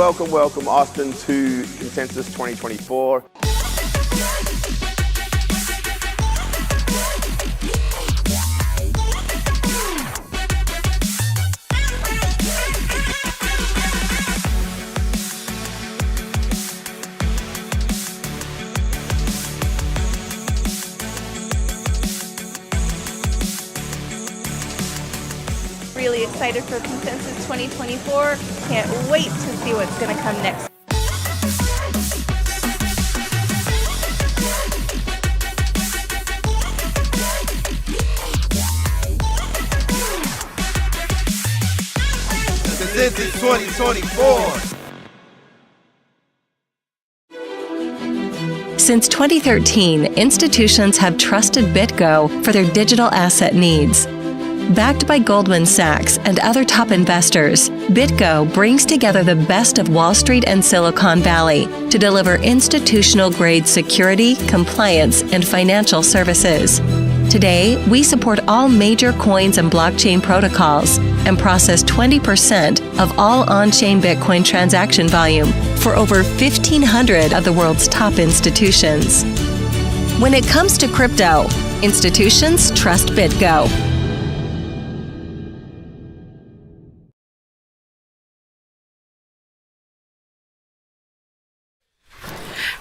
welcome Austin to Consensus 2024. Really excited for Consensus 2024. Can't wait to see what's going to come next. Consensus 2024. Since 2013, institutions have trusted BitGo for their digital asset needs. Backed by Goldman Sachs and other top investors, BitGo brings together the best of Wall Street and Silicon Valley to deliver institutional-grade security, compliance, and financial services. Today, we support all major coins and blockchain protocols and process 20% of all on-chain Bitcoin transaction volume for over 1,500 of the world's top institutions. When it comes to crypto, institutions trust BitGo.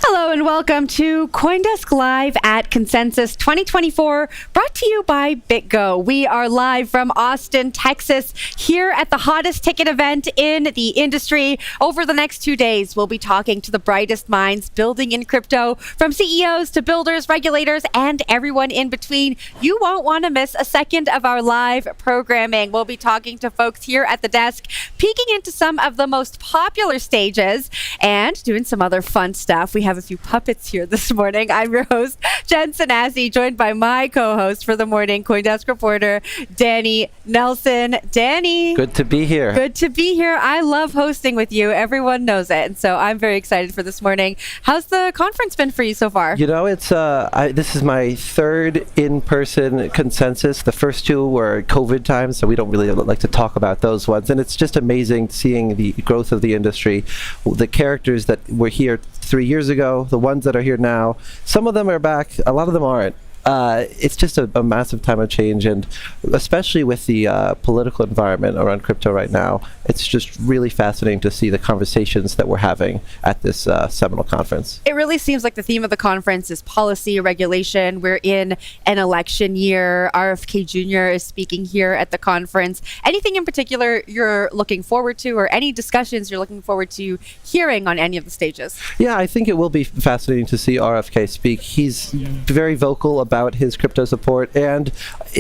Hello and welcome to Coindesk Live at Consensus 2024, brought to you by BitGo. We are live from Austin, Texas, here at the hottest ticket event in the industry. Over the next 2 days, we'll be talking to the brightest minds building in crypto, from CEOs to builders, regulators, and everyone in between. You won't want to miss a second of our live programming. We'll be talking to folks here at the desk, peeking into some of the most popular stages and doing some other fun stuff. We have a few puppets here this morning. I'm your host, Jen Sanasi, joined by my co-host for the morning, Coindesk reporter, Danny Nelson. Danny. Good to be here. Good to be here. I love hosting with you. Everyone knows it. And so I'm very excited for this morning. How's the conference been for you so far? You know, it's this is my third in-person Consensus. The first two were COVID times, so we don't really like to talk about those ones. And it's just amazing seeing the growth of the industry, the characters that were here 3 years ago, the ones that are here now. Some of them are back, a lot of them aren't. It's just a massive time of change, and especially with the political environment around crypto right now, it's just really fascinating to see the conversations that we're having at this seminal conference. It really seems like the theme of the conference is policy, regulation. We're in an election year. RFK Jr. is speaking here at the conference. Anything in particular you're looking forward to, or any discussions you're looking forward to hearing on any of the stages? Yeah, I think it will be fascinating to see RFK speak. He's very vocal about his crypto support, and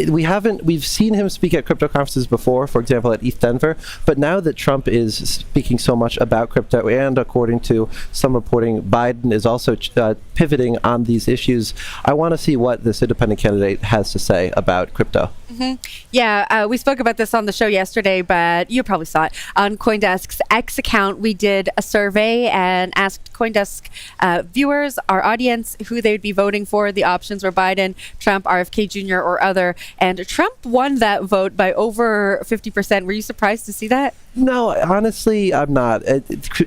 we've seen him speak at crypto conferences before, for example at ETH Denver, but now that Trump is speaking so much about crypto, and according to some reporting, Biden is also pivoting on these issues, I want to see what this independent candidate has to say about crypto. Mm-hmm. Yeah, we spoke about this on the show yesterday, but you probably saw it on Coindesk's X account. We did a survey and asked Coindesk viewers, our audience, who they would be voting for. The options were Biden, Trump, RFK Jr., or other. And Trump won that vote by over 50%. Were you surprised to see that? No, honestly, I'm not. In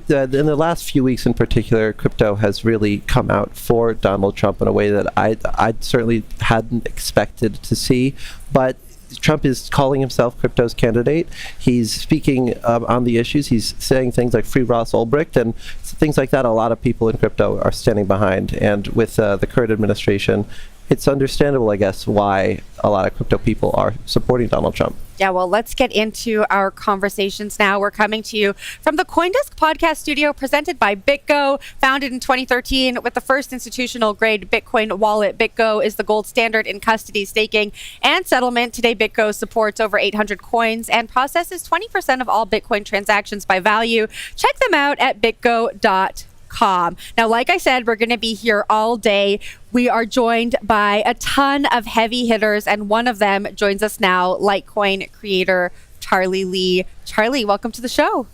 the last few weeks in particular, crypto has really come out for Donald Trump in a way that I certainly hadn't expected to see. But Trump is calling himself crypto's candidate. He's speaking on the issues. He's saying things like free Ross Ulbricht and things like that. A lot of people in crypto are standing behind. And with the current administration, it's understandable, I guess, why a lot of crypto people are supporting Donald Trump. Yeah, well, let's get into our conversations now. We're coming to you from the Coindesk podcast studio, presented by BitGo, founded in 2013 with the first institutional-grade Bitcoin wallet. BitGo is the gold standard in custody, staking, and settlement. Today, BitGo supports over 800 coins and processes 20% of all Bitcoin transactions by value. Check them out at bitgo.com. Now, like I said, we're going to be here all day. We are joined by a ton of heavy hitters, and one of them joins us now, Litecoin creator Charlie Lee. Charlie, welcome to the show.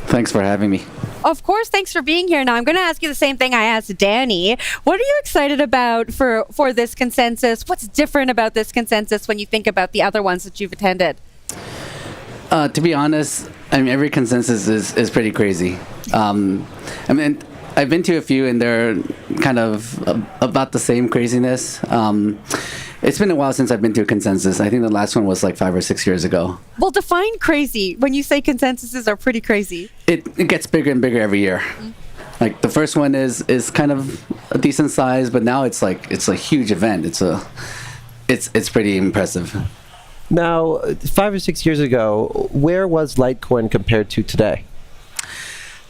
Thanks for having me. Of course, thanks for being here. Now, I'm going to ask you the same thing I asked Danny. What are you excited about for this Consensus? What's different about this Consensus when you think about the other ones that you've attended? To be honest, I mean, every consensus is pretty crazy. I mean, I've been to a few, and they're kind of about the same craziness. It's been a while since I've been to a consensus. I think the last one was like 5 or 6 years ago. Well, define crazy. When you say consensuses are pretty crazy. It gets bigger and bigger every year. Like the first one is kind of a decent size, but now it's a huge event. It's pretty impressive. Now, 5 or 6 years ago, where was Litecoin compared to today?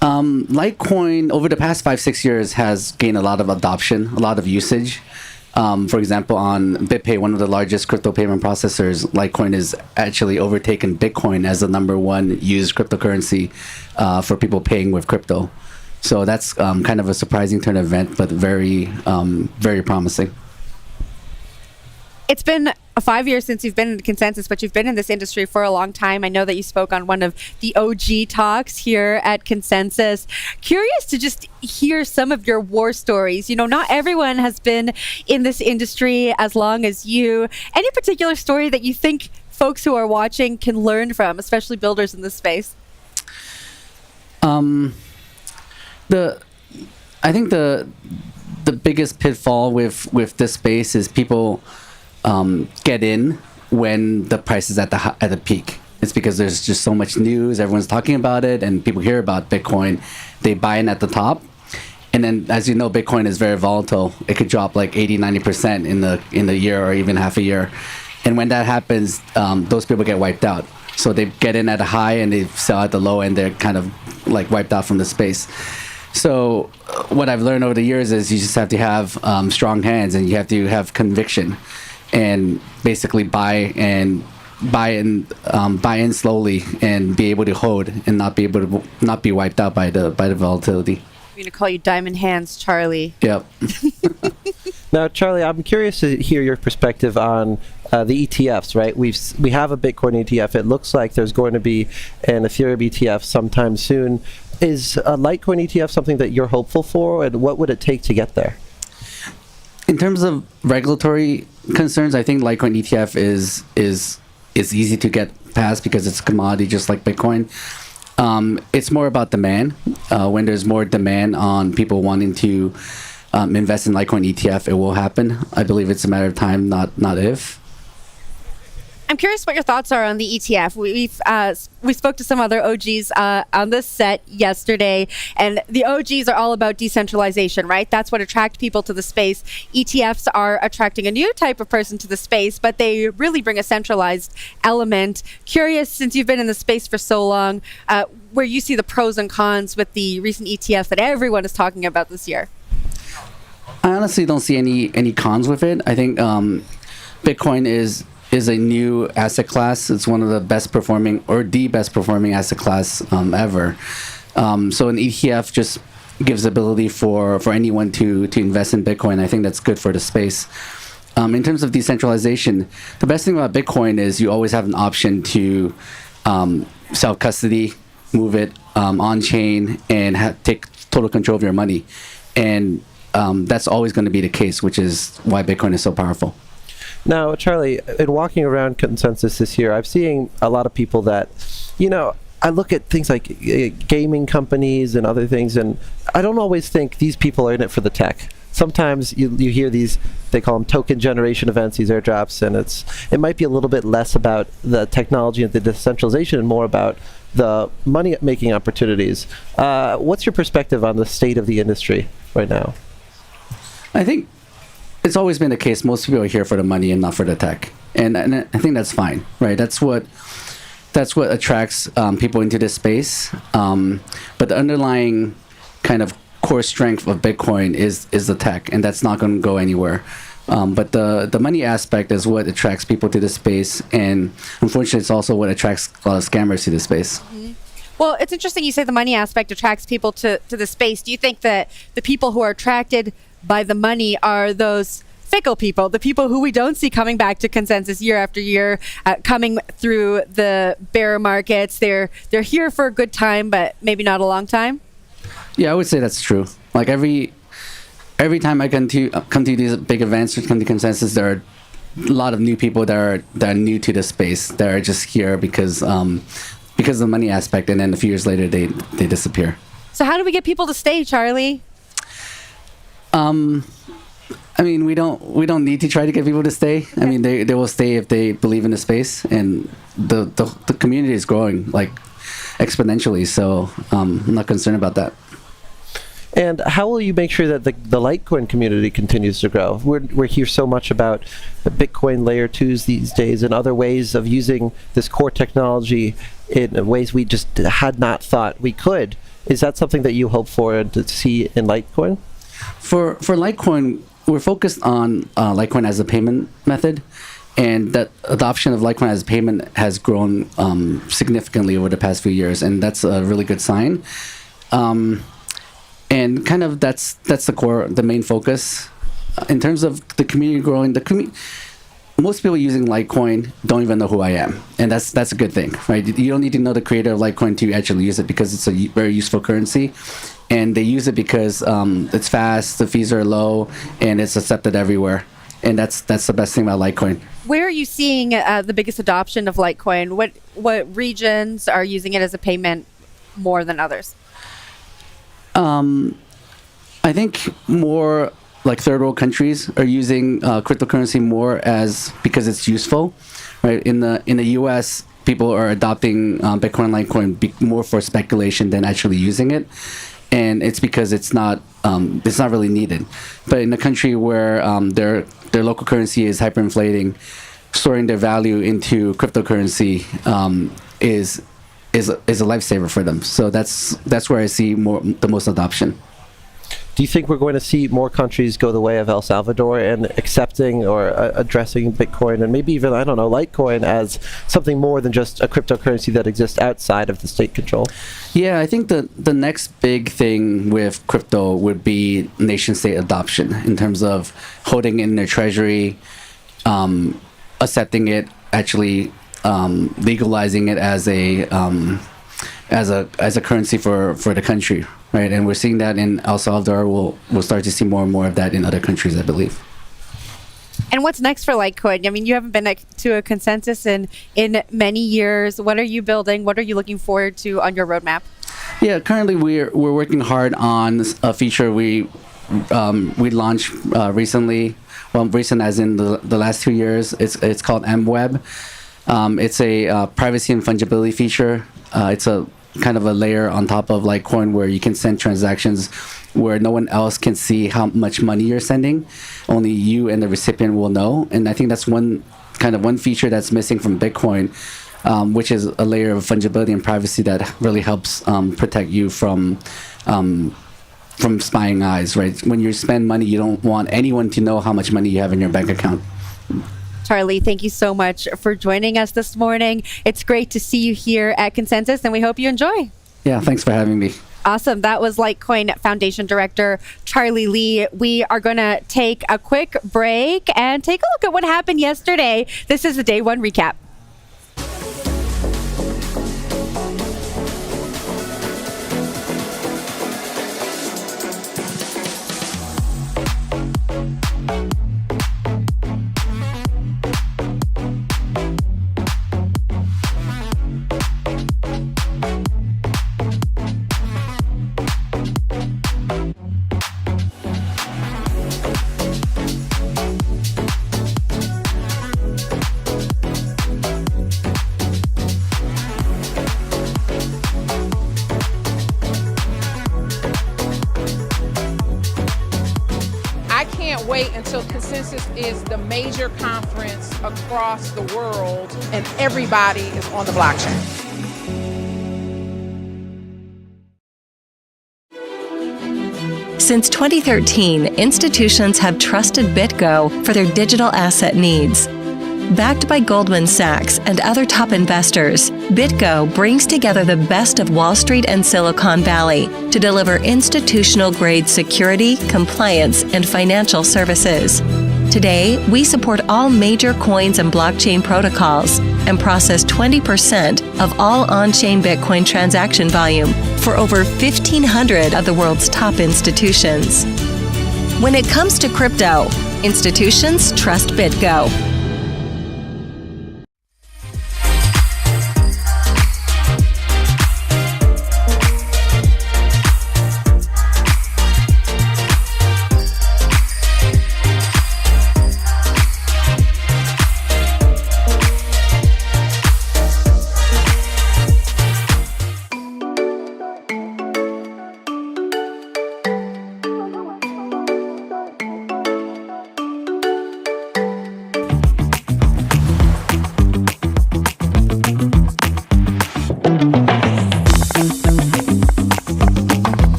Litecoin over the past 5-6 years has gained a lot of adoption, a lot of usage. For example, on BitPay, one of the largest crypto payment processors, Litecoin has actually overtaken Bitcoin as the #1 used cryptocurrency for people paying with crypto. So that's kind of a surprising turn of event, but very, very promising. It's been 5 years since you've been in Consensus, but you've been in this industry for a long time. I know that you spoke on one of the OG talks here at Consensus. Curious to just hear some of your war stories. You know, not everyone has been in this industry as long as you. Any particular story that you think folks who are watching can learn from, especially builders in this space? I think the biggest pitfall with this space is people get in when the price is at the peak. It's because there's just so much news, everyone's talking about it, and people hear about Bitcoin. They buy in at the top, and then, as you know, Bitcoin is very volatile. It could drop like 80-90% in the year or even half a year. And when that happens, those people get wiped out. So they get in at a high and they sell at the low, and they're kind of like wiped out from the space. So what I've learned over the years is you just have to have strong hands, and you have to have conviction, and basically buy in slowly and be able to hold and not be wiped out by the volatility. I'm going to call you Diamond Hands, Charlie. Yep. Now, Charlie, I'm curious to hear your perspective on the ETFs, right? We have a Bitcoin ETF. It looks like there's going to be an Ethereum ETF sometime soon. Is a Litecoin ETF something that you're hopeful for, and what would it take to get there? In terms of regulatory concerns, I think Litecoin ETF is easy to get past because it's a commodity just like Bitcoin. It's more about demand. When there's more demand on people wanting to invest in Litecoin ETF, it will happen. I believe it's a matter of time, not if. I'm curious what your thoughts are on the ETF. We spoke to some other OGs on this set yesterday, and the OGs are all about decentralization, right? That's what attracts people to the space. ETFs are attracting a new type of person to the space, but they really bring a centralized element. Curious, since you've been in the space for so long, where you see the pros and cons with the recent ETFs that everyone is talking about this year. I honestly don't see any cons with it. I think Bitcoin is a new asset class. It's one of the best performing, or the best performing asset class ever. So an ETF just gives ability for anyone to invest in Bitcoin. I think that's good for the space. In terms of decentralization, the best thing about Bitcoin is you always have an option to self-custody, move it on-chain, and take total control of your money. And that's always going to be the case, which is why Bitcoin is so powerful. Now, Charlie, in walking around Consensus this year, I've seen a lot of people that, I look at things like gaming companies and other things, and I don't always think these people are in it for the tech. Sometimes you hear these, they call them token generation events, these airdrops, and it might be a little bit less about the technology and the decentralization and more about the money-making opportunities. What's your perspective on the state of the industry right now? I think it's always been the case. Most people are here for the money and not for the tech, and I think that's fine, right? That's what attracts people into this space. But the underlying kind of core strength of Bitcoin is the tech, and that's not going to go anywhere. But the money aspect is what attracts people to this space, and unfortunately, it's also what attracts a lot of scammers to this space. Mm-hmm. Well, it's interesting you say the money aspect attracts people to the space. Do you think that the people who are attracted by the money are those fickle people, the people who we don't see coming back to Consensus year after year, coming through the bear markets? They're here for a good time, but maybe not a long time? Yeah, I would say that's true. Like every time I come to these big events or come to Consensus, there are lot of new people that are new to the space that are just here because of the money aspect, and then a few years later they disappear. So how do we get people to stay, Charlie? I mean, we don't need to try to get people to stay. I mean, they will stay if they believe in the space, and the community is growing like exponentially. So I'm not concerned about that. And how will you make sure that the Litecoin community continues to grow? We're hear so much about the Bitcoin layer 2s these days and other ways of using this core technology in ways we just had not thought we could. Is that something that you hope for to see in Litecoin? For Litecoin, we're focused on Litecoin as a payment method, and that adoption of Litecoin as a payment has grown significantly over the past few years, and that's a really good sign. And kind of that's the main focus. In terms of the community growing, most people using Litecoin don't even know who I am, and that's a good thing, right? You don't need to know the creator of Litecoin to actually use it, because it's a very useful currency, and they use it because it's fast, the fees are low, and it's accepted everywhere, and that's the best thing about Litecoin. Where are you seeing the biggest adoption of Litecoin? What regions are using it as a payment more than others? I think more like third world countries are using cryptocurrency more because it's useful, right? In the U.S., people are adopting Bitcoin, Litecoin more for speculation than actually using it, and it's because it's not really needed. But in a country where their local currency is hyperinflating, storing their value into cryptocurrency is a lifesaver for them. So that's where I see the most adoption. Do you think we're going to see more countries go the way of El Salvador and accepting or addressing Bitcoin and maybe even, I don't know, Litecoin as something more than just a cryptocurrency that exists outside of the state control? Yeah, I think the next big thing with crypto would be nation-state adoption in terms of holding it in their treasury, accepting it, actually legalizing it as a currency for the country, right? And we're seeing that in El Salvador. We'll start to see more and more of that in other countries, I believe. And what's next for Litecoin? I mean, you haven't been to a consensus in many years. What are you building? What are you looking forward to on your roadmap? Yeah, currently we're working hard on a feature we launched recently. Well, recent as in the last 2 years. It's called MWeb. It's a privacy and fungibility feature. It's a kind of a layer on top of Litecoin where you can send transactions where no one else can see how much money you're sending. Only you and the recipient will know. And I think that's one feature that's missing from Bitcoin, which is a layer of fungibility and privacy that really helps protect you from spying eyes, right? When you spend money, you don't want anyone to know how much money you have in your bank account. Charlie, thank you so much for joining us this morning. It's great to see you here at Consensus, and we hope you enjoy. Yeah, thanks for having me. Awesome. That was Litecoin Foundation Director Charlie Lee. We are going to take a quick break and take a look at what happened yesterday. This is the Day 1 recap. Wait until Consensus is the major conference across the world and everybody is on the blockchain. Since 2013, institutions have trusted BitGo for their digital asset needs. Backed by Goldman Sachs and other top investors, BitGo brings together the best of Wall Street and Silicon Valley to deliver institutional-grade security, compliance, and financial services. Today, we support all major coins and blockchain protocols and process 20% of all on-chain Bitcoin transaction volume for over 1,500 of the world's top institutions. When it comes to crypto, institutions trust BitGo.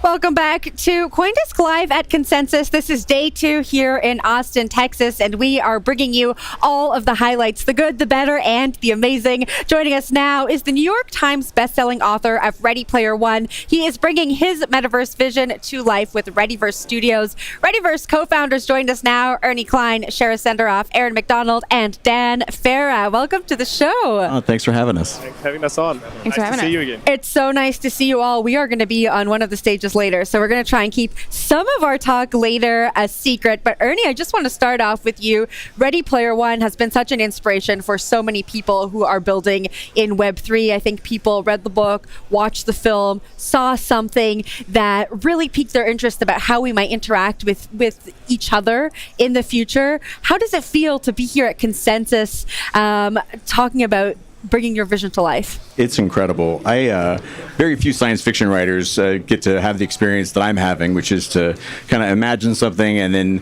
Welcome back to Coindesk Live at Consensus. This is day 2 here in Austin, Texas, and we are bringing you all of the highlights, the good, the better, and the amazing. Joining us now is the New York Times bestselling author of Ready Player One. He is bringing his metaverse vision to life with Readyverse Studios. Readyverse co-founders joined us now: Ernie Klein, Shara Senderoff, Aaron McDonald, and Dan Farah. Welcome to the show. Oh, thanks for having us. Thanks for having us on. Thanks for having Nice to see us. you again. It's so nice to see you all. We are going to be on one of the stages later, so we're going to try and keep some of our talk later a secret. But Ernie, I just want to start off with you. Ready Player One has been such an inspiration for so many people who are building in Web3. I think people read the book, watched the film, saw something that really piqued their interest about how we might interact with each other in the future. How does it feel to be here at Consensus talking about bringing your vision to life? It's incredible. Very few science fiction writers get to have the experience that I'm having, which is to kind of imagine something and then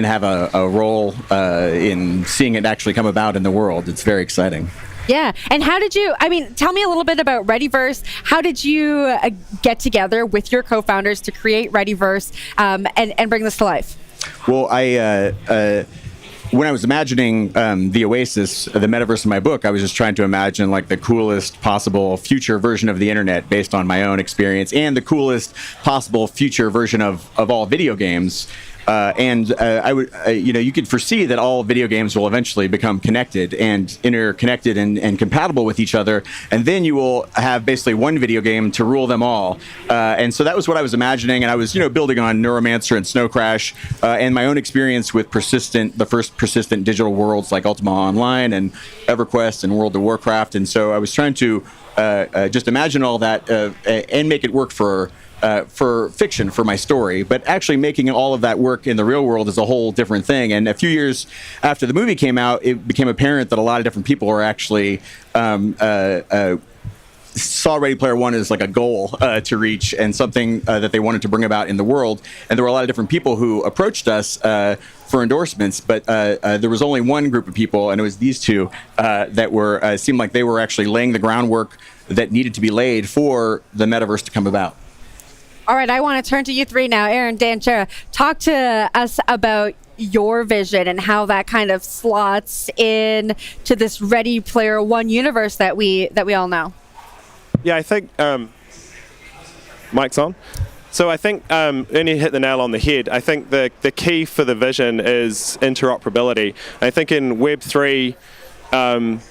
have a role in seeing it actually come about in the world. It's very exciting. Yeah. And how did you, tell me a little bit about Readyverse. How did you get together with your co-founders to create Readyverse and bring this to life? Well, when I was imagining the Oasis, the metaverse in my book, I was just trying to imagine like the coolest possible future version of the internet based on my own experience, and the coolest possible future version of all video games. You could foresee that all video games will eventually become connected and interconnected and compatible with each other, and then you will have basically one video game to rule them all. And so that was what I was imagining, and I was building on Neuromancer and Snow Crash and my own experience with the first persistent digital worlds like Ultima Online and EverQuest and World of Warcraft. And so I was trying to just imagine all that and make it work for fiction, for my story, but actually making all of that work in the real world is a whole different thing. And a few years after the movie came out, it became apparent that a lot of different people were actually saw Ready Player One as like a goal to reach and something that they wanted to bring about in the world. And there were a lot of different people who approached us for endorsements, but there was only one group of people, and it was these two that were seemed like they were actually laying the groundwork that needed to be laid for the metaverse to come about. All right, I want to turn to you three now. Aaron, Dan, Shara, talk to us about your vision and how that kind of slots in to this Ready Player One universe that we all know. Yeah, I think mic's on. So I think Ernie hit the nail on the head. I think the key for the vision is interoperability. I think in Web3,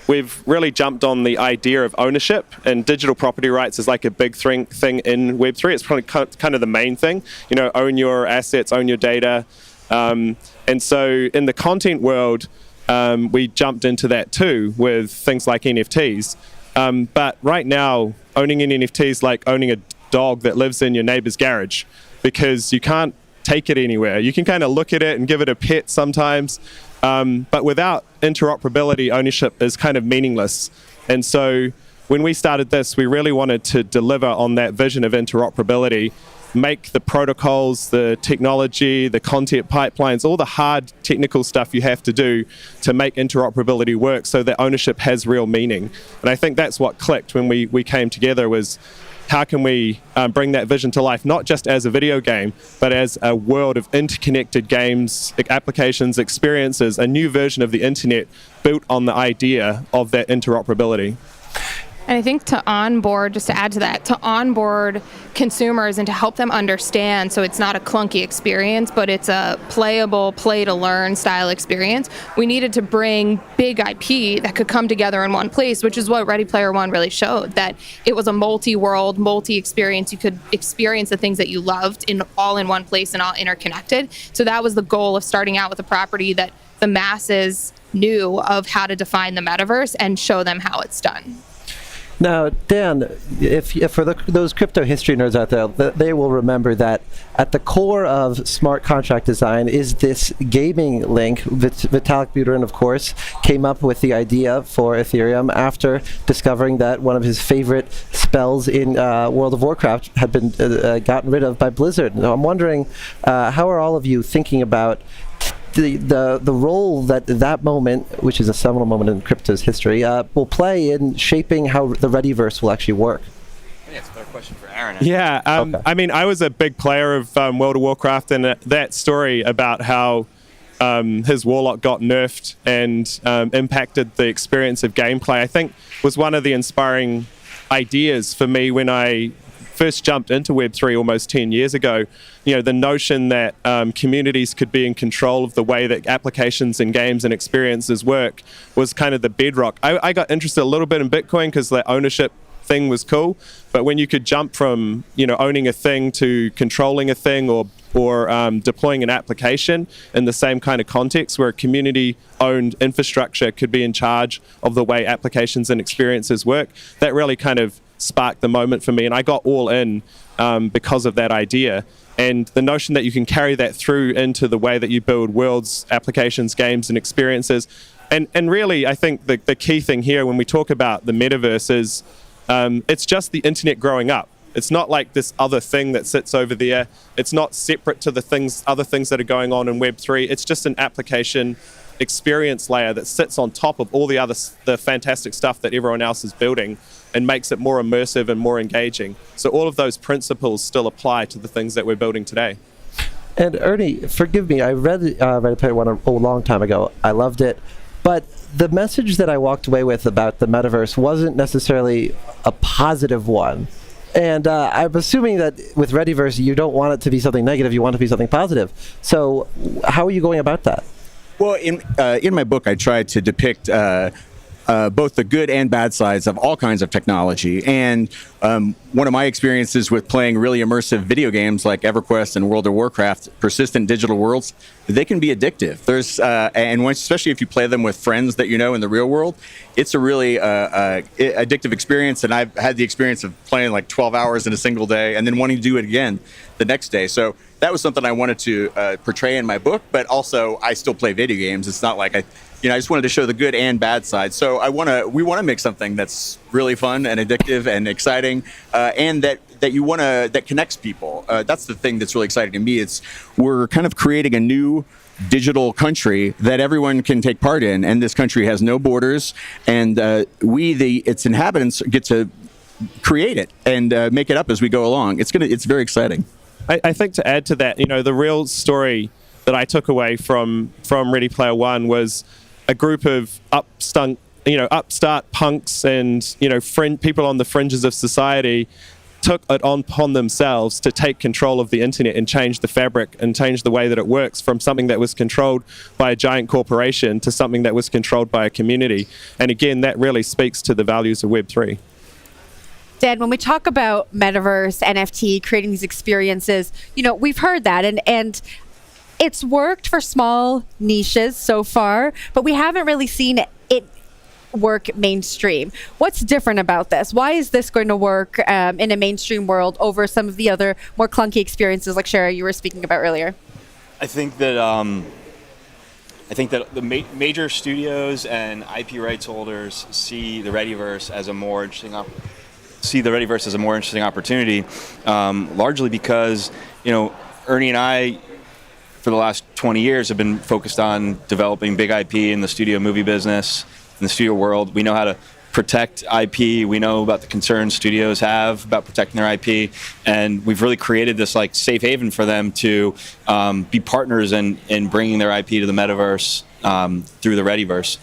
we've really jumped on the idea of ownership, and digital property rights is like a big thing in Web3. It's probably kind of the main thing. Own your assets, own your data. And so in the content world, we jumped into that too with things like NFTs. But right now, owning an NFT is like owning a dog that lives in your neighbor's garage, because you can't take it anywhere. You can kind of look at it and give it a pet sometimes. But without interoperability, ownership is kind of meaningless. And so when we started this, we really wanted to deliver on that vision of interoperability, make the protocols, the technology, the content pipelines, all the hard technical stuff you have to do to make interoperability work so that ownership has real meaning. And I think that's what clicked when we came together, was how can we bring that vision to life, not just as a video game, but as a world of interconnected games, applications, experiences, a new version of the internet built on the idea of that interoperability. And I think to onboard, just to add to that, to onboard consumers and to help them understand, so it's not a clunky experience, but it's a playable, play-to-learn style experience, we needed to bring big IP that could come together in one place, which is what Ready Player One really showed, that it was a multi-world, multi-experience. You could experience the things that you loved all in one place and all interconnected. So that was the goal of starting out with a property that the masses knew of how to define the metaverse and show them how it's done. Now, Dan, if for those crypto history nerds out there, they will remember that at the core of smart contract design is this gaming link. Vitalik Buterin, of course, came up with the idea for Ethereum after discovering that one of his favorite spells in World of Warcraft had been gotten rid of by Blizzard. Now, I'm wondering, how are all of you thinking about the role that moment, which is a seminal moment in crypto's history, will play in shaping how the Readyverse will actually work? I think that's a better question for Aaron. Yeah, I mean, I was a big player of World of Warcraft, and that story about how his warlock got nerfed and impacted the experience of gameplay, I think was one of the inspiring ideas for me when I first jumped into Web3 almost 10 years ago. You know, the notion that communities could be in control of the way that applications and games and experiences work was kind of the bedrock. I got interested a little bit in Bitcoin because the ownership thing was cool, but when you could jump from, you know, owning a thing to controlling a thing or deploying an application in the same kind of context where a community-owned infrastructure could be in charge of the way applications and experiences work, that really kind of sparked the moment for me, and I got all in because of that idea. And the notion that you can carry that through into the way that you build worlds, applications, games, and experiences. And really, I think the key thing here when we talk about the metaverse is it's just the internet growing up. It's not like this other thing that sits over there. It's not separate to the other things that are going on in Web3. It's just an application experience layer that sits on top of all the fantastic stuff that everyone else is building and makes it more immersive and more engaging. So all of those principles still apply to the things that we're building today. And Ernie, forgive me, I read Ready Player One a long time ago. I loved it. But the message that I walked away with about the metaverse wasn't necessarily a positive one. And I'm assuming that with Readyverse, you don't want it to be something negative, you want it to be something positive. So how are you going about that? Well, in my book, I tried to depict both the good and bad sides of all kinds of technology. And one of my experiences with playing really immersive video games like EverQuest and World of Warcraft, persistent digital worlds, they can be addictive. There's especially if you play them with friends that you know in the real world, it's a really addictive experience. And I've had the experience of playing like 12 hours in a single day and then wanting to do it again the next day. So that was something I wanted to portray in my book, but also I still play video games. It's not like I just wanted to show the good and bad side. So we want to make something that's really fun and addictive and exciting, and that connects people. That's the thing that's really exciting to me. We're kind of creating a new digital country that everyone can take part in, and this country has no borders, and its inhabitants get to create it and make it up as we go along. It's very exciting. I think to add to that, the real story that I took away from Ready Player One was a group of upstart punks and people on the fringes of society took it upon themselves to take control of the internet and change the fabric and change the way that it works from something that was controlled by a giant corporation to something that was controlled by a community. And again, that really speaks to the values of Web3. Dan, when we talk about metaverse, NFT, creating these experiences, we've heard that and it's worked for small niches so far, but we haven't really seen it work mainstream. What's different about this? Why is this going to work in a mainstream world over some of the other more clunky experiences like Shara you were speaking about earlier? I think that the major studios and IP rights holders see the Readyverse as a more interesting opportunity, largely because Ernie and I, for the last 20 years, have been focused on developing big IP in the studio movie business, in the studio world. We know how to protect IP. We know about the concerns studios have about protecting their IP, and we've really created this safe haven for them to be partners in bringing their IP to the metaverse through the Readyverse.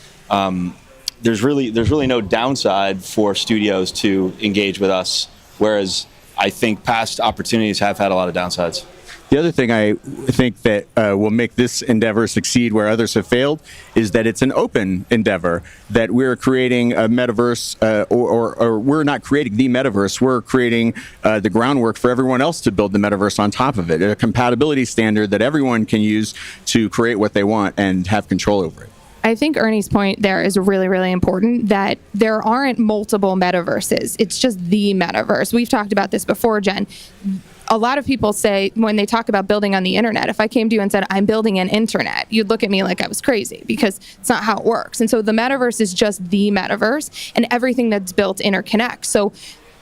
There's really no downside for studios to engage with us, whereas I think past opportunities have had a lot of downsides. The other thing I think that will make this endeavor succeed where others have failed is that it's an open endeavor, that we're creating a metaverse, or we're not creating the metaverse, we're creating the groundwork for everyone else to build the metaverse on top of it, a compatibility standard that everyone can use to create what they want and have control over it. I think Ernie's point there is really, really important, that there aren't multiple metaverses. It's just the metaverse. We've talked about this before, Jen. A lot of people say, when they talk about building on the internet, if I came to you and said, I'm building an internet, you'd look at me like I was crazy, because it's not how it works. And so the metaverse is just the metaverse, and everything that's built interconnects. So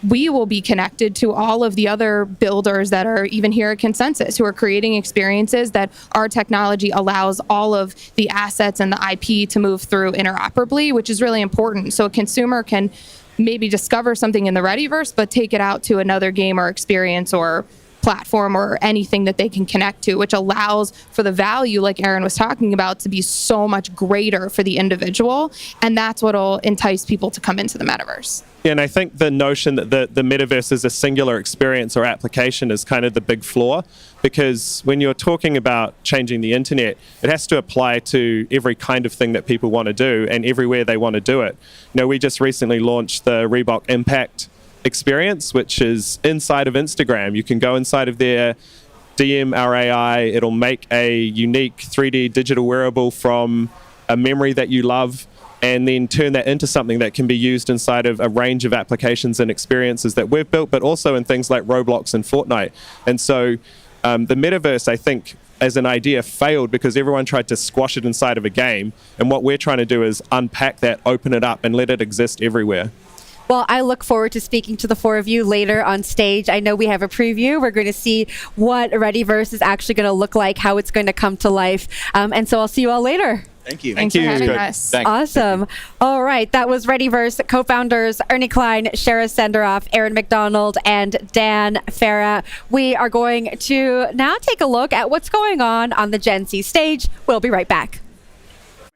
we will be connected to all of the other builders that are even here at Consensus, who are creating experiences that our technology allows all of the assets and the IP to move through interoperably, which is really important. So a consumer can maybe discover something in the Readyverse, but take it out to another game or experience or platform or anything that they can connect to, which allows for the value, like Aaron was talking about, to be so much greater for the individual. And that's what'll entice people to come into the metaverse. Yeah, and I think the notion that the metaverse is a singular experience or application is kind of the big flaw, because when you're talking about changing the internet, it has to apply to every kind of thing that people want to do and everywhere they want to do it. You know, we just recently launched the Reebok Impact experience, which is inside of Instagram. You can go inside of there, DM our AI, it'll make a unique 3D digital wearable from a memory that you love, and then turn that into something that can be used inside of a range of applications and experiences that we've built, but also in things like Roblox and Fortnite. And so the metaverse, I think, as an idea failed because everyone tried to squash it inside of a game. And what we're trying to do is unpack that, open it up, and let it exist everywhere. Well, I look forward to speaking to the four of you later on stage. I know we have a preview. We're going to see what Readyverse is actually going to look like, how it's going to come to life. And so I'll see you all later. Thank you. Thanks for having us. Thanks. Awesome. All right. That was Readyverse co-founders Ernie Klein, Shara Senderoff, Aaron McDonald, and Dan Farah. We are going to now take a look at what's going on the Gen Z stage. We'll be right back.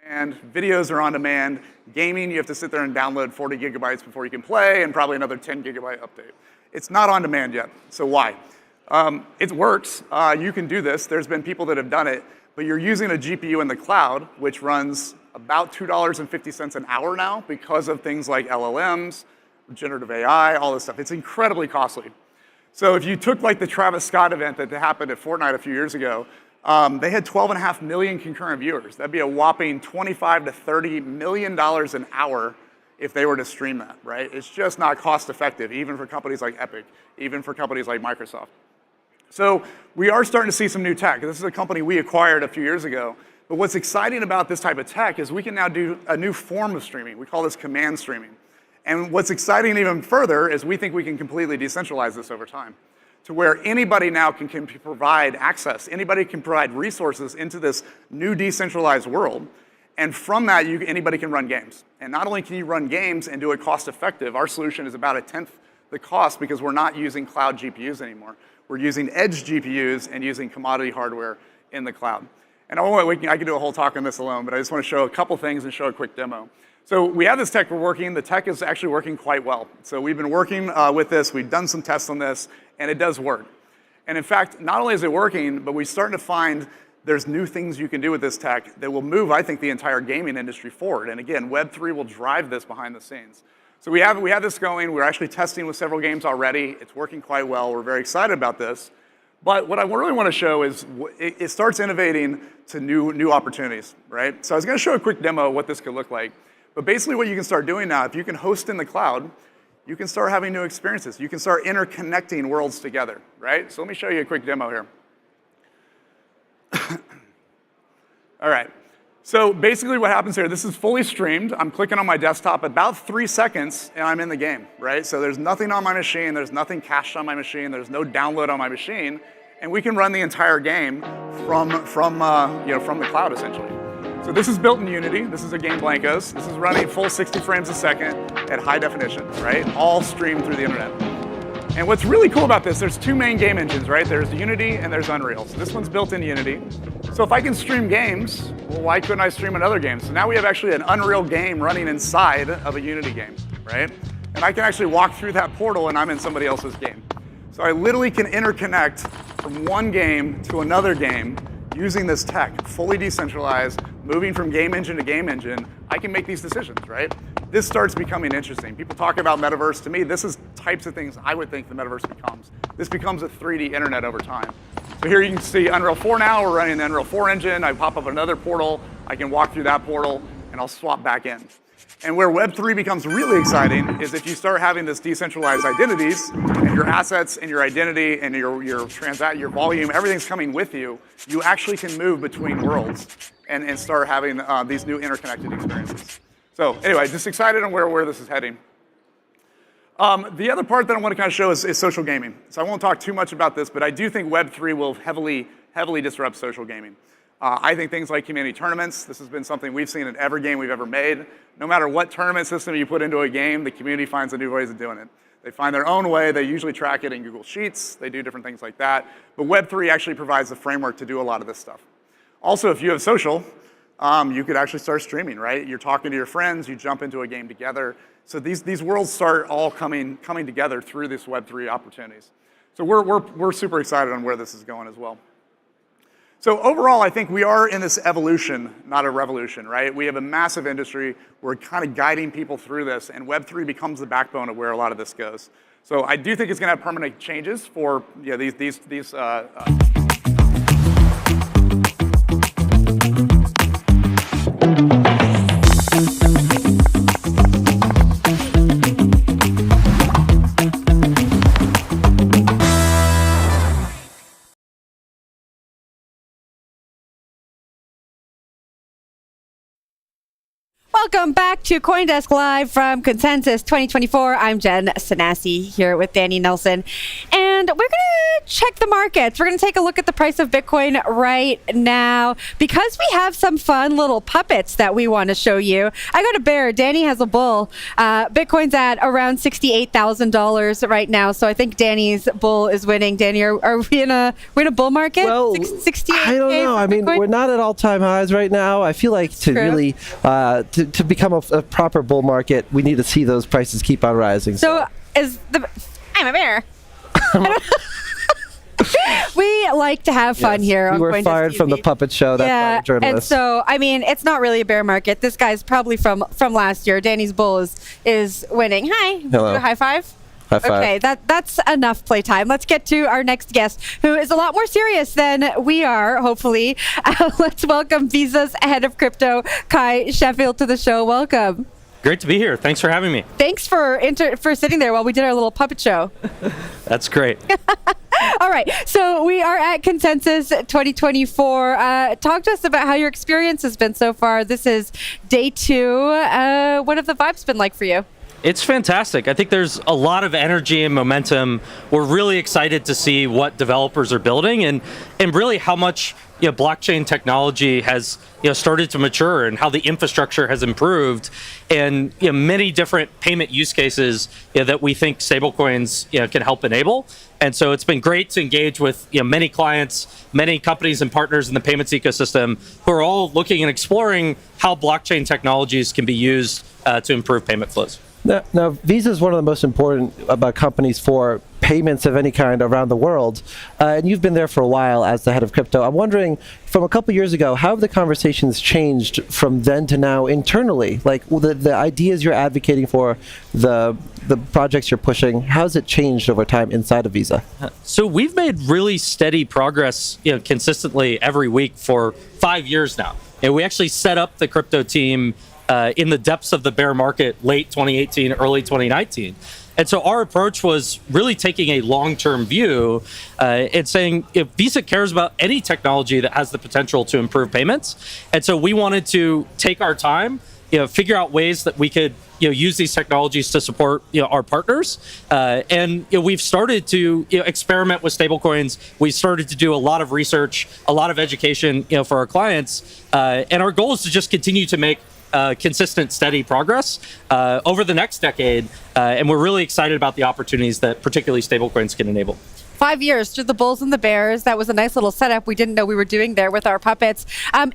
And videos are on demand. Gaming, you have to sit there and download 40 gigabytes before you can play, and probably another 10 gigabyte update. It's not on demand yet, so why? It works. You can do this. There's been people that have done it, but you're using a GPU in the cloud, which runs about $2.50 an hour now because of things like LLMs, generative AI, all this stuff. It's incredibly costly. So if you took like the Travis Scott event that happened at Fortnite a few years ago, they had 12.5 million concurrent viewers. That'd be a whopping $25 to $30 million an hour if they were to stream that, right? It's just not cost effective, even for companies like Epic, even for companies like Microsoft. So we are starting to see some new tech. This is a company we acquired a few years ago. But what's exciting about this type of tech is we can now do a new form of streaming. We call this command streaming. And what's exciting even further is we think we can completely decentralize this over time, to where anybody now can provide access, anybody can provide resources into this new decentralized world, and from that, anybody can run games. And not only can you run games and do it cost effective, our solution is about 1/10 the cost because we're not using cloud GPUs anymore. We're using edge GPUs and using commodity hardware in the cloud. And I could do a whole talk on this alone, but I just want to show a couple things and show a quick demo. So we have this tech we're working. The tech is actually working quite well. So we've been working with this. We've done some tests on this, and it does work. And in fact, not only is it working, but we're starting to find there's new things you can do with this tech that will move, I think, the entire gaming industry forward. And again, Web3 will drive this behind the scenes. So we have this going. We're actually testing with several games already. It's working quite well. We're very excited about this. But what I really want to show is it starts innovating to new opportunities, right? So I was going to show a quick demo of what this could look like. But basically what you can start doing now, if you can host in the cloud, you can start having new experiences. You can start interconnecting worlds together, right? So let me show you a quick demo here. All right. So basically what happens here, this is fully streamed. I'm clicking on my desktop, about 3 seconds, and I'm in the game, right? So there's nothing on my machine. There's nothing cached on my machine. There's no download on my machine. And we can run the entire game from the cloud, essentially. So this is built in Unity. This is a game Blankos. This is running full 60 frames a second at high definition, right? All streamed through the internet. And what's really cool about this, there's two main game engines, right? There's Unity and there's Unreal. So this one's built in Unity. So if I can stream games, well, why couldn't I stream another game? So now we have actually an Unreal game running inside of a Unity game, right? And I can actually walk through that portal and I'm in somebody else's game. So I literally can interconnect from one game to another game using this tech, fully decentralized, moving from game engine to game engine. I can make these decisions, right? This starts becoming interesting. People talk about metaverse. To me, this is types of things I would think the metaverse becomes. This becomes a 3D internet over time. So here you can see Unreal 4 now. We're running the Unreal 4 engine. I pop up another portal. I can walk through that portal, and I'll swap back in. And where Web3 becomes really exciting is if you start having this decentralized identities, and your assets and your identity and your volume, everything's coming with you, you actually can move between worlds and start having these new interconnected experiences. So anyway, just excited on where this is heading. The other part that I want to kind of show is social gaming. So I won't talk too much about this, but I do think Web3 will heavily disrupt social gaming. I think things like community tournaments, this has been something we've seen in every game we've ever made. No matter what tournament system you put into a game, the community finds a new ways of doing it. They find their own way. They usually track it in Google Sheets. They do different things like that. But Web3 actually provides the framework to do a lot of this stuff. Also, if you have social, you could actually start streaming, right? You're talking to your friends. You jump into a game together. So these worlds start all coming together through this Web3 opportunities. So we're super excited on where this is going as well. So overall, I think we are in this evolution, not a revolution, right? We have a massive industry. We're kind of guiding people through this, and Web3 becomes the backbone of where a lot of this goes. So I do think it's going to have permanent changes for these Welcome back to Coindesk Live from Consensus 2024. I'm Jen Sanasi here with Danny Nelson. And we're going to check the markets. We're going to take a look at the price of Bitcoin right now because we have some fun little puppets that we want to show you. I got a bear. Danny has a bull. Bitcoin's at around $68,000 right now. So I think Danny's bull is winning. Danny, are we in a bull market? Well, 68K I don't know. I mean, we're not at all-time highs right now. I feel like really to become a proper bull market, we need to see those prices keep on rising. So I'm a bear. We like to have fun here. We were fired from the puppet show. That's why we're journalists. And so, I mean, it's not really a bear market. This guy's probably from last year. Danny's bull is winning. Hi. Hello. Do a high five. High five. Okay, that's enough playtime. Let's get to our next guest, who is a lot more serious than we are, hopefully. Let's welcome Visa's head of crypto, Kai Sheffield, to the show. Welcome. Great to be here. Thanks for having me. Thanks for sitting there while we did our little puppet show. That's great. All right. So we are at Consensus 2024. Talk to us about how your experience has been so far. This is day 2. What have the vibes been like for you? It's fantastic. I think there's a lot of energy and momentum. We're really excited to see what developers are building and really how much blockchain technology has started to mature and how the infrastructure has improved and many different payment use cases that we think stablecoins can help enable. And so it's been great to engage with many clients, many companies and partners in the payments ecosystem who are all looking and exploring how blockchain technologies can be used to improve payment flows. Now, Visa is one of the most important companies for payments of any kind around the world, and you've been there for a while as the head of crypto. I'm wondering, from a couple years ago, how have the conversations changed from then to now internally? Like the ideas you're advocating for, the projects you're pushing, how's it changed over time inside of Visa? So we've made really steady progress consistently every week for 5 years now. And we actually set up the crypto team in the depths of the bear market, late 2018, early 2019. And so our approach was really taking a long-term view and saying, if Visa cares about any technology that has the potential to improve payments. And so we wanted to take our time, figure out ways that we could use these technologies to support our partners. And we've started to experiment with stablecoins. We started to do a lot of research, a lot of education for our clients. And our goal is to just continue to make consistent, steady progress over the next decade. And we're really excited about the opportunities that particularly stablecoins can enable. 5 years through the bulls and the bears. That was a nice little setup we didn't know we were doing there with our puppets.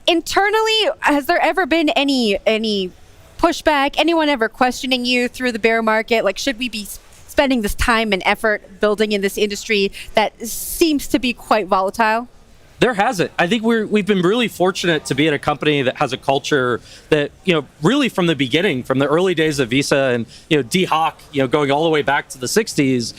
Internally, has there ever been any pushback? Anyone ever questioning you through the bear market? Like, should we be spending this time and effort building in this industry that seems to be quite volatile? There hasn't. I think we've been really fortunate to be at a company that has a culture that, really from the beginning, from the early days of Visa and, D-Hawk, going all the way back to the 60s,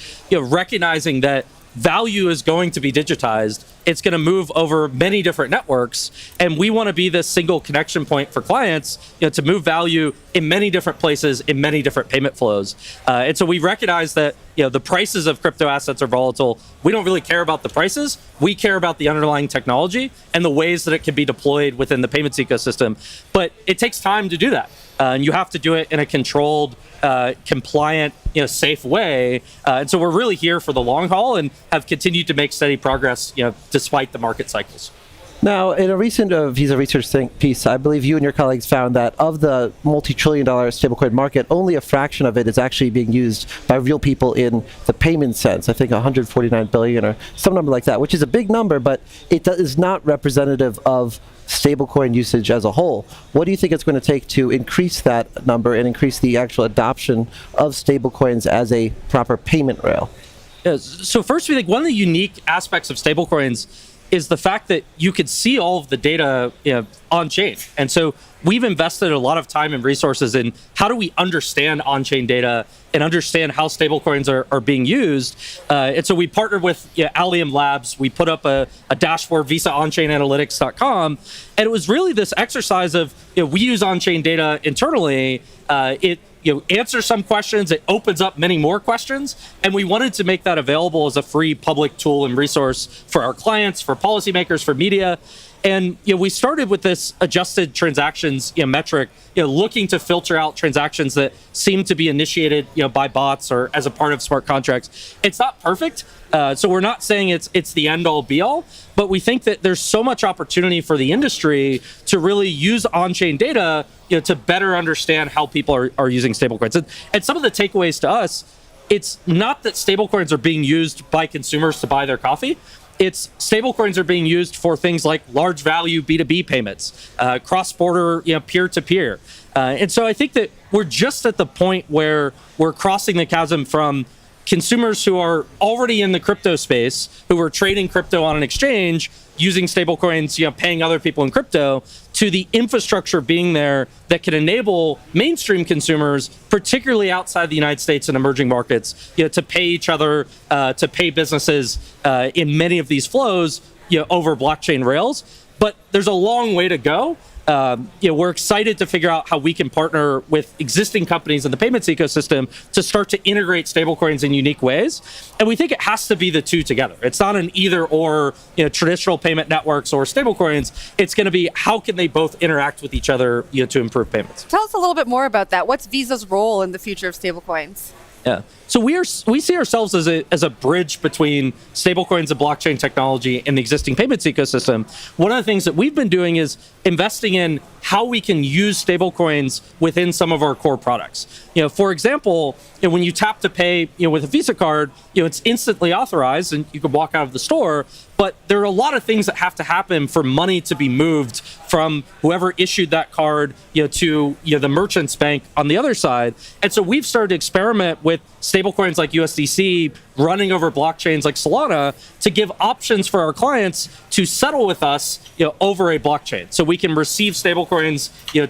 recognizing that value is going to be digitized. It's going to move over many different networks. And we want to be this single connection point for clients, to move value in many different places, in many different payment flows. And so we recognize that, the prices of crypto assets are volatile. We don't really care about the prices. We care about the underlying technology and the ways that it can be deployed within the payments ecosystem. But it takes time to do that. And you have to do it in a controlled, compliant, safe way. And so we're really here for the long haul and have continued to make steady progress, despite the market cycles. Now, in a recent Visa research piece, I believe you and your colleagues found that of the multi-trillion-dollar stablecoin market, only a fraction of it is actually being used by real people in the payment sense. I think 149 billion or some number like that, which is a big number, but it is not representative of stablecoin usage as a whole. What do you think it's going to take to increase that number and increase the actual adoption of stablecoins as a proper payment rail? Yeah, so first, we think one of the unique aspects of stablecoins is the fact that you could see all of the data on-chain. And so we've invested a lot of time and resources in how do we understand on-chain data and understand how stablecoins are being used. And so we partnered with Allium Labs. We put up a dashboard, visaonchainanalytics.com. And it was really this exercise of, we use on-chain data internally. It answers some questions, it opens up many more questions, and we wanted to make that available as a free public tool and resource for our clients, for policymakers, for media. And we started with this adjusted transactions metric, looking to filter out transactions that seem to be initiated by bots or as a part of smart contracts. It's not perfect, so we're not saying it's the end all be all, but we think that there's so much opportunity for the industry to really use on-chain data to better understand how people are using stablecoins. And some of the takeaways to us, it's not that stablecoins are being used by consumers to buy their coffee. It's stablecoins are being used for things like large value B2B payments, cross-border, peer-to-peer. And so I think that we're just at the point where we're crossing the chasm from consumers who are already in the crypto space, who are trading crypto on an exchange, using stablecoins, paying other people in crypto, to the infrastructure being there that can enable mainstream consumers, particularly outside the United States and emerging markets, to pay each other, to pay businesses in many of these flows, over blockchain rails. But there's a long way to go. We're excited to figure out how we can partner with existing companies in the payments ecosystem to start to integrate stablecoins in unique ways. And we think it has to be the two together. It's not an either or, traditional payment networks or stablecoins. It's going to be how can they both interact with each other, to improve payments. Tell us a little bit more about that. What's Visa's role in the future of stablecoins? Yeah. So we see ourselves as a bridge between stablecoins and blockchain technology and the existing payments ecosystem. One of the things that we've been doing is investing in how we can use stablecoins within some of our core products. For example, when you tap to pay, with a Visa card, it's instantly authorized and you can walk out of the store. But there are a lot of things that have to happen for money to be moved from whoever issued that card, to the merchant's bank on the other side. And so we've started to experiment with stablecoins like USDC running over blockchains like Solana to give options for our clients to settle with us, over a blockchain. So we can receive stablecoins,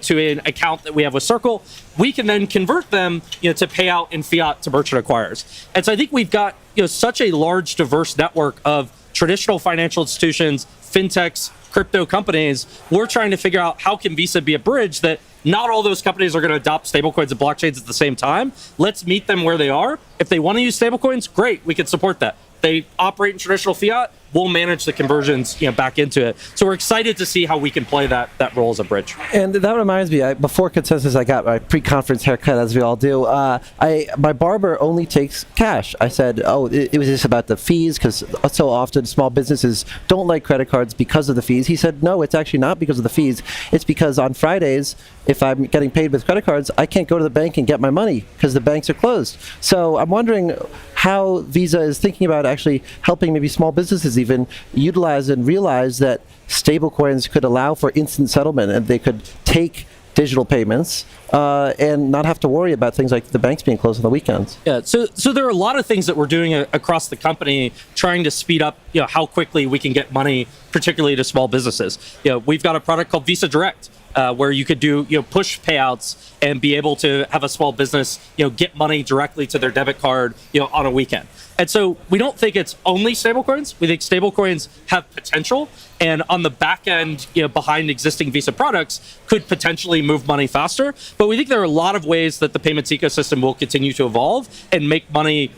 to an account that we have with Circle. We can then convert them, to pay out in fiat to merchant acquirers. And so I think we've got, such a large, diverse network of traditional financial institutions, fintechs, crypto companies. We're trying to figure out how can Visa be a bridge that not all those companies are going to adopt stablecoins and blockchains at the same time. Let's meet them where they are. If they want to use stablecoins, great, we can support that. They operate in traditional fiat, we'll manage the conversions back into it. So we're excited to see how we can play that role as a bridge. And that reminds me, before Consensus, I got my pre-conference haircut, as we all do. My barber only takes cash. I said, it was just about the fees, because so often small businesses don't like credit cards because of the fees. He said, no, it's actually not because of the fees. It's because on Fridays, if I'm getting paid with credit cards, I can't go to the bank and get my money because the banks are closed. So I'm wondering how Visa is thinking about actually helping maybe small businesses even utilize and realize that stablecoins could allow for instant settlement, and they could take digital payments and not have to worry about things like the banks being closed on the weekends. Yeah, so there are a lot of things that we're doing across the company trying to speed up how quickly we can get money, particularly to small businesses. We've got a product called Visa Direct, where you could do push payouts and be able to have a small business get money directly to their debit card on a weekend. And so we don't think it's only stablecoins. We think stablecoins have potential, and on the back end, behind existing Visa products, could potentially move money faster. But we think there are a lot of ways that the payments ecosystem will continue to evolve and make money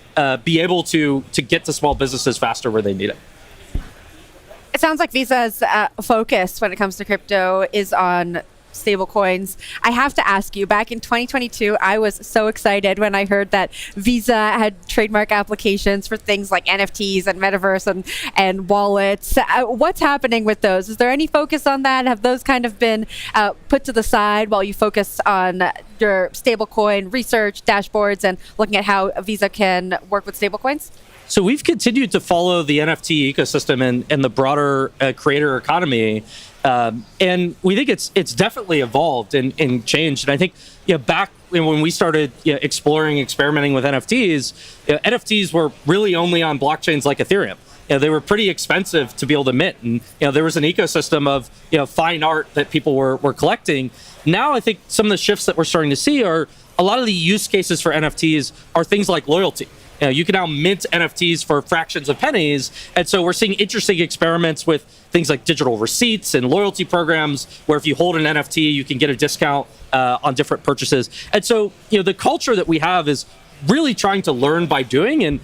be able to get to small businesses faster where they need it. It sounds like Visa's focus when it comes to crypto is on stablecoins. I have to ask you, back in 2022, I was so excited when I heard that Visa had trademark applications for things like NFTs and Metaverse and wallets. What's happening with those? Is there any focus on that? Have those kind of been put to the side while you focus on your stablecoin research, dashboards, and looking at how Visa can work with stablecoins? So we've continued to follow the NFT ecosystem and the broader creator economy, and we think it's definitely evolved and changed. And I think back when we started exploring, experimenting with NFTs, NFTs were really only on blockchains like Ethereum. They were pretty expensive to be able to mint, and there was an ecosystem of fine art that people were collecting. Now I think some of the shifts that we're starting to see are a lot of the use cases for NFTs are things like loyalty. You can now mint NFTs for fractions of pennies. And so we're seeing interesting experiments with things like digital receipts and loyalty programs, where if you hold an NFT, you can get a discount on different purchases. And so, the culture that we have is really trying to learn by doing, and,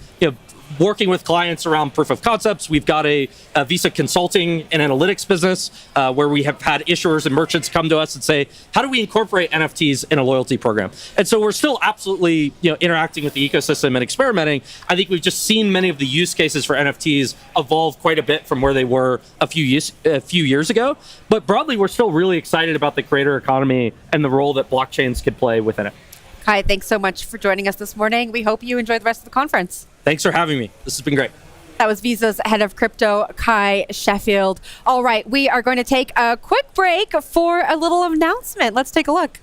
working with clients around proof of concepts. We've got a Visa consulting and analytics business where we have had issuers and merchants come to us and say, how do we incorporate NFTs in a loyalty program? And so we're still absolutely interacting with the ecosystem and experimenting. I think we've just seen many of the use cases for NFTs evolve quite a bit from where they were a few years ago. But broadly, we're still really excited about the creator economy and the role that blockchains could play within it. Kai, thanks so much for joining us this morning. We hope you enjoy the rest of the conference. Thanks for having me. This has been great. That was Visa's head of crypto, Kai Sheffield. All right, we are going to take a quick break for a little announcement. Let's take a look.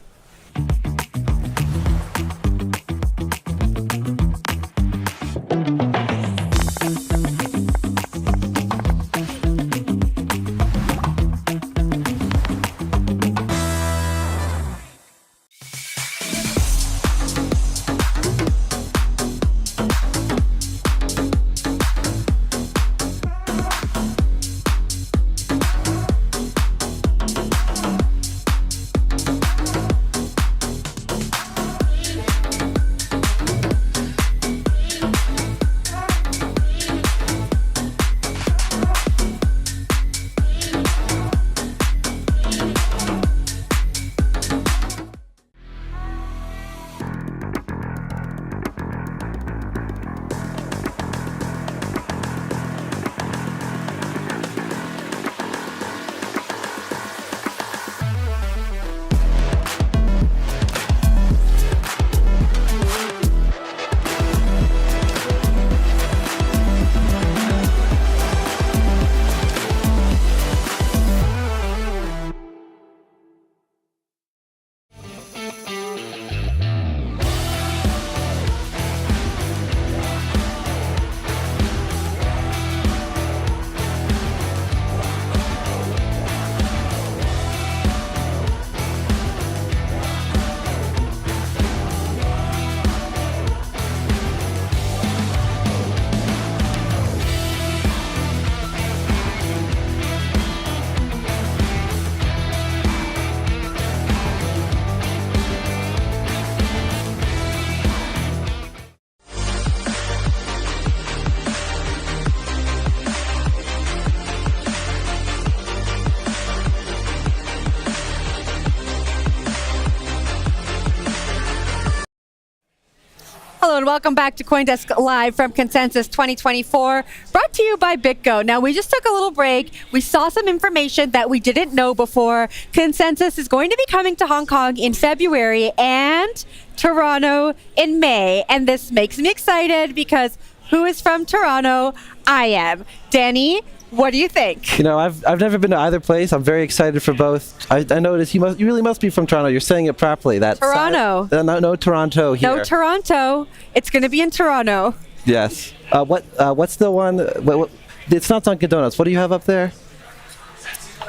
Hello and welcome back to Coindesk Live from Consensus 2024, brought to you by BitGo. Now, we just took a little break. We saw some information that we didn't know before. Consensus is going to be coming to Hong Kong in February and Toronto in May. And this makes me excited because who is from Toronto? I am. Danny, what do you think? I've never been to either place. I'm very excited for both. I noticed you really must be from Toronto. You're saying it properly. That Toronto. No Toronto here. No Toronto. It's going to be in Toronto. Yes. What's the one? It's not Dunkin' Donuts. What do you have up there?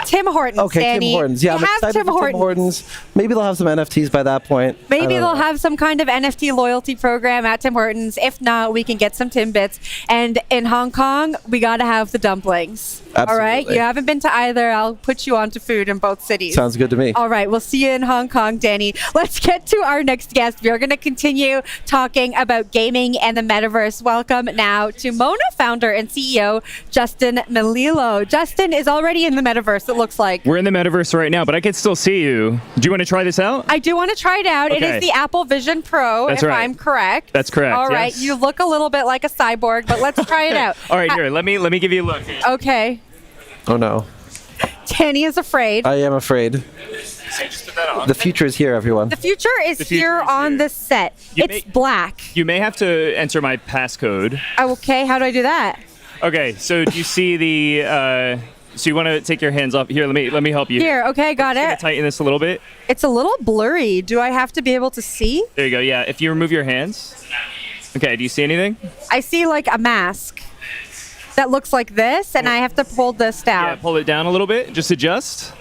Tim Hortons, okay, Danny. Tim Hortons. Yeah, I'm excited Tim for Tim Hortons. Maybe they'll have some NFTs by that point. Maybe they'll have some kind of NFT loyalty program at Tim Hortons. If not, we can get some Timbits. And in Hong Kong, we got to have the dumplings. Absolutely. All right? You haven't been to either. I'll put you on to food in both cities. Sounds good to me. All right. We'll see you in Hong Kong, Danny. Let's get to our next guest. We are going to continue talking about gaming and the metaverse. Welcome now to Mona founder and CEO, Justin Melillo. Justin is already in the metaverse. It it looks like. We're in the metaverse right now, but I can still see you. Do you want to try this out? I do want to try it out. Okay. It is the Apple Vision Pro, That's if right. I'm correct. That's correct. All right. Yes. You look a little bit like a cyborg, but let's try it out. All right, here. Let me give you a look. Okay. Oh no. Danny is afraid. I am afraid. Just put that on. The future is here, everyone. The future is here on this set. It's black. You may have to enter my passcode. Okay. How do I do that? Okay, so do you see the? So you want to take your hands off here? Let me help you. Here. Okay. Got it. Tighten this a little bit. It's a little blurry. Do I have to be able to see? There you go. Yeah. If you remove your hands. Okay. Do you see anything? I see like a mask that looks like this, and I have to pull this down. Yeah. Pull it down a little bit. Just adjust.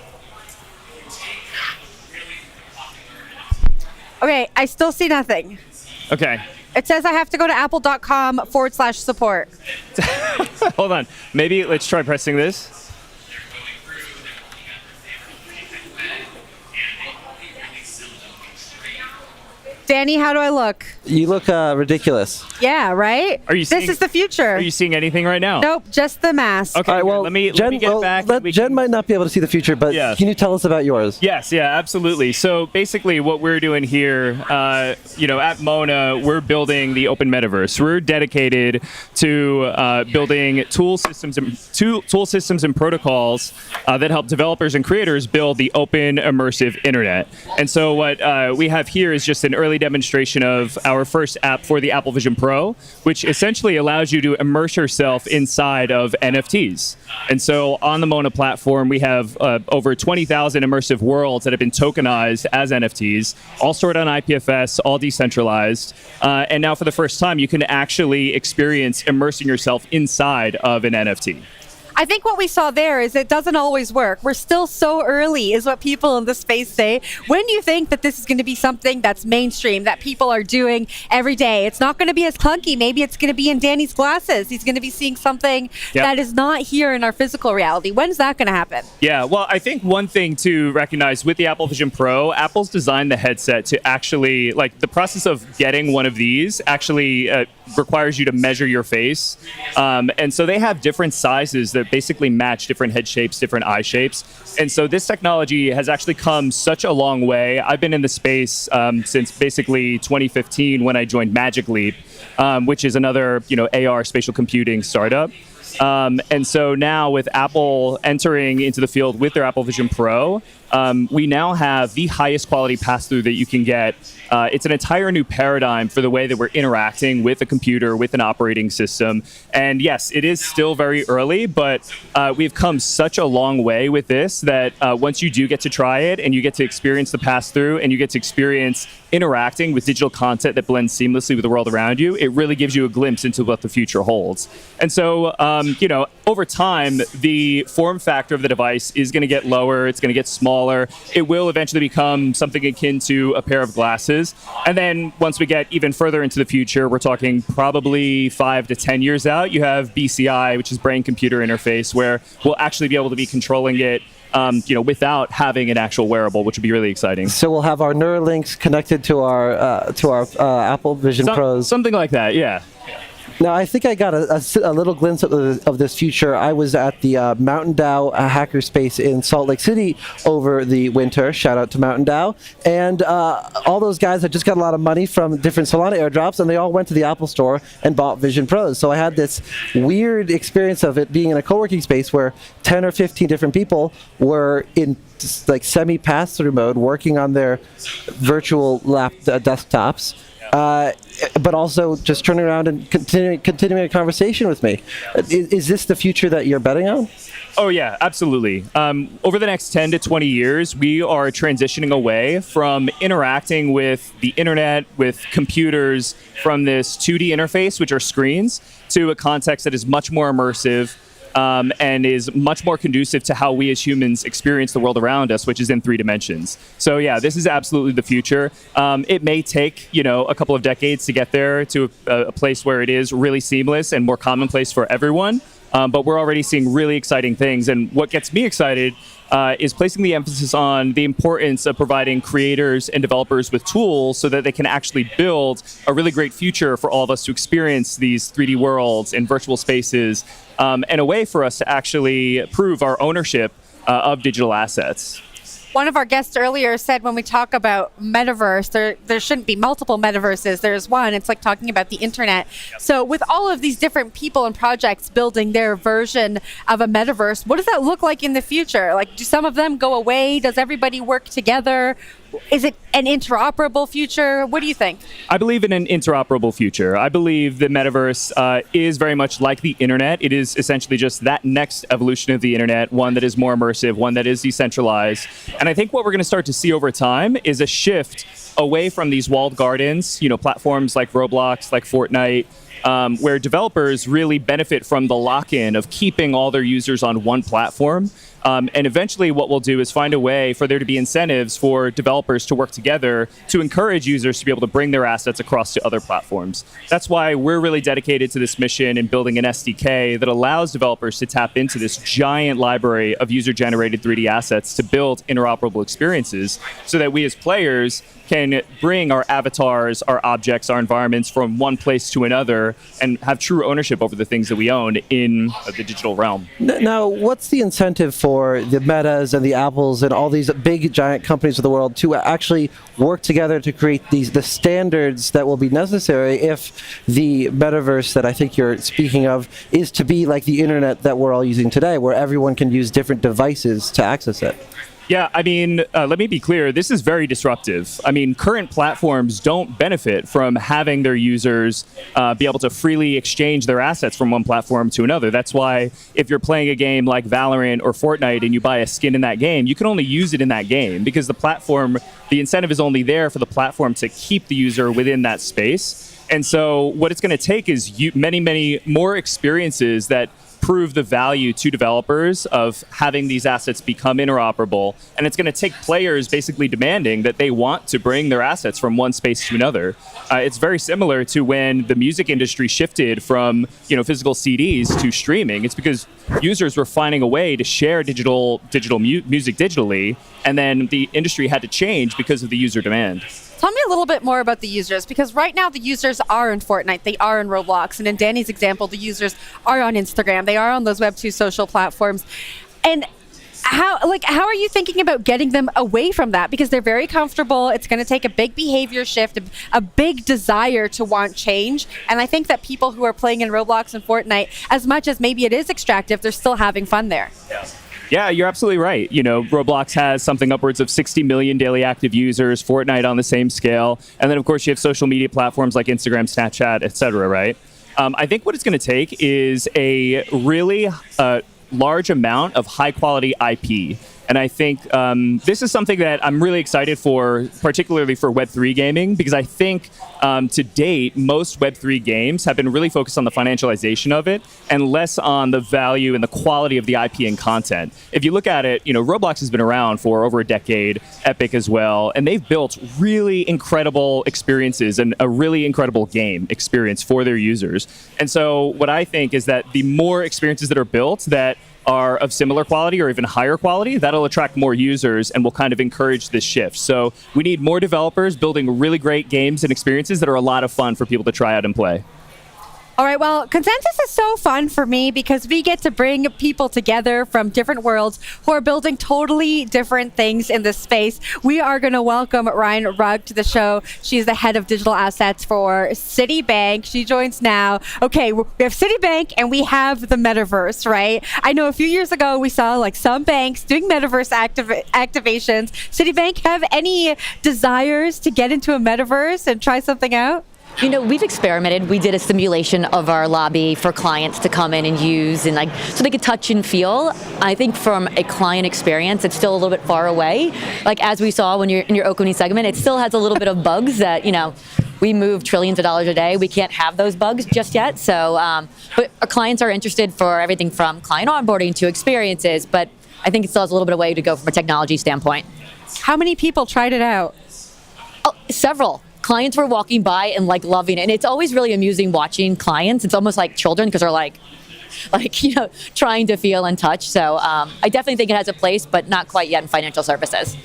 Okay. I still see nothing. Okay. It says I have to go to apple.com/support. Hold on. Maybe let's try pressing this. Danny, how do I look? You look ridiculous. Yeah, right? Are you This seeing- is the future. Are you seeing anything right now? Nope, just the mask. Okay. All right, well, let me Jen, get back. Jen might not be able to see the future, but Yes. can you tell us about yours? Yes, yeah, absolutely. So basically what we're doing here, at Mona, we're building the open metaverse. We're dedicated to building tool systems and protocols that help developers and creators build the open, immersive internet. And so what we have here is just an early demonstration of our first app for the Apple Vision Pro, which essentially allows you to immerse yourself inside of NFTs. And so on the Mona platform, we have over 20,000 immersive worlds that have been tokenized as NFTs, all stored on IPFS, all decentralized. And now for the first time, you can actually experience immersing yourself inside of an NFT. I think what we saw there is it doesn't always work. We're still so early, is what people in the space say. When do you think that this is going to be something that's mainstream, that people are doing every day? It's not going to be as clunky. Maybe it's going to be in Danny's glasses. He's going to be seeing something that is not here in our physical reality. When's that going to happen? Yeah, well, I think one thing to recognize with the Apple Vision Pro, Apple's designed the headset to actually, like, the process of getting one of these actually requires you to measure your face. And so they have different sizes that basically match different head shapes, different eye shapes. And so this technology has actually come such a long way. I've been in the space since basically 2015 when I joined Magic Leap, which is another AR spatial computing startup. And so now with Apple entering into the field with their Apple Vision Pro, we now have the highest quality pass-through that you can get. It's an entire new paradigm for the way that we're interacting with a computer, with an operating system. And yes, it is still very early, but we've come such a long way with this that once you do get to try it and you get to experience the pass-through and you get to experience interacting with digital content that blends seamlessly with the world around you, it really gives you a glimpse into what the future holds. And so, over time, the form factor of the device is going to get lower. It's going to get smaller. It will eventually become something akin to a pair of glasses. And then once we get even further into the future, we're talking probably 5 to 10 years out, you have BCI, which is brain-computer interface, where we'll actually be able to be controlling it without having an actual wearable, which would be really exciting. So we'll have our Neuralinks connected to our Apple Vision Pros. Something like that, yeah. Now, I think I got a little glimpse of this future. I was at the Mountain DAO hackerspace in Salt Lake City over the winter. Shout out to Mountain DAO. And all those guys had just got a lot of money from different Solana airdrops, and they all went to the Apple Store and bought Vision Pros. So I had this weird experience of it being in a co-working space where 10 or 15 different people were in like semi-pass-through mode working on their virtual desktops. But also just turning around and continuing a conversation with me. Is this the future that you're betting on? Oh, yeah, absolutely. Over the next 10 to 20 years, we are transitioning away from interacting with the internet, with computers, from this 2D interface, which are screens, to a context that is much more immersive, and is much more conducive to how we as humans experience the world around us, which is in 3 dimensions. So yeah, this is absolutely the future. It may take, a couple of decades to get there to a place where it is really seamless and more commonplace for everyone. But we're already seeing really exciting things. And what gets me excited is placing the emphasis on the importance of providing creators and developers with tools so that they can actually build a really great future for all of us to experience these 3D worlds and virtual spaces, and a way for us to actually prove our ownership of digital assets. One of our guests earlier said when we talk about metaverse, there shouldn't be multiple metaverses. There's one. It's like talking about the internet. So with all of these different people and projects building their version of a metaverse, what does that look like in the future? Like, do some of them go away? Does everybody work together? Is it an interoperable future? What do you think? I believe in an interoperable future. I believe the metaverse is very much like the internet. It is essentially just that next evolution of the internet, one that is more immersive, one that is decentralized. And I think what we're going to start to see over time is a shift away from these walled gardens, platforms like Roblox, like Fortnite, where developers really benefit from the lock-in of keeping all their users on one platform. And eventually what we'll do is find a way for there to be incentives for developers to work together to encourage users to be able to bring their assets across to other platforms. That's why we're really dedicated to this mission and building an SDK that allows developers to tap into this giant library of user-generated 3D assets to build interoperable experiences so that we as players can bring our avatars, our objects, our environments from one place to another and have true ownership over the things that we own in the digital realm. Now, what's the incentive for the Metas and the Apples and all these big giant companies of the world to actually work together to create the standards that will be necessary if the metaverse that I think you're speaking of is to be like the internet that we're all using today, where everyone can use different devices to access it? Yeah, I mean, let me be clear. This is very disruptive. I mean, current platforms don't benefit from having their users be able to freely exchange their assets from one platform to another. That's why if you're playing a game like Valorant or Fortnite and you buy a skin in that game, you can only use it in that game because the incentive is only there for the platform to keep the user within that space. And so what it's going to take is many, many more experiences that prove the value to developers of having these assets become interoperable. And it's going to take players basically demanding that they want to bring their assets from one space to another. It's very similar to when the music industry shifted from physical CDs to streaming. It's because users were finding a way to share digital music digitally, and then the industry had to change because of the user demand. Tell me a little bit more about the users, because right now the users are in Fortnite, they are in Roblox, and in Danny's example, the users are on Instagram, they are on those Web2 social platforms. And how are you thinking about getting them away from that? Because they're very comfortable. It's going to take a big behavior shift, a big desire to want change. And I think that people who are playing in Roblox and Fortnite, as much as maybe it is extractive, they're still having fun there. Yeah, you're absolutely right. Roblox has something upwards of 60 million daily active users, Fortnite on the same scale. And then, of course, you have social media platforms like Instagram, Snapchat, et cetera, right? I think what it's going to take is a really large amount of high-quality IP. And I think this is something that I'm really excited for, particularly for Web3 gaming, because I think to date, most Web3 games have been really focused on the financialization of it and less on the value and the quality of the IP and content. If you look at it, Roblox has been around for over a decade, Epic as well, and they've built really incredible experiences and a really incredible game experience for their users. And so what I think is that the more experiences that are built that are of similar quality or even higher quality, that'll attract more users and will kind of encourage this shift. So we need more developers building really great games and experiences that are a lot of fun for people to try out and play. All right, well, Consensus is so fun for me because we get to bring people together from different worlds who are building totally different things in this space. We are going to welcome Ryan Rugg to the show. She's the head of digital assets for Citibank. She joins now. Okay, we have Citibank and we have the Metaverse, right? I know a few years ago we saw some banks doing Metaverse activations. Citibank have any desires to get into a Metaverse and try something out? We've experimented. We did a simulation of our lobby for clients to come in and use and so they could touch and feel. I think from a client experience, it's still a little bit far away. As we saw when you're in your opening segment, it still has a little bit of bugs that, we move trillions of dollars a day. We can't have those bugs just yet. So, but our clients are interested for everything from client onboarding to experiences, but I think it still has a little bit of way to go from a technology standpoint. How many people tried it out? Oh, several. Clients were walking by and loving it. And it's always really amusing watching clients. It's almost like children because they're trying to feel and touch. So I definitely think it has a place, but not quite yet in financial services.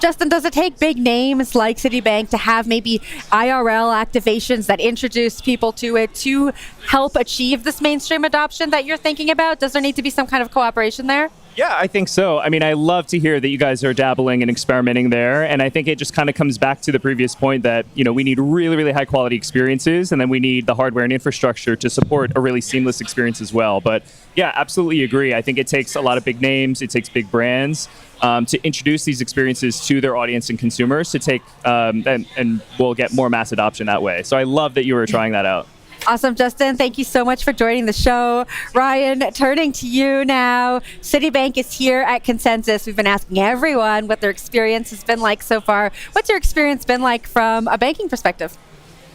Justin, does it take big names like Citibank to have maybe IRL activations that introduce people to it to help achieve this mainstream adoption that you're thinking about? Does there need to be some kind of cooperation there? Yeah, I think so. I mean, I love to hear that you guys are dabbling and experimenting there. And I think it just kind of comes back to the previous point that, we need really, really high quality experiences, and then we need the hardware and infrastructure to support a really seamless experience as well. But yeah, absolutely agree. I think it takes a lot of big names, it takes big brands to introduce these experiences to their audience and consumers to take, and we'll get more mass adoption that way. So I love that you were trying that out. Awesome, Justin. Thank you so much for joining the show. Ryan, turning to you now. Citibank is here at Consensus. We've been asking everyone what their experience has been like so far. What's your experience been like from a banking perspective?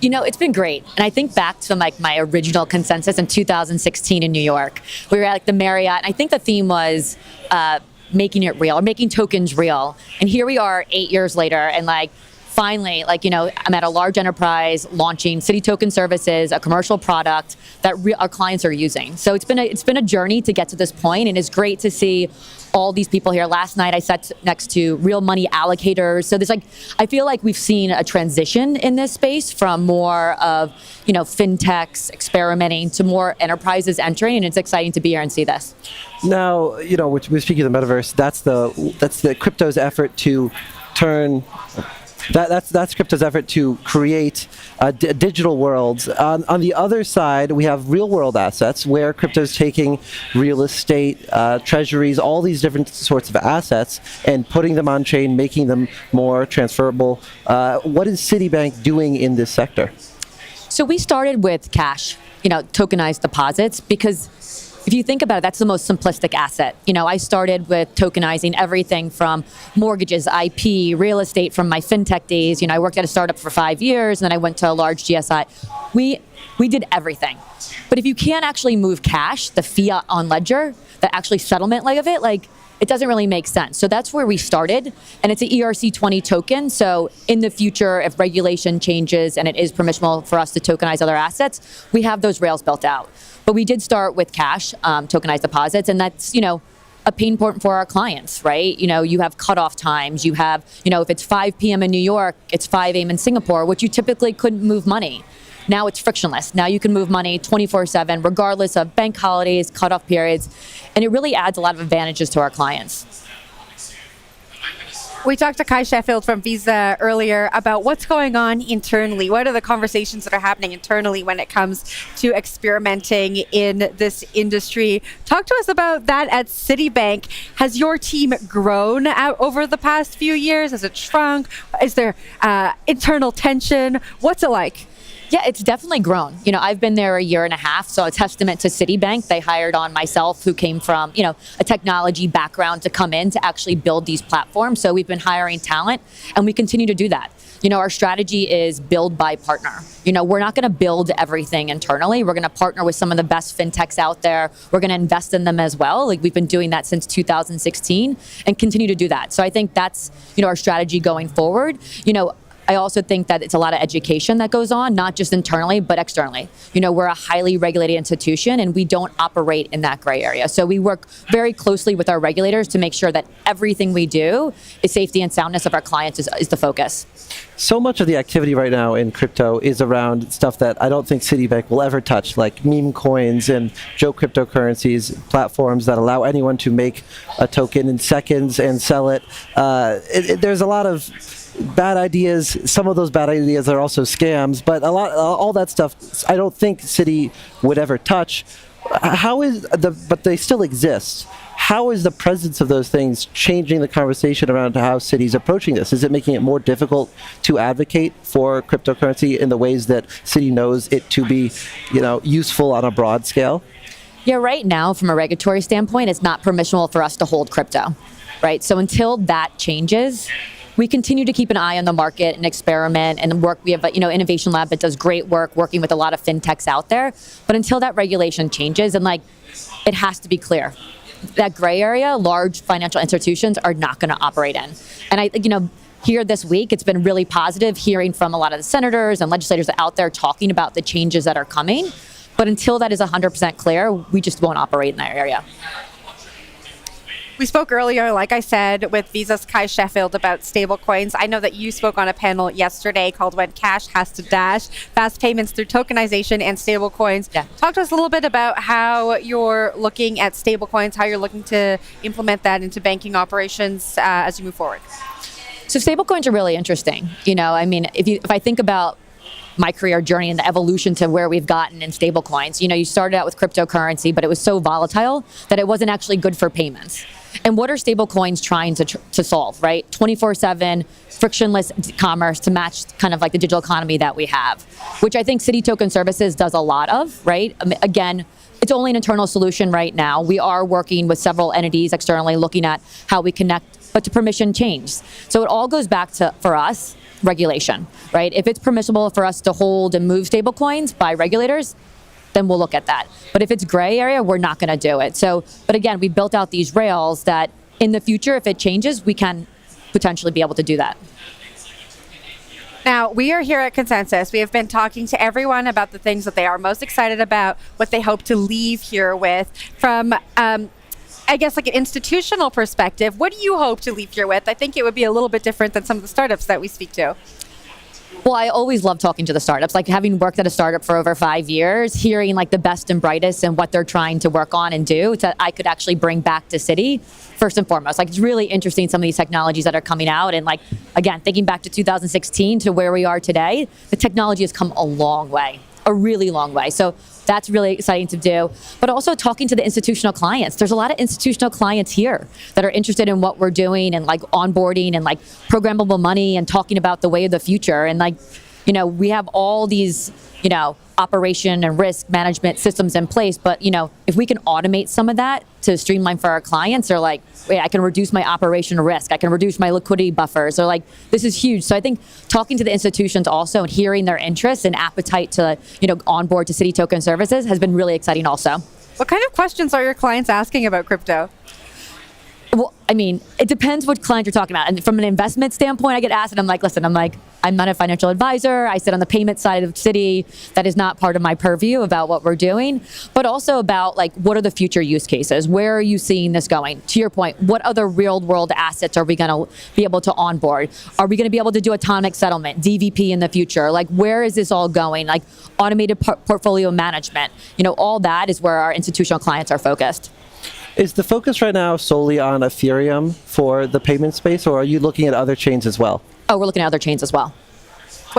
It's been great. And I think back to my original Consensus in 2016 in New York. We were at the Marriott, and I think the theme was making it real, or making tokens real. And here we are 8 years later, and finally, I'm at a large enterprise launching Citi Token Services, a commercial product that our clients are using. So it's been a journey to get to this point, and it's great to see all these people here. Last night I sat next to real money allocators. So there's I feel like we've seen a transition in this space from more of, fintechs experimenting to more enterprises entering, and it's exciting to be here and see this. Now, we're speaking of the metaverse. That's the crypto's effort to turn. That's crypto's effort to create digital worlds. On the other side, we have real world assets where crypto's taking real estate, treasuries, all these different sorts of assets and putting them on chain, making them more transferable. What is Citibank doing in this sector? So we started with cash, tokenized deposits, because if you think about it, that's the most simplistic asset. I started with tokenizing everything from mortgages, IP, real estate from my fintech days. I worked at a startup for 5 years, and then I went to a large GSI. We did everything. But if you can't actually move cash, the fiat on ledger, the actually settlement leg of it, it doesn't really make sense. So that's where we started, and it's an ERC20 token. So in the future, if regulation changes and it is permissible for us to tokenize other assets, we have those rails built out. But we did start with cash, tokenized deposits, and that's, a pain point for our clients, right? You have cutoff times. You have, if it's 5 p.m. in New York, it's 5 a.m. in Singapore, which you typically couldn't move money. Now it's frictionless. Now you can move money 24/7, regardless of bank holidays, cutoff periods, and it really adds a lot of advantages to our clients. We talked to Kai Sheffield from Visa earlier about what's going on internally. What are the conversations that are happening internally when it comes to experimenting in this industry? Talk to us about that at Citibank. Has your team grown out over the past few years? Has it shrunk? Is there internal tension? What's it like? Yeah, it's definitely grown. I've been there a year and a half, so a testament to Citibank. They hired on myself, who came from, a technology background, to come in to actually build these platforms. So we've been hiring talent, and we continue to do that. Our strategy is build by partner. We're not going to build everything internally. We're going to partner with some of the best fintechs out there. We're going to invest in them as well. We've been doing that since 2016 and continue to do that. So I think that's, our strategy going forward. I also think that it's a lot of education that goes on, not just internally, but externally. We're a highly regulated institution, and we don't operate in that gray area. So we work very closely with our regulators to make sure that everything we do is safety and soundness of our clients is the focus. So much of the activity right now in crypto is around stuff that I don't think Citibank will ever touch, like meme coins and joke cryptocurrencies, platforms that allow anyone to make a token in seconds and sell it. There's a lot of bad ideas. Some of those bad ideas are also scams, but all that stuff I don't think Citi would ever touch. But they still exist. How is the presence of those things changing the conversation around how Citi's approaching this? Is it making it more difficult to advocate for cryptocurrency in the ways that Citi knows it to be, useful on a broad scale? Yeah, right now, from a regulatory standpoint, it's not permissible for us to hold crypto, right? So until that changes, we continue to keep an eye on the market and experiment and work. We have an innovation lab that does great work working with a lot of fintechs out there. But until that regulation changes, and it has to be clear, that gray area, large financial institutions are not going to operate in. And I think, here this week, it's been really positive hearing from a lot of the senators and legislators out there talking about the changes that are coming. But until that is 100% clear, we just won't operate in that area. We spoke earlier, like I said, with Visa's Kai Sheffield about stablecoins. I know that you spoke on a panel yesterday called When Cash Has to Dash, Fast Payments Through Tokenization and Stablecoins. Yeah. Talk to us a little bit about how you're looking at stablecoins, how you're looking to implement that into banking operations as you move forward. So stablecoins are really interesting. If I think about my career journey and the evolution to where we've gotten in stablecoins, you started out with cryptocurrency, but it was so volatile that it wasn't actually good for payments. And what are stablecoins trying to solve, right? 24/7 frictionless commerce to match kind of like the digital economy that we have, which I think Citi Token Services does a lot of, right? Again, it's only an internal solution right now. We are working with several entities externally looking at how we connect, but to permission change. So it all goes back to, for us, regulation, right? If it's permissible for us to hold and move stablecoins by regulators, then we'll look at that. But if it's gray area, we're not going to do it. So, but again, we built out these rails that in the future, if it changes, we can potentially be able to do that. Now, we are here at Consensus. We have been talking to everyone about the things that they are most excited about, what they hope to leave here with. From, I guess, like an institutional perspective, what do you hope to leave here with? I think it would be a little bit different than some of the startups that we speak to. Well, I always love talking to the startups. Like having worked at a startup for over 5 years, hearing like the best and brightest and what they're trying to work on and do that I could actually bring back to Citi, first and foremost. Like it's really interesting, some of these technologies that are coming out. And like, again, thinking back to 2016 to where we are today, the technology has come a long way, a really long way. So that's really exciting to do. But also talking to the institutional clients. There's a lot of institutional clients here that are interested in what we're doing and like onboarding and like programmable money and talking about the way of the future. And like, we have all these, operation and risk management systems in place. But, if we can automate some of that to streamline for our clients, they're like, wait, I can reduce my operational risk. I can reduce my liquidity buffers. They're like, this is huge. So I think talking to the institutions also and hearing their interests and appetite to, onboard to Citi Token Services has been really exciting also. What kind of questions are your clients asking about crypto? Well, it depends what client you're talking about. And from an investment standpoint, I get asked and I'm like, listen, I'm not a financial advisor. I sit on the payment side of Citi. That is not part of my purview about what we're doing, but also about like, what are the future use cases? Where are you seeing this going? To your point, what other real world assets are we going to be able to onboard? Are we going to be able to do autonomic settlement, DVP in the future? Like, where is this all going? Like automated portfolio management, all that is where our institutional clients are focused. Is the focus right now solely on Ethereum for the payment space, or are you looking at other chains as well? Oh, we're looking at other chains as well.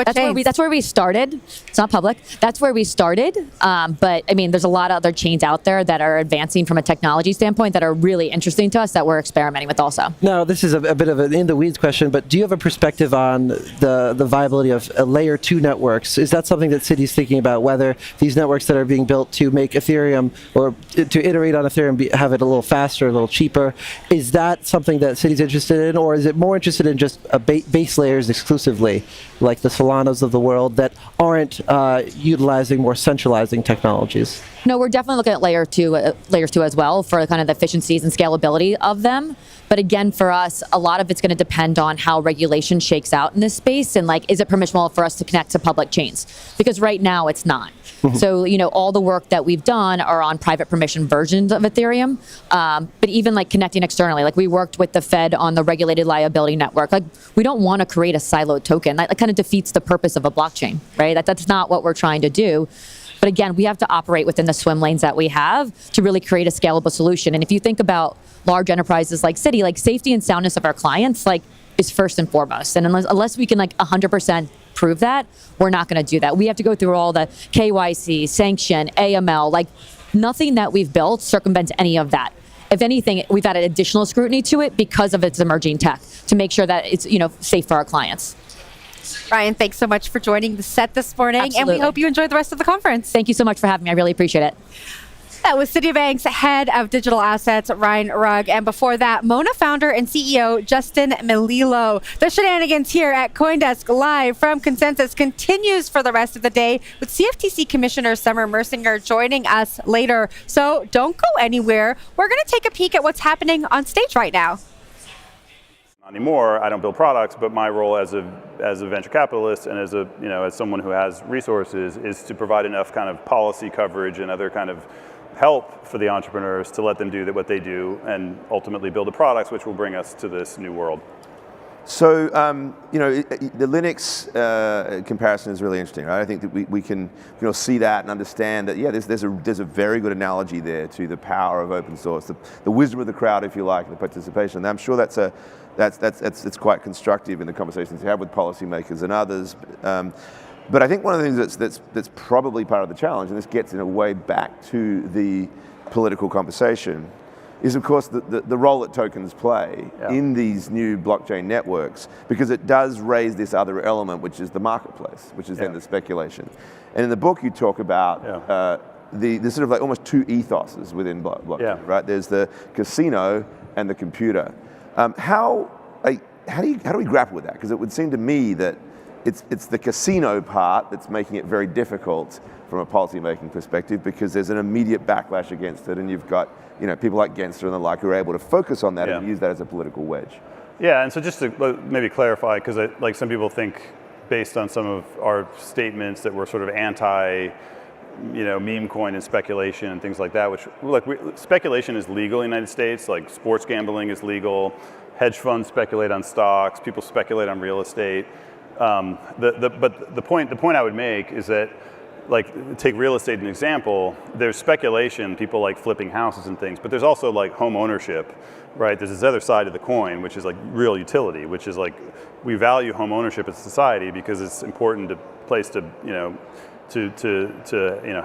That's where we started. It's not public. That's where we started. But there's a lot of other chains out there that are advancing from a technology standpoint that are really interesting to us that we're experimenting with also. Now, this is a bit of an in-the-weeds question, but do you have a perspective on the viability of layer 2 networks? Is that something that Citi's thinking about, whether these networks that are being built to make Ethereum or to iterate on Ethereum have it a little faster, a little cheaper? Is that something that Citi's interested in, or is it more interested in just base layers exclusively, like the Solanas of the world that aren't utilizing more centralizing technologies? No, we're definitely looking at layers two as well for kind of the efficiencies and scalability of them. But again, for us, a lot of it's going to depend on how regulation shakes out in this space and like, is it permissible for us to connect to public chains? Because right now it's not. So, all the work that we've done are on private permission versions of Ethereum. But even like connecting externally, like we worked with the Fed on the regulated liability network. Like we don't want to create a siloed token. That kind of defeats the purpose of a blockchain, right? That's not what we're trying to do. But again, we have to operate within the swim lanes that we have to really create a scalable solution. And if you think about large enterprises like Citi, like safety and soundness of our clients, like is first and foremost. And unless we can like 100% prove that, we're not going to do that. We have to go through all the KYC, sanction, AML, like nothing that we've built circumvents any of that. If anything, we've added additional scrutiny to it because of its emerging tech to make sure that it's safe for our clients. Ryan, thanks so much for joining the set this morning. Absolutely. And we hope you enjoy the rest of the conference. Thank you so much for having me. I really appreciate it. That was Citibank's head of digital assets, Ryan Rugg. And before that, Mona founder and CEO, Justin Melillo. The shenanigans here at CoinDesk Live from Consensus continues for the rest of the day with CFTC Commissioner Summer Mersinger joining us later. So don't go anywhere. We're going to take a peek at what's happening on stage right now. Not anymore. I don't build products, but my role as a venture capitalist and as someone who has resources is to provide enough kind of policy coverage and other kind of help for the entrepreneurs to let them do what they do and ultimately build the products which will bring us to this new world. So, the Linux comparison is really interesting, right? I think that we can see that and understand that, yeah, there's a very good analogy there to the power of open source, the wisdom of the crowd, if you like, the participation. And I'm sure that's quite constructive in the conversations you have with policymakers and others. But I think one of the things that's probably part of the challenge, and this gets in a way back to the political conversation, is of course the role that tokens play in these new blockchain networks, because it does raise this other element, which is the marketplace, which is then the speculation. And in the book you talk about the sort of like almost two ethoses within blockchain, right? There's the casino and the computer. How do we grapple with that? Because it would seem to me that it's the casino part that's making it very difficult from a policy-making perspective, because there's an immediate backlash against it, and you've got people like Gensler and the like who are able to focus on that and use that as a political wedge. Yeah, and so just to maybe clarify, because like some people think, based on some of our statements, that we're sort of anti, meme coin and speculation and things like that. Which speculation is legal in the United States. Like sports gambling is legal. Hedge funds speculate on stocks. People speculate on real estate. But the point I would make is that, like, take real estate as an example, there's speculation, people like flipping houses and things, but there's also like home ownership, right? There's this other side of the coin, which is like real utility, which is like, we value home ownership as a society because it's important place to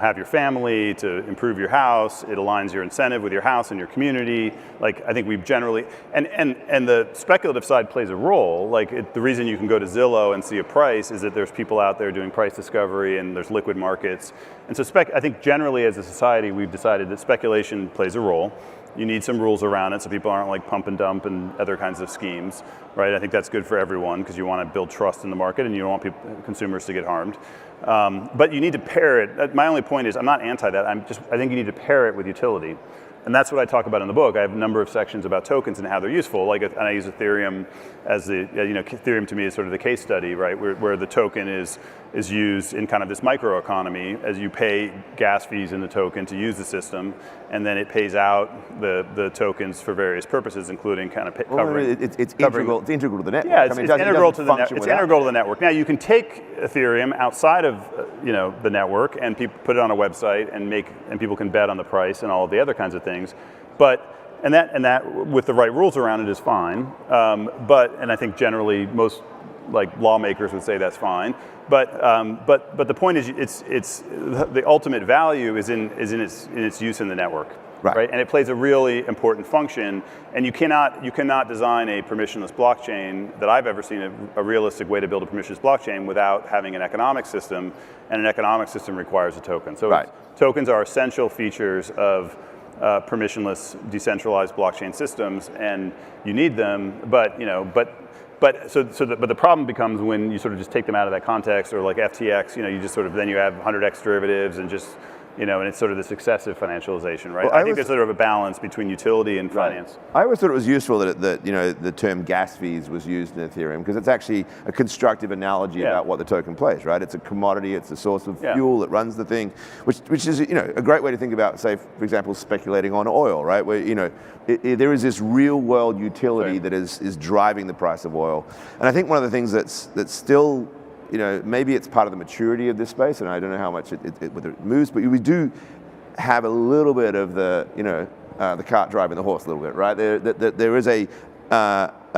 have your family, to improve your house. It aligns your incentive with your house and your community. Like, I think we've generally, and the speculative side plays a role. Like, the reason you can go to Zillow and see a price is that there's people out there doing price discovery and there's liquid markets. And so I think generally as a society, we've decided that speculation plays a role. You need some rules around it so people aren't like pump and dump and other kinds of schemes, right? I think that's good for everyone because you want to build trust in the market and you don't want consumers to get harmed. But you need to pair it. My only point is, I'm not anti that. I think you need to pair it with utility. And that's what I talk about in the book. I have a number of sections about tokens and how they're useful. Like, and I use Ethereum as the, Ethereum to me is sort of the case study, right? Where the token is used in kind of this microeconomy as you pay gas fees in the token to use the system, and then it pays out the tokens for various purposes, including kind of covering. It's integral to the network. Yeah, it's integral to the network. It's integral to the network. Now you can take Ethereum outside of the network and put it on a website and people can bet on the price and all of the other kinds of things. But that with the right rules around it is fine. And I think generally most lawmakers would say that's fine. But the point is, it's the ultimate value is in its use in the network, right? And it plays a really important function. And you cannot design a permissionless blockchain that I've ever seen a realistic way to build a permissionless blockchain without having an economic system. And an economic system requires a token. So tokens are essential features of permissionless, decentralized blockchain systems, and you need them. But the problem becomes when you sort of just take them out of that context, or like FTX. You just sort of then you have 100x derivatives and just. And it's sort of this excessive financialization, right? Well, I think there's sort of a balance between utility and finance. I always thought it was useful that the term gas fees was used in Ethereum, because it's actually a constructive analogy about what the token plays, right? It's a commodity, it's a source of fuel that runs the thing, which is a great way to think about, say, for example, speculating on oil, right? Where there is this real world utility that is driving the price of oil, and I think one of the things that's still maybe it's part of the maturity of this space, and I don't know how much whether it moves, but we do have a little bit of the cart driving the horse a little bit, right? There is a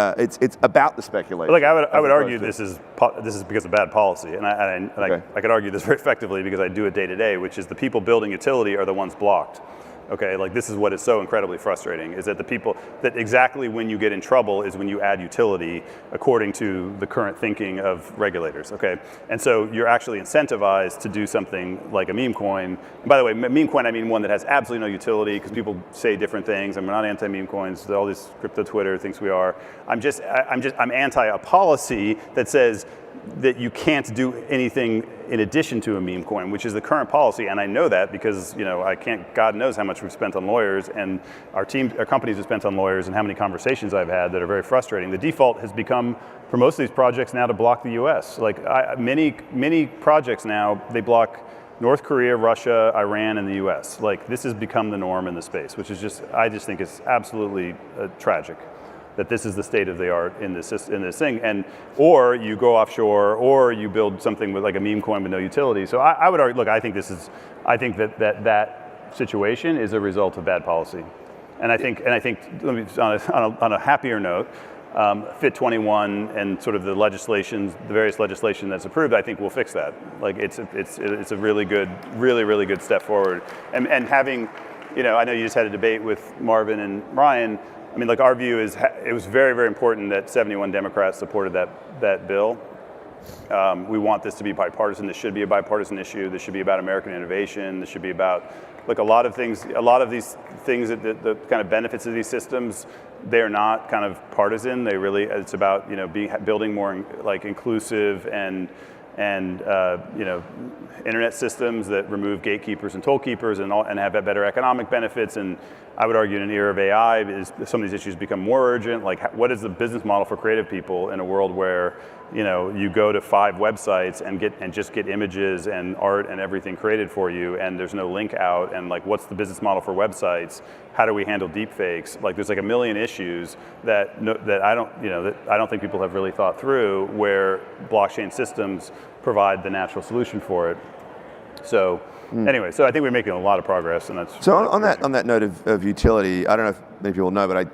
it's about the speculation. Like I would argue this is because of bad policy, and I could argue this very effectively because I do it day to day, which is the people building utility are the ones blocked. Okay, like this is what is so incredibly frustrating, is that the people, that exactly when you get in trouble is when you add utility according to the current thinking of regulators, okay? And so you're actually incentivized to do something like a meme coin. And by the way, meme coin, I mean one that has absolutely no utility, because people say different things. I'm not anti-meme coins, all this crypto Twitter thinks we are. I'm anti a policy that says that you can't do anything in addition to a meme coin, which is the current policy, and I know that because God knows how much we've spent on lawyers, and our companies have spent on lawyers, and how many conversations I've had that are very frustrating. The default has become for most of these projects now to block the U.S. Like many projects now, they block North Korea, Russia, Iran, and the US. Like, this has become the norm in the space, which is just, I just think is absolutely tragic that this is the state of the art in this thing. And, or you go offshore, or you build something with like a meme coin with no utility. So I would argue, look, I think that situation is a result of bad policy. And I think let me, on a happier note, Fit 21 and sort of the various legislation that's approved, I think will fix that. Like, it's a really good step forward. And having, I know you just had a debate with Marvin and Ryan. I mean, like, our view is it was very, very important that 71 Democrats supported that bill. We want this to be bipartisan. This should be a bipartisan issue. This should be about American innovation. This should be about, like, a lot of these things that the kind of benefits of these systems, they're not kind of partisan. It's about, building more like inclusive and internet systems that remove gatekeepers and tollkeepers and have better economic benefits. And I would argue in an era of AI, some of these issues become more urgent. Like, what is the business model for creative people in a world where, you go to 5 websites and just get images and art and everything created for you, and there's no link out, and like, what's the business model for websites? How do we handle deepfakes? Like, there's like a million issues that I don't think people have really thought through, where blockchain systems provide the natural solution for it. So anyway, so I think we're making a lot of progress, and that's on that note of utility. I don't know if many people know, but I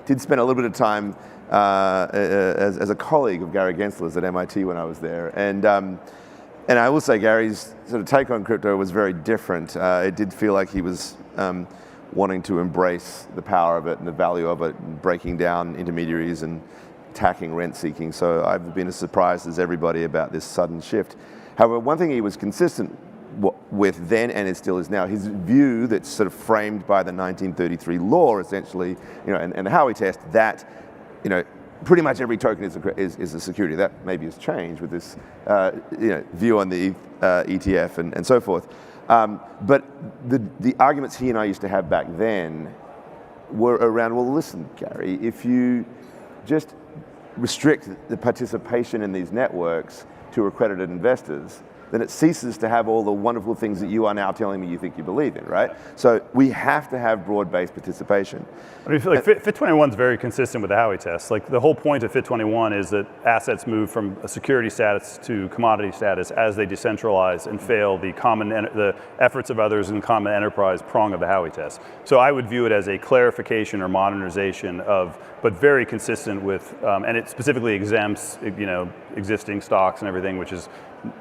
did spend a little bit of time as a colleague of Gary Gensler's at MIT when I was there, and I will say Gary's sort of take on crypto was very different. It did feel like he was wanting to embrace the power of it and the value of it, and breaking down intermediaries and attacking rent seeking. So I've been as surprised as everybody about this sudden shift. However, one thing he was consistent with then, and it still is now, his view that's sort of framed by the 1933 law, essentially, and the Howey test, that, pretty much every token is a security. That maybe has changed with this, view on the ETF and so forth. But the arguments he and I used to have back then were around, well, listen, Gary, if you just restrict the participation in these networks to accredited investors, then it ceases to have all the wonderful things that you are now telling me you think you believe in, right? So we have to have broad-based participation. I mean, like Fit 21 is very consistent with the Howey test. Like, the whole point of Fit 21 is that assets move from a security status to commodity status as they decentralize and fail the efforts of others in common enterprise prong of the Howey test. So I would view it as a clarification or modernization but very consistent with, and it specifically exempts, existing stocks and everything, which is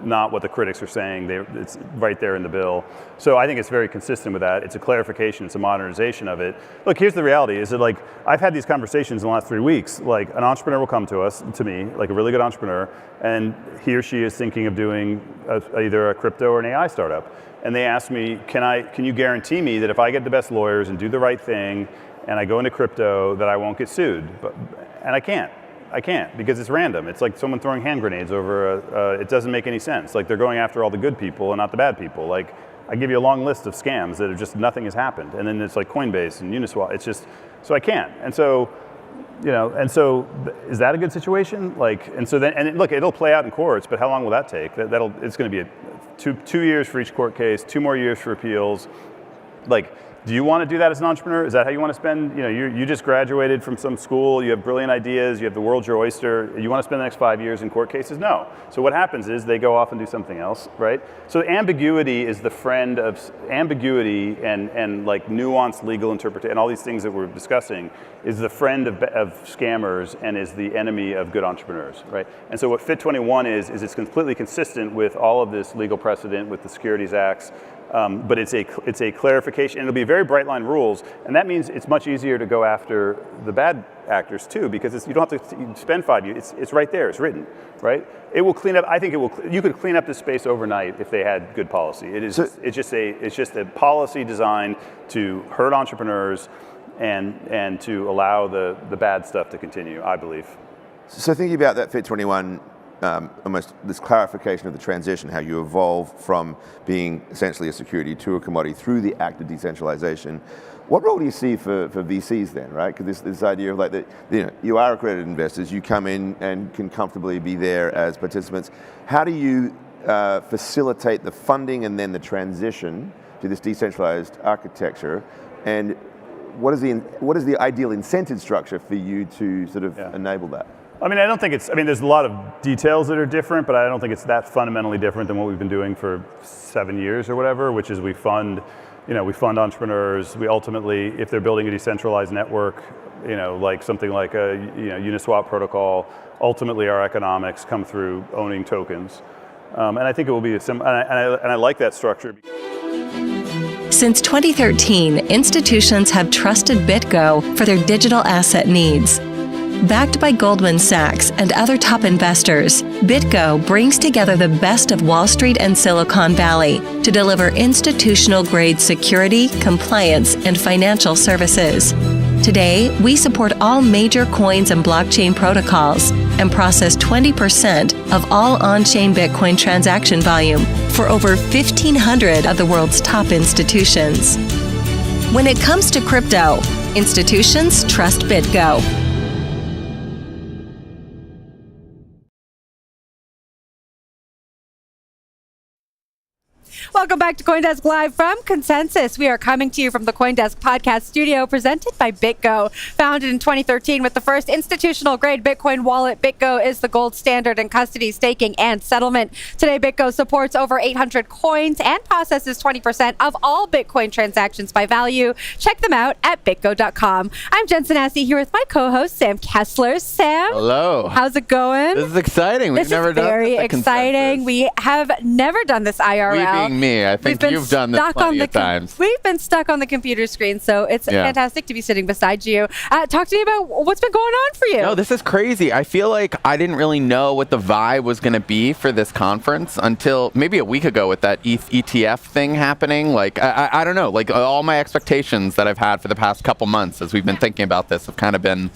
not what the critics are saying. It's right there in the bill. So I think it's very consistent with that. It's a clarification, it's a modernization of it. Look, here's the reality, is that, like, I've had these conversations in the last 3 weeks. Like, an entrepreneur will come to me, like a really good entrepreneur, and he or she is thinking of doing either a crypto or an AI startup. And they ask me, can you guarantee me that if I get the best lawyers and do the right thing, and I go into crypto, that I won't get sued? And I can't, because it's random. It's like someone throwing hand grenades over it doesn't make any sense. Like, they're going after all the good people and not the bad people. Like, I give you a long list of scams that are just, nothing has happened. And then it's like Coinbase and Uniswap. It's just, so I can't. And so, is that a good situation? Like, and so then, and look, it'll play out in courts, but how long will that take? It's going to be two years for each court case, 2 more years for appeals. Like, do you want to do that as an entrepreneur? Is that how you want to spend? You just graduated from some school, you have brilliant ideas, you have the world's your oyster. You want to spend the next 5 years in court cases? No. So what happens is they go off and do something else, right? So ambiguity is the friend of ambiguity, and like nuanced legal interpretation, and all these things that we're discussing is the friend of scammers and is the enemy of good entrepreneurs, right? And so what Fit 21 is it's completely consistent with all of this legal precedent, with the Securities Acts. But it's a clarification, and it'll be very bright line rules, and that means it's much easier to go after the bad actors too, because you don't have to spend 5 years. It's right there. It's written, right? It will clean up. I think it will. You could clean up this space overnight if they had good policy. It's just a policy designed to hurt entrepreneurs and to allow the bad stuff to continue, I believe. So thinking about that Fit 21. Almost this clarification of the transition, how you evolve from being essentially a security to a commodity through the act of decentralization. What role do you see for VCs then, right? Because this idea of like you are accredited investors, you come in and can comfortably be there as participants. How do you facilitate the funding and then the transition to this decentralized architecture? And what is the ideal incentive structure for you to sort of enable that? I mean, I don't think it's, I mean, there's a lot of details that are different, but I don't think it's that fundamentally different than what we've been doing for 7 years or whatever, which is we fund entrepreneurs. We ultimately, if they're building a decentralized network, like something like a Uniswap protocol, ultimately our economics come through owning tokens. And I think it will be and I like that structure. Since 2013, institutions have trusted BitGo for their digital asset needs. Backed by Goldman Sachs and other top investors, BitGo brings together the best of Wall Street and Silicon Valley to deliver institutional-grade security, compliance, and financial services. Today, we support all major coins and blockchain protocols and process 20% of all on-chain Bitcoin transaction volume for over 1,500 of the world's top institutions. When it comes to crypto, institutions trust BitGo. Welcome back to CoinDesk Live from Consensus. We are coming to you from the CoinDesk podcast studio presented by BitGo. Founded in 2013 with the first institutional-grade Bitcoin wallet, BitGo is the gold standard in custody, staking, and settlement. Today, BitGo supports over 800 coins and processes 20% of all Bitcoin transactions by value. Check them out at bitgo.com. I'm Jen Sanasi here with my co-host, Sam Kessler. Sam. Hello. How's it going? This is exciting. We've never done this. Very exciting. We have never done this IRL. We being me. I think you've done this plenty of times. We've been stuck on the computer screen, so it's fantastic to be sitting beside you. Talk to me about what's been going on for you. No, this is crazy. I feel like I didn't really know what the vibe was going to be for this conference until maybe a week ago with that ETH ETF thing happening. Like, I don't know. Like, all my expectations that I've had for the past couple months as we've been thinking about this have kind of been,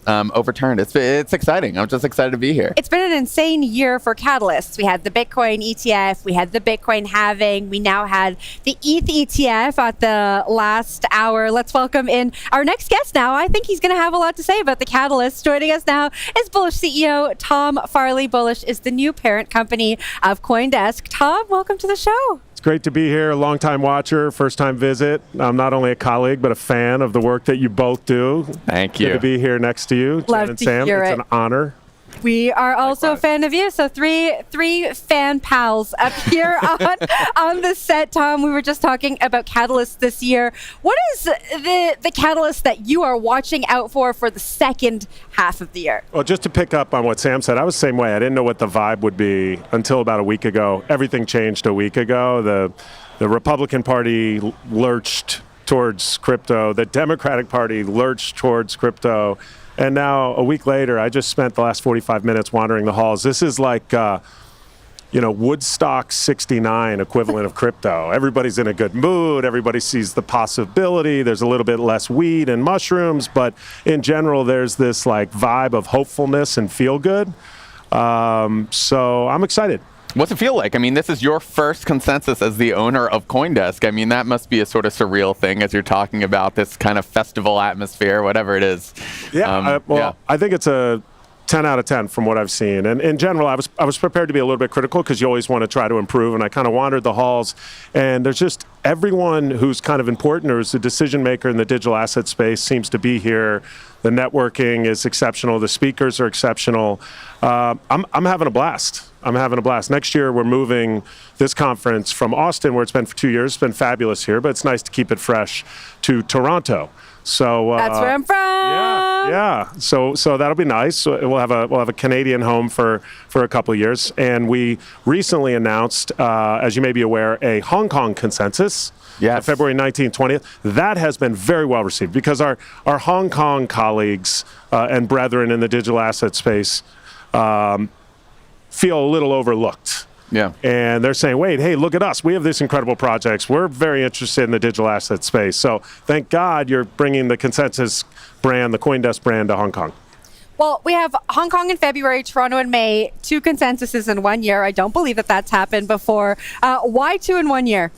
overturned. It's exciting. I'm just excited to be here. It's been an insane year for catalysts. We had the Bitcoin ETF. We had the Bitcoin halving. We now had the ETH ETF at the last hour. Let's welcome in our next guest now. I think he's going to have a lot to say about the catalysts. Joining us now is Bullish CEO Tom Farley. Bullish is the new parent company of CoinDesk. Tom, welcome to the show. Great to be here, a long-time watcher, first-time visit. I'm not only a colleague, but a fan of the work that you both do. Thank you. Good to be here next to you, Jen and Sam. It's an honor. We are also a fan of you. So three fan pals up here on the set. Tom, we were just talking about catalysts this year. What is the catalyst that you are watching out for the second half of the year? Well, just to pick up on what Sam said, I was the same way. I didn't know what the vibe would be until about a week ago. Everything changed a week ago. The Republican Party lurched towards crypto. The Democratic Party lurched towards crypto. And now, a week later, I just spent the last 45 minutes wandering the halls. This is like, Woodstock 69 equivalent of crypto. Everybody's in a good mood. Everybody sees the possibility. There's a little bit less weed and mushrooms. But in general, there's this like vibe of hopefulness and feel good. So I'm excited. What's it feel like? I mean, this is your first Consensus as the owner of CoinDesk. I mean, that must be a sort of surreal thing as you're talking about this kind of festival atmosphere, whatever it is. I think it's a 10 out of 10 from what I've seen. And in general, I was prepared to be a little bit critical because you always want to try to improve. And I kind of wandered the halls, and there's just everyone who's kind of important or is a decision maker in the digital asset space seems to be here. The networking is exceptional. The speakers are exceptional. I'm having a blast. Next year, we're moving this conference from Austin, where it's been for 2 years. It's been fabulous here, but it's nice to keep it fresh, to Toronto. So that's where I'm from. Yeah. So that'll be nice. We'll have a Canadian home for a couple of years, and we recently announced, as you may be aware, a Hong Kong consensus. Yes. February 19th, 20th. That has been very well received because our Hong Kong colleagues and brethren in the digital asset space feel a little overlooked. Yeah. And they're saying, wait, hey, look at us. We have these incredible projects. We're very interested in the digital asset space. So thank God you're bringing the Consensus brand, the CoinDesk brand, to Hong Kong. Well, we have Hong Kong in February, Toronto in May, 2 consensuses in 1 year. I don't believe that that's happened before. Why 2 in 1 year?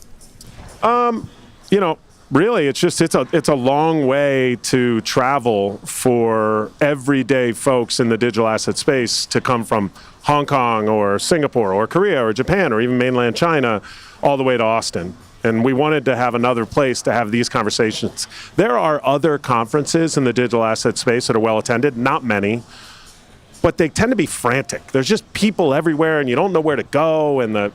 Really, it's a long way to travel for everyday folks in the digital asset space to come from Hong Kong or Singapore or Korea or Japan or even mainland China all the way to Austin. And we wanted to have another place to have these conversations. There are other conferences in the digital asset space that are well attended, not many, but they tend to be frantic. There's just people everywhere and you don't know where to go, and the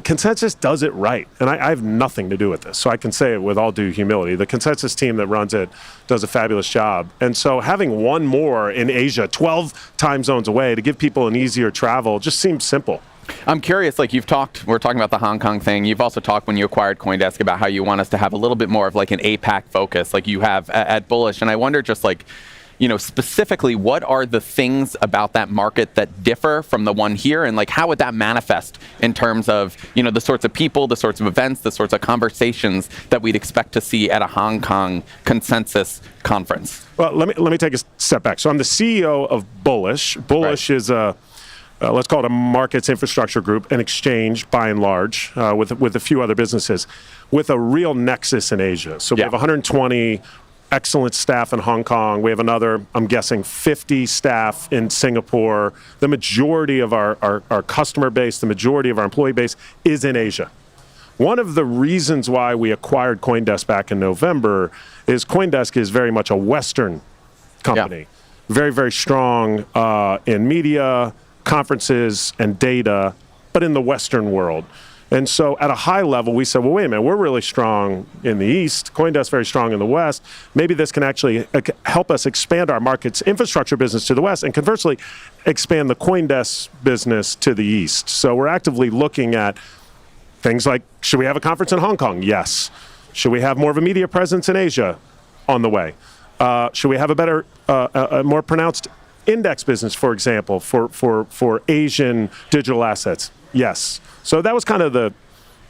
Consensus does it right. And I have nothing to do with this, so I can say it with all due humility. The Consensus team that runs it does a fabulous job. And so having one more in Asia, 12 time zones away, to give people an easier travel just seems simple. I'm curious, like we're talking about the Hong Kong thing. You've also talked when you acquired Coindesk about how you want us to have a little bit more of like an APAC focus like you have at Bullish. And I wonder just like, specifically, what are the things about that market that differ from the one here? And like, how would that manifest in terms of, the sorts of people, the sorts of events, the sorts of conversations that we'd expect to see at a Hong Kong Consensus conference? Well, let me take a step back. So I'm the CEO of Bullish. Bullish is a let's call it a markets infrastructure group, an exchange by and large, with a few other businesses, with a real nexus in Asia. So we have 120 excellent staff in Hong Kong. We have another, I'm guessing, 50 staff in Singapore. The majority of our customer base, the majority of our employee base is in Asia. One of the reasons why we acquired Coindesk back in November is Coindesk is very much a Western company. Very, very strong in media, conferences, and data, but in the Western world. And so at a high level, we said, well, wait a minute, we're really strong in the East, Coindesk very strong in the West. Maybe this can actually help us expand our markets infrastructure business to the West, and conversely, expand the Coindesk business to the East. So we're actively looking at things like, should we have a conference in Hong Kong? Yes. Should we have more of a media presence in Asia? On the way. Should we have a better, a more pronounced index business, for example, for Asian digital assets? Yes. So that was kind of the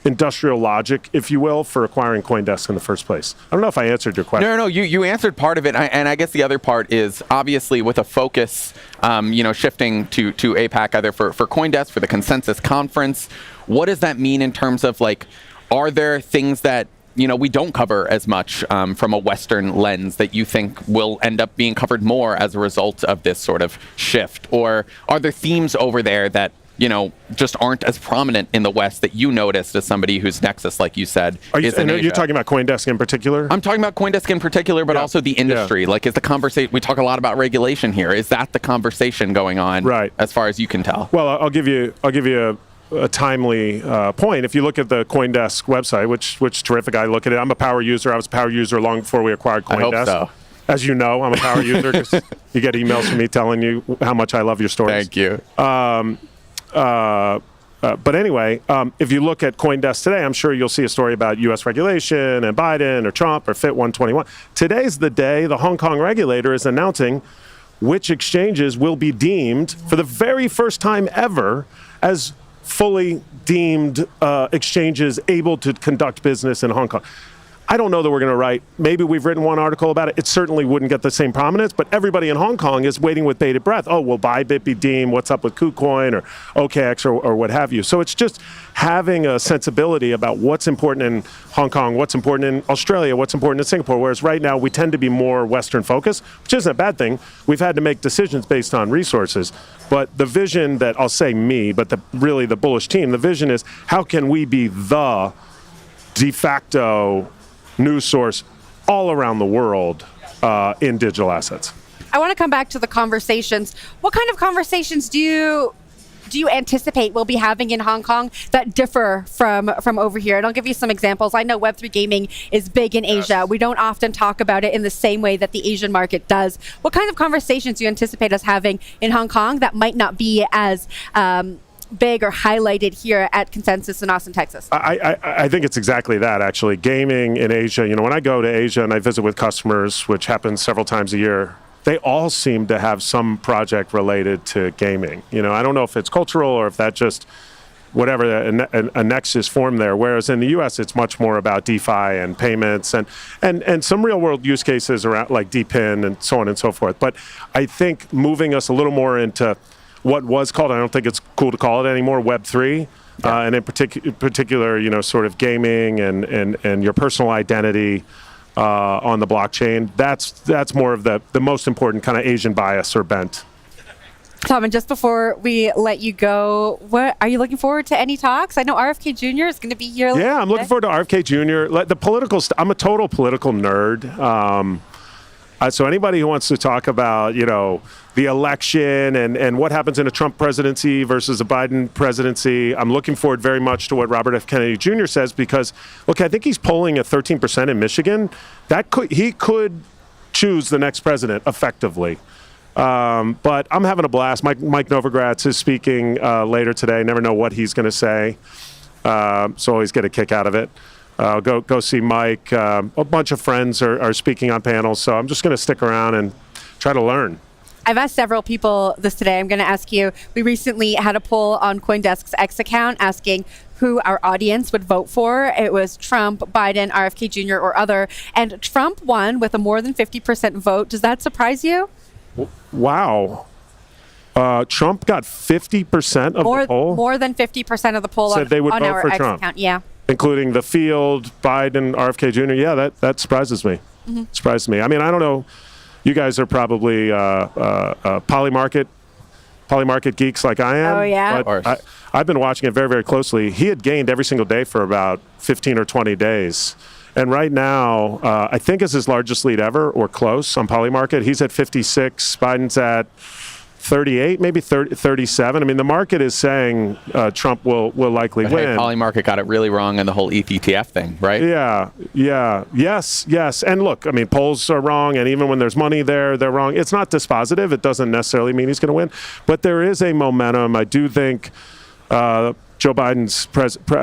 industrial logic, if you will, for acquiring Coindesk in the first place. I don't know if I answered your question. No, you answered part of it, and I guess the other part is obviously with a focus, shifting to APAC, either for Coindesk, for the Consensus conference. What does that mean in terms of like, are there things that we don't cover as much from a Western lens that you think will end up being covered more as a result of this sort of shift? Or are there themes over there that just aren't as prominent in the West that you noticed as somebody whose nexus, like you said, is in Asia? You're talking about Coindesk in particular? I'm talking about Coindesk in particular, but also the industry. Like, is the conversation, we talk a lot about regulation here. Is that the conversation going on as far as you can tell? Well, I'll give you a timely point. If you look at the Coindesk website, which terrific, I look at it. I'm a power user. I was a power user long before we acquired Coindesk. I hope so. As you know, I'm a power user because you get emails from me telling you how much I love your stories. Thank you. But anyway, if you look at Coindesk today, I'm sure you'll see a story about U.S. regulation and Biden or Trump or Fit 121. Today's the day the Hong Kong regulator is announcing which exchanges will be deemed, for the very first time ever, as fully deemed exchanges able to conduct business in Hong Kong. I don't know that we're going to write, maybe we've written one article about it. It certainly wouldn't get the same prominence, but everybody in Hong Kong is waiting with bated breath. Oh, will Bybit be deemed? What's up with KuCoin or OKX or what have you? So it's just having a sensibility about what's important in Hong Kong, what's important in Australia, what's important in Singapore, whereas right now we tend to be more Western focused, which isn't a bad thing. We've had to make decisions based on resources, but the vision that, I'll say me, but really the Bullish team, the vision is how can we be the de facto news source all around the world in digital assets. I want to come back to the conversations. What kind of conversations do you anticipate we'll be having in Hong Kong that differ from over here? And I'll give you some examples. I know Web3 gaming is big in Asia. We don't often talk about it in the same way that the Asian market does. What kind of conversations do you anticipate us having in Hong Kong that might not be as big or highlighted here at Consensus in Austin, Texas? I think it's exactly that, actually. Gaming in Asia, when I go to Asia and I visit with customers, which happens several times a year, they all seem to have some project related to gaming. I don't know if it's cultural or if that just, whatever, a nexus formed there. Whereas in the US, it's much more about DeFi and payments and some real world use cases around like DPIN and so on and so forth. But I think moving us a little more into what was called, I don't think it's cool to call it anymore, Web3, and in particular, sort of gaming and your personal identity on the blockchain. That's more of the most important kind of Asian bias or bent. Tom, and just before we let you go, what are you looking forward to? Any talks? I know RFK Jr. is going to be here. Yeah, I'm looking forward to RFK Jr. The political. I'm a total political nerd. So anybody who wants to talk about, the election and what happens in a Trump presidency versus a Biden presidency, I'm looking forward very much to what Robert F. Kennedy Jr. says because, look, I think he's polling at 13% in Michigan. He could choose the next president effectively. But I'm having a blast. Mike Novogratz is speaking later today. Never know what he's going to say. So always get a kick out of it. Go see Mike. A bunch of friends are speaking on panels, so I'm just going to stick around and try to learn. I've asked several people this today. I'm going to ask you. We recently had a poll on CoinDesk's X account asking who our audience would vote for. It was Trump, Biden, RFK Jr., or other. And Trump won with a more than 50% vote. Does that surprise you? Wow. Trump got 50% of the poll? More than 50% of the poll said they would on vote our for X Trump. account. Yeah. Including the field, Biden, RFK Jr. Yeah, that surprises me. Surprises me. I mean, I don't know. You guys are probably polymarket geeks like I am. Oh, yeah? But I've been watching it very, very closely. He had gained every single day for about 15 or 20 days. And right now, I think is his largest lead ever or close on Polymarket. He's at 56. Biden's at 38, maybe 37. I mean, the market is saying Trump will likely But win. Hey, Polymarket got it really wrong on the whole ETH ETF thing, right? Yes. And look, I mean, polls are wrong, and even when there's money there, they're wrong. It's not dispositive. It doesn't necessarily mean he's going to win. But there is a momentum. I do think Joe Biden's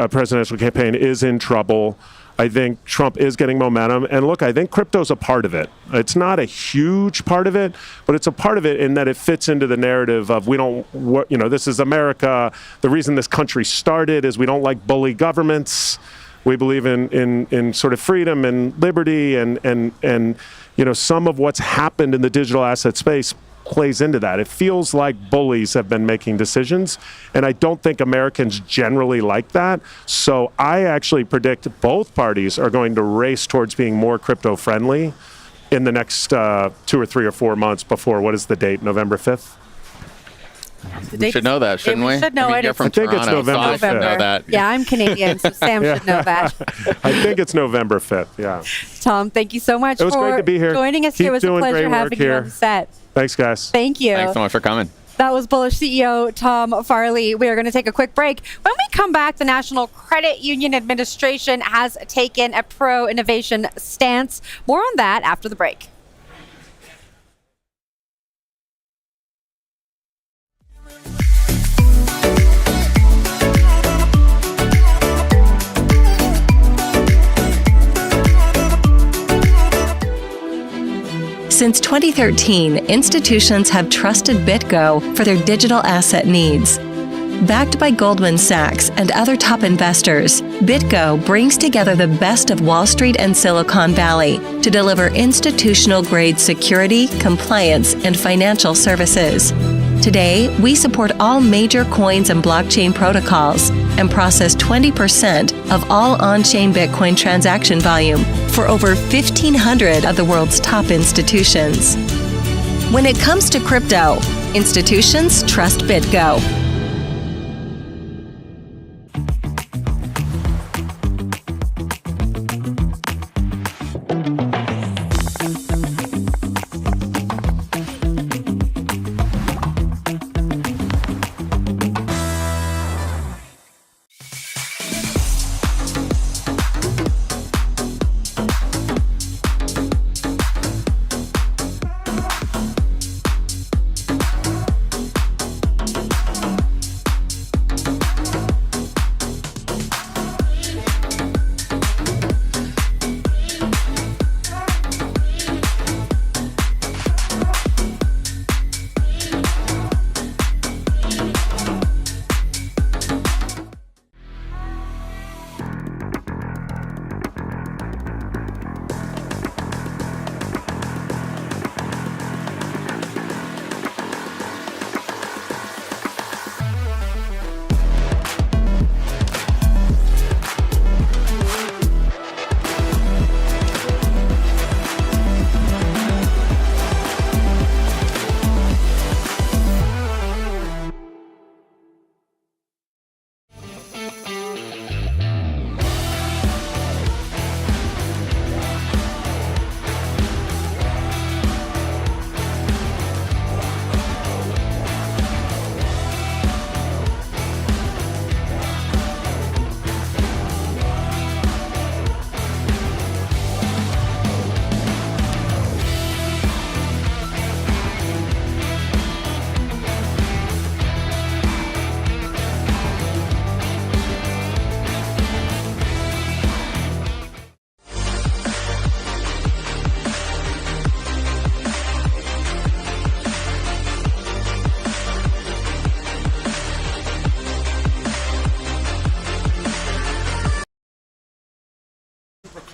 presidential campaign is in trouble. I think Trump is getting momentum. And look, I think crypto's a part of it. It's not a huge part of it, but it's a part of it in that it fits into the narrative of this is America. The reason this country started is we don't like bully governments. We believe in sort of freedom and liberty and some of what's happened in the digital asset space plays into that. It feels like bullies have been making decisions, and I don't think Americans generally like that. So I actually predict both parties are going to race towards being more crypto friendly in the next 2 or 3 or 4 months before, what is the date, November 5th? We should know that, shouldn't we? We should know it. You're from I think it's Toronto, November so I should 5th. know that. Yeah, I'm Canadian, so Sam should know that. I think it's November 5th, yeah. Tom, thank you so much It was for great to be here. joining us Keep here. It was a doing pleasure great work having you here. on the set. Thanks, guys. Thank you. Thanks so much for coming. That was Bullish CEO Tom Farley. We are going to take a quick break. When we come back, the National Credit Union Administration has taken a pro-innovation stance. More on that after the break. Since 2013, institutions have trusted BitGo for their digital asset needs. Backed by Goldman Sachs and other top investors, BitGo brings together the best of Wall Street and Silicon Valley to deliver institutional-grade security, compliance, and financial services. Today, we support all major coins and blockchain protocols and process 20% of all on-chain Bitcoin transaction volume for over 1,500 of the world's top institutions. When it comes to crypto, institutions trust BitGo.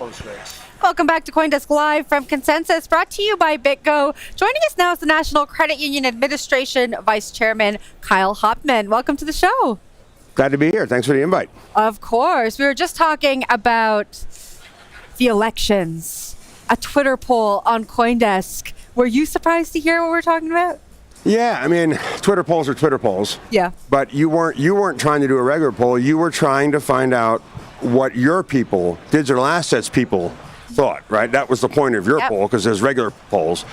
phone screen. Welcome back to CoinDesk Live from Consensus, brought to you by BitGo. Joining us now is the National Credit Union Administration Vice Chairman Kyle Hopman. Welcome to the show. Glad to be here. Thanks for the invite. Of course. We were just talking about the elections, a Twitter poll on CoinDesk. Were you surprised to hear what we're talking about? Yeah, I mean, Twitter polls are Twitter polls. Yeah. But you weren't trying to do a regular poll. You were trying to find out what your people, digital assets people, thought, right? That was the point of your poll, because there's regular polls.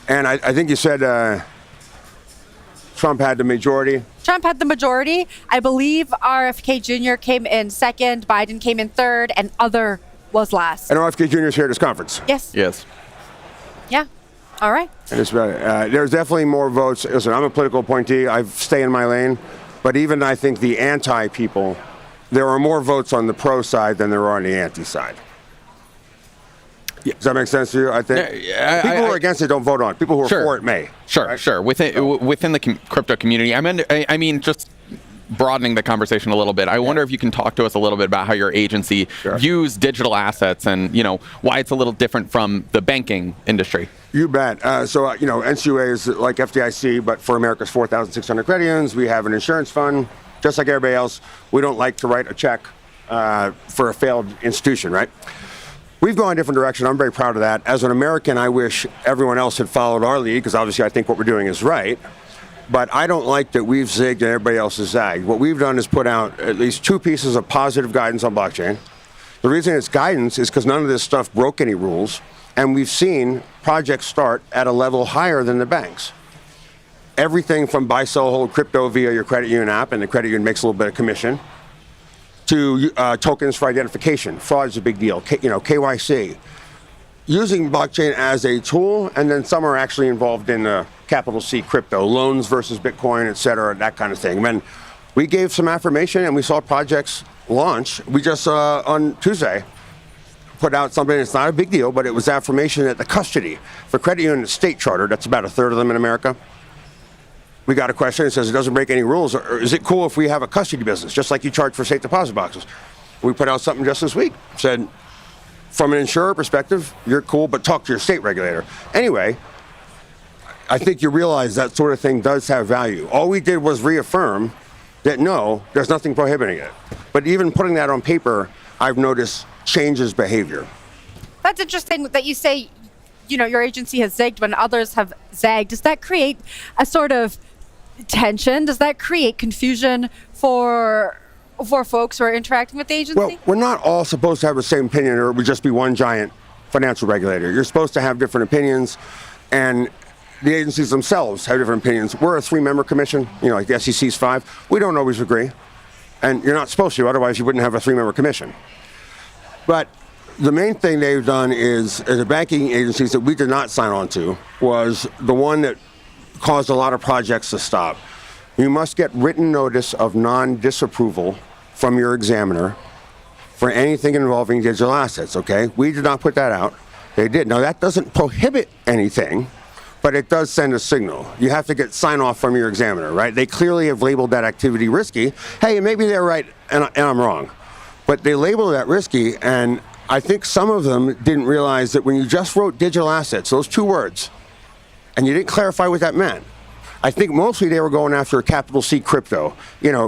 And I think you said Trump had the majority. Trump had the majority. I believe RFK Jr. came in second, Biden came in third, and other was last. And RFK Jr. is here at this conference. Yes. Yes. Yeah. All right. And it's, there's definitely more votes. Listen, I'm a political appointee. I stay in my lane. But even I think the anti-people, there are more votes on the pro side than there are on the anti side. Does that make sense to you? I think people who are against it don't vote on it. People who are for it may. Sure, right? sure. Within the crypto community, I mean, just broadening the conversation a little bit. I wonder if you can talk to us a little bit about how your agency views digital assets and, why it's a little different from the banking industry. You bet. NCUA is like FDIC, but for America's 4,600 credit unions. We have an insurance fund, just like everybody else. We don't like to write a check for a failed institution, right? We've gone a different direction. I'm very proud of that. As an American, I wish everyone else had followed our lead, because obviously I think what we're doing is right. But I don't like that we've zigged and everybody else has zagged. What we've done is put out at least 2 pieces of positive guidance on blockchain. The reason it's guidance is because none of this stuff broke any rules, and we've seen projects start at a level higher than the banks. Everything from buy, sell, hold crypto via your credit union app, and the credit union makes a little bit of commission, to tokens for identification. Fraud is a big deal. KYC. Using blockchain as a tool, and then some are actually involved in capital C crypto, loans versus Bitcoin, et cetera, that kind of thing. When we gave some affirmation and we saw projects launch, we just on Tuesday put out something that's not a big deal, but it was affirmation that the custody for credit union state chartered, that's about 1/3 of them in America. We got a question that says it doesn't break any rules. Or is it cool if we have a custody business, just like you charge for safe deposit boxes? We put out something just this week, said, from an insurer perspective, you're cool, but talk to your state regulator. Anyway, I think you realize that sort of thing does have value. All we did was reaffirm that no, there's nothing prohibiting it. But even putting that on paper, I've noticed changes behavior. That's interesting that you say, your agency has zigged when others have zagged. Does that create a sort of tension? Does that create confusion for folks who are interacting with the agency? Well, we're not all supposed to have the same opinion, or it would just be one giant financial regulator. You're supposed to have different opinions, and the agencies themselves have different opinions. We're a 3-member commission, like the SEC's 5. We don't always agree, and you're not supposed to, otherwise you wouldn't have a 3-member commission. But the main thing they've done is, as the banking agencies that we did not sign on to, was the one that caused a lot of projects to stop. You must get written notice of non-disapproval from your examiner for anything involving digital assets, okay? We did not put that out. They did. Now, that doesn't prohibit anything, but it does send a signal. You have to get sign-off from your examiner, right? They clearly have labeled that activity risky. Hey, maybe they're right and I'm wrong. But they labeled that risky, and I think some of them didn't realize that when you just wrote digital assets, those 2 words, and you didn't clarify what that meant, I think mostly they were going after capital C crypto,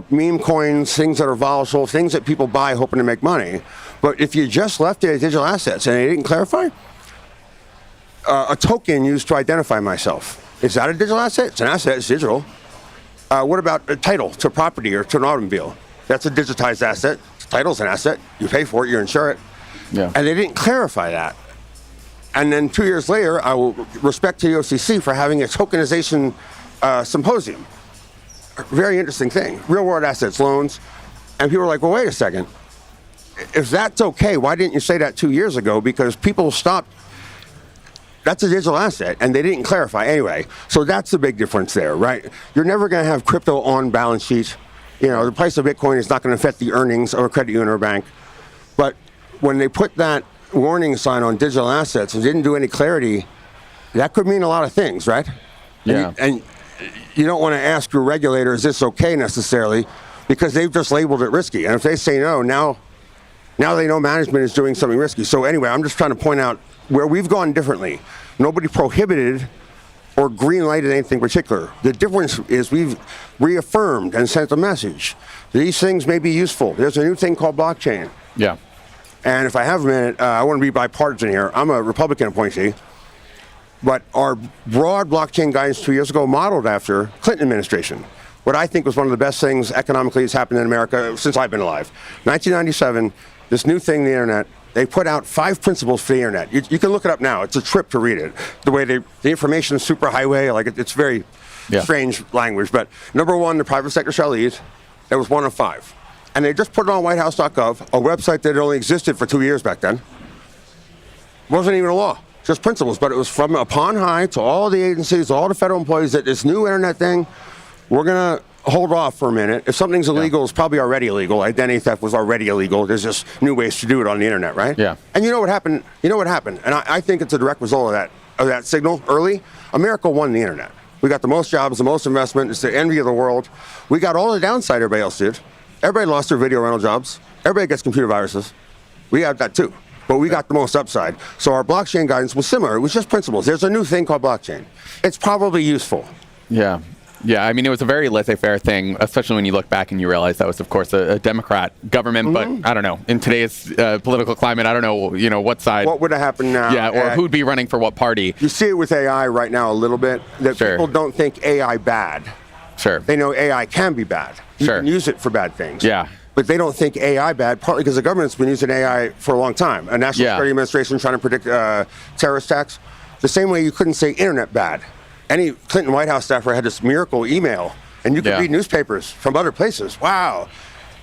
meme coins, things that are volatile, things that people buy hoping to make money. But if you just left it as digital assets and they didn't clarify, a token used to identify myself, is that a digital asset? It's an asset, it's digital. What about a title to property or to an automobile? That's a digitized asset. Title's an asset. You pay for it, you insure it. Yeah. And they didn't clarify that. And then 2 years later, I will respect to the OCC for having a tokenization symposium. Very interesting thing. Real world assets, loans. And people were like, well, wait a second. If that's okay, why didn't you say that 2 years ago? Because people stopped. That's a digital asset, and they didn't clarify anyway. So that's the big difference there, right? You're never going to have crypto on balance sheet. The price of Bitcoin is not going to affect the earnings of a credit union or bank. But when they put that warning sign on digital assets and didn't do any clarity, that could mean a lot of things, right? Yeah. And you don't want to ask your regulator, is this okay necessarily? Because they've just labeled it risky. And if they say no, now Now they know management is doing something risky. So anyway, I'm just trying to point out where we've gone differently. Nobody prohibited or green-lighted anything particular. The difference is we've reaffirmed and sent a message. These things may be useful. There's a new thing called blockchain. Yeah. And if I have a minute, I want to be bipartisan here. I'm a Republican appointee. But our broad blockchain guidance 2 years ago modeled after Clinton administration. What I think was one of the best things economically that's happened in America since I've been alive. 1997, this new thing, the internet, they put out 5 principles for the internet. You can look it up now. It's a trip to read it. The way the information superhighway, like it's very strange language. But number 1, the private sector shall lead. That was 1 of 5. And they just put it on whitehouse.gov, a website that only existed for 2 years back then. Wasn't even a law, just principles. But it was from upon high to all the agencies, all the federal employees, that this new internet thing, we're going to hold off for a minute. If something's illegal, it's probably already illegal. Identity theft was already illegal. There's just new ways to do it on the internet, right? Yeah. And you know what happened? And I think it's a direct result of that signal early. America won the internet. We got the most jobs, the most investment. It's the envy of the world. We got all the downside everybody else did. Everybody lost their video rental jobs. Everybody gets computer viruses. We have that too. But we got the most upside. So our blockchain guidance was similar. It was just principles. There's a new thing called blockchain. It's probably useful. Yeah. Yeah, I mean, it was a very laissez-faire thing, especially when you look back and you realize that was, of course, a Democrat government. But I don't know. In today's political climate, I don't know, what side. What would have happened now? Yeah, or who'd be running for what party. You see it with AI right now a little bit, that people don't think AI bad. Sure. They know AI can be bad. You can use it for bad things. Yeah. But they don't think AI bad, partly because the government's been using AI for a long time. A National Security Administration trying to predict terrorist attacks. The same way you couldn't say internet bad. Any Clinton White House staffer had this miracle email, and you could read newspapers from other places. Wow.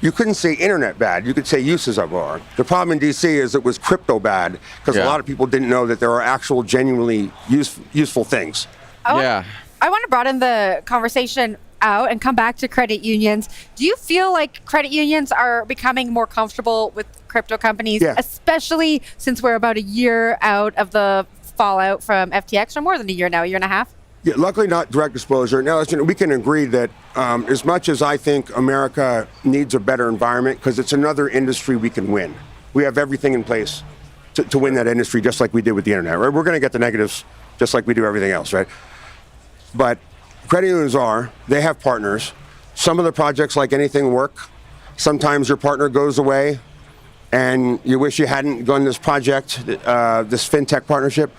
You couldn't say internet bad. You could say uses of it. The problem in D.C. is it was crypto bad, because a lot of people didn't know that there are actual genuinely useful things. I want to broaden the conversation out and come back to credit unions. Do you feel like credit unions are becoming more comfortable with crypto companies, especially since we're about a year out of the fallout from FTX, or more than a year now, a year and a half? Yeah, luckily not direct exposure. Now, listen, we can agree that as much as I think America needs a better environment, because it's another industry we can win. We have everything in place to win that industry, just like we did with the internet, right? We're going to get the negatives just like we do everything else, right? But credit unions they have partners. Some of the projects, like anything, work. Sometimes your partner goes away and you wish you hadn't done this project, this fintech partnership,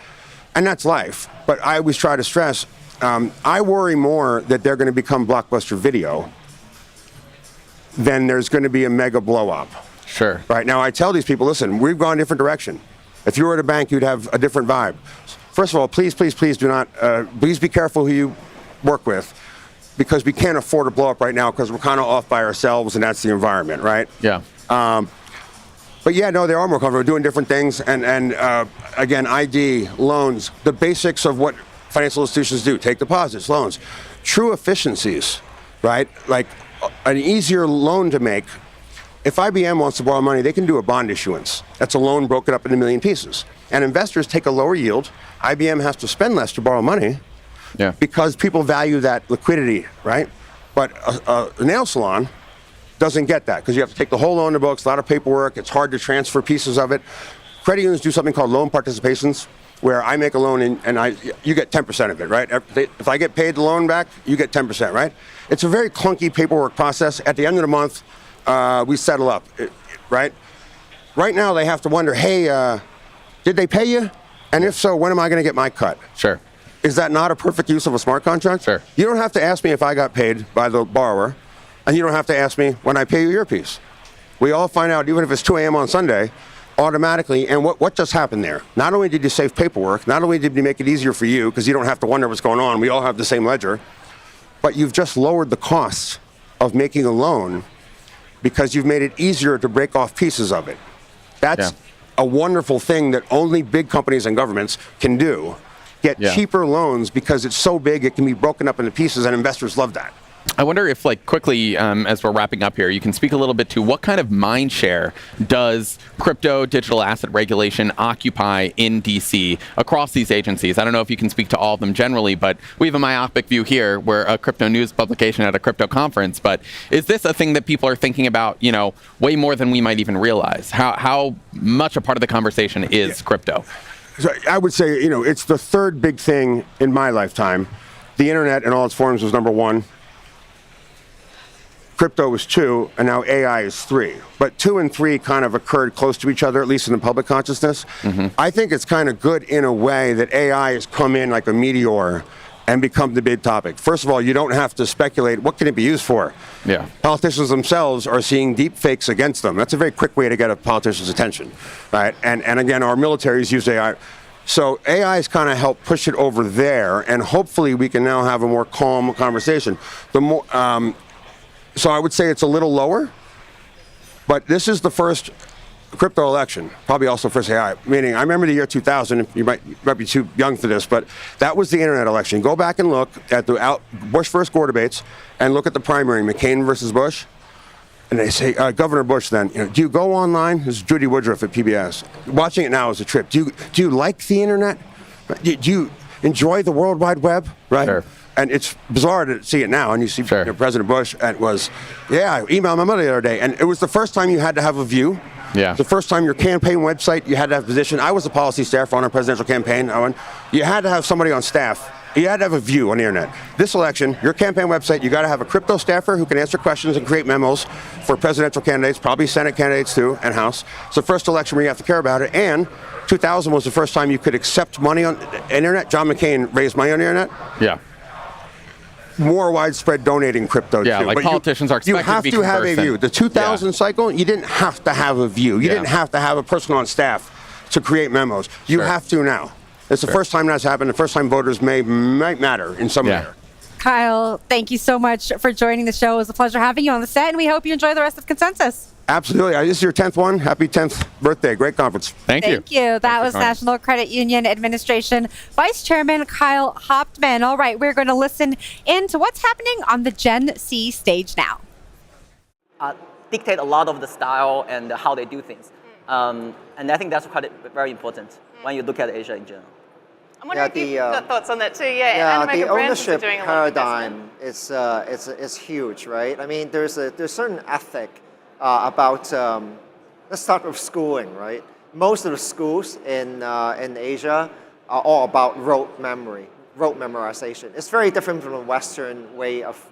and that's life. But I always try to stress, I worry more that they're going to become Blockbuster Video than there's going to be a mega blow up. Sure. Right now, I tell these people, listen, we've gone a different direction. If you were at a bank, you'd have a different vibe. First of all, please do not, please be careful who you work with, because we can't afford to blow up right now because we're kind of off by ourselves, and that's the environment, right? Yeah. But yeah, no, they are more comfortable. We're doing different things. And again, ID, loans, the basics of what financial institutions do. Take deposits, loans. True efficiencies, right? Like an easier loan to make. If IBM wants to borrow money, they can do a bond issuance. That's a loan broken up into a million pieces. And investors take a lower yield. IBM has to spend less to borrow money because people value that liquidity, right? But a nail salon doesn't get that, because you have to take the whole loan to books, a lot of paperwork, it's hard to transfer pieces of it. Credit unions do something called loan participations, where I make a loan and you get 10% of it, right? If I get paid the loan back, you get 10%, right? It's a very clunky paperwork process. At the end of the month, we settle up, right? Right now they have to wonder, hey, did they pay you? And if so, when am I going to get my cut? Sure. Is that not a perfect use of a smart contract? Sure. You don't have to ask me if I got paid by the borrower. And you don't have to ask me when I pay you your piece. We all find out, even if it's 2 a.m. on Sunday, automatically. And what just happened there? Not only did you save paperwork, not only did you make it easier for you, because you don't have to wonder what's going on, we all have the same ledger, but you've just lowered the costs of making a loan because you've made it easier to break off pieces of it. That's a wonderful thing that only big companies and governments can do. Get cheaper loans because it's so big it can be broken up into pieces, and investors love that. I wonder if, like, quickly, as we're wrapping up here, you can speak a little bit to what kind of mind share does crypto digital asset regulation occupy in DC across these agencies? I don't know if you can speak to all of them generally, but we have a myopic view here. We're a crypto news publication at a crypto conference, but is this a thing that people are thinking about, you know, way more than we might even realize? How much a part of the conversation is crypto? So I would say, you know, it's the third big thing in my lifetime. The internet in all its forms was number 1. Crypto was 2, and now AI is 3. But 2 and 3 kind of occurred close to each other, at least in the public consciousness. I think it's kind of good in a way that AI has come in like a meteor and become the big topic. First of all, you don't have to speculate, what can it be used for? Yeah. Politicians themselves are seeing deep fakes against them. That's a very quick way to get a politician's attention, right? And again, our militaries use AI. So AI has kind of helped push it over there, and hopefully we can now have a more calm conversation. The more, so I would say it's a little lower, but this is the first crypto election, probably also first AI. Meaning, I remember the year 2000. You might be too young for this, but that was the internet election. Go back and look at the Bush versus Gore debates, and look at the primary, McCain versus Bush. And they say, Governor Bush then, you know, do you go online? This is Judy Woodruff at PBS. Watching it now is a trip. Do you like the internet? Do you enjoy the World Wide Web? Right. Sure. And it's bizarre to see it now, and you see you know, President Bush, and it was, I emailed my mother the other day, and it was the first time you had to have a view. Yeah. The first time your campaign website, you had to have a position. I was a policy staffer on our presidential campaign. You had to have somebody on staff. You had to have a view on the internet. This election, your campaign website, you got to have a crypto staffer who can answer questions and create memos for presidential candidates, probably Senate candidates too, and House. It's the first election where you have to care about it, and 2000 was the first time you could accept money on the internet. John McCain raised money on the internet. Yeah. More widespread donating crypto yeah, too. like but politicians are expected you have to be to have a conversant. view. The 2000 cycle, you didn't have to have a view. You didn't have to have a person on staff to create memos. You have to now. It's the first time that's happened. The first time voters might matter in some way. Kyle, thank you so much for joining the show. It was a pleasure having you on the set, and we hope you enjoy the rest of Consensus. Absolutely. This is your 10th one. Happy 10th birthday. Great conference. Thank you. Thank you. That was National Credit Union Administration Vice Chairman Kyle Hauptman. All right, we're going to listen into what's happening on the Gen C stage now. Dictate a lot of the style and how they do things. And I think that's quite very important when you look at Asia in general. I'm wondering if you've got thoughts on that too. Yeah, the ownership doing a paradigm is huge, right? I mean, there's certain ethic about. Let's start with schooling, right? Most of the schools in Asia are all about rote memorization. It's very different from the Western way of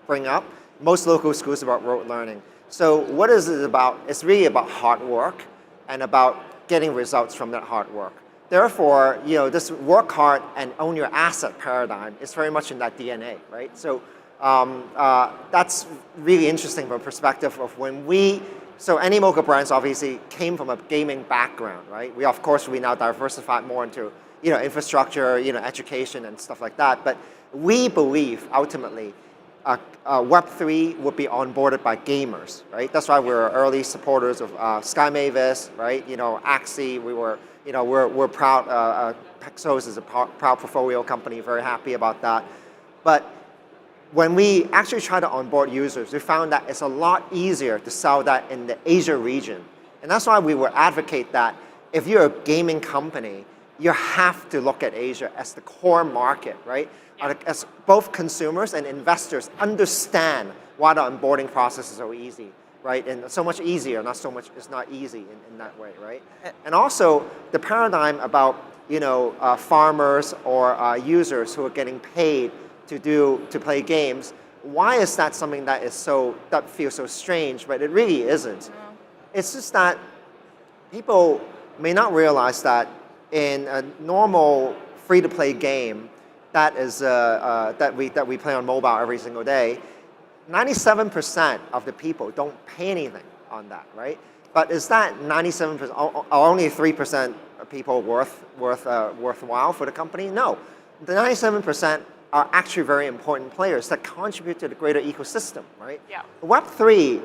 bringing up. Most local schools are about rote learning. So what is it about? It's really about hard work and about getting results from that hard work. Therefore, this work hard and own your asset paradigm is very much in that DNA, right? So that's really interesting from a perspective of so Animoca Brands obviously came from a gaming background, right? We now diversified more into, infrastructure, education and stuff like that. But we believe ultimately Web3 would be onboarded by gamers, right? That's why we're early supporters of Sky Mavis, right? Axie, we're proud. Paxos is a proud portfolio company, very happy about that. But when we actually try to onboard users, we found that it's a lot easier to sell that in the Asia region. And that's why we would advocate that if you're a gaming company, you have to look at Asia as the core market, right? As both consumers and investors understand why the onboarding process is so easy, right? And so much easier, not so much, it's not easy in that way, right? And also the paradigm about, farmers or users who are getting paid to play games, why is that something that feels so strange, but it really isn't. It's just that people may not realize that in a normal free-to-play game that we play on mobile every single day, 97% of the people don't pay anything on that, right? But is that 97%, are only 3% of people worthwhile for the company? No. The 97% are actually very important players that contribute to the greater ecosystem, right? Yeah. Web3,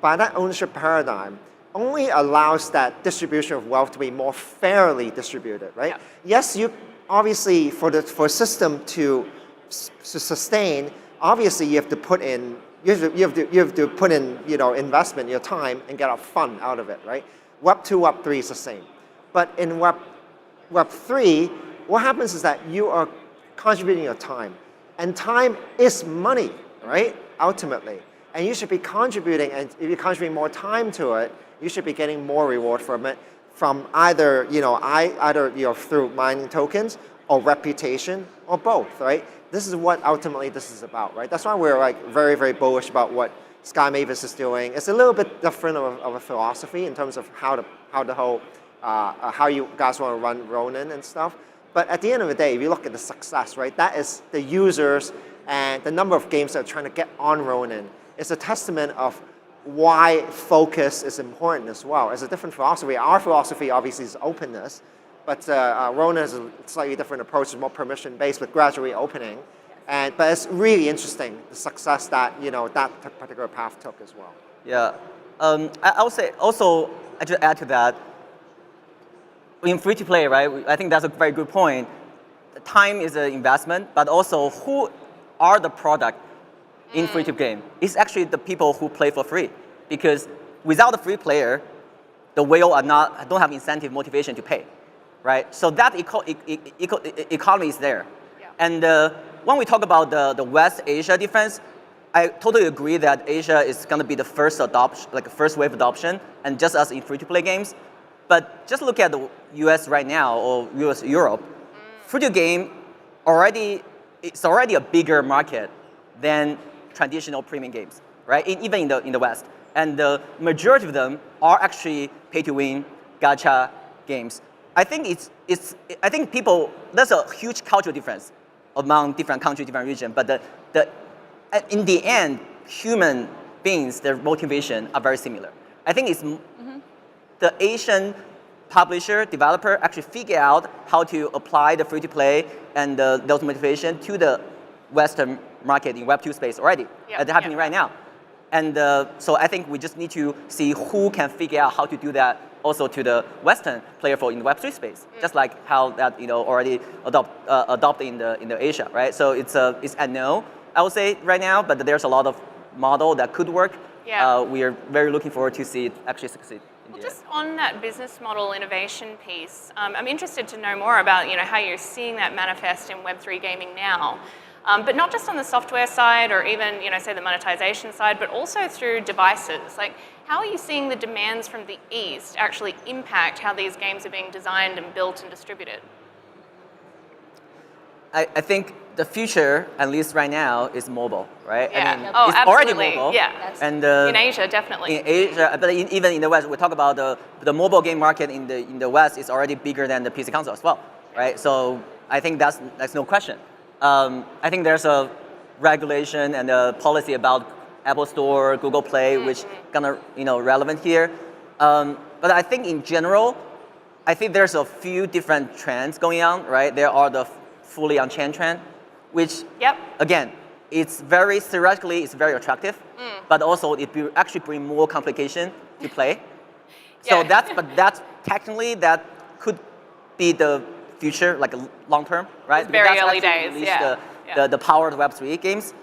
by that ownership paradigm, only allows that distribution of wealth to be more fairly distributed, right? Yeah. Yes, you obviously for a system to sustain, obviously you have to put in investment, your time, and get a fun out of it, right? Web 2, Web 3 is the same. But in Web 3, what happens is that you are contributing your time. And time is money, right? Ultimately. And you should be contributing, and if you're contributing more time to it, you should be getting more reward from it, from either through mining tokens or reputation or both, right? This is what ultimately this is about, right? That's why we're like very, very bullish about what Sky Mavis is doing. It's a little bit different of a philosophy in terms of how you guys want to run Ronin and stuff. But at the end of the day, if you look at the success, right, that is the users and the number of games that are trying to get on Ronin. It's a testament of why focus is important as well. It's a different philosophy. Our philosophy obviously is openness, but Ronin has a slightly different approach. It's more permission-based with gradually opening. But it's really interesting, the success that that particular path took as well. Yeah, I would say also, I just add to that, in free-to-play, right, I think that's a very good point. Time is an investment, but also who are the product in free-to-play game? It's actually the people who play for free. Because without a free player, the whale don't have incentive, motivation to pay, right? So that economy is there. Yeah. And when we talk about the West Asia difference, I totally agree that Asia is going to be the first adoption, like first wave adoption, and just as in free-to-play games. But just look at the US right now, or US Europe, free-to-play game it's already a bigger market than traditional premium games, right? Even in the West. And the majority of them are actually pay-to-win, gacha games. I think there's a huge cultural difference among different countries, different regions. But in the end, human beings, their motivation are very similar. I think it's the Asian publisher, developer actually figure out how to apply the free-to-play and those motivation to the Western market in Web 2 space already. It's happening right now. And so I think we just need to see who can figure out how to do that also to the Western player in the Web 3 space, just like how that already adopted in the Asia, right? So it's unknown, I would say right now, but there's a lot of model that could work. Yeah. We are very looking forward to see it actually succeed. Well, just on that business model innovation piece, I'm interested to know more about how you're seeing that manifest in Web3 gaming now. But not just on the software side or even, say the monetization side, but also through devices. Like, how are you seeing the demands from the East actually impact how these games are being designed and built and distributed? I think the future, at least right now, is mobile, right? Yeah. I mean, it's absolutely. Already mobile. Yeah. And in Asia, definitely. In Asia, but even in the West, we talk about the mobile game market in the West is already bigger than the PC console as well, right? So I think that's no question. I think there's a regulation and a policy about Apple Store, Google Play, which kind of relevant here. But I think in general, I think there's a few different trends going on, right? There are the fully on-chain trend, which again, it's very theoretically it's very attractive, but also it actually bring more complication to play. So that's technically that could be the future, like long term, right? It's very early days. The power of Web3 games,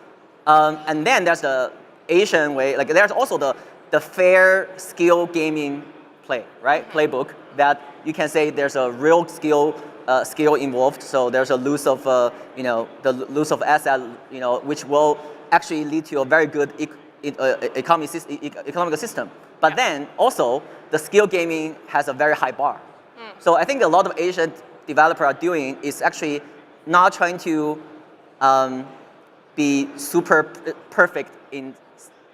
and then there's the Asian way. Like there's also the fair skill gaming play, right? Playbook that you can say there's a real skill involved. So there's a loss of the loss of asset, which will actually lead to a very good economic system. But then also the skill gaming has a very high bar. So I think a lot of Asian developers are doing is actually not trying to be super perfect in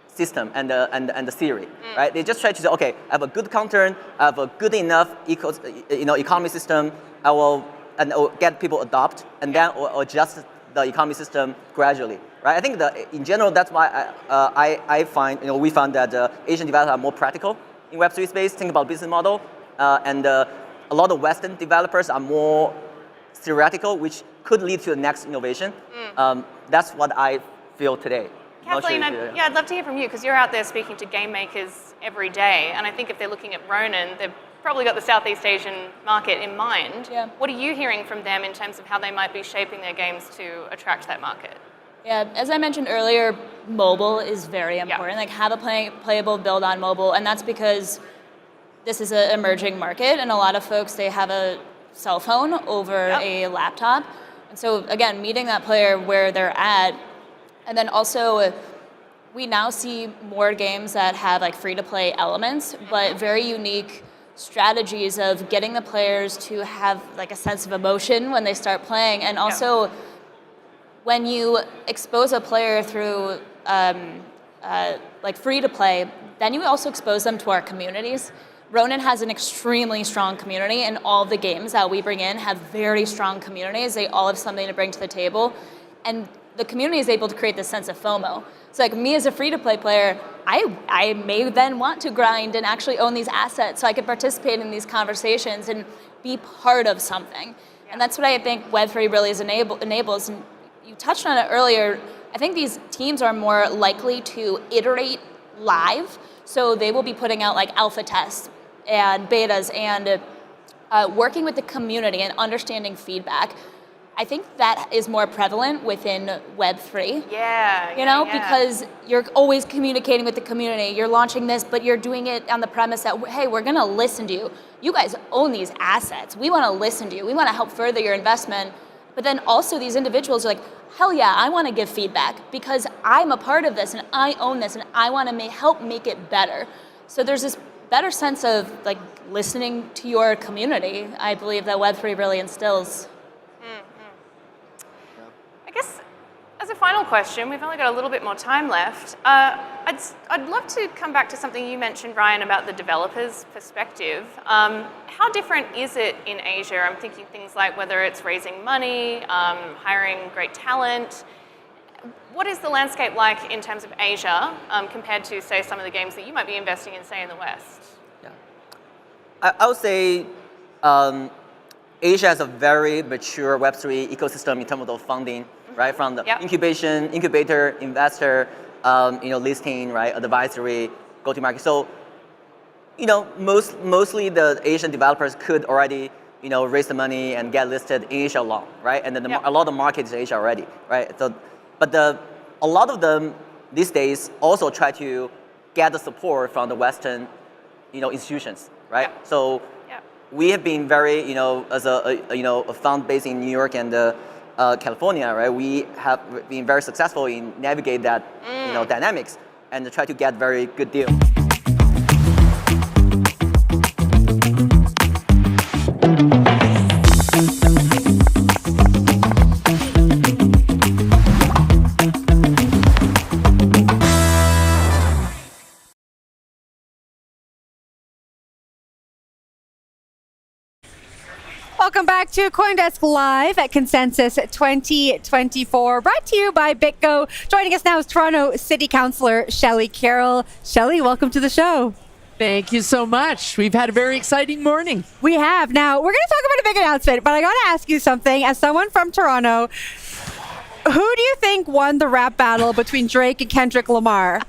system and the theory, right? They just try to say, okay, I have a good content, I have a good enough economy system, I will get people adopt, and then adjust the economy system gradually, right? I think in general that's why I find we found that Asian developers are more practical in Web3 space. Think about business model, and a lot of Western developers are more theoretical, which could lead to the next innovation. That's what I feel today. Kathleen, I'd love to hear from you because you're out there speaking to game makers every day, and I think if they're looking at Ronin, they've probably got the Southeast Asian market in mind. Yeah. What are you hearing from them in terms of how they might be shaping their games to attract that market? Yeah, as I mentioned earlier, mobile is very important. Like have a playable build on mobile, and that's because this is an emerging market, and a lot of folks, they have a cell phone over a laptop. And so again, meeting that player where they're at, and then also we now see more games that have like free-to-play elements, but very unique strategies of getting the players to have like a sense of emotion when they start playing, and also when you expose a player through like free-to-play, then you also expose them to our communities. Ronin has an extremely strong community, and all the games that we bring in have very strong communities. They all have something to bring to the table, and the community is able to create this sense of FOMO. So like me as a free-to-play player, I may then want to grind and actually own these assets so I could participate in these conversations and be part of something. And that's what I think Web3 really enables. And you touched on it earlier. I think these teams are more likely to iterate live, so they will be putting out like alpha tests and betas and working with the community and understanding feedback. I think that is more prevalent within Web3. Because you're always communicating with the community. You're launching this, but you're doing it on the premise that, hey, we're going to listen to you. You guys own these assets. We want to listen to you. We want to help further your investment. But then also these individuals are like, hell yeah, I want to give feedback because I'm a part of this and I own this and I want to help make it better. So there's this better sense of like listening to your community, I believe, that Web3 really instills. I guess as a final question, we've only got a little bit more time left. I'd love to come back to something you mentioned, Ryan, about the developer's perspective. How different is it in Asia? I'm thinking things like whether it's raising money, hiring great talent. What is the landscape like in terms of Asia compared to, say, some of the games that you might be investing in, say, in the West? I would say Asia has a very mature Web3 ecosystem in terms of funding, right? From the incubator, investor, listing, right? Advisory, go-to-market. So, mostly the Asian developers could already, raise the money and get listed in Asia alone, right? And then a lot of the market is Asia already, right? So, but a lot of them these days also try to get the support from the Western, institutions, right? So we have been very, as a fund based in New York and California, right? We have been very successful in navigate that, dynamics and try to get very good deal. Welcome back to Coindesk Live at Consensus 2024, brought to you by BitGo. Joining us now is Toronto City Councillor Shelley Carroll. Shelley, welcome to the show. Thank you so much. We've had a very exciting morning. We have. Now, we're going to talk about a big announcement, but I got to ask you something. As someone from Toronto, who do you think won the rap battle between Drake and Kendrick Lamar?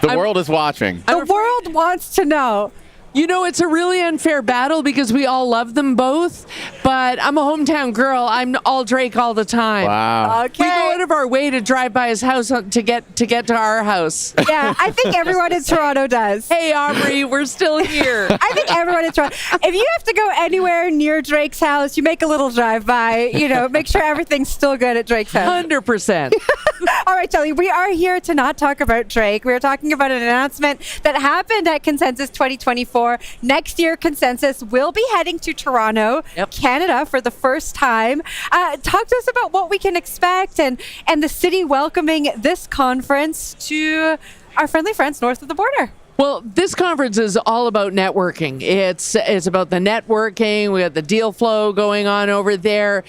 The world is watching. The world wants to know. It's a really unfair battle because we all love them both, but I'm a hometown girl. I'm all Drake all the time. Wow. Okay. We go out of our way to drive by his house to get to our house. Yeah, I think everyone in Toronto does. Hey, Aubrey, we're still here. I think everyone in Toronto. If you have to go anywhere near Drake's house, you make a little drive by, make sure everything's still good at Drake's house. 100%. All right, Shelley, we are here to not talk about Drake. We are talking about an announcement that happened at Consensus 2024. Next year, Consensus will be heading to Toronto, Canada, for the first time. Talk to us about what we can expect and the city welcoming this conference to our friendly friends north of the border. Well, this conference is all about networking. It's about the networking. We got the deal flow going on over there,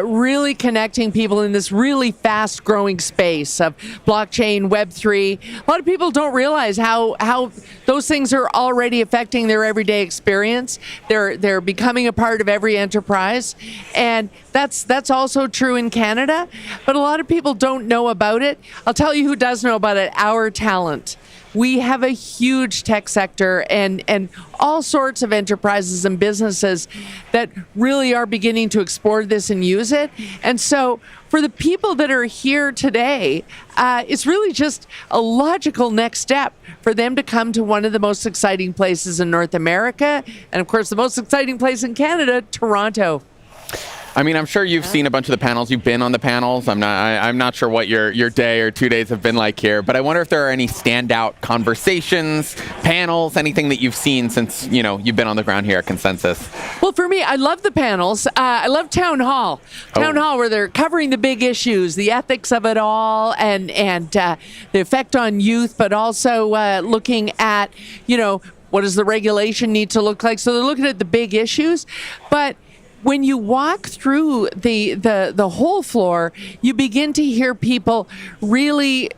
really connecting people in this really fast-growing space of blockchain, Web3. A lot of people don't realize how those things are already affecting their everyday experience. They're becoming a part of every enterprise, and that's also true in Canada. But a lot of people don't know about it. I'll tell you who does know about it: our talent. we have a huge tech sector and all sorts of enterprises and businesses that really are beginning to explore this and use it. And so for the people that are here today, it's really just a logical next step for them to come to one of the most exciting places in North America, and of course the most exciting place in Canada, Toronto. I mean, I'm sure you've seen a bunch of the panels. You've been on the panels. I'm not sure what your day or 2 days have been like here, but I wonder if there are any standout conversations, panels, anything that you've seen since, you've been on the ground here at Consensus. Well, for me, I love the panels. I love Town Hall. Town Hall, where they're covering the big issues, the ethics of it all, and the effect on youth, but also looking at, what does the regulation need to look like? So they're looking at the big issues, but when you walk through the whole floor, you begin to hear people really,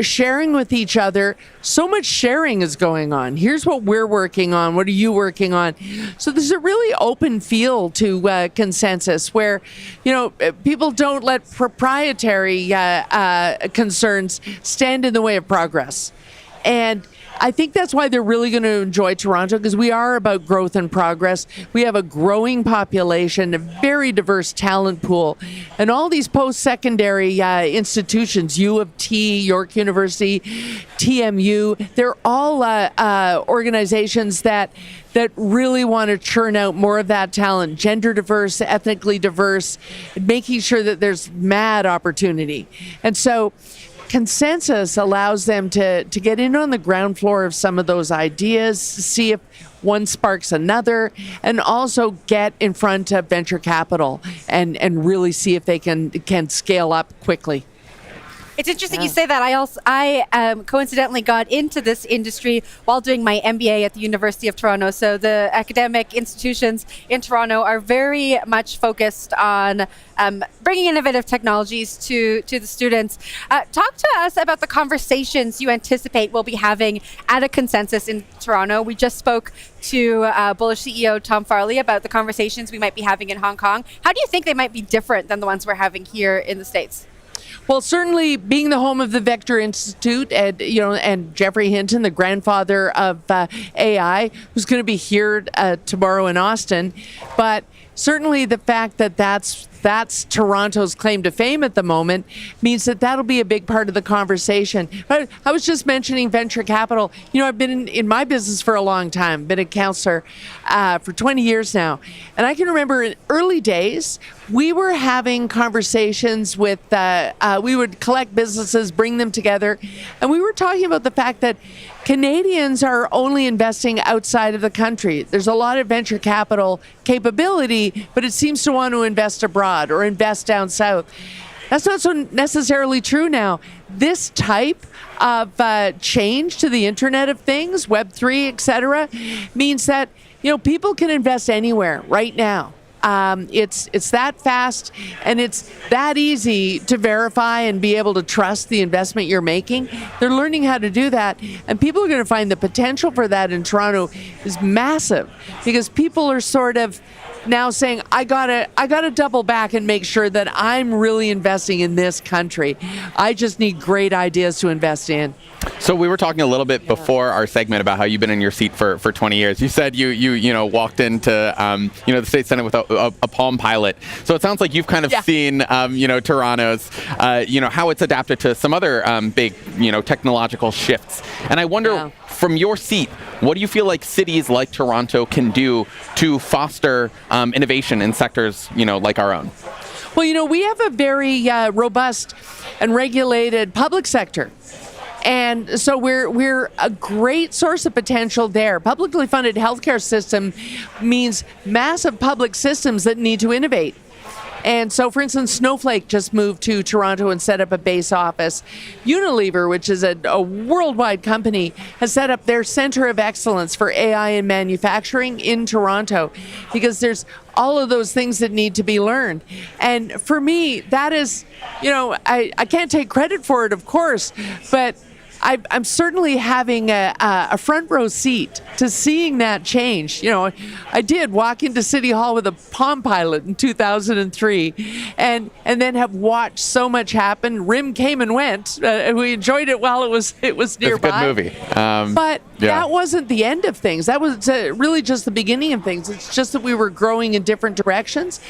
sharing with each other. So much sharing is going on. Here's what we're working on. What are you working on? So there's a really open feel to Consensus where, people don't let proprietary concerns stand in the way of progress. And I think that's why they're really going to enjoy Toronto, because we are about growth and progress. We have a growing population, a very diverse talent pool, and all these post-secondary institutions, U of T, York University, TMU, they're all organizations that really want to churn out more of that talent, gender diverse, ethnically diverse, making sure that there's mad opportunity. And so Consensus allows them to get in on the ground floor of some of those ideas, see if one sparks another, and also get in front of venture capital and really see if they can scale up quickly. It's interesting you say that. I coincidentally got into this industry while doing my MBA at the University of Toronto. So the academic institutions in Toronto are very much focused on bringing innovative technologies to the students. Talk to us about the conversations you anticipate we'll be having at a Consensus in Toronto. We just spoke to Bullish CEO Tom Farley about the conversations we might be having in Hong Kong. How do you think they might be different than the ones we're having here in the States? Well, certainly being the home of the Vector Institute and Jeffrey Hinton, the grandfather of AI, who's going to be here tomorrow in Austin. But certainly the fact that that's Toronto's claim to fame at the moment means that'll be a big part of the conversation. But I was just mentioning venture capital. I've been in my business for a long time, been a counselor for 20 years now. And I can remember in early days, we were having conversations with, we would collect businesses, bring them together, and we were talking about the fact that Canadians are only investing outside of the country. There's a lot of venture capital capability, but it seems to want to invest abroad or invest down south. That's not so necessarily true now. This type of change to the Internet of Things, Web3, et cetera, means that people can invest anywhere right now. It's that fast and it's that easy to verify and be able to trust the investment you're making. They're learning how to do that, and people are going to find the potential for that in Toronto is massive, because people are sort of now saying, I gotta double back and make sure that I'm really investing in this country. I just need great ideas to invest in. So we were talking a little bit before our segment about how you've been in your seat for 20 years. You said you walked into the State Senate with a Palm Pilot. So it sounds like you've kind of seen Toronto's how it's adapted to some other big technological shifts. And I wonder, from your seat, what do you feel like cities like Toronto can do to foster innovation in sectors like our own? Well, we have a very robust and regulated public sector. And so we're a great source of potential there. Publicly funded healthcare system means massive public systems that need to innovate. And so, for instance, Snowflake just moved to Toronto and set up a base office. Unilever, which is a worldwide company, has set up their Center of Excellence for AI in manufacturing in Toronto, because there's all of those things that need to be learned. And for me, that is, I can't take credit for it, of course, but I'm certainly having a front row seat to seeing that change. I did walk into City Hall with a Palm Pilot in 2003, and then have watched so much happen. RIM came and went. We enjoyed it while it was nearby. It's a good movie. But that wasn't the end of things. That was really just the beginning of things. It's just that we were growing in different directions.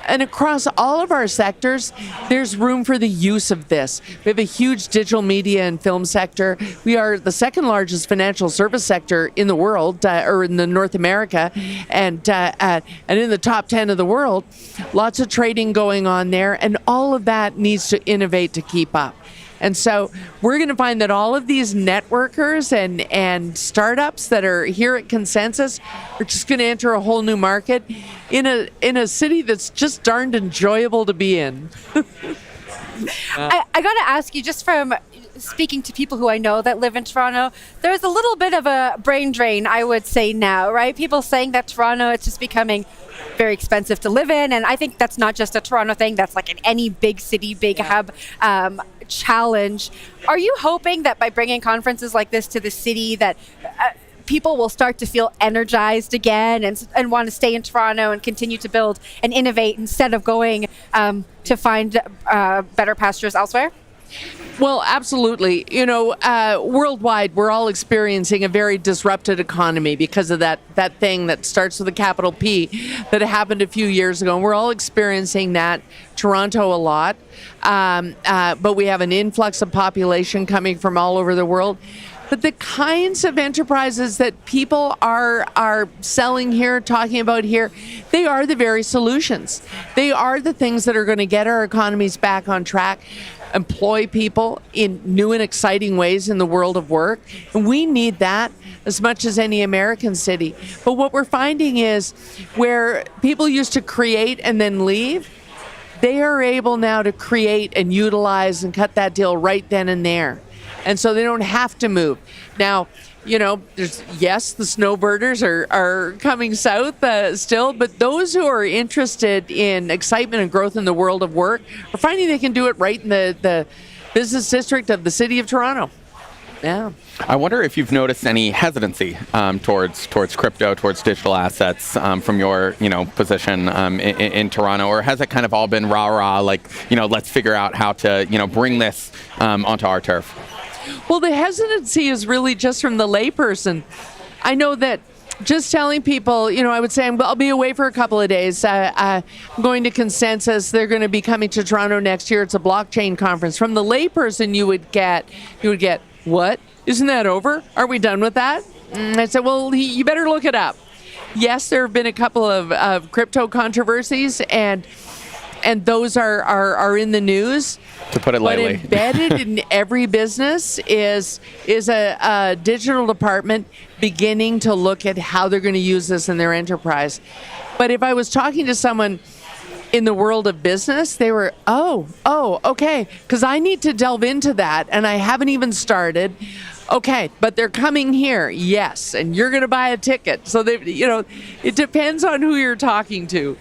And across all of our sectors, there's room for the use of this. We have a huge digital media and film sector. We are the second largest financial service sector in the world, or in the North America, and in the top 10 of the world. Lots of trading going on there, and all of that needs to innovate to keep up. And so we're going to find that all of these networkers and startups that are here at Consensus are just going to enter a whole new market in a city that's just darned enjoyable to be in. I got to ask you, just from speaking to people who I know that live in Toronto, there's a little bit of a brain drain, I would say now, right? People saying that Toronto, it's just becoming very expensive to live in. And I think that's not just a Toronto thing. That's like in any big city, big hub challenge. Are you hoping that by bringing conferences like this to the city that people will start to feel energized again and want to stay in Toronto and continue to build and innovate instead of going to find better pastures elsewhere? Well, absolutely. Worldwide, we're all experiencing a very disrupted economy because of that thing that starts with a capital P that happened a few years ago. And we're all experiencing that. Toronto a lot. But we have an influx of population coming from all over the world. But the kinds of enterprises that people are selling here, talking about here, they are the very solutions. They are the things that are going to get our economies back on track, employ people in new and exciting ways in the world of work. And we need that as much as any American city. But what we're finding is where people used to create and then leave, they are able now to create and utilize and cut that deal right then and there. And so they don't have to move. Now, there's, the snowbirders are coming south still, but those who are interested in excitement and growth in the world of work are finding they can do it right in the business district of the city of Toronto. Yeah. I wonder if you've noticed any hesitancy towards crypto, towards digital assets from your position in Toronto, or has it kind of all been rah-rah, like, let's figure out how to bring this onto our turf? Well, the hesitancy is really just from the layperson. I know that just telling people, I would say I'll be away for a couple of days. I'm going to Consensus. They're going to be coming to Toronto next year. It's a blockchain conference. From the layperson, you would get, what? Isn't that over? Are we done with that? And I said, well, you better look it up. Yes, there have been a couple of crypto controversies, and those are in the news. To put it lightly. But embedded in every business is a digital department beginning to look at how they're going to use this in their enterprise. But if I was talking to someone in the world of business, they were, okay, because I need to delve into that, and I haven't even started. Okay, but they're coming here, yes, and you're going to buy a ticket. So it depends on who you're talking to.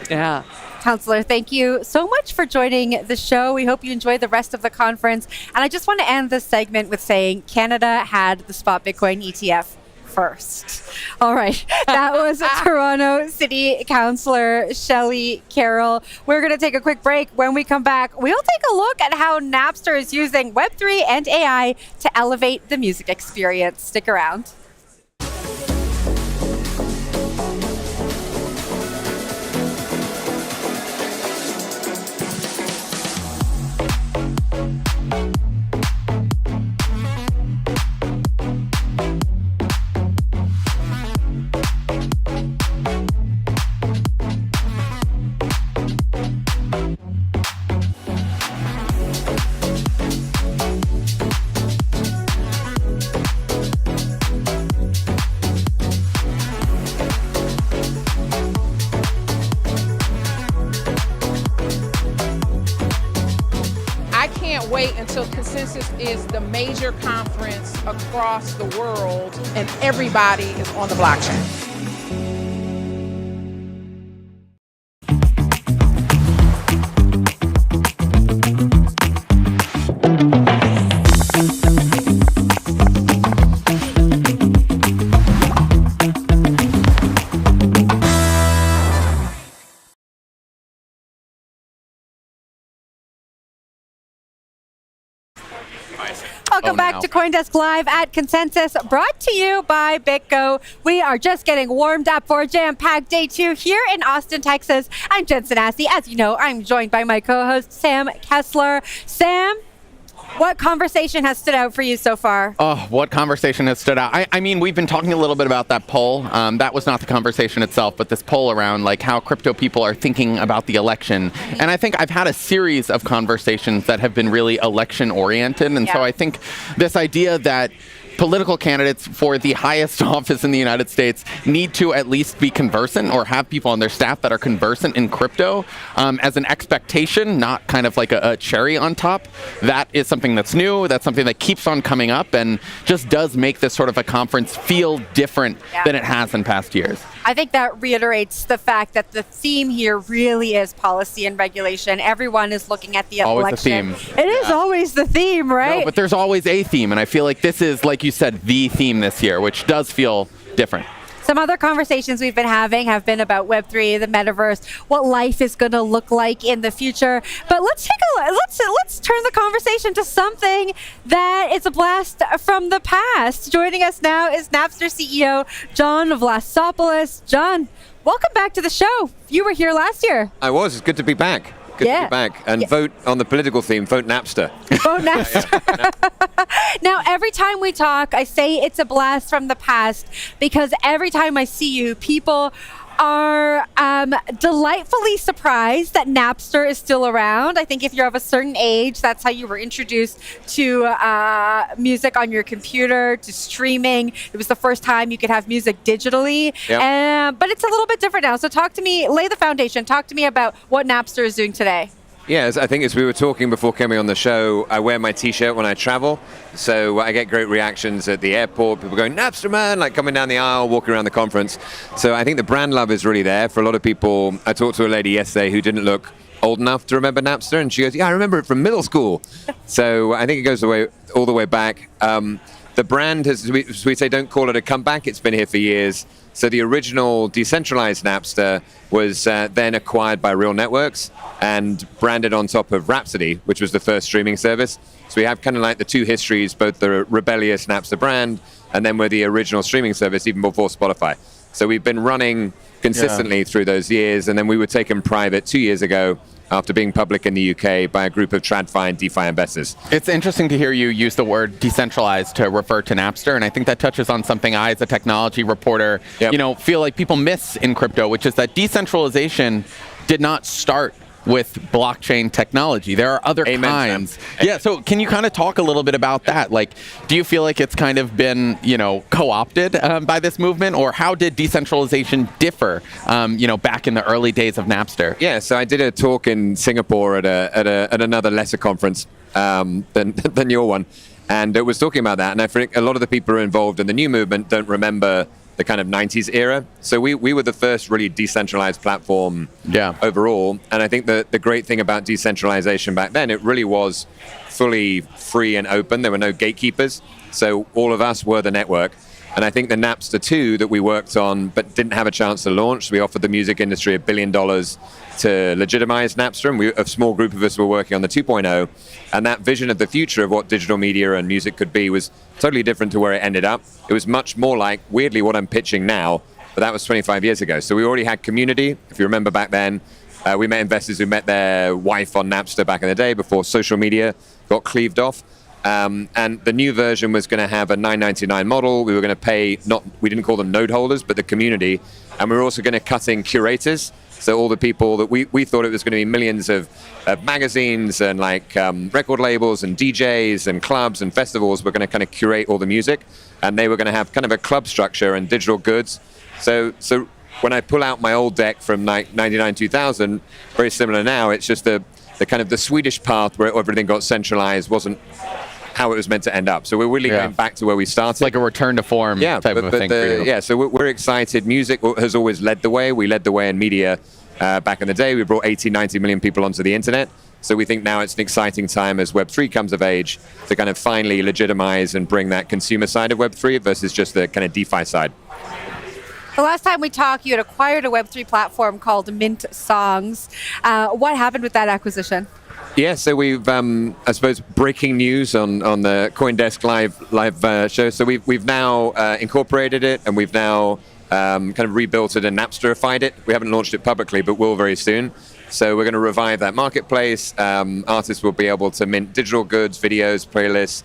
Yeah. Councillor, thank you so much for joining the show. We hope you enjoy the rest of the conference. And I just want to end this segment with saying Canada had the spot Bitcoin ETF first. All right. That was Toronto City Councillor Shelley Carroll. We're going to take a quick break. When we come back, we'll take a look at how Napster is using Web3 and AI to elevate the music experience. Stick around. Wait until Consensus is the major conference across the world and everybody is on the blockchain. back to Coindesk Live at Consensus, brought to you by BitGo. We are just getting warmed up for a jam-packed day 2 here in Austin, Texas. I'm Jen Sanasi. As you know, I'm joined by my co-host, Sam Kessler. Sam, what conversation has stood out for you so far? Oh, what conversation has stood out? I mean, we've been talking a little bit about that poll. That was not the conversation itself, but this poll around like how crypto people are thinking about the election. And I think I've had a series of conversations that have been really election oriented. And so I think this idea that political candidates for the highest office in the United States need to at least be conversant or have people on their staff that are conversant in crypto as an expectation, not kind of like a cherry on top. That is something that's new. That's something that keeps on coming up and just does make this sort of a conference feel different than it has in past years. I think that reiterates the fact that the theme here really is policy and regulation. Everyone is looking at the election. Always the theme. It is always the theme, right? No, but there's always a theme, and I feel like this is, like you said, the theme this year, which does feel different. Some other conversations we've been having have been about Web3, the Metaverse, what life is going to look like in the future. But let's turn the conversation to something that is a blast from the past. Joining us now is Napster CEO John Vlasopoulos. John, welcome back to the show. You were here last year. I was. It's good to be back. Good to be back. And vote on the political theme, vote Napster. Vote Napster. Now, every time we talk, I say it's a blast from the past because every time I see you, people are delightfully surprised that Napster is still around. I think if you're of a certain age, that's how you were introduced to music on your computer, to streaming. It was the first time you could have music digitally. Yep. But it's a little bit different now. So talk to me, lay the foundation. Talk to me about what Napster is doing today. Yes, I think as we were talking before coming on the show, I wear my T-shirt when I travel, so I get great reactions at the airport. People going, Napster man, like coming down the aisle, walking around the conference. So I think the brand love is really there. For a lot of people, I talked to a lady yesterday who didn't look old enough to remember Napster, and she goes, yeah, I remember it from middle school. So I think it goes all the way back. The brand has, we say, don't call it a comeback. It's been here for years. So the original decentralized Napster was then acquired by Real Networks and branded on top of Rhapsody, which was the first streaming service. So we have kind of like the two histories, both the rebellious Napster brand and then we're the original streaming service even before Spotify. So we've been running consistently through those years, and then we were taken private 2 years ago after being public in the UK by a group of TradFi and DeFi investors. It's interesting to hear you use the word decentralized to refer to Napster, and I think that touches on something I, as a technology reporter, feel like people miss in crypto, which is that decentralization did not start with blockchain technology. There are other kinds. Yeah, so can you kind of talk a little bit about that? Like, do you feel like it's kind of been, co-opted by this movement, or how did decentralization differ, back in the early days of Napster? Yeah, so I did a talk in Singapore at another lesser conference than your one, and it was talking about that. And I think a lot of the people who are involved in the new movement don't remember the kind of 90s era. So we were the first really decentralized platform overall. And I think the great thing about decentralization back then, it really was fully free and open. There were no gatekeepers. So all of us were the network. And I think the Napster 2 that we worked on but didn't have a chance to launch, we offered the music industry $1 billion to legitimize Napster, and a small group of us were working on the 2.0, and that vision of the future of what digital media and music could be was totally different to where it ended up. It was much more like, weirdly, what I'm pitching now, but that was 25 years ago. So we already had community. If you remember back then, we met investors who met their wife on Napster back in the day before social media got cleaved off. And the new version was going to have a $9.99 model. We were going to pay, we didn't call them node holders, but the community. And we were also going to cut in curators. So all the people that we thought it was going to be millions of magazines and record labels and DJs and clubs and festivals were going to kind of curate all the music. And they were going to have kind of a club structure and digital goods. So when I pull out my old deck from 99, 2000, very similar now, it's just the kind of the Swedish path where everything got centralized wasn't how it was meant to end up. So we're really going back to where we started. It's like a return to form type of a thing for you. Yeah, so we're excited. Music has always led the way. We led the way in media back in the day. We brought 80, 90 million people onto the internet. So we think now it's an exciting time as Web3 comes of age to kind of finally legitimize and bring that consumer side of Web3 versus just the kind of DeFi side. The last time we talked, you had acquired a Web3 platform called Mint Songs. What happened with that acquisition? Yeah, so we've, I suppose, breaking news on the CoinDesk live show. So we've now incorporated it, and we've now kind of rebuilt it and Napsterified it. We haven't launched it publicly, but will very soon. So we're going to revive that marketplace. Artists will be able to mint digital goods, videos, playlists.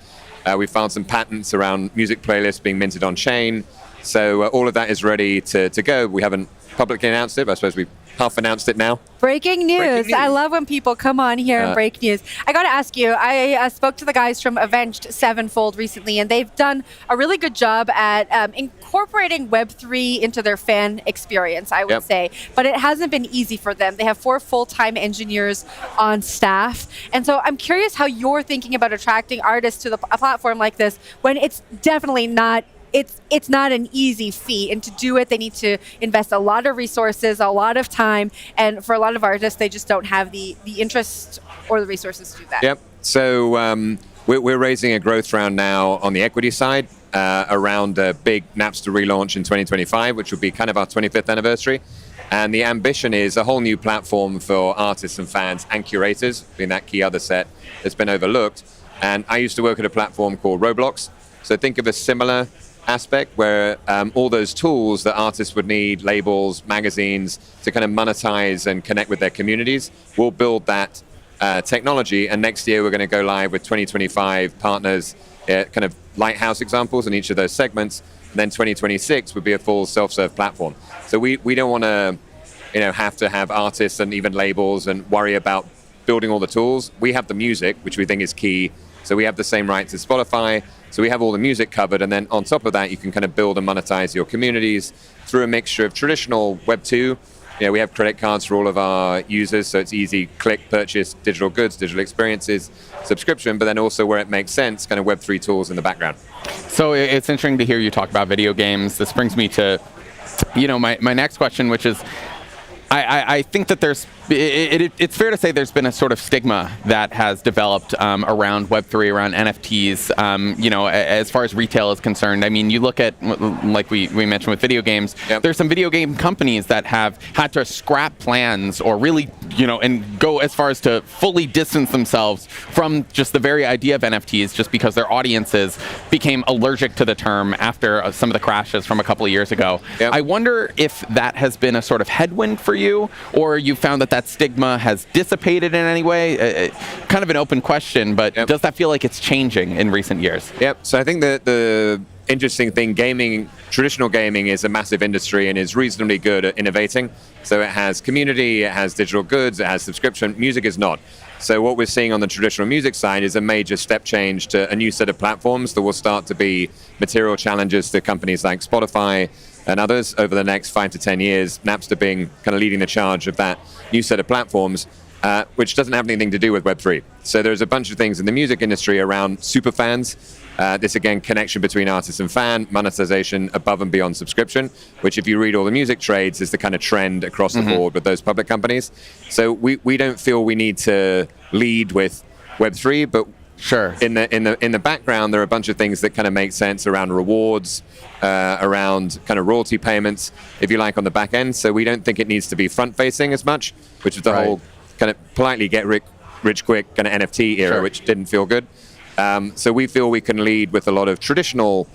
We found some patents around music playlists being minted on chain. So all of that is ready to go. We haven't publicly announced it, but I suppose we've half announced it now. Breaking news. I love when people come on here and break news. I got to ask you, I spoke to the guys from Avenged Sevenfold recently, and they've done a really good job at incorporating Web3 into their fan experience, I would say. But it hasn't been easy for them. They have 4 full-time engineers on staff. And so I'm curious how you're thinking about attracting artists to a platform like this when it's definitely not it's not an easy feat, and to do it, they need to invest a lot of resources, a lot of time, and for a lot of artists, they just don't have the interest or the resources to do that. Yep. So we're raising a growth round now on the equity side around a big Napster relaunch in 2025, which will be kind of our 25th anniversary. And the ambition is a whole new platform for artists and fans and curators, being that key other set that's been overlooked. And I used to work at a platform called Roblox. So think of a similar aspect where all those tools that artists would need, labels, magazines, to kind of monetize and connect with their communities, we'll build that technology. And next year we're going to go live with 2025 partners, kind of lighthouse examples in each of those segments. And then 2026 would be a full self-serve platform. So we don't want to have to have artists and even labels and worry about building all the tools. We have the music, which we think is key. So we have the same rights as Spotify. So we have all the music covered, and then on top of that, you can kind of build and monetize your communities through a mixture of traditional Web 2. We have credit cards for all of our users, so it's easy, click, purchase digital goods, digital experiences, subscription, but then also where it makes sense, kind of Web 3 tools in the background. So it's interesting to hear you talk about video games. This brings me to, my next question, which is, I think that it's fair to say there's been a sort of stigma that has developed around Web3, around NFTs, as far as retail is concerned. I mean, you look at, like we mentioned with video games, there's some video game companies that have had to scrap plans or really, and go as far as to fully distance themselves from just the very idea of NFTs just because their audiences became allergic to the term after some of the crashes from a couple of years ago. I wonder if that has been a sort of headwind for you, or you found that stigma has dissipated in any way? Kind of an open question, but does that feel like it's changing in recent years? Yep. So I think that the interesting thing, traditional gaming is a massive industry and is reasonably good at innovating. So it has community, it has digital goods, it has subscription. Music is not. So what we're seeing on the traditional music side is a major step change to a new set of platforms that will start to be material challenges to companies like Spotify and others over the next 5 to 10 years, Napster being kind of leading the charge of that new set of platforms, which doesn't have anything to do with Web3. So there's a bunch of things in the music industry around superfans. This, again, connection between artist and fan, monetization above and beyond subscription, which if you read all the music trades is the kind of trend across the board with those public companies. So we don't feel we need to lead with Web3, but sure. In the background, there are a bunch of things that kind of make sense around rewards, around kind of royalty payments, if you like, on the back end. So we don't think it needs to be front-facing as much, which is the whole kind of politely get rich quick kind of NFT era, which didn't feel good. So we feel we can lead with a lot of traditional,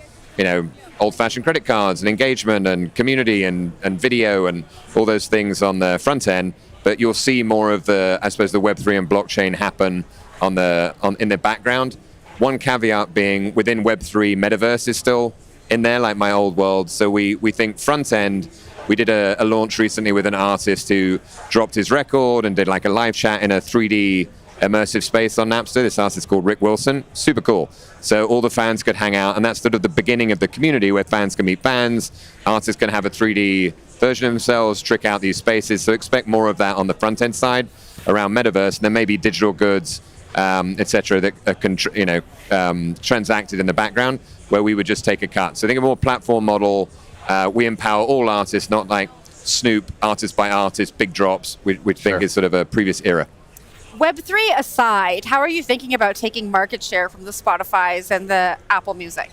old-fashioned credit cards and engagement and community and video and all those things on the front end. But you'll see more of the Web3 and blockchain happen in the background. One caveat being within Web3, Metaverse is still in there, like my old world. So we think front end, we did a launch recently with an artist who dropped his record and did like a live chat in a 3D immersive space on Napster. This artist is called Rick Wilson. Super cool. So all the fans could hang out, and that's sort of the beginning of the community where fans can meet fans. Artists can have a 3D version of themselves, trick out these spaces. So expect more of that on the front end side around Metaverse, and then maybe digital goods, etc., that are transacted in the background, where we would just take a cut. So think of a more platform model. We empower all artists, not like Snoop, artist by artist, big drops, which think is sort of a previous era. Web3 aside, how are you thinking about taking market share from the Spotifys and the Apple Music?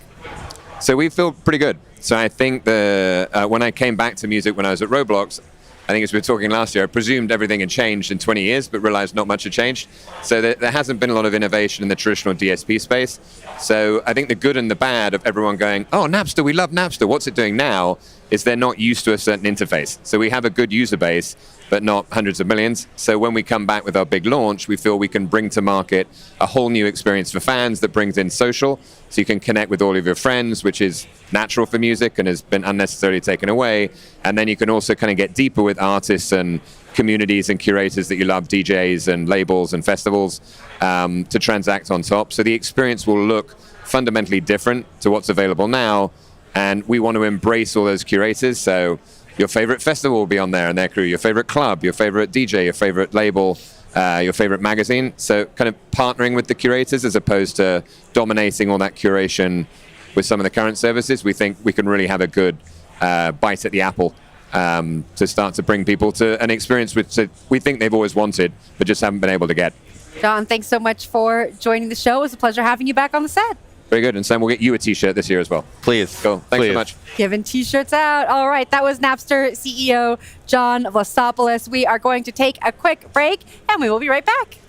So we feel pretty good. So I think when I came back to music when I was at Roblox, I think as we were talking last year, I presumed everything had changed in 20 years, but realized not much had changed. So there hasn't been a lot of innovation in the traditional DSP space. So I think the good and the bad of everyone going, oh, Napster, we love Napster. What's it doing now? Is they're not used to a certain interface. So we have a good user base, but not hundreds of millions. So when we come back with our big launch, we feel we can bring to market a whole new experience for fans that brings in social. So you can connect with all of your friends, which is natural for music and has been unnecessarily taken away. And then you can also kind of get deeper with artists and communities and curators that you love, DJs and labels and festivals, to transact on top. So the experience will look fundamentally different to what's available now. And we want to embrace all those curators. So your favorite festival will be on there and their crew, your favorite club, your favorite DJ, your favorite label, your favorite magazine. So kind of partnering with the curators as opposed to dominating all that curation with some of the current services. We think we can really have a good bite at the apple to start to bring people to an experience which we think they've always wanted, but just haven't been able to get. John, thanks so much for joining the show. It was a pleasure having you back on the set. Very good. And Sam, we'll get you a t-shirt this year as well. Please. Cool. Thanks so much. Giving t-shirts out. All right. That was Napster CEO John Vlasopoulos. We are going to take a quick break and we will be right back.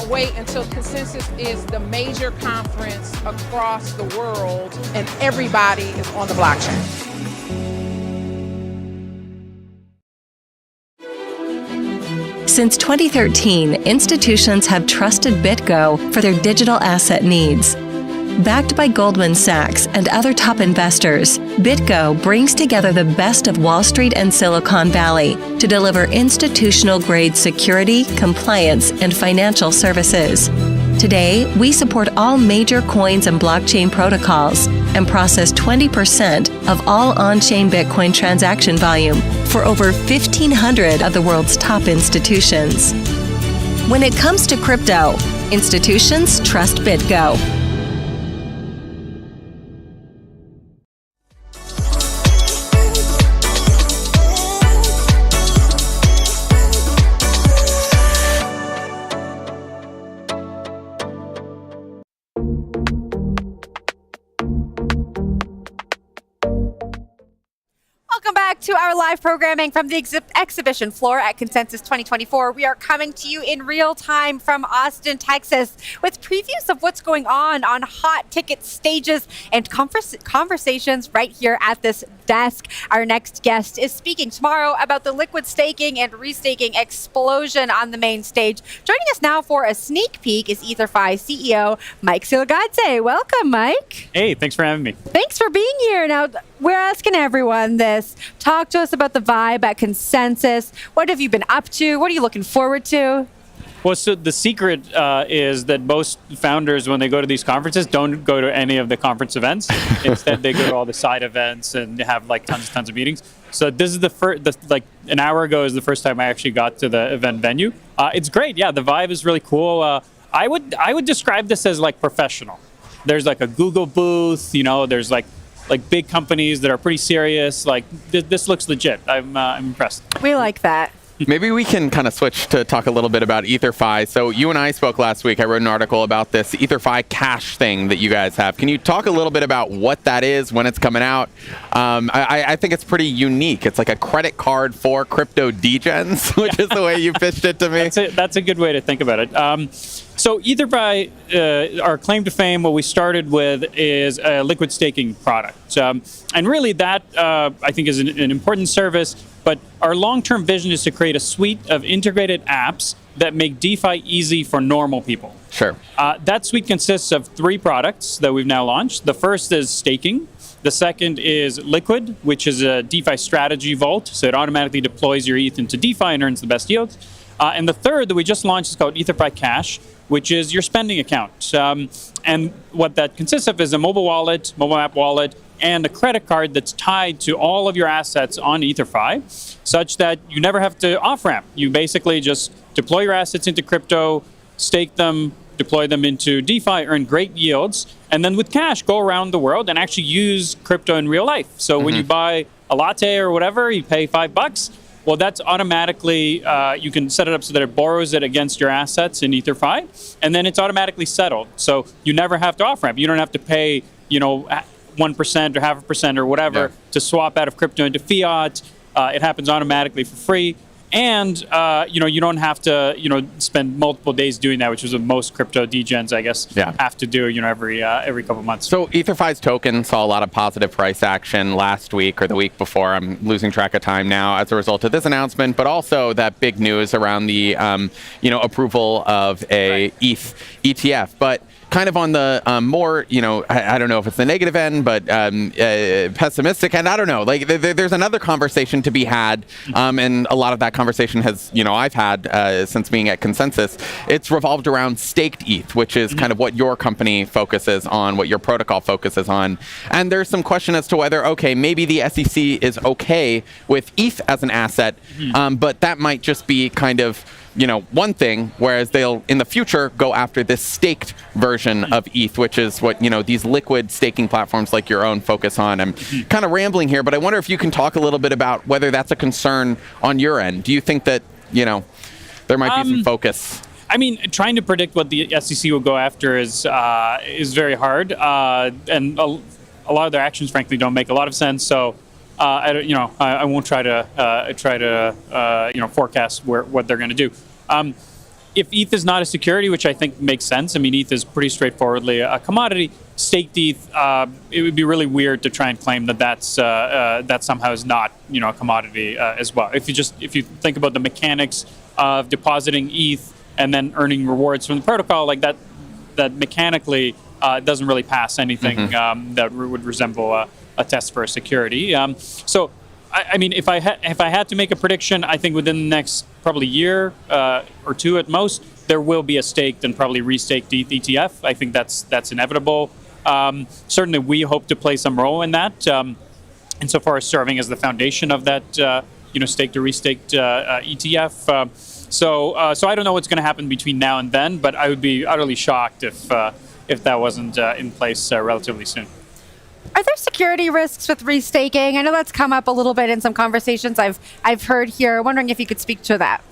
Wait until Consensus is the major conference across the world and everybody is on the blockchain. Since 2013, institutions have trusted BitGo for their digital asset needs. Backed by Goldman Sachs and other top investors, BitGo brings together the best of Wall Street and Silicon Valley to deliver institutional-grade security, compliance, and financial services. Today, we support all major coins and blockchain protocols and process 20% of all on-chain Bitcoin transaction volume for over 1,500 of the world's top institutions. When it comes to crypto, institutions trust BitGo. To our live programming from the exhibition floor at Consensus 2024. We are coming to you in real time from Austin, Texas, with previews of what's going on hot ticket stages and conversations right here at this desk. Our next guest is speaking tomorrow about the liquid staking and restaking explosion on the main stage. Joining us now for a sneak peek is EtherFi CEO Mike Silgadze. Welcome, Mike. Hey, thanks for having me. Thanks for being here. Now, we're asking everyone this. Talk to us about the vibe at Consensus. What have you been up to? What are you looking forward to? Well, so the secret is that most founders, when they go to these conferences, don't go to any of the conference events. Instead, they go to all the side events and have like tons of meetings. So this is the first, like an hour ago is the first time I actually got to the event venue. It's great. Yeah, the vibe is really cool. I would describe this as like professional. There's like a Google booth, there's like big companies that are pretty serious. Like this looks legit. I'm impressed. We like that. Maybe we can kind of switch to talk a little bit about EtherFi. So you and I spoke last week. I wrote an article about this EtherFi cash thing that you guys have. Can you talk a little bit about what that is, when it's coming out? I think it's pretty unique. It's like a credit card for crypto degens, which is the way you pitched it to me. That's a good way to think about it. So EtherFi, our claim to fame, what we started with is a liquid staking product. And really that, I think, is an important service. But our long-term vision is to create a suite of integrated apps that make DeFi easy for normal people. Sure. That suite consists of 3 products that we've now launched. The first is staking. The second is Liquid, which is a DeFi strategy vault. So it automatically deploys your ETH into DeFi and earns the best yields. And the third that we just launched is called EtherFi Cash, which is your spending account. And what that consists of is a mobile wallet, mobile app wallet, and a credit card that's tied to all of your assets on EtherFi, such that you never have to off-ramp. You basically just deploy your assets into crypto, stake them, deploy them into DeFi, earn great yields, and then with cash, go around the world and actually use crypto in real life. So when you buy a latte or whatever, you pay $5. Well, that's automatically, you can set it up so that it borrows it against your assets in EtherFi, and then it's automatically settled. So you never have to off-ramp. You don't have to pay, 1% or 0.5% or whatever to swap out of crypto into fiat. It happens automatically for free. And, you don't have to, spend multiple days doing that, which is what most crypto degens, I guess, have to do, every couple months. So EtherFi's token saw a lot of positive price action last week or the week before. I'm losing track of time now as a result of this announcement, but also that big news around the, approval of a ETH ETF. But kind of on the more, I don't know if it's the negative end, but pessimistic end. I don't know. Like there's another conversation to be had, and a lot of that conversation has, I've had since being at Consensus. It's revolved around staked ETH, which is kind of what your company focuses on, what your protocol focuses on. And there's some question as to whether, okay, maybe the SEC is okay with ETH as an asset, but that might just be kind of one thing, whereas they'll in the future go after this staked version of ETH, which is what these liquid staking platforms like your own focus on. I'm kind of rambling here, but I wonder if you can talk a little bit about whether that's a concern on your end. Do you think that there might be some focus? I mean, trying to predict what the SEC will go after is very hard, and a lot of their actions, frankly, don't make a lot of sense. So. I won't try to forecast what they're going to do. If ETH is not a security, which I think makes sense. I mean, ETH is pretty straightforwardly a commodity. Staked ETH, it would be really weird to try and claim that somehow is not a commodity as well. If you think about the mechanics of depositing ETH and then earning rewards from the protocol, like that mechanically doesn't really pass anything that would resemble a test for a security. So, I mean, if I had to make a prediction, I think within the next probably year or two at most, there will be a staked and probably restaked ETH ETF. I think that's inevitable. Certainly, we hope to play some role in that, insofar as serving as the foundation of that, staked or restaked ETF. So I don't know what's going to happen between now and then, but I would be utterly shocked if that wasn't in place relatively soon. Are there security risks with restaking? I know that's come up a little bit in some conversations I've heard here. Wondering if you could speak to that.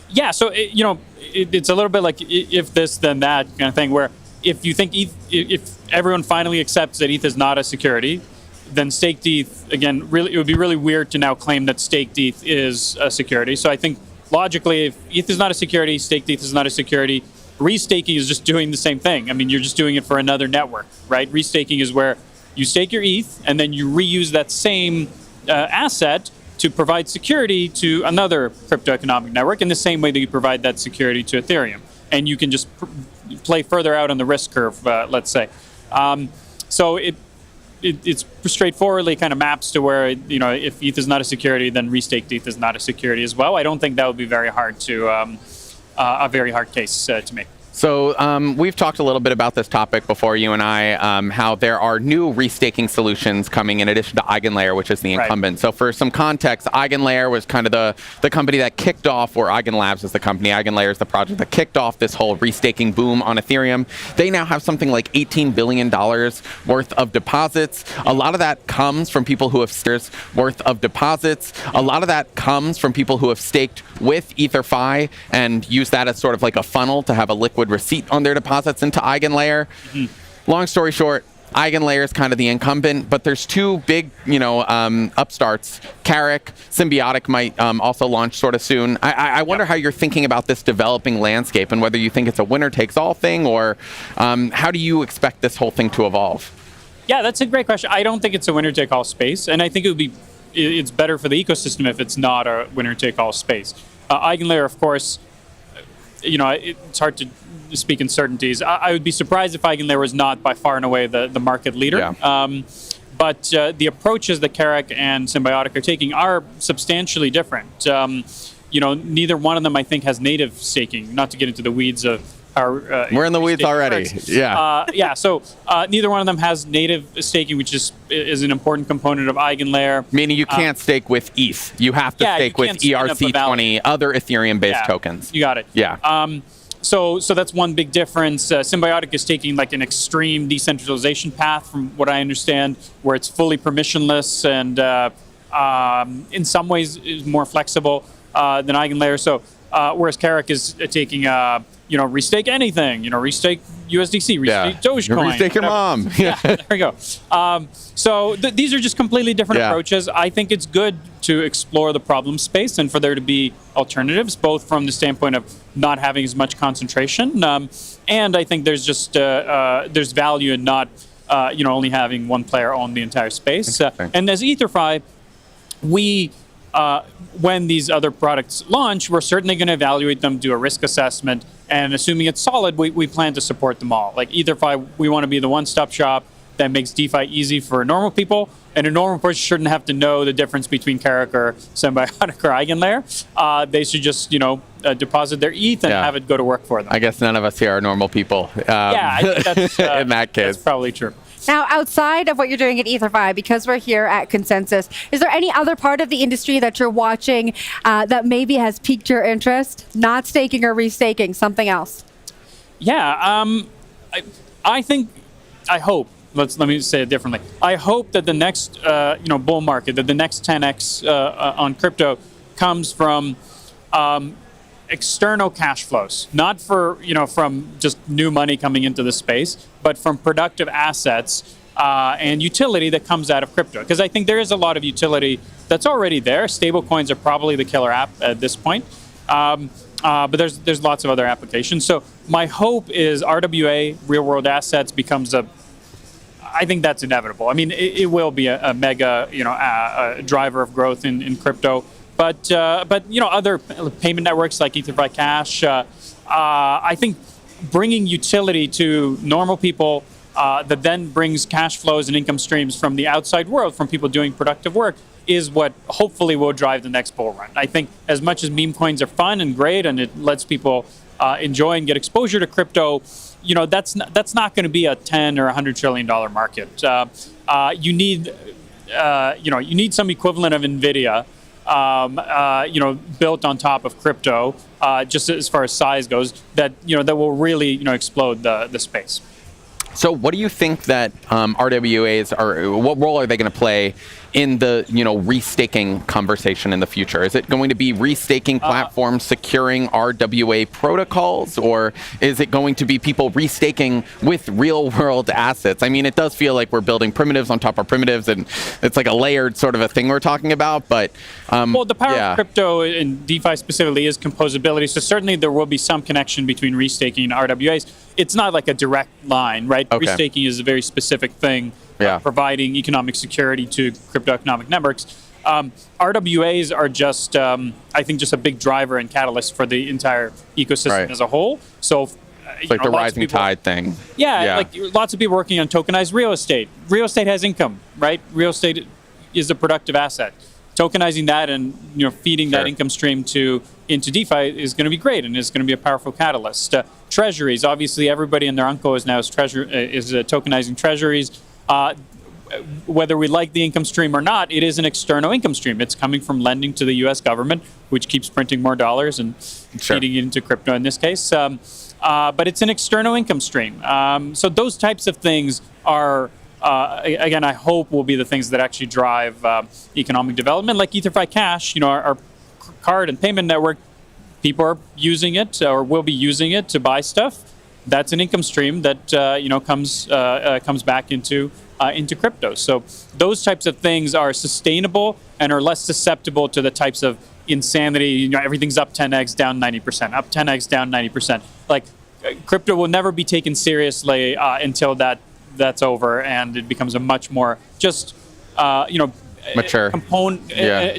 Yeah, so it's a little bit like if this then that kind of thing, where if you think if everyone finally accepts that ETH is not a security, then staked ETH, again, it would be really weird to now claim that staked ETH is a security. So I think logically, if ETH is not a security, staked ETH is not a security, restaking is just doing the same thing. I mean, you're just doing it for another network, right? Restaking is where you stake your ETH, and then you reuse that same asset to provide security to another crypto economic network in the same way that you provide that security to Ethereum. And you can just play further out on the risk curve, let's say. So it's straightforwardly kind of maps to where, if ETH is not a security, then restaked ETH is not a security as well. I don't think that would be very hard a very hard case to make. So we've talked a little bit about this topic before, you and I, how there are new restaking solutions coming in addition to EigenLayer, which is the incumbent. Right. So for some context, EigenLayer was kind of the company that kicked off, or EigenLabs is the company, EigenLayer is the project that kicked off this whole restaking boom on Ethereum. They now have something like $18 billion worth of deposits. A lot of that comes from people who have worth of deposits. A lot of that comes from people who have staked with EtherFi and use that as sort of like a funnel to have a liquid receipt on their deposits into EigenLayer. Long story short, EigenLayer is kind of the incumbent, but there's two big, upstarts. Carrick, Symbiotic might also launch sort of soon. I wonder how you're thinking about this developing landscape and whether you think it's a winner-takes-all thing, or how do you expect this whole thing to evolve? Yeah, that's a great question. I don't think it's a winner-take-all space, and I think it's better for the ecosystem if it's not a winner-take-all space. EigenLayer, of course, it's hard to speak in certainties. I would be surprised if EigenLayer was not by far and away the market leader. Yeah. But the approaches that Carrick and Symbiotic are taking are substantially different. neither one of them, I think, has native staking. Not to get into the weeds of our we're in the weeds already. works. Yeah. So neither one of them has native staking, which is an important component of EigenLayer. Meaning you can't stake with ETH. You have to stake with ERC20, other Ethereum-based tokens. You got it. Yeah. So that's one big difference. Symbiotic is taking like an extreme decentralization path, from what I understand, where it's fully permissionless and in some ways is more flexible than EigenLayer. So whereas Carrick is taking restake anything, restake USDC, restake Dogecoin. Restake your mom. Yeah, there we go. So these are just completely different approaches. I think it's good to explore the problem space and for there to be alternatives, both from the standpoint of not having as much concentration, and I think there's just there's value in not only having one player own the entire space. And as EtherFi, we when these other products launch, we're certainly going to evaluate them, do a risk assessment, and assuming it's solid, we plan to support them all. Like EtherFi, we want to be the one-stop shop that makes DeFi easy for normal people, and a normal person shouldn't have to know the difference between Carrick or Symbiotic or EigenLayer. They should just, deposit their ETH and have it go to work for them. I guess none of us here are normal people. I think that's, in that case. That's probably true. Now, outside of what you're doing at EtherFi, because we're here at Consensus, is there any other part of the industry that you're watching that maybe has piqued your interest? Not staking or restaking, something else? Yeah, I hope. Let me say it differently. I hope that the next bull market, that the next 10x on crypto comes from external cash flows, not from just new money coming into the space, but from productive assets and utility that comes out of crypto. Because I think there is a lot of utility that's already there. Stablecoins are probably the killer app at this point, but there's lots of other applications. So my hope is RWA, real world assets, becomes I think that's inevitable. I mean, it will be a mega a driver of growth in crypto. But other payment networks like EtherFi Cash, I think bringing utility to normal people that then brings cash flows and income streams from the outside world, from people doing productive work, is what hopefully will drive the next bull run. I think as much as meme coins are fun and great and it lets people enjoy and get exposure to crypto, that's not going to be a $10 or $100 trillion market. You need some equivalent of NVIDIA. Built on top of crypto, just as far as size goes, that will really explode the space. So, what do you think that RWAs are? What role are they going to play in the restaking conversation in the future? Is it going to be restaking platforms securing RWA protocols, or is it going to be people restaking with real world assets? I mean, it does feel like we're building primitives on top of primitives, and it's like a layered sort of a thing we're talking about. But well, the power of crypto and DeFi specifically is composability. So certainly there will be some connection between restaking and RWAs. It's not like a direct line, right? Okay. Restaking is a very specific thing. Providing economic security to crypto economic networks. RWAs are just, I think, just a big driver and catalyst for the entire ecosystem as a whole. So, it's like the rising tide thing. Yeah, like lots of people working on tokenized real estate. Real estate has income, right? Real estate is a productive asset. Tokenizing that and feeding that income stream into DeFi is going to be great, and is going to be a powerful catalyst. Treasuries, obviously, everybody and their uncle is now tokenizing treasuries. Whether we like the income stream or not, it is an external income stream. It's coming from lending to the U.S. government, which keeps printing more dollars and feeding it into crypto in this case. But it's an external income stream. So those types of things are, again, I hope will be the things that actually drive economic development. Like EtherFi Cash, our card and payment network, people are using it or will be using it to buy stuff. That's an income stream that comes back into crypto. So those types of things are sustainable and are less susceptible to the types of insanity. Everything's up 10x, down 90%, up 10x, down 90%. Like crypto will never be taken seriously until that's over, and it becomes a much more just mature component,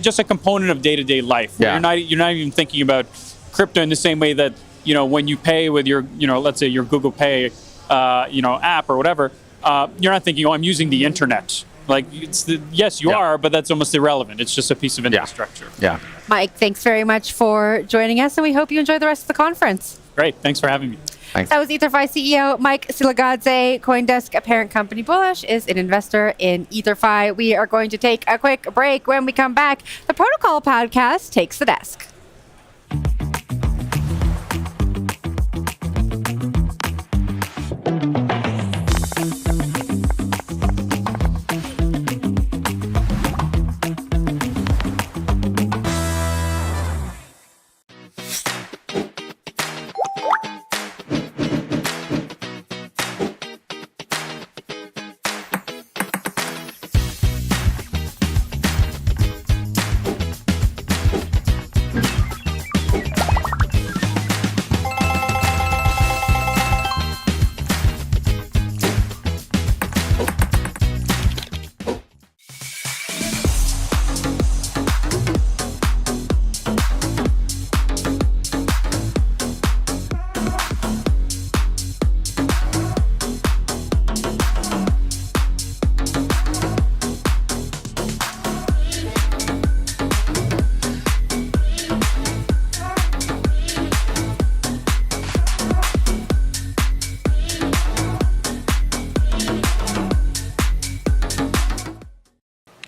just a component of day-to-day life. You're not even thinking about crypto in the same way that. When you pay with your, let's say your Google Pay, app or whatever, you're not thinking, I'm using the internet Like, yes, you are, but that's almost irrelevant. It's just a piece of infrastructure. Yeah. Mike, thanks very much for joining us, and we hope you enjoy the rest of the conference. Great. Thanks for having me. Thanks. That was EtherFi CEO Mike Siligadze. CoinDesk, a parent company Bullish, is an investor in EtherFi. We are going to take a quick break. When we come back, the Protocol Podcast takes the desk.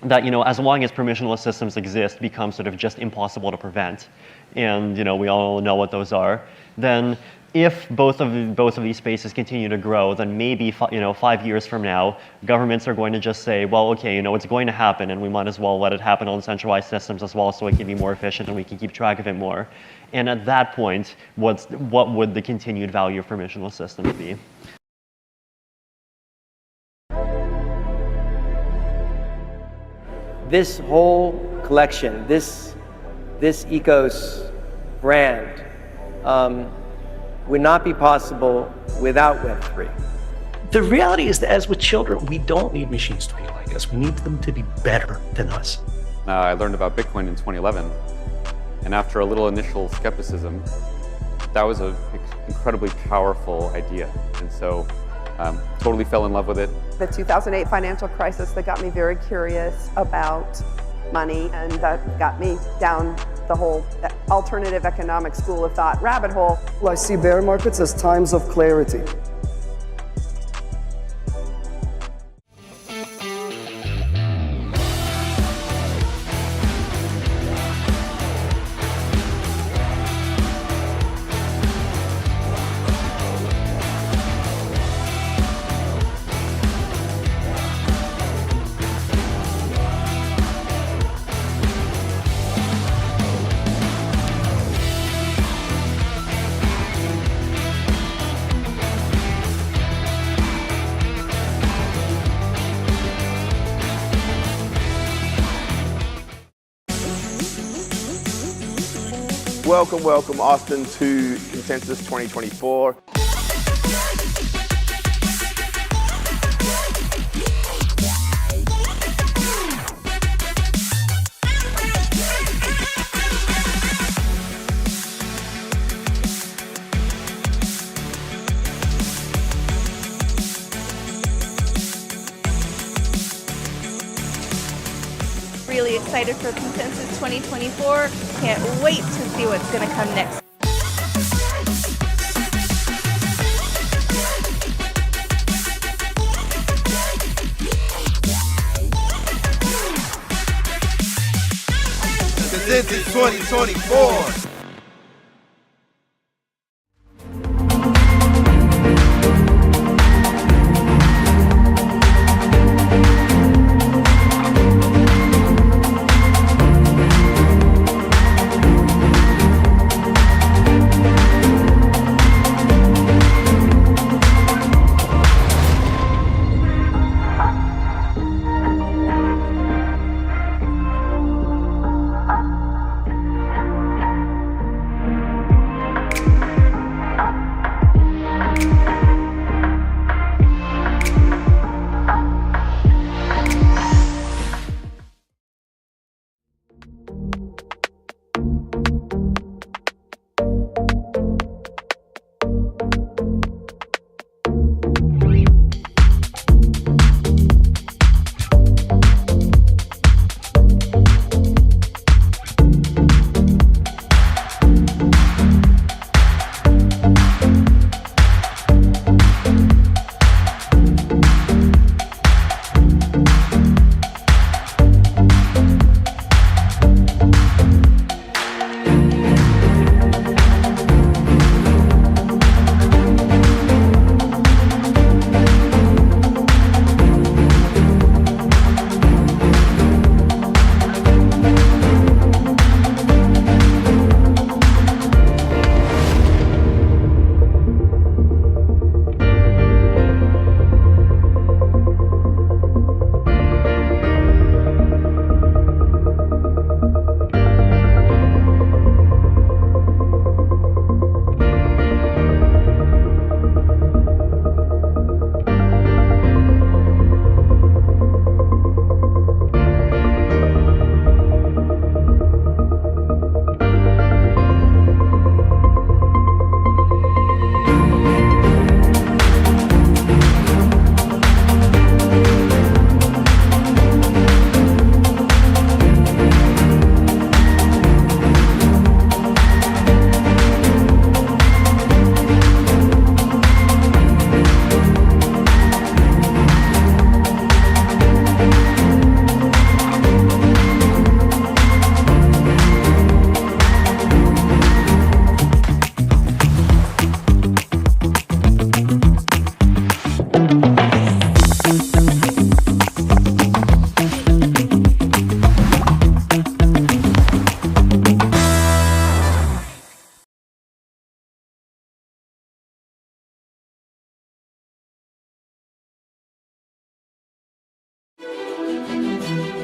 that, as long as permissionless systems exist, become sort of just impossible to prevent. And, we all know what those are. Then if both of these spaces continue to grow, then maybe 5 years from now, governments are going to just say, well, okay, it's going to happen, and we might as well let it happen on centralized systems as well, so it can be more efficient and we can keep track of it more. And at that point, what would the continued value of permissionless systems be? This whole collection, this ecos brand, would not be possible without Web3. The reality is that as with children, we don't need machines to be like us. We need them to be better than us. I learned about Bitcoin in 2011, and after a little initial skepticism, that was an incredibly powerful idea, and so totally fell in love with it. The 2008 financial crisis that got me very curious about money, and that got me down the whole alternative economic school of thought rabbit hole. I see bear markets as times of clarity. Welcome, Austin, to Consensus 2024. Really excited for Consensus 2024. Can't wait to see what's going to come next. Consensus 2024.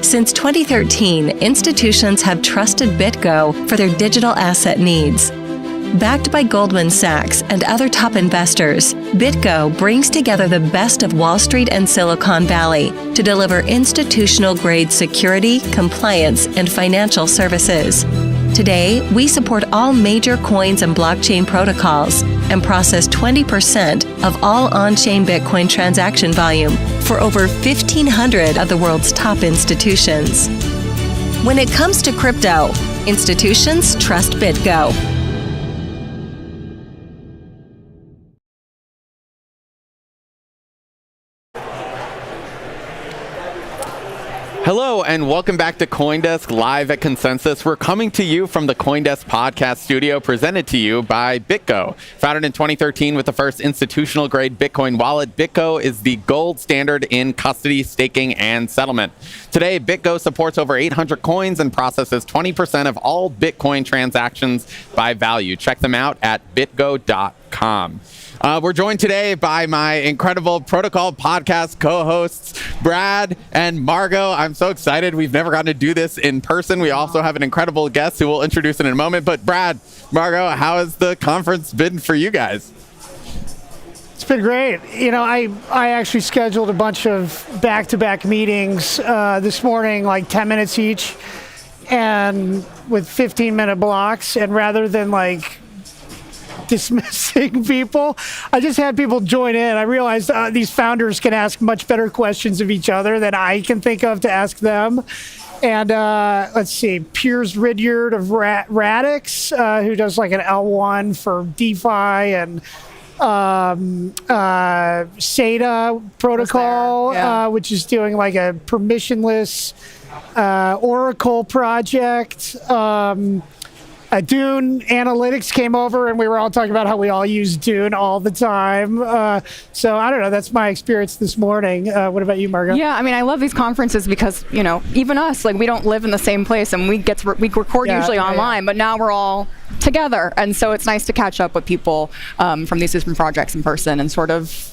Since 2013, institutions have trusted BitGo for their digital asset needs. Backed by Goldman Sachs and other top investors, BitGo brings together the best of Wall Street and Silicon Valley to deliver institutional-grade security, compliance, and financial services. Today, we support all major coins and blockchain protocols and process 20% of all on-chain Bitcoin transaction volume for over 1,500 of the world's top institutions. When it comes to crypto, institutions trust BitGo. Hello and welcome back to Coindesk Live at Consensus. We're coming to you from the Coindesk podcast studio presented to you by BitGo. Founded in 2013 with the first institutional-grade Bitcoin wallet, BitGo is the gold standard in custody, staking, and settlement. Today, BitGo supports over 800 coins and processes 20% of all Bitcoin transactions by value. Check them out at bitgo.com. We're joined today by my incredible Protocol podcast co-hosts, Brad and Margot. I'm so excited. We've never gotten to do this in person. We also have an incredible guest who we'll introduce in a moment. But Brad, Margot, how has the conference been for you guys? It's been great. You know, I actually scheduled a bunch of back-to-back meetings this morning, like 10 minutes each, and with 15-minute blocks. And rather than like dismissing people, I just had people join in. I realized these founders can ask much better questions of each other than I can think of to ask them. And let's see, Piers Ridyard of Radix, who does like an L1 for DeFi, and SATA protocol, which is doing like a permissionless Oracle project. Dune Analytics came over, and we were all talking about how we all use Dune all the time. So I don't know. That's my experience this morning. What about you, Margot? Yeah, I mean, I love these conferences because, you know, even us, like, we don't live in the same place, and we record usually online, but now we're all together, and so it's nice to catch up with people from these different projects in person and sort of,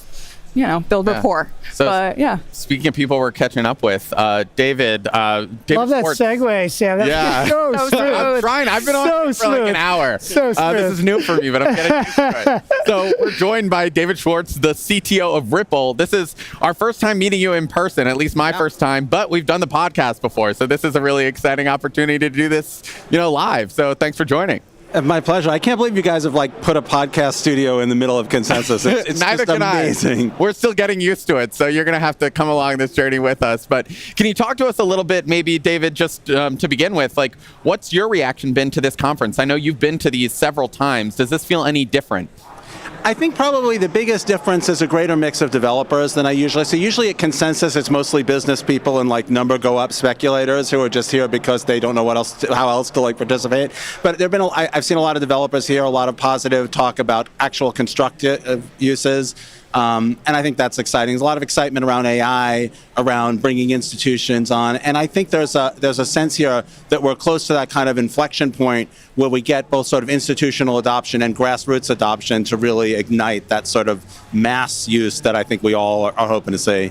you know, build rapport. So, but yeah. Speaking of people we're catching up with, David. Love that Schwartz. segue, Sam. That's so smooth. I'm trying. I've been on for like an hour. So smooth. This is new for me, but I'm getting used to it. So we're joined by David Schwartz, the CTO of Ripple. This is our first time meeting you in person, at least my first time, but we've done the podcast before. So this is a really exciting opportunity to do this, you know, live. So thanks for joining. My pleasure. I can't believe you guys have like put a podcast studio in the middle of Consensus. It's Neither just can amazing. We're still getting used to it, so you're going to have to come along this journey with us. But can you talk to us a little bit, maybe, David, just to begin with, like, what's your reaction been to this conference? I know you've been to these several times. Does this feel any different? I think probably the biggest difference is a greater mix of developers than I usually see. Usually at Consensus, it's mostly business people and like number go up speculators who are just here because they don't know how else to like participate. But there've been I've seen a lot of developers here, a lot of positive talk about actual constructive uses. And I think that's exciting. There's a lot of excitement around AI, around bringing institutions on, and I think there's a sense here that we're close to that kind of inflection point where we get both sort of institutional adoption and grassroots adoption to really ignite that sort of mass use that I think we all are hoping to see.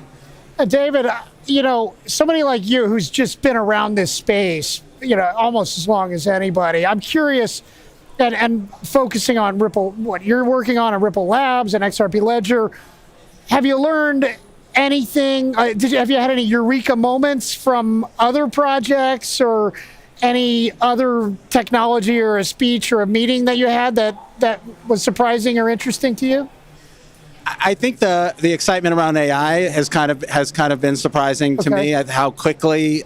David, you know, somebody like you who's just been around this space, you know, almost as long as anybody, I'm curious. And focusing on Ripple, what you're working on at Ripple Labs and XRP Ledger, have you learned anything? Have you had any eureka moments from other projects or any other technology or a speech or a meeting that you had that was surprising or interesting to you? I think the excitement around AI has kind of been surprising to me. How quickly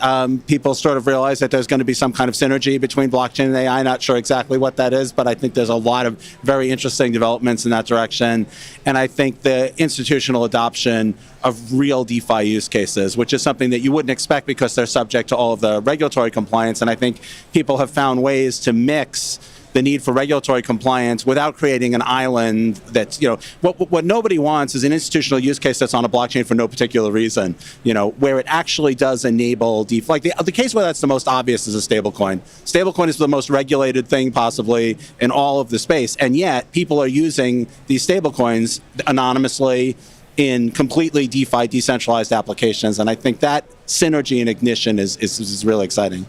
people sort of realize that there's going to be some kind of synergy between blockchain and AI. Not sure exactly what that is, but I think there's a lot of very interesting developments in that direction. And I think the institutional adoption of real DeFi use cases, which is something that you wouldn't expect because they're subject to all of the regulatory compliance. And I think people have found ways to mix the need for regulatory compliance without creating an island that's, you know, what nobody wants is an institutional use case that's on a blockchain for no particular reason, you know, where it actually does enable DeFi. Like the case where that's the most obvious is a stablecoin. Stablecoin is the most regulated thing possibly in all of the space, and yet people are using these stablecoins anonymously, in completely DeFi, decentralized applications. And I think that synergy and ignition is really exciting.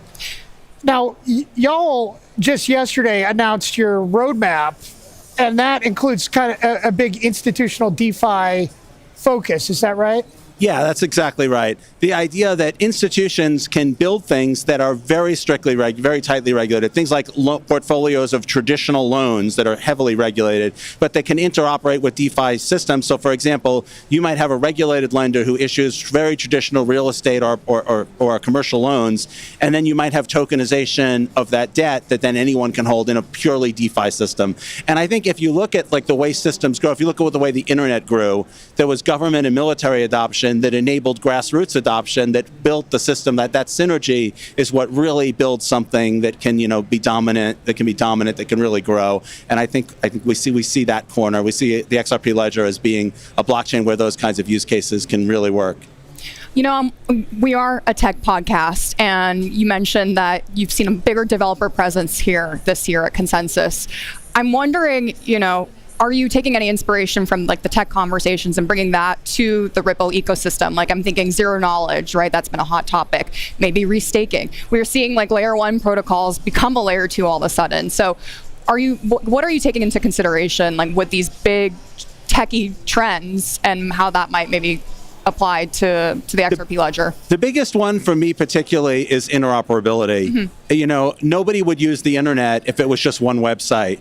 Now, y'all just yesterday announced your roadmap, and that includes kind of a big institutional DeFi focus. Is that right? Yeah, that's exactly right. The idea that institutions can build things that are very strictly, very tightly regulated, things like portfolios of traditional loans that are heavily regulated, but they can interoperate with DeFi systems. So, for example, you might have a regulated lender who issues very traditional real estate or commercial loans, and then you might have tokenization of that debt that then anyone can hold in a purely DeFi system. And I think if you look at like the way systems grow, if you look at the way the internet grew, there was government and military adoption that enabled grassroots adoption, that built the system. That synergy is what really builds something that can, be dominant, that can really grow. And I think we see that corner. We see the XRP ledger as being a blockchain where those kinds of use cases can really work. We are a tech podcast, and you mentioned that you've seen a bigger developer presence here this year at Consensus. I'm wondering, are you taking any inspiration from like the tech conversations and bringing that to the Ripple ecosystem? Like I'm thinking zero knowledge, right? That's been a hot topic. Maybe restaking. We're seeing like layer 1 protocols become a layer 2 all of a sudden. So what are you taking into consideration like with these big techie trends and how that might maybe apply to the XRP ledger? The biggest one for me particularly is interoperability. Mm-hmm. Nobody would use the internet if it was just one website.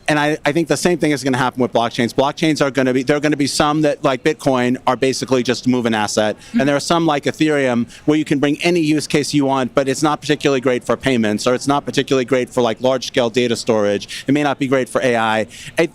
And I think the same thing is going to happen with blockchains. Blockchains are going to be some that, like Bitcoin, are basically just move an asset. Mm-hmm. And there are some like Ethereum where you can bring any use case you want, but it's not particularly great for payments, or it's not particularly great for like large-scale data storage. It may not be great for AI.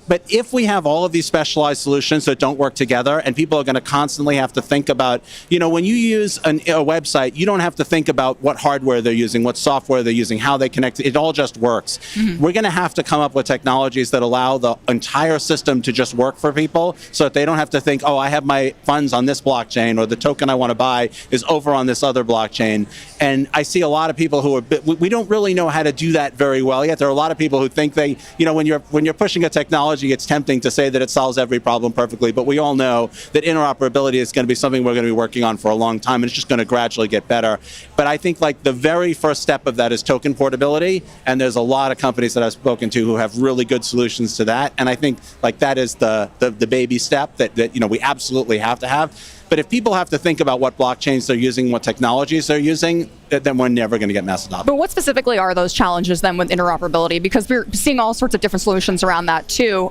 But if we have all of these specialized solutions that don't work together, and people are going to constantly have to think about, when you use a website, you don't have to think about what hardware they're using, what software they're using, how they connect. It all just works. Mm-hmm. We're going to have to come up with technologies that allow the entire system to just work for people so that they don't have to think, oh, I have my funds on this blockchain, or the token I want to buy is over on this other blockchain. And I see a lot of people who we don't really know how to do that very well yet. There are a lot of people who think when you're pushing a technology, it's tempting to say that it solves every problem perfectly, but we all know that interoperability is going to be something we're going to be working on for a long time, and it's just going to gradually get better. But I think like the very first step of that is token portability, and there's a lot of companies that I've spoken to who have really good solutions to that. And I think like that is the baby step that we absolutely have to have. But if people have to think about what blockchains they're using, what technologies they're using, then we're never going to get mass adoption. But what specifically are those challenges then with interoperability? Because we're seeing all sorts of different solutions around that too.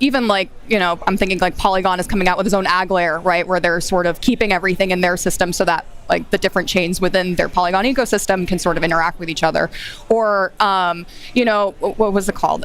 Even like, I'm thinking like Polygon is coming out with its own ag layer, right? Where they're sort of keeping everything in their system so that like the different chains within their Polygon ecosystem can sort of interact with each other. Or, what was it called?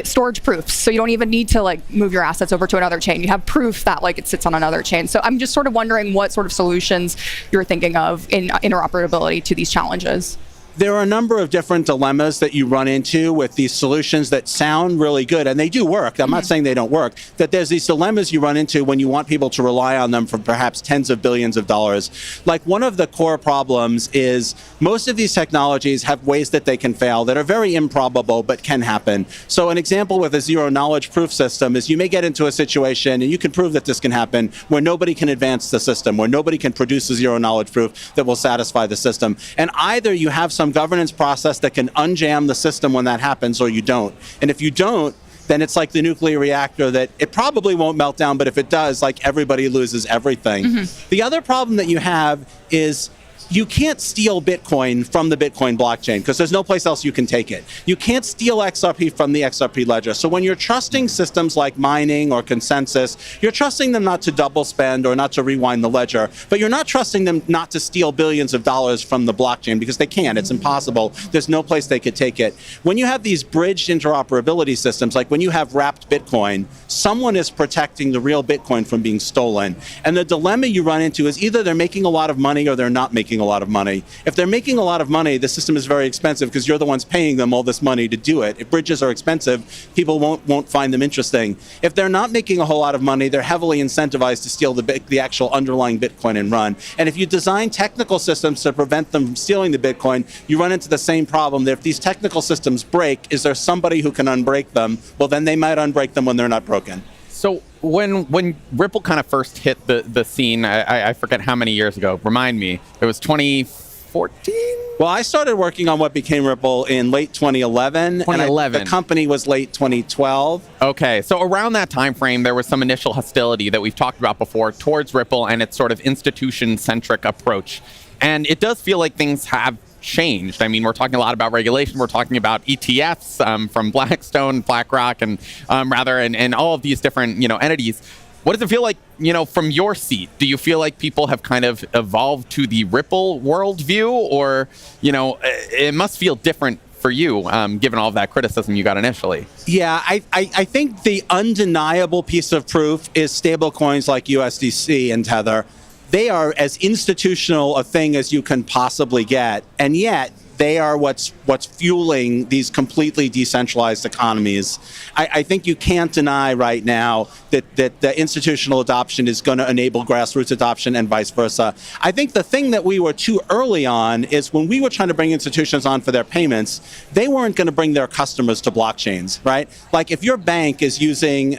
Storage proofs, so you don't even need to like move your assets over to another chain. You have proof that like it sits on another chain. So I'm just sort of wondering what sort of solutions you're thinking of in interoperability to these challenges. There are a number of different dilemmas that you run into with these solutions that sound really good, and they do work. I'm not saying they don't work. That there's these dilemmas you run into when you want people to rely on them for perhaps tens of billions of dollars. Like one of the core problems is most of these technologies have ways that they can fail that are very improbable but can happen. So an example with a zero knowledge proof system is you may get into a situation, and you can prove that this can happen, where nobody can advance the system, where nobody can produce a zero knowledge proof that will satisfy the system. And either you have some governance process that can unjam the system when that happens, or you don't. And if you don't, then it's like the nuclear reactor that it probably won't melt down, but if it does, like everybody loses everything. Mm-hmm. The other problem that you have is you can't steal Bitcoin from the Bitcoin blockchain because there's no place else you can take it. You can't steal XRP from the XRP ledger. So when you're trusting systems like mining or Consensus, you're trusting them not to double spend or not to rewind the ledger, but you're not trusting them not to steal billions of dollars from the blockchain because they can't. It's impossible. There's no place they could take it. When you have these bridged interoperability systems, like when you have wrapped Bitcoin, someone is protecting the real Bitcoin from being stolen. And the dilemma you run into is either they're making a lot of money or they're not making a lot of money. If they're making a lot of money, the system is very expensive because you're the ones paying them all this money to do it. If bridges are expensive, people won't find them interesting. If they're not making a whole lot of money, they're heavily incentivized to steal the actual underlying Bitcoin and run. And if you design technical systems to prevent them from stealing the Bitcoin, you run into the same problem that if these technical systems break, is there somebody who can unbreak them? Well, then they might unbreak them when they're not broken. So when Ripple kind of first hit the scene, I forget how many years ago. Remind me. It was 2014? Well, I started working on what became Ripple in late 2011. 2011. And the company was late 2012. Okay, so around that time frame, there was some initial hostility that we've talked about before towards Ripple and its sort of institution-centric approach. And it does feel like things have changed. I mean, we're talking a lot about regulation. We're talking about ETFs from Blackstone, BlackRock, and and all of these different entities. What does it feel like, from your seat? Do you feel like people have kind of evolved to the Ripple worldview, or it must feel different for you, given all of that criticism you got initially? Yeah, I think the undeniable piece of proof is stablecoins like USDC and Tether. They are as institutional a thing as you can possibly get, and yet they are what's fueling these completely decentralized economies. I think you can't deny right now that the institutional adoption is going to enable grassroots adoption and vice versa. I think the thing that we were too early on is when we were trying to bring institutions on for their payments, they weren't going to bring their customers to blockchains, right? Like if your bank is using,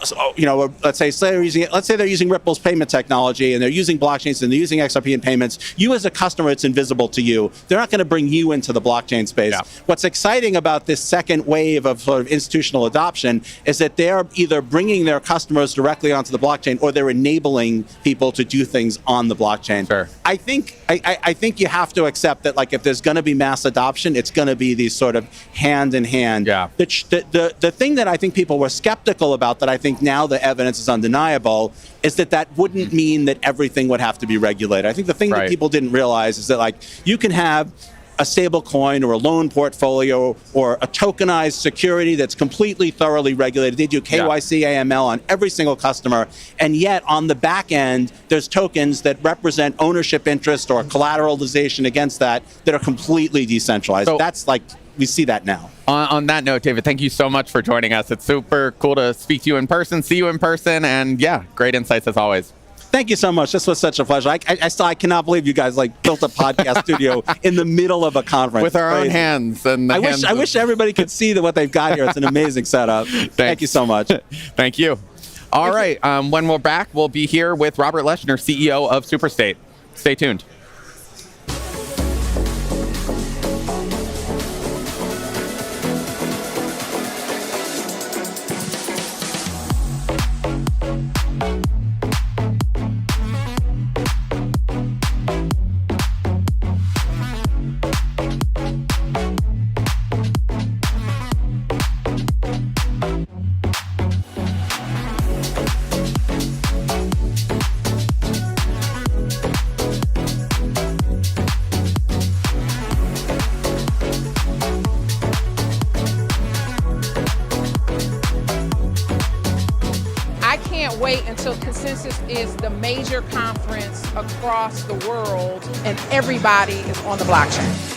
let's say they're using Ripple's payment technology and they're using blockchains and they're using XRP in payments. You as a customer, it's invisible to you. They're not going to bring you into the blockchain space. Yeah. What's exciting about this second wave of sort of institutional adoption is that they're either bringing their customers directly onto the blockchain or they're enabling people to do things on the blockchain. Sure. I think you have to accept that, like, if there's going to be mass adoption, it's going to be these sort of hand in hand. Yeah. The thing that I think people were skeptical about, that I think now the evidence is undeniable, is that wouldn't mean that everything would have to be regulated. I think the thing that people didn't realize is that, like, you can have a stable coin or a loan portfolio or a tokenized security that's completely thoroughly regulated. They do KYC, AML on every single customer, and yet on the back end, there's tokens that represent ownership interest or collateralization against that are completely decentralized. So, that's like, we see that now. On that note, David, thank you so much for joining us. It's super cool to speak to you in person, see you in person, and yeah, great insights as always. Thank you so much. This was such a pleasure. I cannot believe you guys built a podcast studio in the middle of a conference. With our own hands. And I wish everybody could see what they've got here. It's an amazing setup. Thank you so much. Thank you. All right. When we're back, we'll be here with Robert Leshner, CEO of Superstate. Stay tuned. Wait until Consensus is the major conference across the world and everybody is on the blockchain.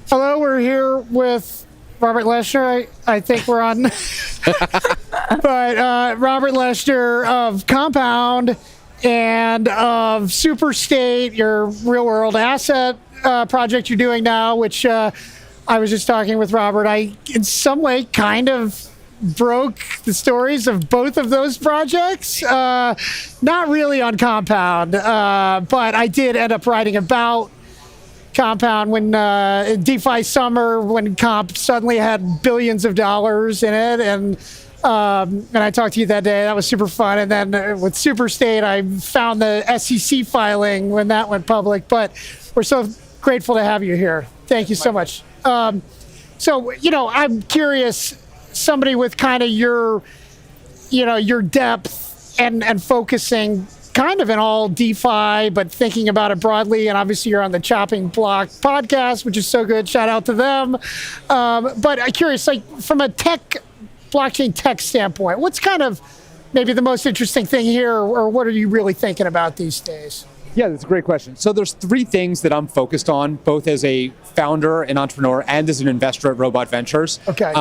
Hello, we're here with Robert Leshner. I think we're on. But Robert Leshner of Compound and of Superstate, your real-world asset project you're doing now, which I was just talking with Robert. I, in some way, kind of broke the stories of both of those projects. Not really on Compound, but I did end up writing about Compound when DeFi summer, when Comp suddenly had billions of dollars in it, and I talked to you that day. That was super fun. And then with Superstate, I found the SEC filing when that went public. But we're so grateful to have you here. Thank you so much. So I'm curious, somebody with kind of your depth and focusing kind of in all DeFi, but thinking about it broadly. And obviously you're on the Chopping Block podcast, which is so good. Shout out to them. But I'm curious, like, from a tech blockchain tech standpoint, what's kind of maybe the most interesting thing here, or what are you really thinking about these days? Yeah, that's a great question. So there's three things that I'm focused on, both as a founder and entrepreneur and as an investor at Robot Ventures. Okay.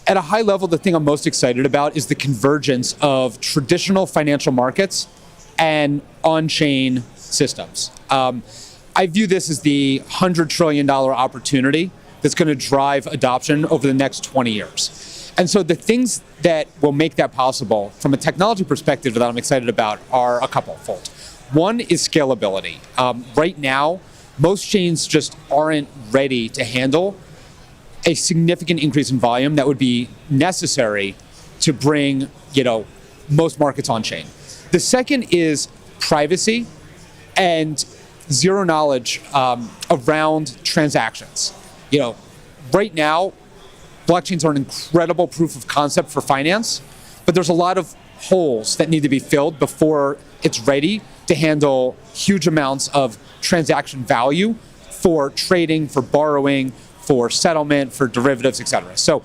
At a high level, the thing I'm most excited about is the convergence of traditional financial markets and on-chain systems. I view this as the $100 trillion opportunity that's going to drive adoption over the next 20 years. And so the things that will make that possible from a technology perspective that I'm excited about are a couple-fold. One is scalability. Right now, most chains just aren't ready to handle a significant increase in volume that would be necessary to bring, most markets on chain. The second is privacy and zero knowledge around transactions. Right now, blockchains are an incredible proof of concept for finance, but there's a lot of holes that need to be filled before it's ready to handle huge amounts of transaction value for trading, for borrowing, for settlement, for derivatives, et cetera. So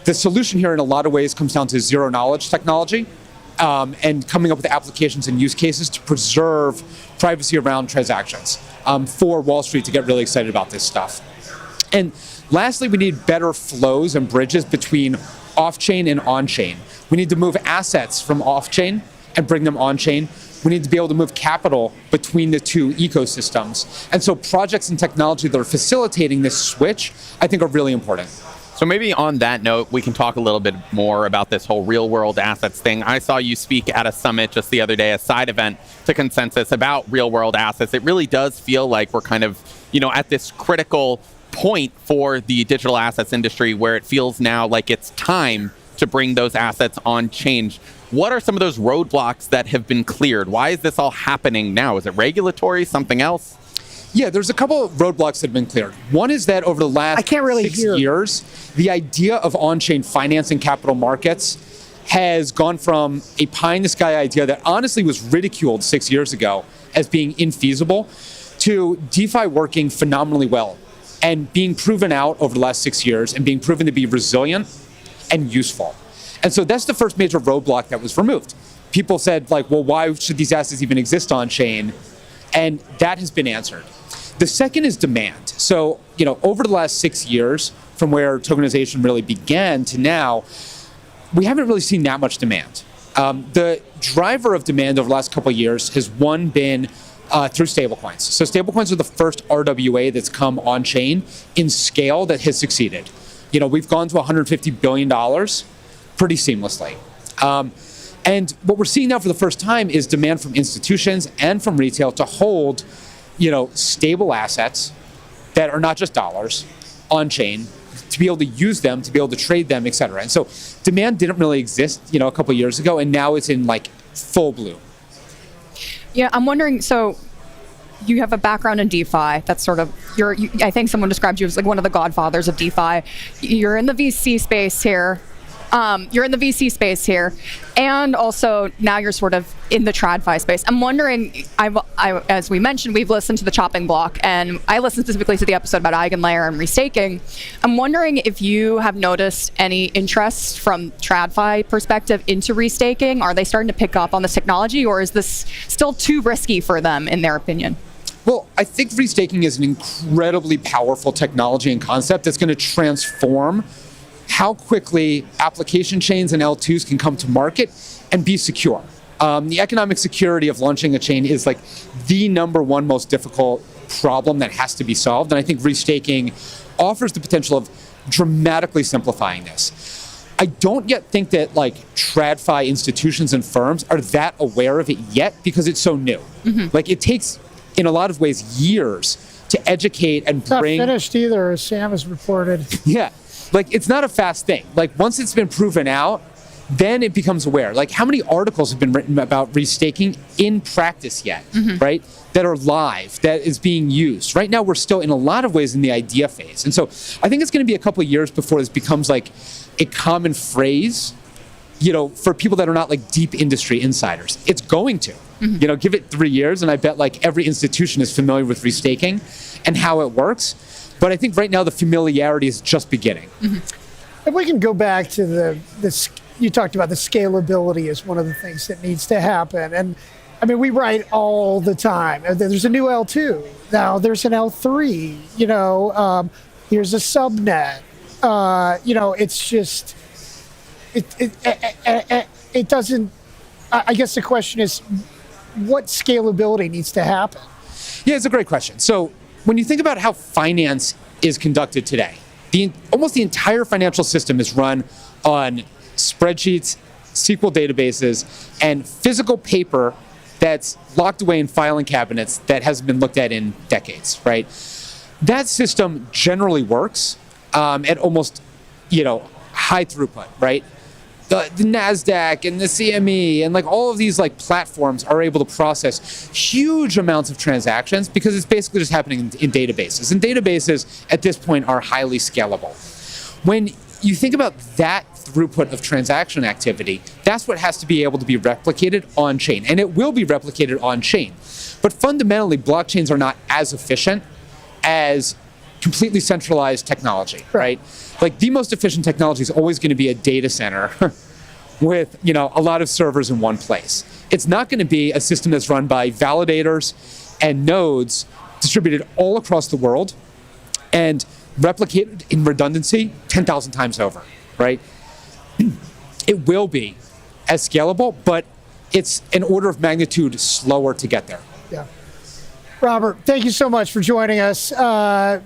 the solution here in a lot of ways comes down to zero knowledge technology and coming up with applications and use cases to preserve privacy around transactions for Wall Street to get really excited about this stuff. And lastly, we need better flows and bridges between off-chain and on-chain. We need to move assets from off-chain and bring them on-chain. We need to be able to move capital between the two ecosystems. And so projects and technology that are facilitating this switch, I think, are really important. So maybe on that note, we can talk a little bit more about this whole real-world assets thing. I saw you speak at a summit just the other day, a side event to Consensus about real-world assets. It really does feel like we're kind of, at this critical point for the digital assets industry where it feels now like it's time to bring those assets on chain. What are some of those roadblocks that have been cleared? Why is this all happening now? Is it regulatory, something else? Yeah, there's a couple of roadblocks that have been cleared. One is that over the last 6 years, the idea of on-chain finance and capital markets has gone from a pie-in-the-sky idea that honestly was ridiculed 6 years ago as being infeasible to DeFi working phenomenally well and being proven out over the last 6 years and being proven to be resilient and useful. And so that's the first major roadblock that was removed. People said, well, why should these assets even exist on chain? And that has been answered. The second is demand. So, over the last 6 years, from where tokenization really began to now, we haven't really seen that much demand. The driver of demand over the last couple of years has been through stablecoins. So stablecoins are the first RWA that's come on chain in scale that has succeeded. We've gone to $150 billion pretty seamlessly. And what we're seeing now for the first time is demand from institutions and from retail to hold, stable assets that are not just dollars on chain, to be able to use them, to be able to trade them, et cetera. And so demand didn't really exist, a couple of years ago, and now it's in full bloom. Yeah, I'm wondering, so you have a background in DeFi. That's sort of, I think someone described you as one of the godfathers of DeFi. You're in the VC space here. And also now you're sort of in the TradFi space. I'm wondering, as we mentioned, we've listened to the chopping block, and I listened specifically to the episode about eigenlayer and restaking. I'm wondering if you have noticed any interest from TradFi perspective into restaking. Are they starting to pick up on this technology, or is this still too risky for them, in their opinion? Well, I think restaking is an incredibly powerful technology and concept that's going to transform how quickly application chains and L2s can come to market and be secure. The economic security of launching a chain is the number one most difficult problem that has to be solved. And I think restaking offers the potential of dramatically simplifying this. I don't yet think that TradFi institutions and firms are that aware of it yet because it's so new. Mm-hmm. It takes, in a lot of ways, years to educate and bring. Not finished either, as Sam has reported. Yeah. It's not a fast thing. Once it's been proven out, then it becomes aware. How many articles have been written about restaking in practice yet, right? That are live, that is being used. Right now, we're still in a lot of ways in the idea phase. And so I think it's going to be a couple of years before this becomes a common phrase, for people that are not deep industry insiders. It's going to. Mm-hmm. Give it 3 years, and I bet every institution is familiar with restaking and how it works. But I think right now the familiarity is just beginning. Mm-hmm. If we can go back to the you talked about the scalability as one of the things that needs to happen. And I mean, we write all the time. There's a new L2. Now there's an L3, here's a subnet. It's just, it doesn't, I guess the question is, what scalability needs to happen? Yeah, it's a great question. So when you think about how finance is conducted today, almost the entire financial system is run on spreadsheets, SQL databases, and physical paper that's locked away in filing cabinets that hasn't been looked at in decades, right? That system generally works at almost, high throughput, right? The NASDAQ and the CME and all of these platforms are able to process huge amounts of transactions because it's basically just happening in databases. And databases at this point are highly scalable. When you think about that throughput of transaction activity, that's what has to be able to be replicated on chain. And it will be replicated on chain. But fundamentally, blockchains are not as efficient as completely centralized technology, right? The most efficient technology is always going to be a data center with, a lot of servers in one place. It's not going to be a system that's run by validators and nodes distributed all across the world and replicated in redundancy 10,000 times over, right? It will be as scalable, but it's an order of magnitude slower to get there. Yeah. Robert, thank you so much for joining us.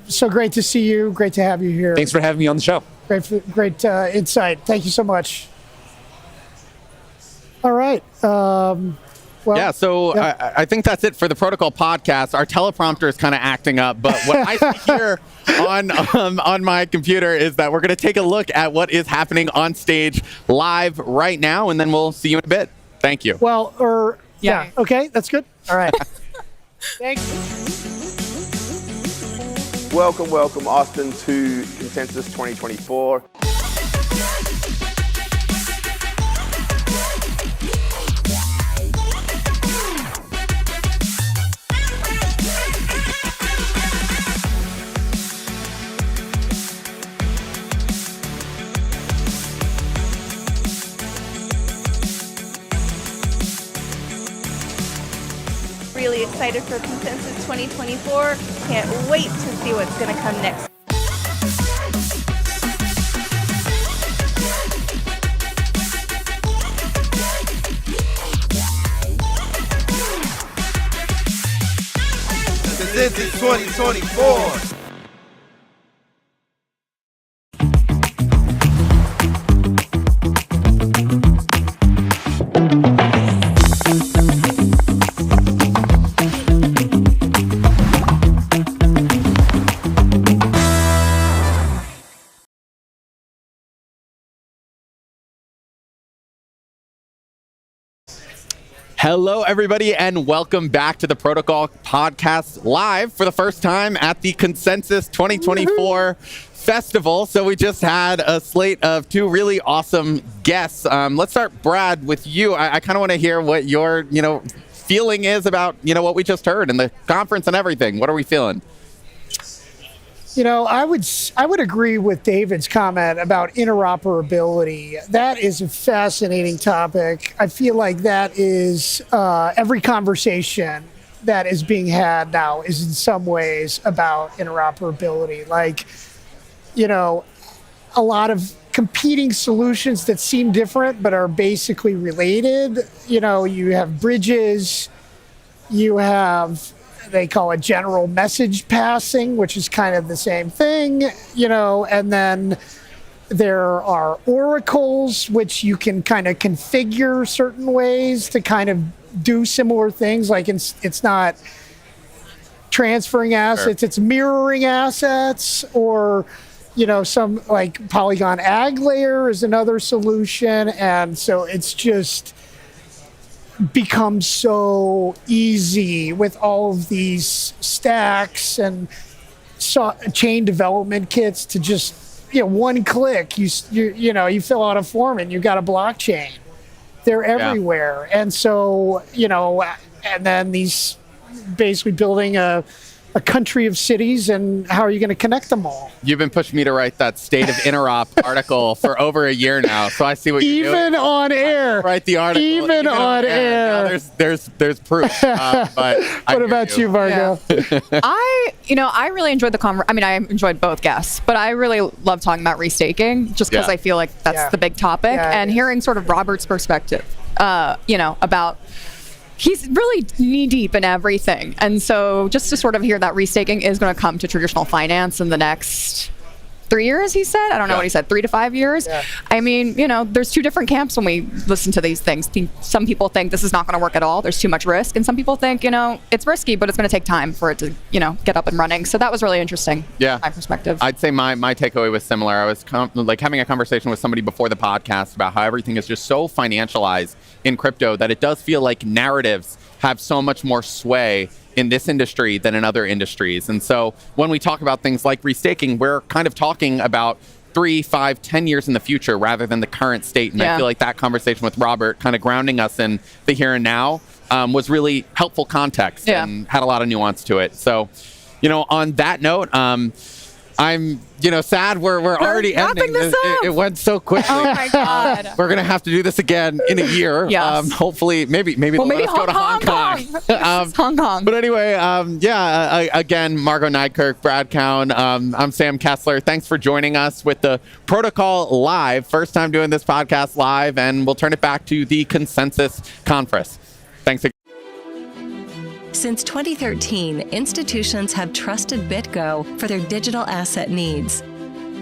So great to see you. Great to have you here. Thanks for having me on the show. Great insight. Thank you so much. All right. I think that's it for the Protocol podcast. Our teleprompter is kind of acting up, but what I see here on my computer is that we're going to take a look at what is happening on stage live right now, and then we'll see you in a bit. Thank you. Yeah. Okay, that's good. All right. Thanks. Welcome, Austin, to Consensus 2024. Really excited for Consensus 2024. Can't wait to see what's going to come next. Consensus 2024. Hello, everybody, and welcome back to the Protocol Podcast live for the first time at the Consensus 2024 Festival. So we just had a slate of two really awesome guests. Let's start, Brad, with you. I kind of want to hear what your, feeling is about, what we just heard and the conference and everything. What are we feeling? I would agree with David's comment about interoperability. That is a fascinating topic. I feel like that is every conversation that is being had now is in some ways about interoperability. A lot of competing solutions that seem different but are basically related. You have bridges, you have, they call it general message passing, which is kind of the same thing, and then there are oracles, which you can kind of configure certain ways to kind of do similar things. It's not transferring assets, it's mirroring assets, or, some Polygon Ag Layer is another solution. And so it's just becomes so easy with all of these stacks and chain development kits to just, one click, you fill out a form and you got a blockchain. They're everywhere. And so, and then these basically building a a country of cities, and how are you going to connect them all? You've been pushing me to write that State of Interop article for over a year now, so I see what you're doing. Even on air. Write the article. Even on air. Now there's proof. But what about you, Margot? I really enjoyed the conversation. I mean, I enjoyed both guests, but I really love talking about restaking just because I feel like that's the big topic, and hearing sort of Robert's perspective, about he's really knee deep in everything. And so just to sort of hear that restaking is going to come to traditional finance in the next 3 years, he said. I don't know what he said, 3 to 5 years. Yeah. I mean, there's two different camps when we listen to these things. Some people think this is not going to work at all. There's too much risk. And some people think, it's risky, but it's going to take time for it to, get up and running. So that was really interesting. Yeah. My perspective. I'd say my takeaway was similar. I was having a conversation with somebody before the podcast about how everything is just so financialized in crypto that it does feel like narratives have so much more sway in this industry than in other industries. And so when we talk about things like restaking, we're kind of talking about 3, 5, 10 years in the future rather than the current state. And I feel like that conversation with Robert kind of grounding us in the here and now was really helpful context and had a lot of nuance to it. So, on that note, I'm, sad we're already ending. It went so quickly. Oh my God. We're gonna have to do this again in a year. Yes. Hopefully, maybe they'll let us go to Hong Kong. Hong Kong. But anyway, again, Margot Nydkirk, Brad Cowan. I'm Sam Kessler. Thanks for joining us with the Protocol Live. First time doing this podcast live, and we'll turn it back to the Consensus Conference. Thanks again. Since 2013, institutions have trusted BitGo for their digital asset needs.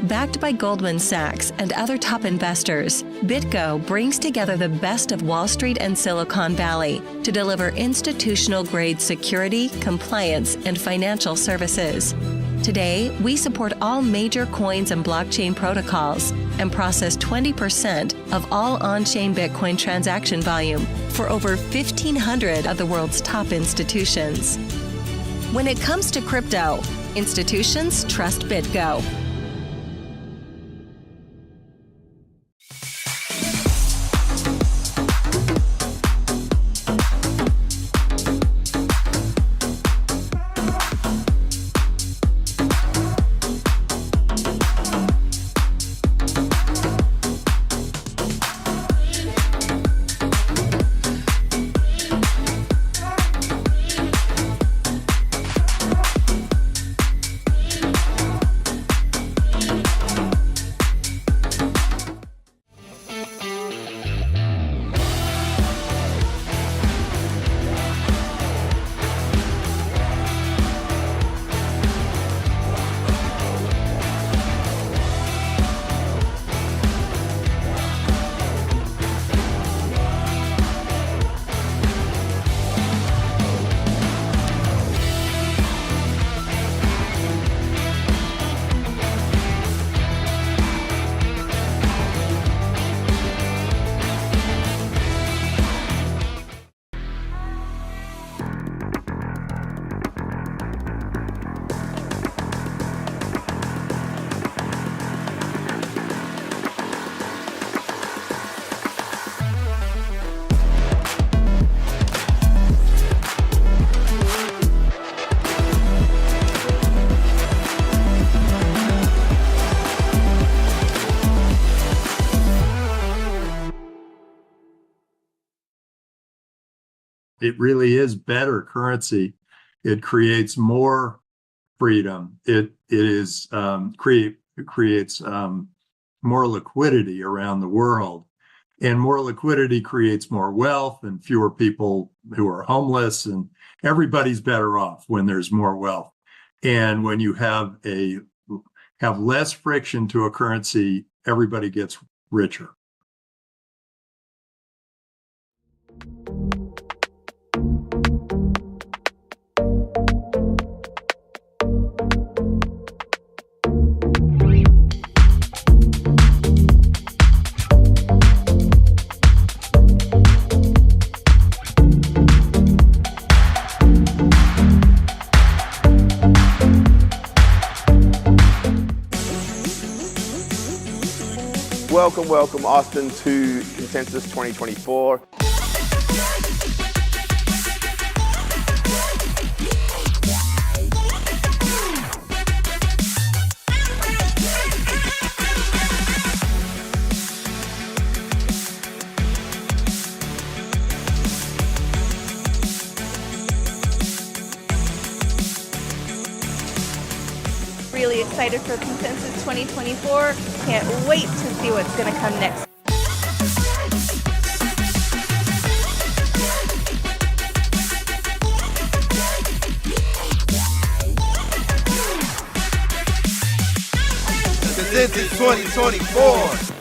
Backed by Goldman Sachs and other top investors, BitGo brings together the best of Wall Street and Silicon Valley to deliver institutional-grade security, compliance, and financial services. Today, we support all major coins and blockchain protocols and process 20% of all on-chain Bitcoin transaction volume for over 1,500 of the world's top institutions. When it comes to crypto, institutions trust BitGo. It really is better currency. It creates more freedom. It creates more liquidity around the world, and more liquidity creates more wealth and fewer people who are homeless, and everybody's better off when there's more wealth. And when you have less friction to a currency, everybody gets richer. Welcome, Austin, to Consensus 2024. excited for Consensus 2024. Can't wait to see what's going to come next. Consensus 2024.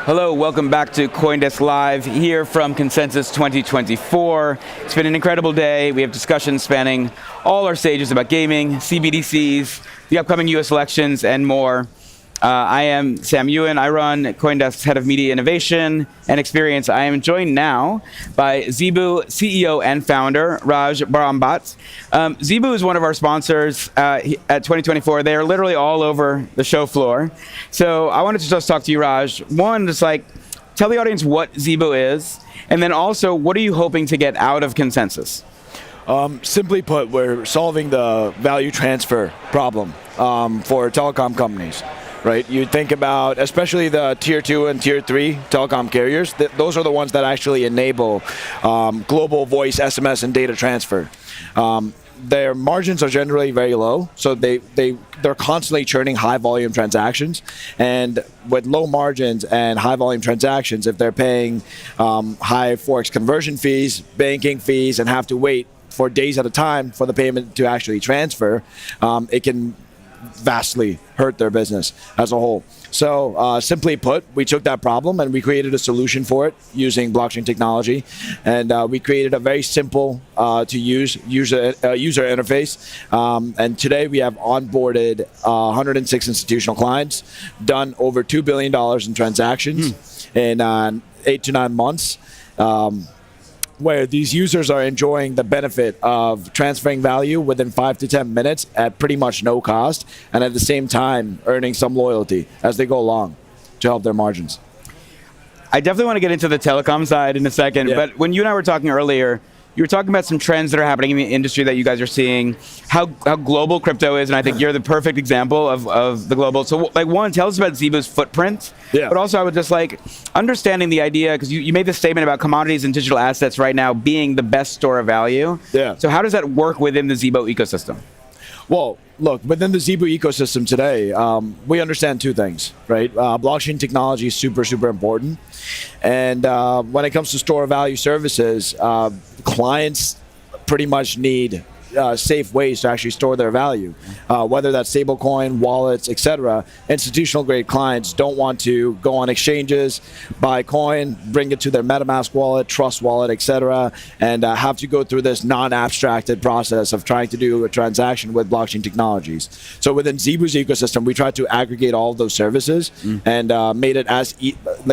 Hello, welcome back to Coindesk Live here from Consensus 2024. It's been an incredible day. We have discussions spanning all our stages about gaming, CBDCs, the upcoming US elections, and more. I am Sam Ewan. I run Coindesk's Head of Media Innovation and Experience. I am joined now by Zebu CEO and founder, Raj Barambat. Zebu is one of our sponsors at 2024. They are literally all over the show floor. So I wanted to just talk to you, Raj. One, just like, tell the audience what Zebu is, and then also, what are you hoping to get out of Consensus? Simply put, we're solving the value transfer problem for telecom companies. Right, you think about especially the tier 2 and tier 3 telecom carriers. Those are the ones that actually enable global voice, SMS, and data transfer. Their margins are generally very low, so they're constantly churning high volume transactions. And with low margins and high volume transactions, if they're paying high forex conversion fees, banking fees, and have to wait for days at a time for the payment to actually transfer, it can vastly hurt their business as a whole. So simply put, we took that problem and we created a solution for it using blockchain technology, and we created a very simple to use user interface. And today we have onboarded 106 institutional clients, done over $2 billion in transactions in 8 to 9 months. Where these users are enjoying the benefit of transferring value within 5 to 10 minutes at pretty much no cost, and at the same time earning some loyalty as they go along to help their margins. I definitely want to get into the telecom side in a second, but when you and I were talking earlier, you were talking about some trends that are happening in the industry that you guys are seeing, how global crypto is, and I think you're the perfect example of the global. So, like, one, tell us about Zebu's footprint, but also I would just like understanding the idea, because you made this statement about commodities and digital assets right now being the best store of value. So how does that work within the Zebu ecosystem? Well, look, within the Zebu ecosystem today, we understand two things, right? Blockchain technology is super, super important. And when it comes to store of value services, clients pretty much need safe ways to actually store their value, whether that's stablecoin, wallets, etc. Institutional grade clients don't want to go on exchanges, buy coin, bring it to their MetaMask wallet, Trust wallet, etc., and have to go through this non-abstracted process of trying to do a transaction with blockchain technologies. So within Zebu's ecosystem, we tried to aggregate all of those services and made it as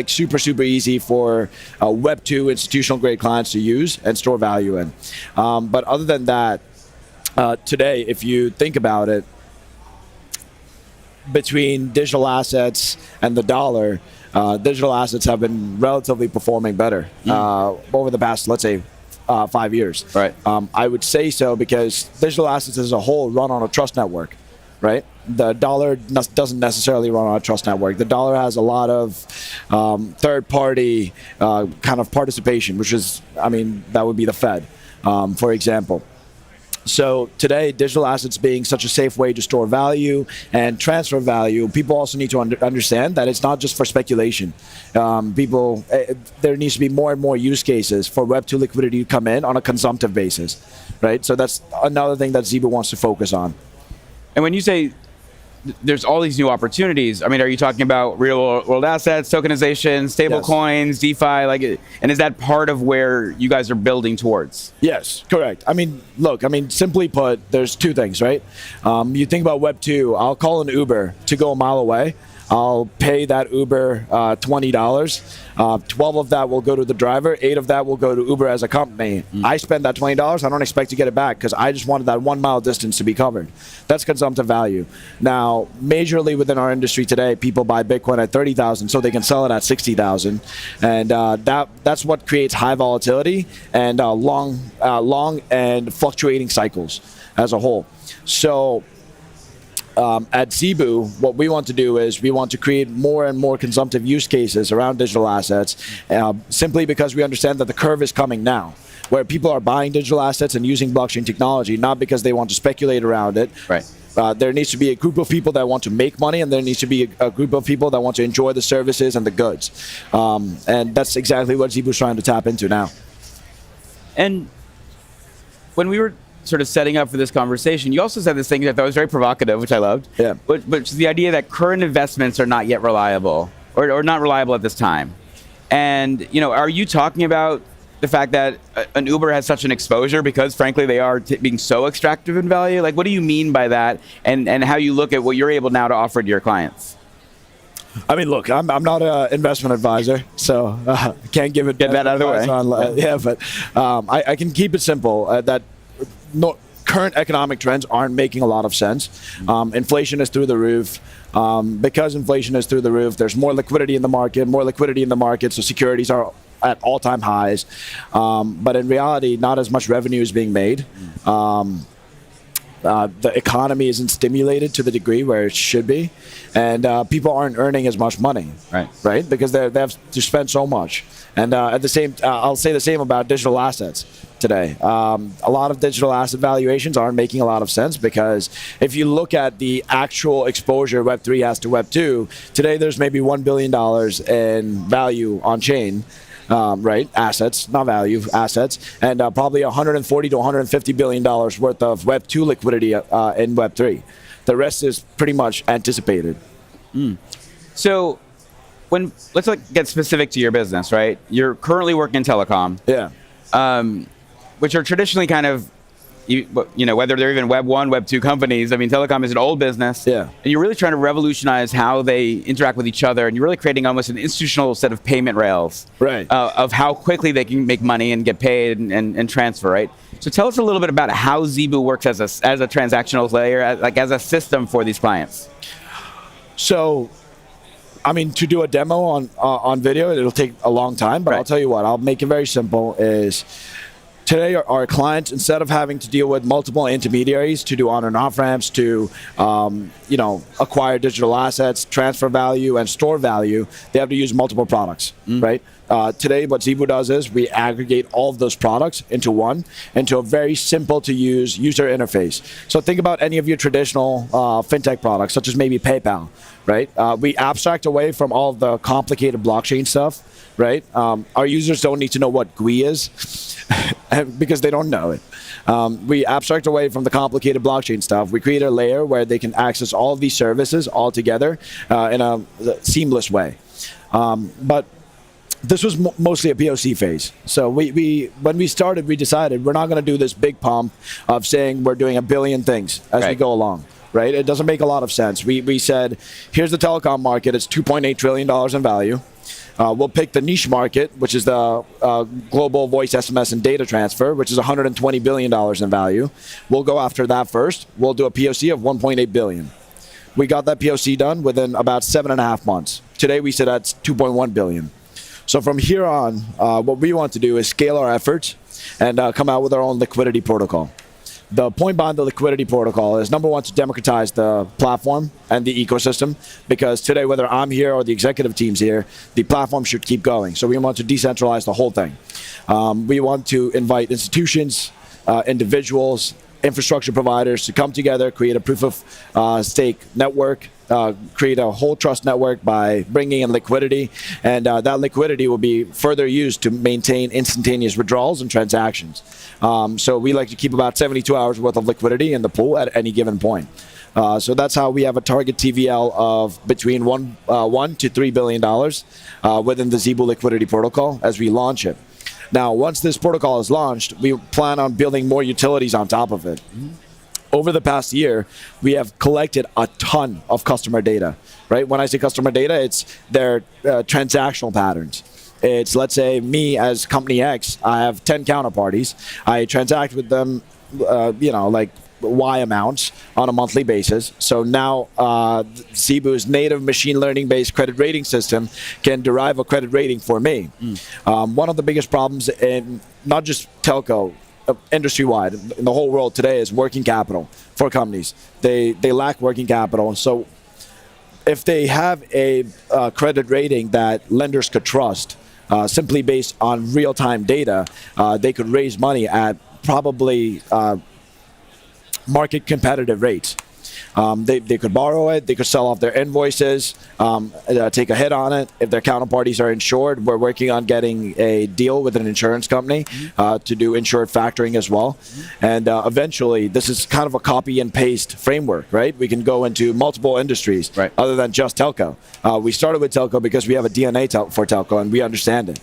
super easy for Web 2 institutional grade clients to use and store value in. But other than that, today, if you think about it, between digital assets and the dollar, digital assets have been relatively performing better over the past, let's say, 5 years. Right. I would say so because digital assets as a whole run on a trust network, right? The dollar doesn't necessarily run on a trust network. The dollar has a lot of third-party kind of participation, which is, that would be the Fed, for example. So today, digital assets being such a safe way to store value and transfer value, people also need to understand that it's not just for speculation. There needs to be more and more use cases for Web 2 liquidity to come in on a consumptive basis, right? So that's another thing that Zebu wants to focus on. And when you say there's all these new opportunities, are you talking about real world assets, tokenization, stable coins, DeFi, and is that part of where you guys are building towards? Yes, correct. Look, simply put, there's two things, right? You think about Web 2, I'll call an Uber to go a mile away. I'll pay that Uber $20. 12 of that will go to the driver. 8 of that will go to Uber as a company. I spend that $20. I don't expect to get it back because I just wanted that 1 mile distance to be covered. That's consumptive value. Now, majorly within our industry today, people buy Bitcoin at 30,000 so they can sell it at 60,000, and that's what creates high volatility and long and fluctuating cycles as a whole. So. At Zebu, what we want to do is we want to create more and more consumptive use cases around digital assets, simply because we understand that the curve is coming now, where people are buying digital assets and using blockchain technology, not because they want to speculate around it. Right. There needs to be a group of people that want to make money, and there needs to be a group of people that want to enjoy the services and the goods. And that's exactly what Zebu is trying to tap into now. And when we were sort of setting up for this conversation, you also said this thing that I thought was very provocative, which I loved. Yeah. Which is the idea that current investments are not yet reliable, or not reliable at this time. And are you talking about the fact that an Uber has such an exposure because, frankly, they are being so extractive in value? What do you mean by that, and how you look at what you're able now to offer to your clients? Look, I'm not an investment advisor, so can't give it. Get that out of the way. But I can keep it simple. That current economic trends aren't making a lot of sense. Inflation is through the roof. Because inflation is through the roof, there's more liquidity in the market, so securities are at all-time highs. But in reality, not as much revenue is being made. The economy isn't stimulated to the degree where it should be, and people aren't earning as much money, right? Because they have to spend so much. And at the same, I'll say the same about digital assets today. A lot of digital asset valuations aren't making a lot of sense because if you look at the actual exposure Web3 has to Web2, today there's maybe $1 billion in value on chain. Right, assets, not value, assets, and probably $140 to $150 billion worth of Web 2 liquidity in Web 3. The rest is pretty much anticipated. So, let's get specific to your business, right? You're currently working in telecom, which are traditionally kind of, whether they're even Web 1, Web 2 companies. Telecom is an old business. Yeah. And you're really trying to revolutionize how they interact with each other, and you're really creating almost an institutional set of payment rails. Right. Of how quickly they can make money and get paid and transfer, right? So tell us a little bit about how Zebu works as a transactional layer, as a system for these clients. So, to do a demo on video, it'll take a long time, but I'll tell you what, I'll make it very simple is, today, our clients, instead of having to deal with multiple intermediaries to do on and off ramps to, acquire digital assets, transfer value, and store value, they have to use multiple products, right? Today, what Zebu does is we aggregate all of those products into a very simple to use user interface. So think about any of your traditional fintech products, such as maybe PayPal, right? We abstract away from all of the complicated blockchain stuff, right? Our users don't need to know what GUI is because they don't know it. We abstract away from the complicated blockchain stuff. We create a layer where they can access all of these services all together in a seamless way. But this was mostly a POC phase. So when we started, we decided we're not going to do this big pump of saying we're doing 1 billion things as we go along, right? It doesn't make a lot of sense. We said, here's the telecom market. It's $2.8 trillion in value. We'll pick the niche market, which is the global voice, SMS, and data transfer, which is $120 billion in value. We'll go after that first. We'll do a POC of 1.8 billion. We got that POC done within about 7.5 months. Today, we sit at 2.1 billion. So from here on, what we want to do is scale our efforts and come out with our own liquidity protocol. The point behind the liquidity protocol is, number one, to democratize the platform and the ecosystem, because today, whether I'm here or the executive team's here, the platform should keep going. So we want to decentralize the whole thing. We want to invite institutions, individuals, infrastructure providers to come together, create a proof of stake network, create a whole trust network by bringing in liquidity, and that liquidity will be further used to maintain instantaneous withdrawals and transactions. So we like to keep about 72 hours worth of liquidity in the pool at any given point. So that's how we have a target TVL of between $1 to $3 billion within the Zebu liquidity protocol as we launch it. Now, once this protocol is launched, we plan on building more utilities on top of it. Over the past year, we have collected a ton of customer data, right? When I say customer data, it's their transactional patterns. It's, let's say, me as company X, I have 10 counterparties. I transact with them, like Y amounts on a monthly basis. So now Zebu's native machine learning-based credit rating system can derive a credit rating for me. One of the biggest problems in not just telco, industry-wide, in the whole world today, is working capital for companies. They lack working capital. So if they have a credit rating that lenders could trust, simply based on real-time data, they could raise money at probably market competitive rates. They could borrow it, they could sell off their invoices, take a hit on it. If their counterparties are insured, we're working on getting a deal with an insurance company to do insured factoring as well. And eventually, this is kind of a copy and paste framework, right? We can go into multiple industries other than just telco. We started with telco because we have a DNA for telco and we understand it.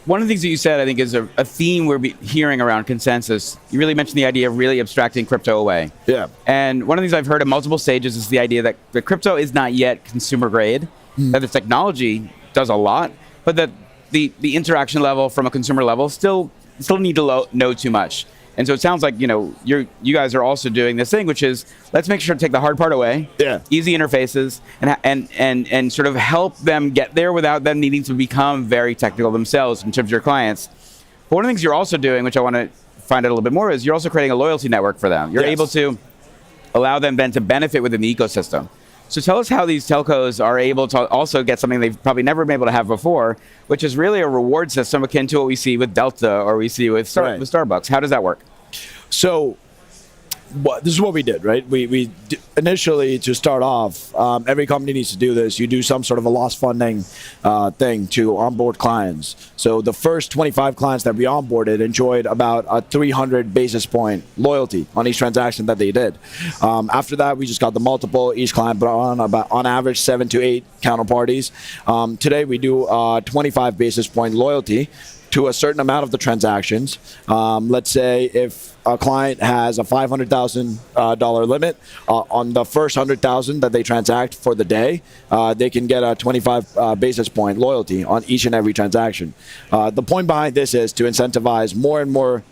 One of the things that you said, I think, is a theme we're hearing around Consensus. You really mentioned the idea of really abstracting crypto away. Yeah. And one of the things I've heard at multiple stages is the idea that the crypto is not yet consumer grade, that the technology does a lot, but that the interaction level from a consumer level still need to know too much. And so it sounds like, you guys are also doing this thing, which is, let's make sure to take the hard part away, easy interfaces, and sort of help them get there without them needing to become very technical themselves in terms of your clients. But one of the things you're also doing, which I want to find out a little bit more, is you're also creating a loyalty network for them. You're able to allow them then to benefit within the ecosystem. So tell us how these telcos are able to also get something they've probably never been able to have before, which is really a reward system akin to what we see with Delta or we see with Starbucks. How does that work? So this is what we did, right? We initially, to start off, every company needs to do this. You do some sort of a loss funding thing to onboard clients. So the first 25 clients that we onboarded enjoyed about a 300 basis point loyalty on each transaction that they did. After that, we just got the multiple. Each client brought on about, on average, 7 to 8 counterparties. Today, we do 25 basis point loyalty to a certain amount of the transactions. Let's say if a client has a $500,000 limit on the first 100,000 that they transact for the day, they can get a 25 basis point loyalty on each and every transaction. The point behind this is to incentivize more and more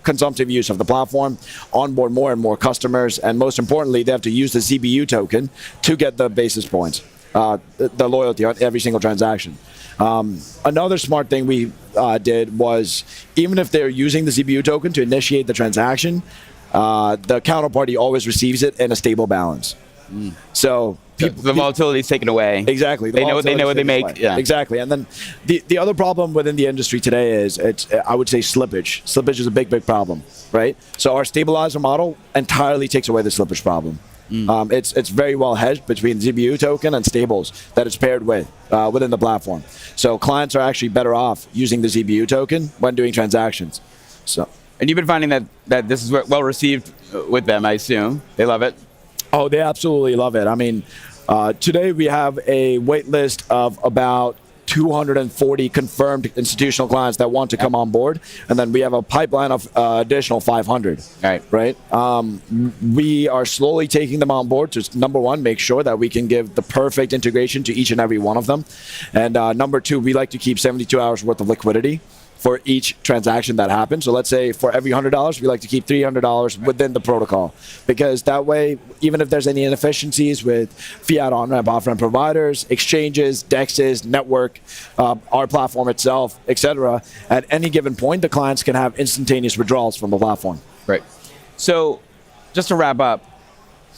consumptive use of the platform, onboard more and more customers, and most importantly, they have to use the ZBU token to get the basis points, the loyalty on every single transaction. Another smart thing we did was, even if they're using the ZBU token to initiate the transaction, the counterparty always receives it in a stable balance. So the volatility is taken away. Exactly. They know what they make. Yeah. Exactly. And then the other problem within the industry today is, I would say, slippage. Slippage is a big problem, right? So our stabilizer model entirely takes away the slippage problem. It's very well hedged between ZBU token and stables that it's paired with within the platform. So clients are actually better off using the ZBU token when doing transactions. So. And you've been finding that this is well received with them, I assume. They love it? Oh, they absolutely love it. I mean, today we have a wait list of about 240 confirmed institutional clients that want to come on board, and then we have a pipeline of additional 500. Right. We are slowly taking them on board to, number one, make sure that we can give the perfect integration to each and every one of them, and number two, we like to keep 72 hours worth of liquidity for each transaction that happens. So let's say for every $100, we like to keep $300 within the protocol, because that way, even if there's any inefficiencies with fiat on-ramp, off-ramp providers, exchanges, DEXs, network, our platform itself, etc., at any given point, the clients can have instantaneous withdrawals from the platform. Right. So just to wrap up,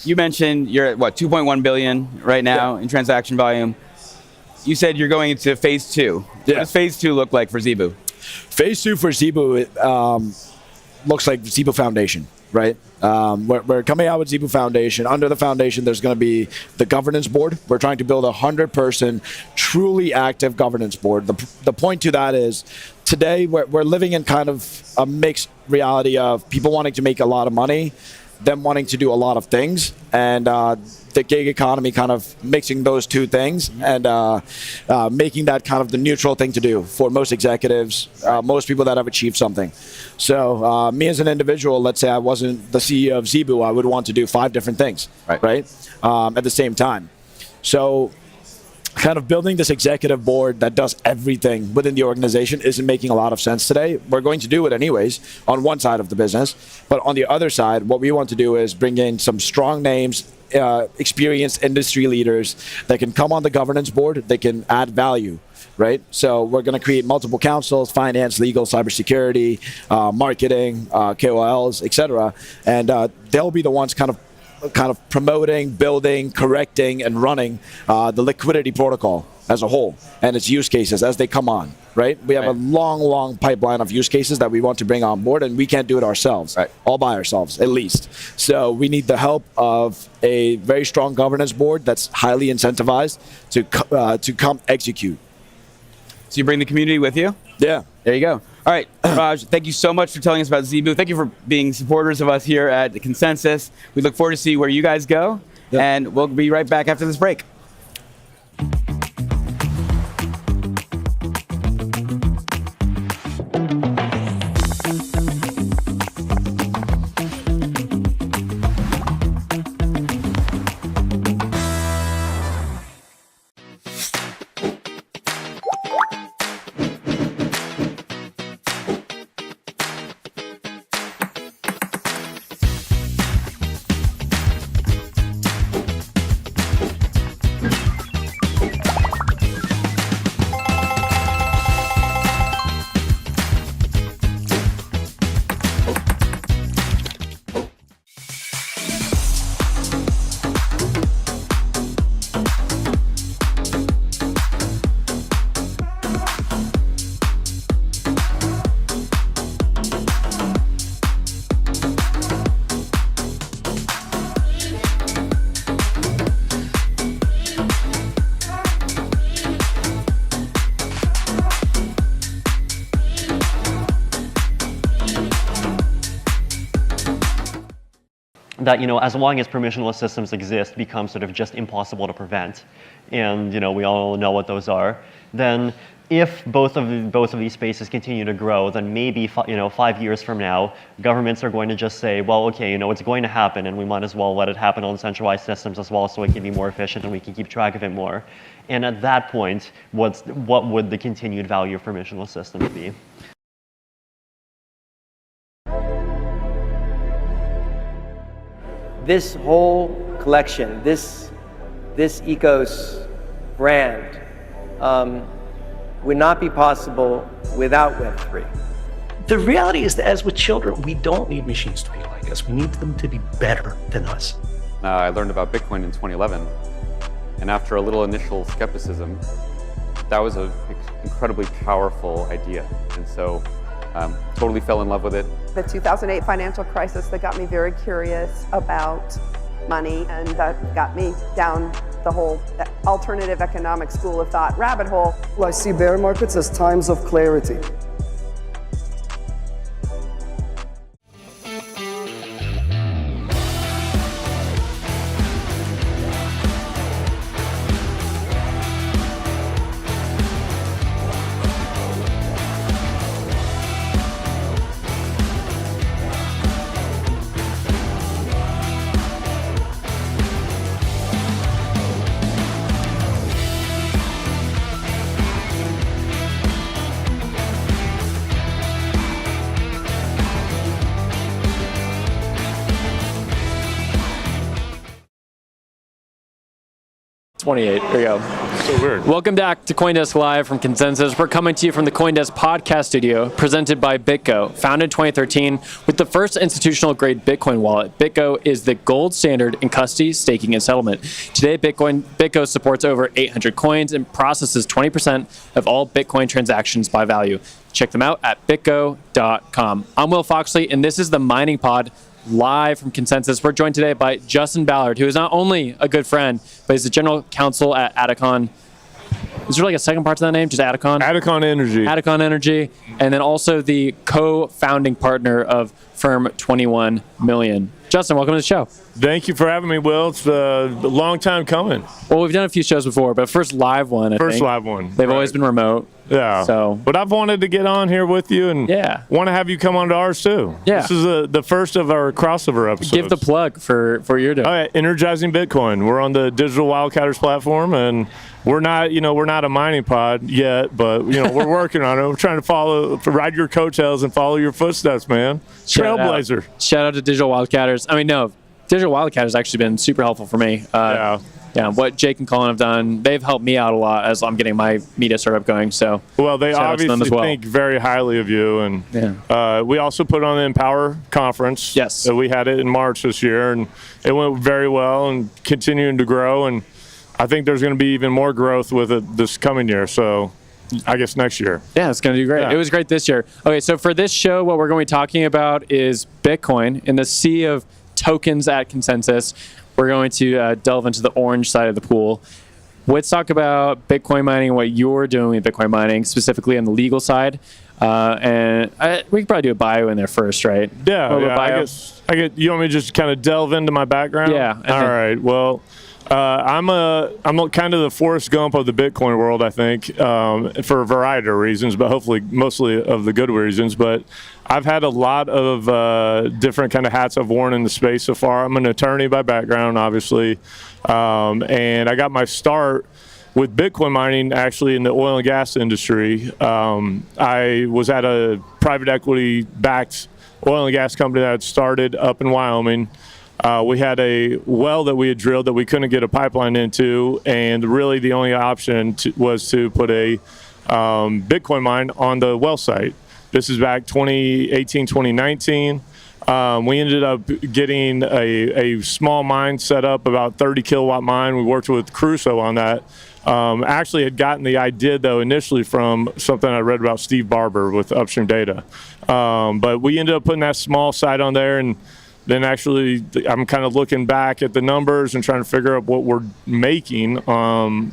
you mentioned you're at, what, 2.1 billion right now in transaction volume. You said you're going into phase 2. What does phase 2 look like for Zebu? Phase 2 for Zebu looks like Zebu Foundation, right? We're coming out with Zebu Foundation. Under the foundation, there's going to be the governance board. We're trying to build a 100-person, truly active governance board. The point to that is, today we're living in kind of a mixed reality of people wanting to make a lot of money, them wanting to do a lot of things, and the gig economy kind of mixing those two things and making that kind of the neutral thing to do for most executives, most people that have achieved something. So me as an individual, let's say I wasn't the CEO of Zebu, I would want to do 5 different things, right? At the same time. So kind of building this executive board that does everything within the organization isn't making a lot of sense today. We're going to do it anyways on one side of the business, but on the other side, what we want to do is bring in some strong names, experienced industry leaders that can come on the governance board, they can add value, right? So we're going to create multiple councils, finance, legal, cybersecurity, marketing, KOLs, etc., and they'll be the ones kind of promoting, building, correcting, and running the liquidity protocol as a whole and its use cases as they come on, right? We have a long pipeline of use cases that we want to bring on board, and we can't do it ourselves, all by ourselves, at least. So we need the help of a very strong governance board that's highly incentivized to come execute. So you bring the community with you? Yeah. There you go. All right, Raj, thank you so much for telling us about Zebu. Thank you for being supporters of us here at the Consensus. We look forward to see where you guys go, and we'll be right back after this break. That, as long as permissionless systems exist, become sort of just impossible to prevent, and we all know what those are. Then, if both of these spaces continue to grow, then maybe 5 years from now, governments are going to just say, well, okay, it's going to happen, and we might as well let it happen on centralized systems as well, so it can be more efficient and we can keep track of it more. And at that point, what would the continued value of permissionless systems be? This whole collection, this ecos brand would not be possible without Web3. The reality is that as with children, we don't need machines to be like us. We need them to be better than us. I learned about Bitcoin in 2011, and after a little initial skepticism, that was an incredibly powerful idea, and so totally fell in love with it. The 2008 financial crisis that got me very curious about money, and that got me down the whole alternative economic school of thought rabbit hole. I see bear markets as times of clarity. There we go. So weird. Welcome back to Coindesk Live from Consensus. We're coming to you from the Coindesk podcast studio, presented by BitGo. Founded in 2013 with the first institutional-grade Bitcoin wallet, BitGo is the gold standard in custody, staking, and settlement. Today, BitGo supports over 800 coins and processes 20% of all Bitcoin transactions by value. Check them out at bitgo.com. I'm Will Foxley, and this is the Mining Pod, live from Consensus. We're joined today by Justin Ballard, who is not only a good friend, but he's the general counsel at Atacon. Is there like a second part to that name? Just Atacon? Atacon Energy. Atacon Energy. And then also the co-founding partner of Firm 21 Million. Justin, welcome to the show. Thank you for having me, Will. It's a long time coming. Well, we've done a few shows before, but first live one, I think. Live one. They've always been remote. Yeah. So, but I've wanted to get on here with you and want to have you come on to ours too. Yeah. This is the first of our crossover episodes. Give the plug for what you're doing. All right, Energizing Bitcoin. We're on the Digital Wildcatters platform, and we're not a mining pod yet, but we're working on it. We're trying to ride your coattails and follow your footsteps, man. Trailblazer. Shout out to Digital Wildcatters. I mean, no, Digital Wildcatters has actually been super helpful for me. Yeah, what Jake and Colin have done, they've helped me out a lot as I'm getting my media startup going. So, well, they obviously think very highly of you, and we also put on the Empower conference. Yes, we had it in March this year, and it went very well and continuing to grow. And I think there's going to be even more growth with it this coming year. So, I guess next year. Yeah, it's going to do great. Yeah. It was great this year. Okay, so for this show, what we're going to be talking about is Bitcoin in the sea of tokens at Consensus. We're going to delve into the orange side of the pool. Let's talk about Bitcoin mining and what you're doing with Bitcoin mining, specifically on the legal side. And we could probably do a bio in there first, right? Yeah, I get. You want me to just kind of delve into my background? Yeah. All right. Well, I'm kind of the Forrest Gump of the Bitcoin world, I think, for a variety of reasons, but hopefully mostly of the good reasons. But I've had a lot of different kind of hats I've worn in the space so far. I'm an attorney by background, obviously, and I got my start with Bitcoin mining actually in the oil and gas industry. I was at a private equity-backed oil and gas company that had started up in Wyoming. We had a well that we had drilled that we couldn't get a pipeline into, and really the only option was to put a Bitcoin mine on the well site. This is back 2018, 2019. We ended up getting a small mine set up, about 30 kilowatt mine. We worked with Crusoe on that. Actually had gotten the idea, though, initially from something I read about Steve Barber with Upstream Data. But we ended up putting that small site on there, and then actually I'm kind of looking back at the numbers and trying to figure out what we're making from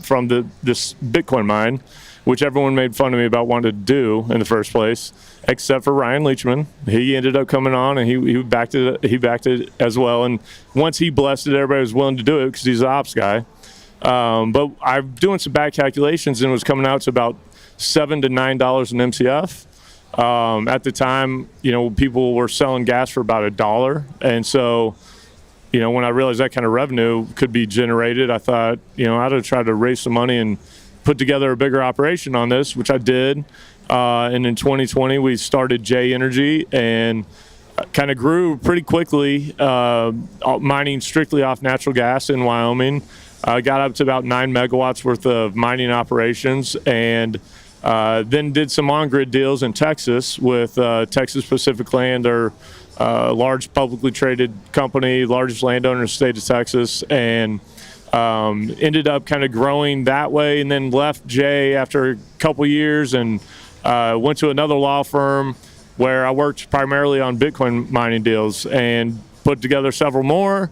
this Bitcoin mine, which everyone made fun of me about wanting to do in the first place, except for Ryan Leachman. He ended up coming on, and he backed it as well. And once he blessed it, everybody was willing to do it because he's an ops guy. But I'm doing some back calculations, and it was coming out to about $7 to $9 an MCF. At the time, people were selling gas for about $1. And so, when I realized that kind of revenue could be generated, I thought, I ought to try to raise some money and put together a bigger operation on this, which I did. And in 2020, we started J Energy and kind of grew pretty quickly, mining strictly off natural gas in Wyoming. Got up to about 9 megawatts worth of mining operations, and then did some on-grid deals in Texas with Texas Pacific Land, or large publicly traded company, largest landowner in the state of Texas, and ended up kind of growing that way, and then left Jay after a couple years and went to another law firm where I worked primarily on Bitcoin mining deals and put together several more.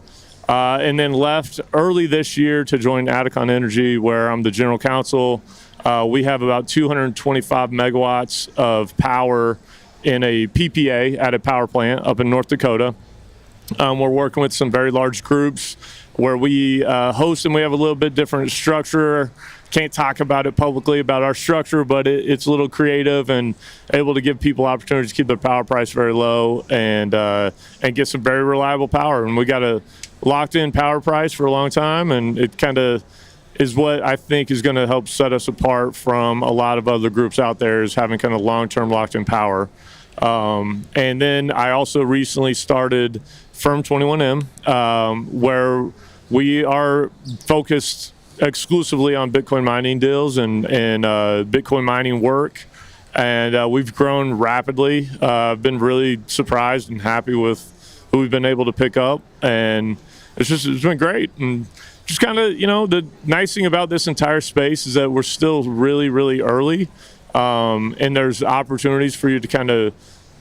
and then left early this year to join Atacon Energy, where I'm the general counsel. We have about 225 megawatts of power in a PPA at a power plant up in North Dakota. We're working with some very large groups where we host, and we have a little bit different structure. Can't talk about it publicly about our structure, but it's a little creative and able to give people opportunities to keep their power price very low and get some very reliable power. And we got a locked in power price for a long time, and it kind of is what I think is going to help set us apart from a lot of other groups out there, is having kind of long-term locked in power. And then I also recently started Firm 21M, where we are focused exclusively on Bitcoin mining deals and Bitcoin mining work. And we've grown rapidly. I've been really surprised and happy with who we've been able to pick up. And it's been great. And just kind of, the nice thing about this entire space is that we're still really, really early. And there's opportunities for you to kind of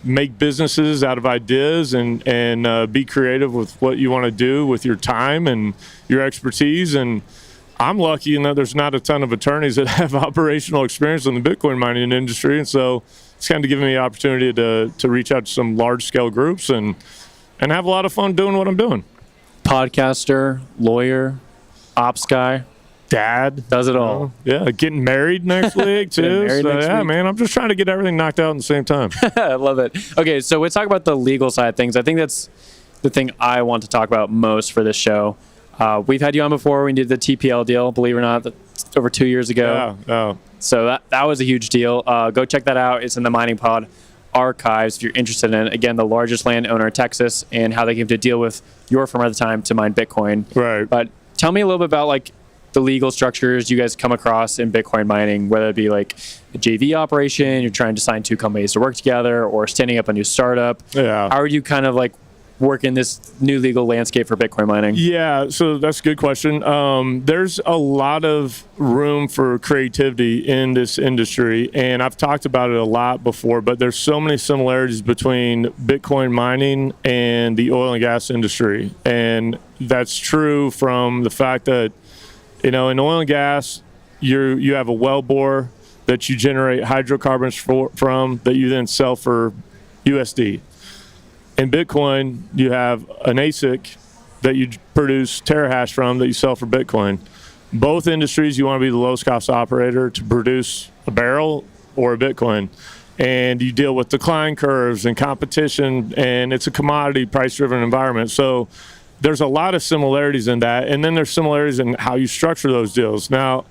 make businesses out of ideas and be creative with what you want to do with your time and your expertise. And I'm lucky in that there's not a ton of attorneys that have operational experience in the Bitcoin mining industry. And so it's kind of given me the opportunity to reach out to some large scale groups and have a lot of fun doing what I'm doing. Podcaster, lawyer, ops guy. Dad. Does it all. Yeah, getting married next week too. Next week. Man, I'm just trying to get everything knocked out at the same time. I love it. Okay, so let's talk about the legal side of things. I think that's the thing I want to talk about most for this show. We've had you on before. We did the TPL deal, believe it or not, over 2 years ago. Yeah. So that was a huge deal. Go check that out. It's in the Mining Pod archives if you're interested in it. Again, the largest landowner in Texas and how they came to deal with your firm at the time to mine Bitcoin. Right. But tell me a little bit about the legal structures you guys come across in Bitcoin mining, whether it be like a JV operation, you're trying to sign two companies to work together, or standing up a new startup. Yeah. How are you kind of work in this new legal landscape for Bitcoin mining? Yeah, so that's a good question. There's a lot of room for creativity in this industry, and I've talked about it a lot before, but there's so many similarities between Bitcoin mining and the oil and gas industry. And that's true from the fact that, in oil and gas, you have a well bore that you generate hydrocarbons from that you then sell for USD. In Bitcoin, you have an ASIC that you produce terahash from that you sell for Bitcoin. Both industries, you want to be the lowest cost operator to produce a barrel or a Bitcoin. And you deal with decline curves and competition, and it's a commodity price-driven environment. So there's a lot of similarities in that. And then there's similarities in how you structure those deals. Now,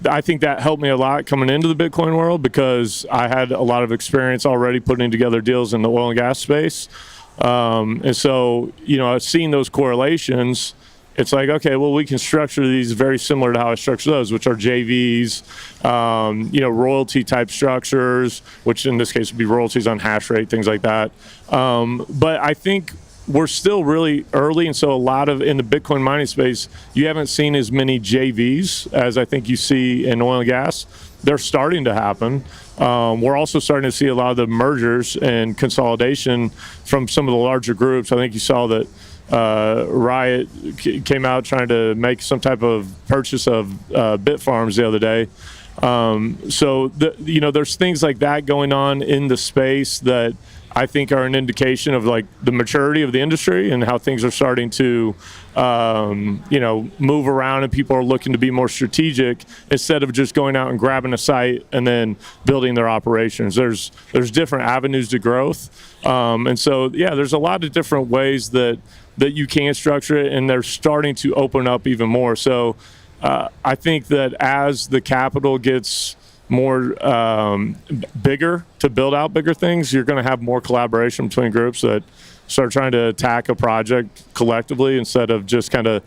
I think that helped me a lot coming into the Bitcoin world because I had a lot of experience already putting together deals in the oil and gas space. And so, seeing those correlations, it's like, okay, well, we can structure these very similar to how I structure those, which are JVs, royalty type structures, which in this case would be royalties on hash rate, things like that. But I think we're still really early, and so a lot of in the Bitcoin mining space, you haven't seen as many JVs as I think you see in oil and gas. They're starting to happen. We're also starting to see a lot of the mergers and consolidation from some of the larger groups. I think you saw that Riot came out trying to make some type of purchase of Bitfarms the other day. So there's things like that going on in the space that I think are an indication of the maturity of the industry and how things are starting to, move around, and people are looking to be more strategic instead of just going out and grabbing a site and then building their operations. There's different avenues to growth, and so there's a lot of different ways that you can structure it, and they're starting to open up even more. So I think that as the capital gets more bigger to build out bigger things, you're going to have more collaboration between groups that start trying to attack a project collectively instead of just kind of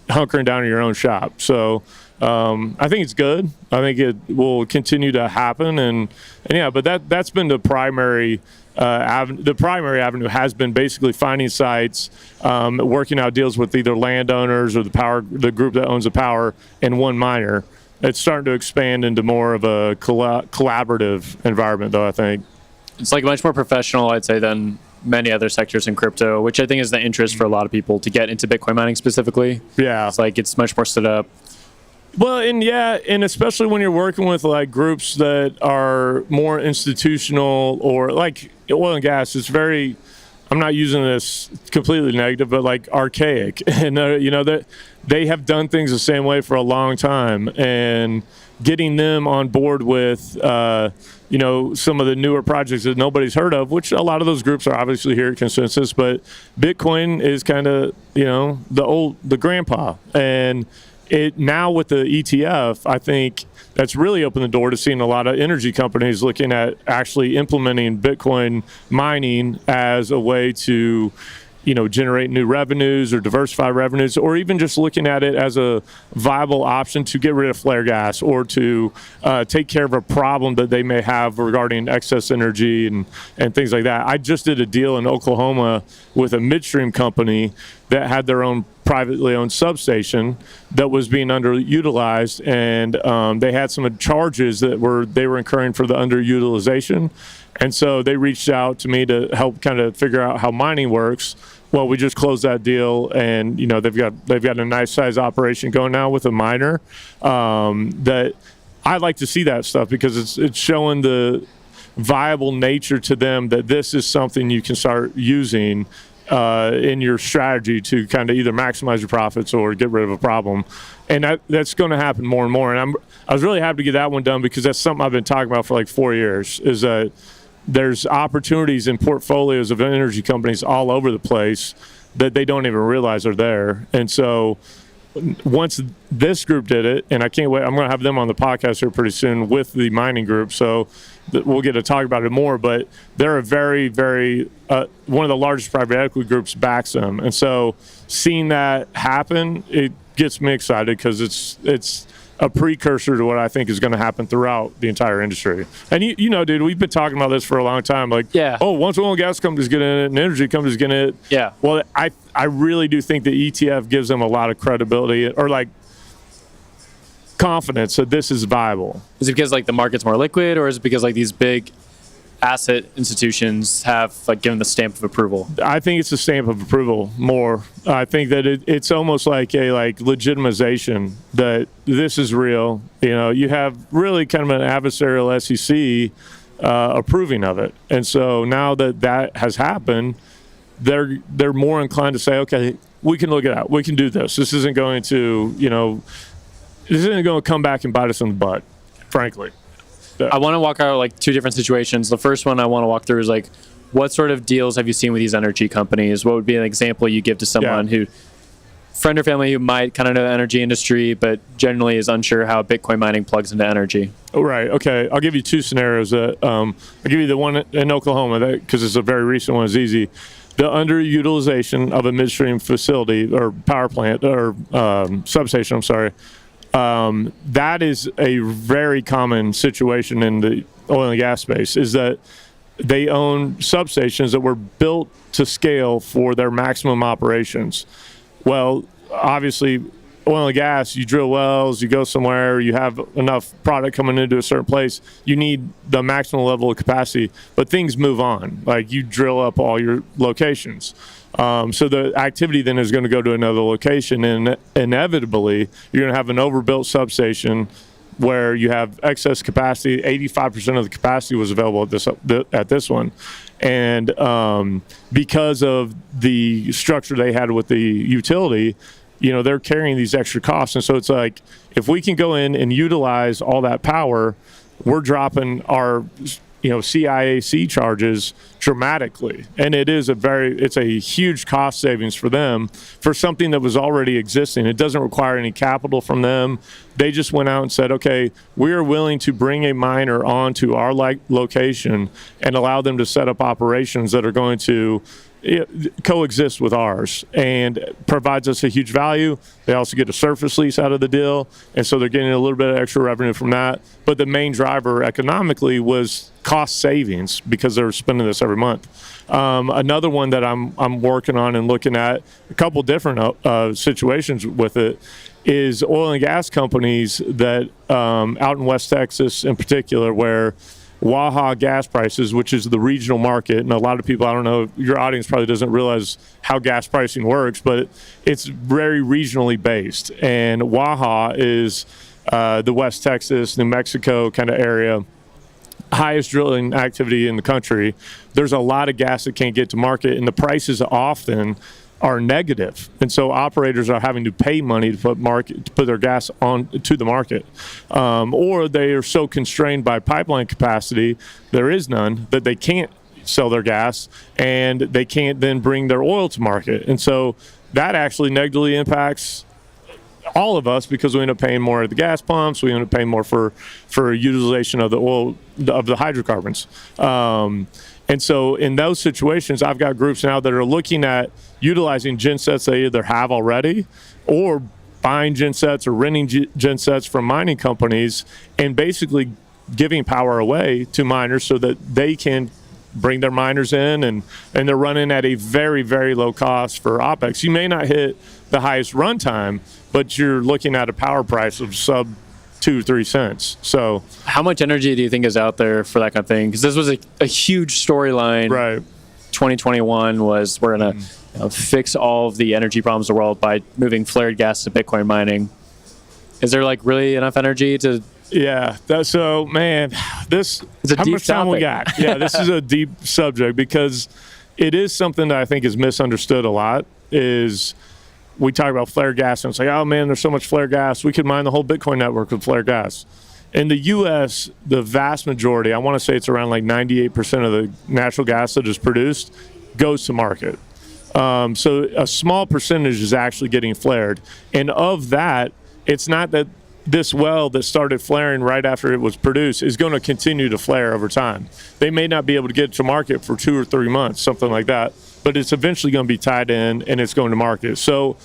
hunkering down in your own shop. So I think it's good. I think it will continue to happen, but that's been the primary avenue. The primary avenue has been basically finding sites, working out deals with either landowners or the group that owns the power, and one miner. It's starting to expand into more of a collaborative environment, though, I think. It's much more professional, I'd say, than many other sectors in crypto, which I think is the interest for a lot of people to get into Bitcoin mining specifically. Yeah. It's like it's much more stood up. Well, and especially when you're working with like groups that are more institutional or like oil and gas, it's very, I'm not using this completely negative, but like archaic. And, that they have done things the same way for a long time. And getting them on board with, some of the newer projects that nobody's heard of, which a lot of those groups are obviously here at Consensus, but Bitcoin is kind of, the grandpa. And it now with the ETF, I think that's really opened the door to seeing a lot of energy companies looking at actually implementing Bitcoin mining as a way to, generate new revenues or diversify revenues, or even just looking at it as a viable option to get rid of flare gas or to take care of a problem that they may have regarding excess energy and things like that. I just did a deal in Oklahoma with a midstream company that had their own privately owned substation that was being underutilized, and they had some charges that they were incurring for the underutilization. And so they reached out to me to help kind of figure out how mining works. Well, we just closed that deal, and they've got a nice size operation going now with a miner. That I like to see that stuff because it's showing the viable nature to them that this is something you can start using in your strategy to kind of either maximize your profits or get rid of a problem. And that's going to happen more and more. And I was really happy to get that one done because that's something I've been talking about for like 4 years, is that there's opportunities in portfolios of energy companies all over the place that they don't even realize are there. And so once this group did it, and I can't wait, I'm going to have them on the podcast here pretty soon with the mining group, so we'll get to talk about it more, but they're a very, very, one of the largest private equity groups backs them. And so seeing that happen, it gets me excited because it's a precursor to what I think is going to happen throughout the entire industry. And dude, we've been talking about this for a long time. Like, once oil and gas companies get in it and energy companies get in it. Yeah. Well, I really do think the ETF gives them a lot of credibility or like confidence that this is viable. Is it because like the market's more liquid, or is it because like these big asset institutions have like given the stamp of approval? I think it's a stamp of approval more. I think that it's almost like a legitimization that this is real. You have really kind of an adversarial SEC approving of it, and so now that has happened, they're more inclined to say, okay, we can look it out. We can do this. This isn't going to this isn't going to come back and bite us in the butt, frankly. I want to walk out like two different situations. The first one I want to walk through is like, what sort of deals have you seen with these energy companies? What would be an example you give to someone who, friend or family who might kind of know the energy industry, but generally is unsure how Bitcoin mining plugs into energy? Oh, right. Okay. I'll give you two scenarios. I'll give you the one in Oklahoma because it's a very recent one. It's easy. The underutilization of a midstream facility or power plant or substation, I'm sorry. That is a very common situation in the oil and gas space, is that they own substations that were built to scale for their maximum operations. Well, obviously, oil and gas, you drill wells, you go somewhere, you have enough product coming into a certain place, you need the maximum level of capacity, but things move on. Like you drill up all your locations. So the activity then is going to go to another location, and inevitably you're going to have an overbuilt substation where you have excess capacity. 85% of the capacity was available at this one. And because of the structure they had with the utility, they're carrying these extra costs. And so it's like, if we can go in and utilize all that power, we're dropping our CIAC charges dramatically. And it's a huge cost savings for them for something that was already existing. It doesn't require any capital from them. They just went out and said, okay, we are willing to bring a miner onto our location and allow them to set up operations that are going to coexist with ours, and provides us a huge value. They also get a surface lease out of the deal, and so they're getting a little bit of extra revenue from that. But the main driver economically was cost savings because they're spending this every month. Another one that I'm working on and looking at a couple different situations with it is oil and gas companies that out in West Texas in particular, where Waha gas prices, which is the regional market. And a lot of people, I don't know, your audience probably doesn't realize how gas pricing works, but it's very regionally based. And Waha is the West Texas, New Mexico kind of area, highest drilling activity in the country. There's a lot of gas that can't get to market, and the prices often are negative, and so operators are having to pay money to put their gas on to the market, or they are so constrained by pipeline capacity, there is none, that they can't sell their gas, and they can't then bring their oil to market, and so that actually negatively impacts all of us, because we end up paying more at the gas pumps, we end up paying more for utilization of the oil, of the hydrocarbons. And so in those situations, I've got groups now that are looking at utilizing gensets they either have already, or buying gensets or renting gensets from mining companies, and basically giving power away to miners so that they can bring their miners in, and they're running at a very, very low cost for OpEx. You may not hit the highest runtime, but you're looking at a power price of sub 2-3 cents. So how much energy do you think is out there for that kind of thing? Because this was a huge storyline. Right. 2021 was we're going to fix all of the energy problems of the world by moving flared gas to Bitcoin mining. Is there like really enough energy to? Yeah. So man, this is a how deep much time we topic. got? Yeah, this is a deep subject, because it is something that I think is misunderstood a lot. Is we talk about flare gas and it's like, oh man, there's so much flare gas. We could mine the whole Bitcoin network with flare gas. In the U.S., the vast majority, I want to say it's around like 98% of the natural gas that is produced goes to market. So a small percentage is actually getting flared. And of that, it's not that this well that started flaring right after it was produced is going to continue to flare over time. They may not be able to get to market for 2 or 3 months, something like that, but it's eventually going to be tied in and it's going to market. So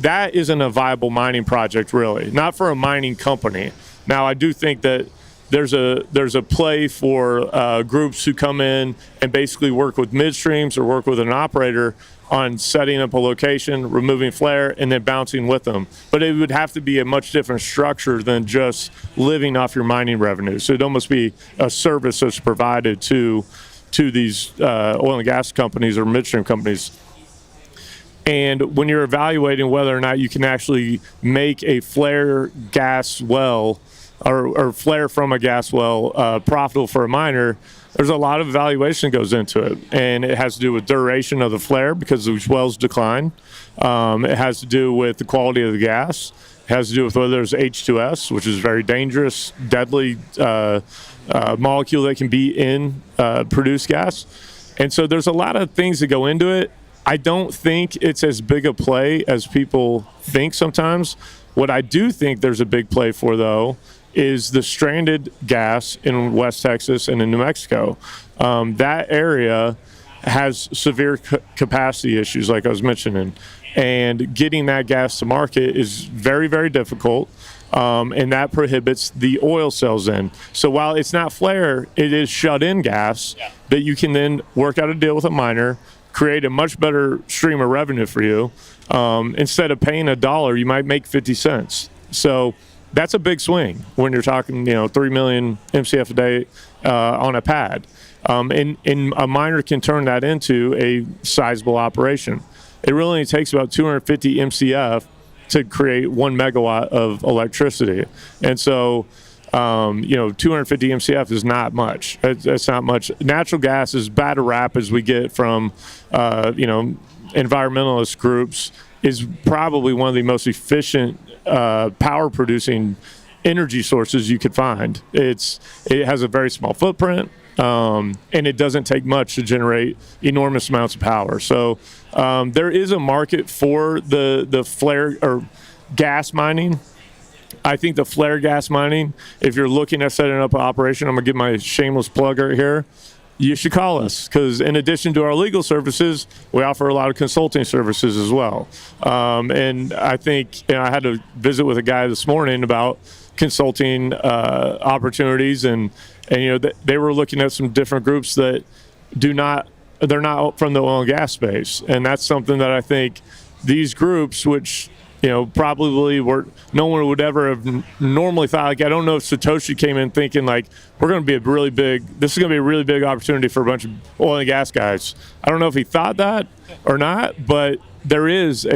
that isn't a viable mining project, really, not for a mining company. Now, I do think that there's a play for groups who come in and basically work with midstreams or work with an operator on setting up a location, removing flare, and then bouncing with them. But it would have to be a much different structure than just living off your mining revenue. So it'd almost be a service that's provided to these oil and gas companies or midstream companies. And when you're evaluating whether or not you can actually make a flare gas well or flare from a gas well profitable for a miner, there's a lot of evaluation that goes into it. And it has to do with duration of the flare, because these wells decline. It has to do with the quality of the gas. It has to do with whether there's H2S, which is a very dangerous, deadly molecule that can be in produced gas. And so there's a lot of things that go into it. I don't think it's as big a play as people think sometimes. What I do think there's a big play for, though, is the stranded gas in West Texas and in New Mexico. That area has severe capacity issues, like I was mentioning, and getting that gas to market is very, very difficult, and that prohibits the oil sales in. So while it's not flare, it is shut-in gas that you can then work out a deal with a miner, create a much better stream of revenue for you. Instead of paying $1, you might make 50 cents. So that's a big swing when you're talking, 3 million MCF a day on a pad. And a miner can turn that into a sizable operation. It really only takes about 250 MCF to create 1 megawatt of electricity. And so, 250 MCF is not much. It's not much. Natural gas, as bad a rap as we get from, environmentalist groups, is probably one of the most efficient power producing energy sources you could find. It has a very small footprint, and it doesn't take much to generate enormous amounts of power. So there is a market for the flare or gas mining. I think the flare gas mining, if you're looking at setting up an operation, I'm gonna give my shameless plug right here, you should call us, because in addition to our legal services, we offer a lot of consulting services as well. And I think I had a visit with a guy this morning about consulting opportunities, and they were looking at some different groups that they're not from the oil and gas space, and that's something that I think these groups, which probably no one would ever have normally thought. Like, I don't know if Satoshi came in thinking like, this is going to be a really big opportunity for a bunch of oil and gas guys. I don't know if he thought that or not, but there's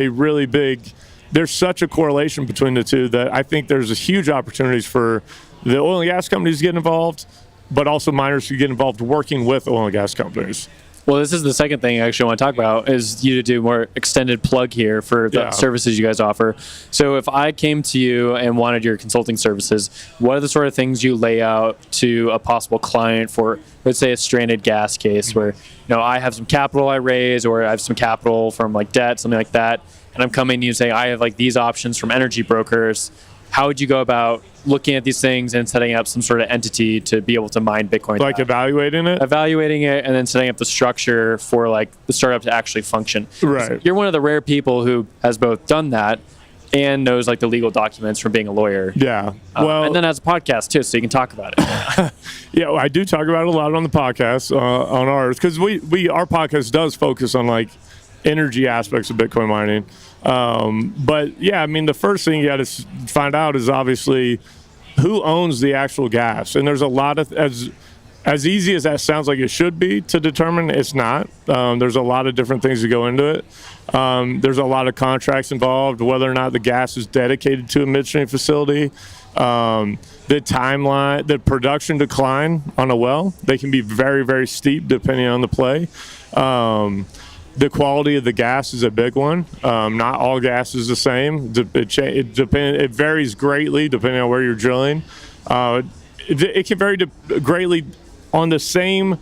such a correlation between the two that I think there's a huge opportunities for the oil and gas companies to get involved, but also miners to get involved working with oil and gas companies. Well, this is the second thing I actually want to talk about, is you to do more extended plug here for the services you guys offer. So if I came to you and wanted your consulting services, what are the sort of things you lay out to a possible client for, let's say, a stranded gas case where, I have some capital I raise, or I have some capital from like debt, something like that, and I'm coming to you and saying, I have like these options from energy brokers. How would you go about looking at these things and setting up some sort of entity to be able to mine Bitcoin? Like evaluating it, and then setting up the structure for like the startup to actually function. Right. So you're one of the rare people who has both done that and knows like the legal documents from being a lawyer. Yeah. And then has a podcast too, so you can talk about it. Yeah, I do talk about it a lot on the podcast, on ours, because our podcast does focus on like energy aspects of Bitcoin mining. But yeah, I mean, the first thing you got to find out is obviously who owns the actual gas. And there's a lot of, as easy as that sounds like it should be to determine, it's not. There's a lot of different things that go into it. There's a lot of contracts involved, whether or not the gas is dedicated to a midstream facility. The timeline, the production decline on a well, they can be very, very steep depending on the play. The quality of the gas is a big one. Not all gas is the same. It varies greatly depending on where you're drilling. It can vary greatly on the same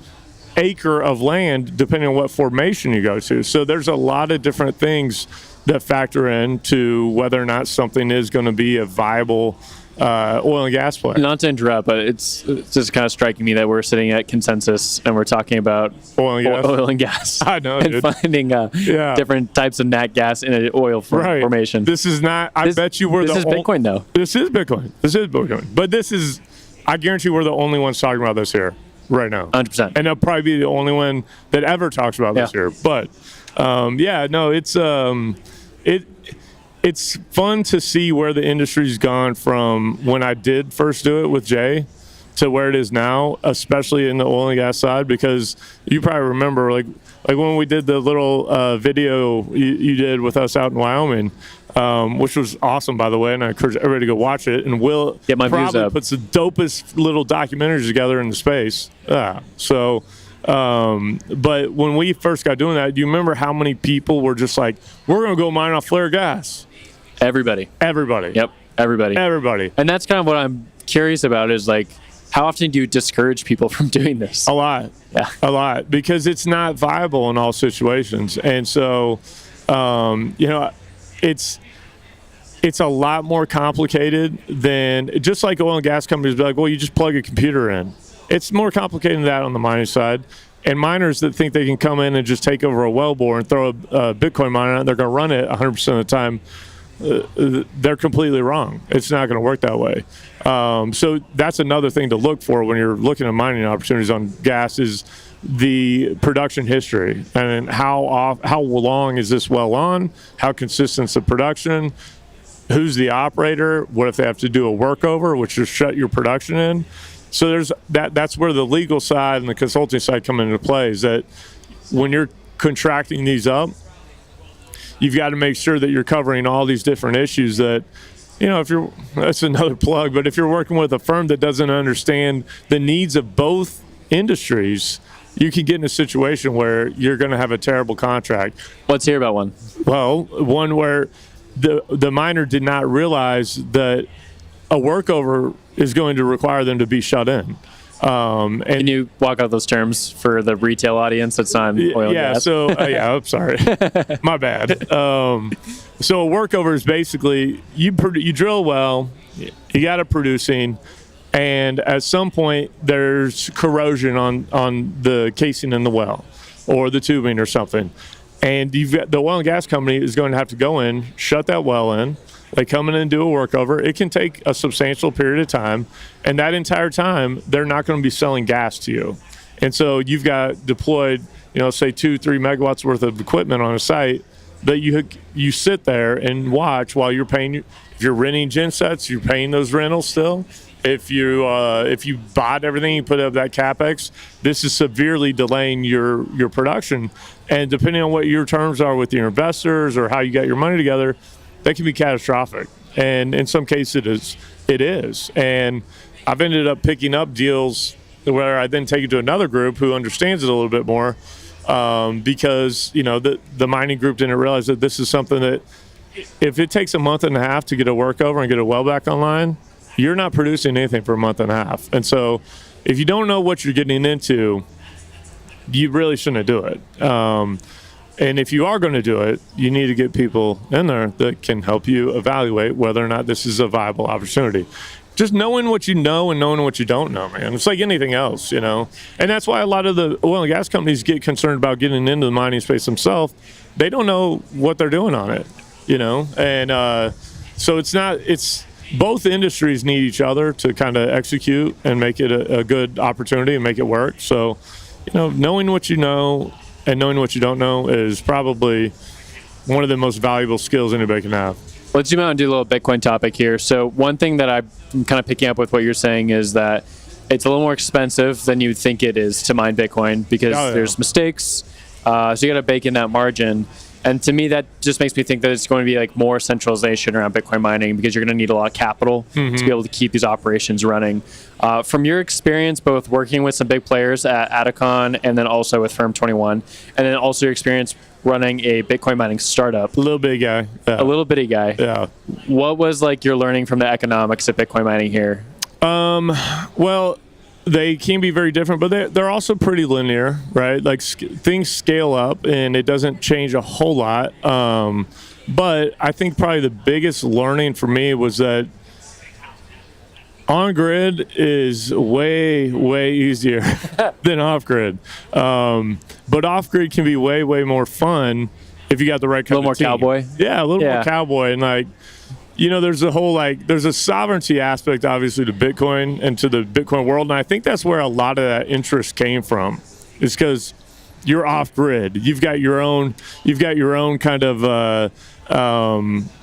acre of land depending on what formation you go to. So there's a lot of different things that factor into whether or not something is going to be a viable oil and gas play. Not to interrupt, but it's just kind of striking me that we're sitting at Consensus and we're talking about oil and gas. I know, and dude. finding different types of nat gas in an oil formation. This is not. I bet you we're this is Bitcoin, though. This is Bitcoin. But I guarantee we're the only ones talking about this here right now. 100%. And they'll probably be the only one that ever talks about this here. But it's fun to see where the industry's gone from when I did first do it with Jay to where it is now, especially in the oil and gas side, because you probably remember like when we did the little video you did with us out in Wyoming, which was awesome, by the way, and I encourage everybody to go watch it. And Will probably puts the dopest little documentaries together in the space. But when we first got doing that, do you remember how many people were just like, we're going to go mine off flare gas? Everybody. Yep. Everybody. And that's kind of what I'm curious about is like, how often do you discourage people from doing this? A lot. Yeah. A lot. Because it's not viable in all situations. And so, it's a lot more complicated than just like oil and gas companies be like, well, you just plug a computer in. It's more complicated than that on the mining side. And miners that think they can come in and just take over a wellbore and throw a Bitcoin miner out, they're going to run it 100% of the time. They're completely wrong. It's not going to work that way. So that's another thing to look for when you're looking at mining opportunities on gas is the production history and how long is this well on, how consistent is the production, who's the operator, what if they have to do a workover, which is shut your production in. So there's that's where the legal side and the consulting side come into play, is that when you're contracting these up, you've got to make sure that you're covering all these different issues that, that's another plug, but if you're working with a firm that doesn't understand the needs of both industries, you can get in a situation where you're going to have a terrible contract. Let's hear about one. Well, one where the miner did not realize that a workover is going to require them to be shut in. And can you walk out those terms for the retail audience that's on oil and gas? I'm sorry. My bad. So a workover is basically you drill a well, you got it producing, and at some point there's corrosion on the casing in the well or the tubing or something. And the oil and gas company is going to have to go in, shut that well in. They come in and do a workover. It can take a substantial period of time. And that entire time, they're not going to be selling gas to you. And so you've got deployed, say 2-3 megawatts worth of equipment on a site that you sit there and watch while you're paying. If you're renting gen sets, you're paying those rentals still. If you bought everything, you put up that capex, this is severely delaying your production. And depending on what your terms are with your investors or how you got your money together, that can be catastrophic. And in some cases, it is. And I've ended up picking up deals where I then take it to another group who understands it a little bit more, because the mining group didn't realize that this is something that if it takes a month and a half to get a workover and get a well back online, you're not producing anything for a month and a half. And so if you don't know what you're getting into, you really shouldn't do it. And if you are going to do it, you need to get people in there that can help you evaluate whether or not this is a viable opportunity. Just knowing what you know and knowing what you don't know, man. It's like anything else, And that's why a lot of the oil and gas companies get concerned about getting into the mining space themselves. They don't know what they're doing on it, And so it's both industries need each other to kind of execute and make it a good opportunity and make it work. So, knowing what you know and knowing what you don't know is probably one of the most valuable skills anybody can have. Let's zoom out and do a little Bitcoin topic here. So one thing that I'm kind of picking up with what you're saying is that it's a little more expensive than you think it is to mine Bitcoin because there's mistakes. So you got to bake in that margin. And to me, that just makes me think that it's going to be like more centralization around Bitcoin mining because you're going to need a lot of capital to be able to keep these operations running. From your experience, both working with some big players at Atacon and then also with Firm 21, and then also your experience running a Bitcoin mining startup. A little bitty guy. Yeah. A little bitty guy. Yeah. What was like your learning from the economics of Bitcoin mining here? Well, they can be very different, but they're also pretty linear, right? Like things scale up and it doesn't change a whole lot. But I think probably the biggest learning for me was that on-grid is way, way easier than off-grid. But off-grid can be way, way more fun if you got the right kind of team. A little more cowboy? Yeah, a little more cowboy. And there's a whole there's a sovereignty aspect obviously to Bitcoin and to the Bitcoin world. And I think that's where a lot of that interest came from. Is because you're off grid. You've got your own kind of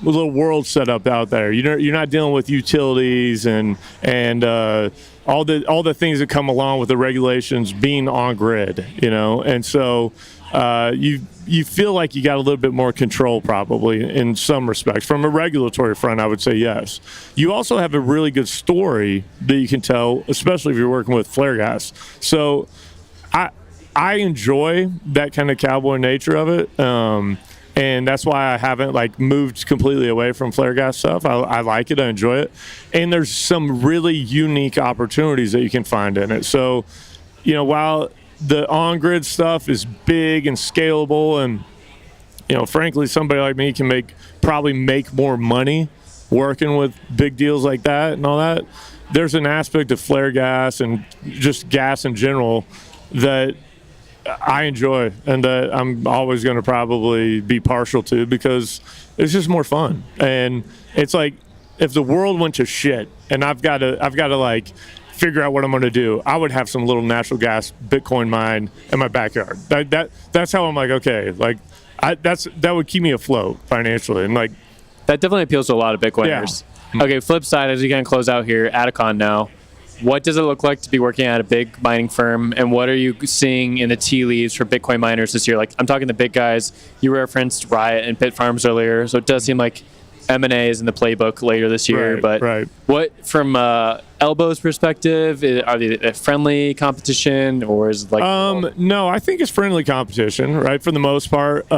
little world set up out there. You're not dealing with utilities and all the things that come along with the regulations being on grid, and so you feel like you got a little bit more control probably in some respects. From a regulatory front, I would say yes. You also have a really good story that you can tell, especially if you're working with flare gas. So I enjoy that kind of cowboy nature of it. And that's why I haven't moved completely away from flare gas stuff. I like it, I enjoy it. And there's some really unique opportunities that you can find in it. So, while the on-grid stuff is big and scalable and, frankly, somebody like me can probably make more money working with big deals like that and all that. There's an aspect of flare gas and just gas in general that I enjoy and that I'm always going to probably be partial to because it's just more fun. And it's like if the world went to shit and I've got to figure out what I'm going to do, I would have some little natural gas Bitcoin mine in my backyard. That's how I'm okay. That would keep me afloat financially. And that definitely appeals to a lot of Bitcoiners. Yeah. Okay, flip side, as we kind of close out here, Atacon now. What does it look like to be working at a big mining firm, and what are you seeing in the tea leaves for Bitcoin miners this year? I'm talking the big guys. You referenced Riot and Pit Farms earlier, so it does seem like M&A is in the playbook later this year. Right. What, from Elbow's perspective, are they a friendly competition, or is it No, I think it's friendly competition, right? For the most part,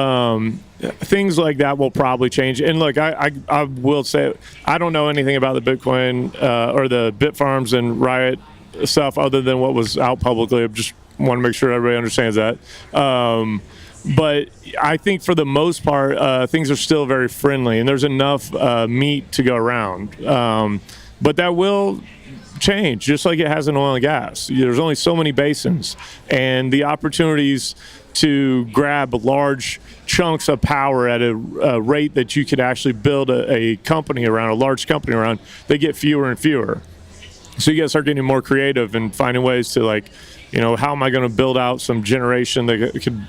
things like that will probably change. And look, I will say I don't know anything about the Bitcoin or the Bit Farms and Riot stuff other than what was out publicly. I just want to make sure everybody understands that. But I think for the most part, things are still very friendly, and there's enough meat to go around. But that will change, just like it has in oil and gas. There's only so many basins, and the opportunities to grab large chunks of power at a rate that you could actually build a company around, a large company around, they get fewer and fewer. So you got to start getting more creative and finding ways to how am I going to build out some generation that could,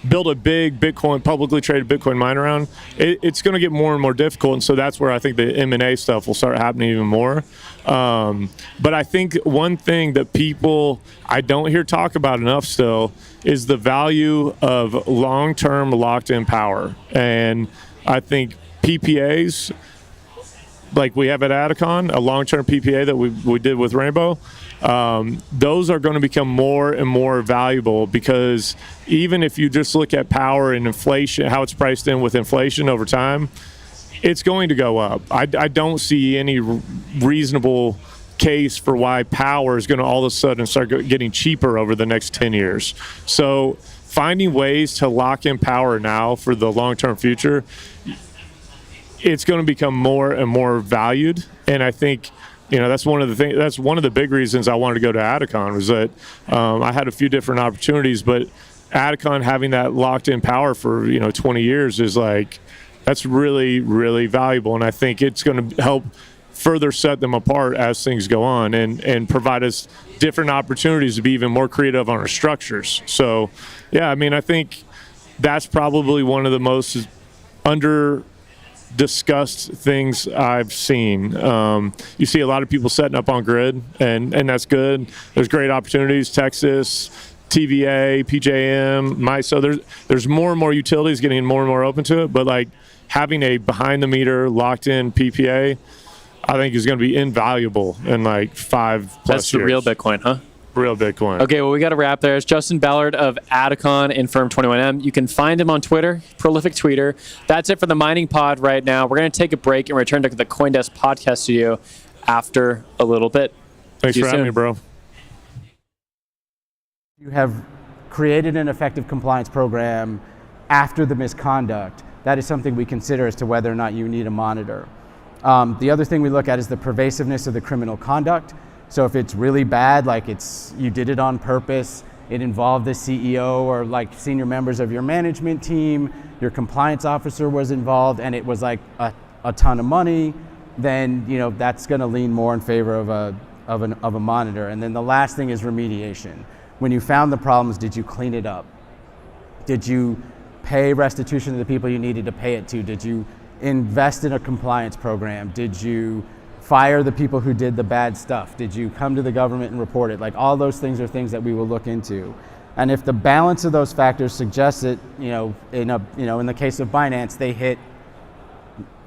build a big Bitcoin, publicly traded Bitcoin mine around? It's going to get more and more difficult, and so that's where I think the M&A stuff will start happening even more. But I think one thing that I don't hear talk about enough still is the value of long-term locked-in power. And I think PPAs, like we have at Adicon, a long-term PPA that we did with Rainbow, those are going to become more and more valuable, because even if you just look at power and inflation, how it's priced in with inflation over time, it's going to go up. I don't see any reasonable case for why power is going to all of a sudden start getting cheaper over the next 10 years. So finding ways to lock in power now for the long-term future, it's going to become more and more valued. And I think that's one of the things. That's one of the big reasons I wanted to go to Adicon, was that I had a few different opportunities, but Adicon having that locked-in power for 20 years is that's really, really valuable, and I think it's going to help further set them apart as things go on, and provide us different opportunities to be even more creative on our structures. So, yeah, I think that's probably one of the most discussed things I've seen. You see a lot of people setting up on grid, and that's good. There's great opportunities. Texas, TVA, PJM, MISO. There's more and more utilities getting more and more open to it. But having a behind the meter locked in PPA, I think is going to be invaluable in 5+ years. That's the real Bitcoin, huh? Real Bitcoin. Okay, well, we got to wrap there. It's Justin Ballard of Adicon and Firm 21M. You can find him on Twitter, prolific tweeter. That's it for the mining pod right now. We're going to take a break and return to the CoinDesk podcast studio after a little bit. Thanks for having me, bro. You have created an effective compliance program after the misconduct. That is something we consider as to whether or not you need a monitor. The other thing we look at is the pervasiveness of the criminal conduct. So if it's really bad, you did it on purpose, it involved the CEO or senior members of your management team, your compliance officer was involved, and it was a ton of money, then that's going to lean more in favor of a monitor. And then the last thing is remediation. When you found the problems, did you clean it up? Did you pay restitution to the people you needed to pay it to? Did you invest in a compliance program? Did you fire the people who did the bad stuff? Did you come to the government and report it? All those things are things that we will look into. And if the balance of those factors suggests it, in the case of Binance, they hit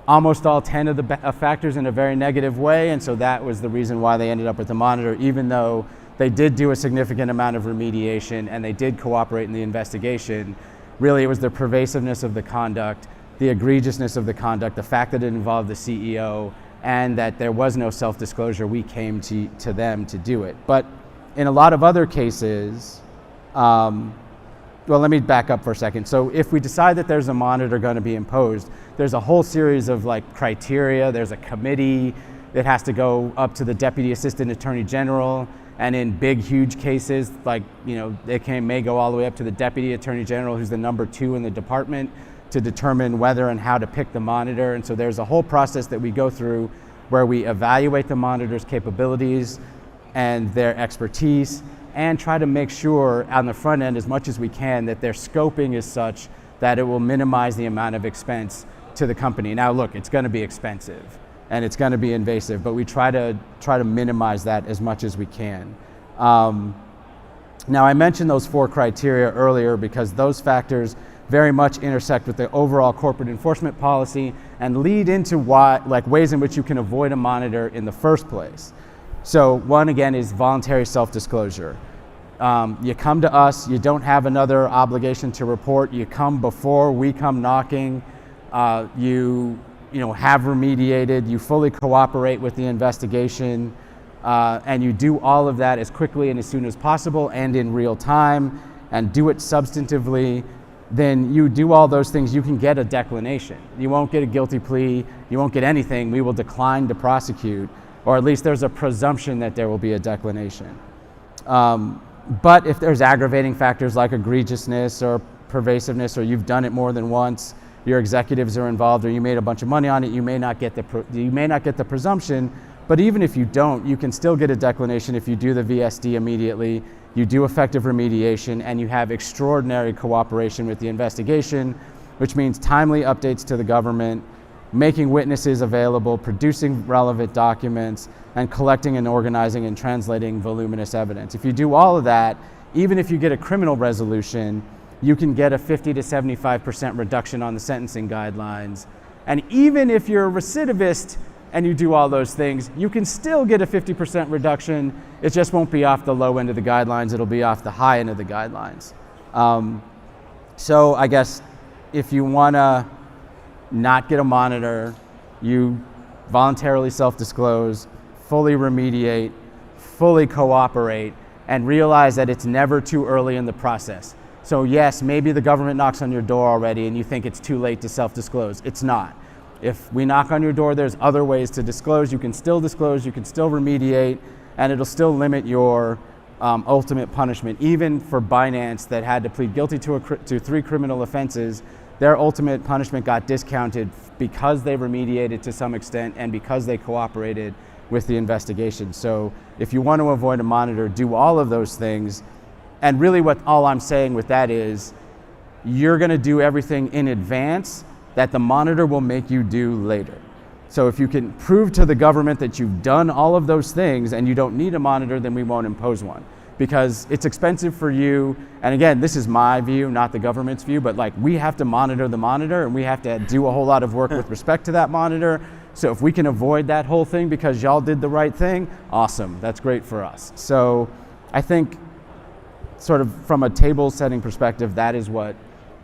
almost all 10 of the factors in a very negative way, and so that was the reason why they ended up with the monitor, even though they did do a significant amount of remediation and they did cooperate in the investigation. Really, it was the pervasiveness of the conduct, the egregiousness of the conduct, the fact that it involved the CEO, and that there was no self-disclosure. We came to them to do it. But in a lot of other cases, well, let me back up for a second. So if we decide that there's a monitor going to be imposed, there's a whole series of criteria. There's a committee that has to go up to the Deputy Assistant Attorney General, and in big, huge cases, they may go all the way up to the Deputy Attorney General, who's the number 2 in the department, to determine whether and how to pick the monitor. And so there's a whole process that we go through where we evaluate the monitor's capabilities and their expertise, and try to make sure on the front end as much as we can that their scoping is such that it will minimize the amount of expense to the company. Now look, it's going to be expensive and it's going to be invasive, but we try to minimize that as much as we can. Now I mentioned those 4 criteria earlier because those factors very much intersect with the overall corporate enforcement policy and lead into ways in which you can avoid a monitor in the first place. So one, again, is voluntary self-disclosure. You come to us, you don't have another obligation to report, you come before we come knocking, you have remediated, you fully cooperate with the investigation, and you do all of that as quickly and as soon as possible and in real time, and do it substantively. Then you do all those things, you can get a declination. You won't get a guilty plea, you won't get anything. We will decline to prosecute, or at least there's a presumption that there will be a declination. But if there's aggravating factors like egregiousness or pervasiveness, or you've done it more than once, your executives are involved, or you made a bunch of money on it, you may not get the presumption, But even if you don't, you can still get a declination if you do the VSD immediately, you do effective remediation, and you have extraordinary cooperation with the investigation, which means timely updates to the government, making witnesses available, producing relevant documents, and collecting and organizing and translating voluminous evidence. If you do all of that, even if you get a criminal resolution, you can get a 50 to 75% reduction on the sentencing guidelines. And even if you're a recidivist and you do all those things, you can still get a 50% reduction. It just won't be off the low end of the guidelines, it'll be off the high end of the guidelines. So I guess if you wanna not get a monitor, you voluntarily self-disclose, fully remediate, fully cooperate, and realize that it's never too early in the process. So yes, maybe the government knocks on your door already and you think it's too late to self-disclose. It's not. If we knock on your door, there's other ways to disclose. You can still disclose, you can still remediate, and it'll still limit your ultimate punishment. Even for Binance that had to plead guilty to 3 criminal offenses, their ultimate punishment got discounted because they remediated to some extent and because they cooperated with the investigation. So if you want to avoid a monitor, do all of those things. And really all I'm saying with that is, you're gonna do everything in advance that the monitor will make you do later. So if you can prove to the government that you've done all of those things and you don't need a monitor, then we won't impose one. Because it's expensive for you, and again, this is my view, not the government's view, but like, we have to monitor the monitor and we have to do a whole lot of work with respect to that monitor. So if we can avoid that whole thing because y'all did the right thing, awesome, that's great for us. So I think sort of from a table setting perspective, that is what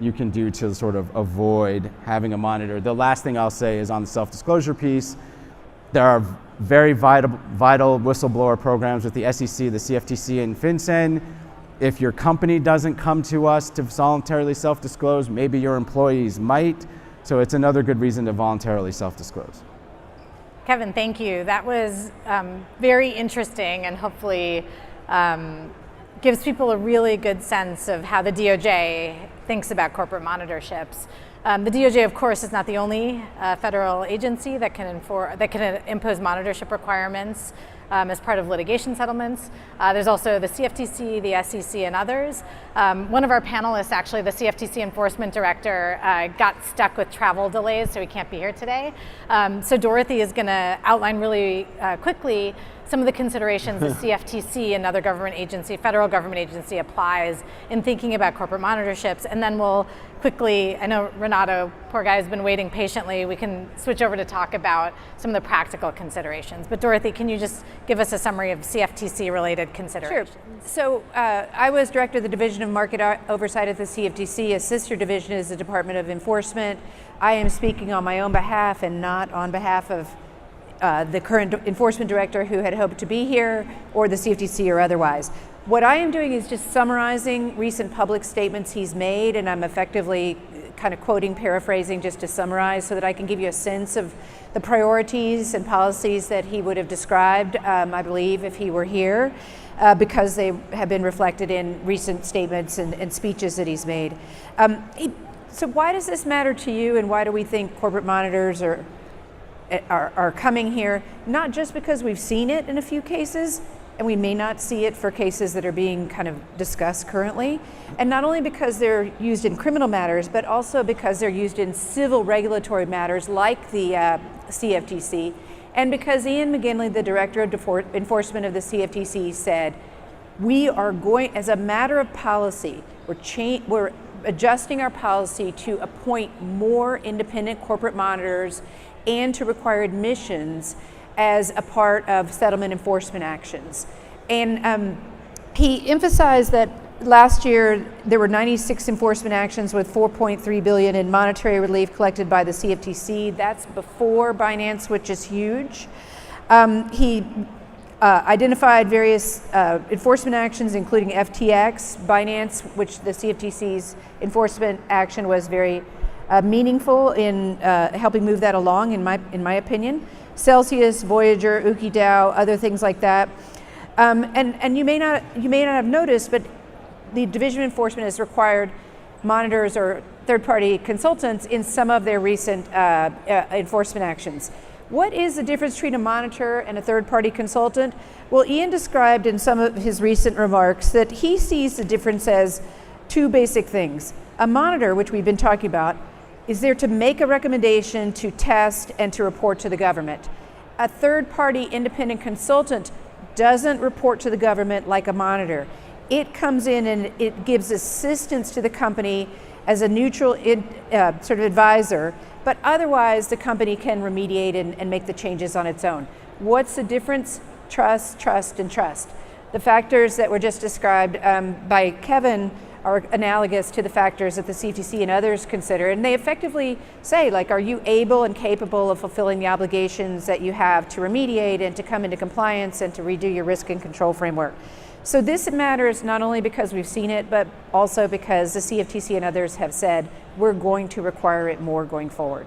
you can do to sort of avoid having a monitor. The last thing I'll say is on the self-disclosure piece, there are very vital whistleblower programs with the SEC, the CFTC, and FinCEN. If your company doesn't come to us to voluntarily self-disclose, maybe your employees might. So it's another good reason to voluntarily self-disclose. Kevin, thank you. That was very interesting and hopefully gives people a really good sense of how the DOJ thinks about corporate monitorships. The DOJ, of course, is not the only federal agency that can impose monitorship requirements as part of litigation settlements. There's also the CFTC, the SEC, and others. One of our panelists, actually, the CFTC enforcement director, got stuck with travel delays, so he can't be here today. So Dorothy is going to outline really quickly some of the considerations the CFTC, another government agency, federal government agency, applies in thinking about corporate monitorships. And then we'll quickly, I know Renato, poor guy, has been waiting patiently. We can switch over to talk about some of the practical considerations. But Dorothy, can you just give us a summary of CFTC-related considerations? Sure. So I was director of the Division of Market Oversight at the CFTC. A sister division is the Department of Enforcement. I am speaking on my own behalf and not on behalf of the current enforcement director who had hoped to be here, or the CFTC or otherwise. What I am doing is just summarizing recent public statements he's made, and I'm effectively kind of quoting, paraphrasing just to summarize so that I can give you a sense of the priorities and policies that he would have described, I believe, if he were here, because they have been reflected in recent statements and speeches that he's made. So why does this matter to you, and why do we think corporate monitors are coming here? Not just because we've seen it in a few cases, and we may not see it for cases that are being kind of discussed currently, and not only because they're used in criminal matters, but also because they're used in civil regulatory matters like the CFTC, and because Ian McGinley, the Director of Enforcement of the CFTC, said, we are going, as a matter of policy, we're adjusting our policy to appoint more independent corporate monitors and to require admissions as a part of settlement enforcement actions. And he emphasized that last year there were 96 enforcement actions with $4.3 billion in monetary relief collected by the CFTC. That's before Binance, which is huge. He identified various enforcement actions, including FTX, Binance, which the CFTC's enforcement action was very meaningful in helping move that along, in my opinion. Celsius, Voyager, UkiDAO, other things like that. And you may not have noticed, but the Division of Enforcement has required monitors or third-party consultants in some of their recent enforcement actions. What is the difference between a monitor and a third-party consultant? Well, Ian described in some of his recent remarks that he sees the difference as two basic things. A monitor, which we've been talking about, is there to make a recommendation, to test, and to report to the government. A third-party independent consultant doesn't report to the government like a monitor. It comes in and it gives assistance to the company as a neutral sort of advisor, but otherwise the company can remediate and make the changes on its own. What's the difference? Trust, trust, and trust. The factors that were just described by Kevin are analogous to the factors that the CFTC and others consider, and they effectively say, like, are you able and capable of fulfilling the obligations that you have to remediate and to come into compliance and to redo your risk and control framework? So this matters not only because we've seen it, but also because the CFTC and others have said we're going to require it more going forward.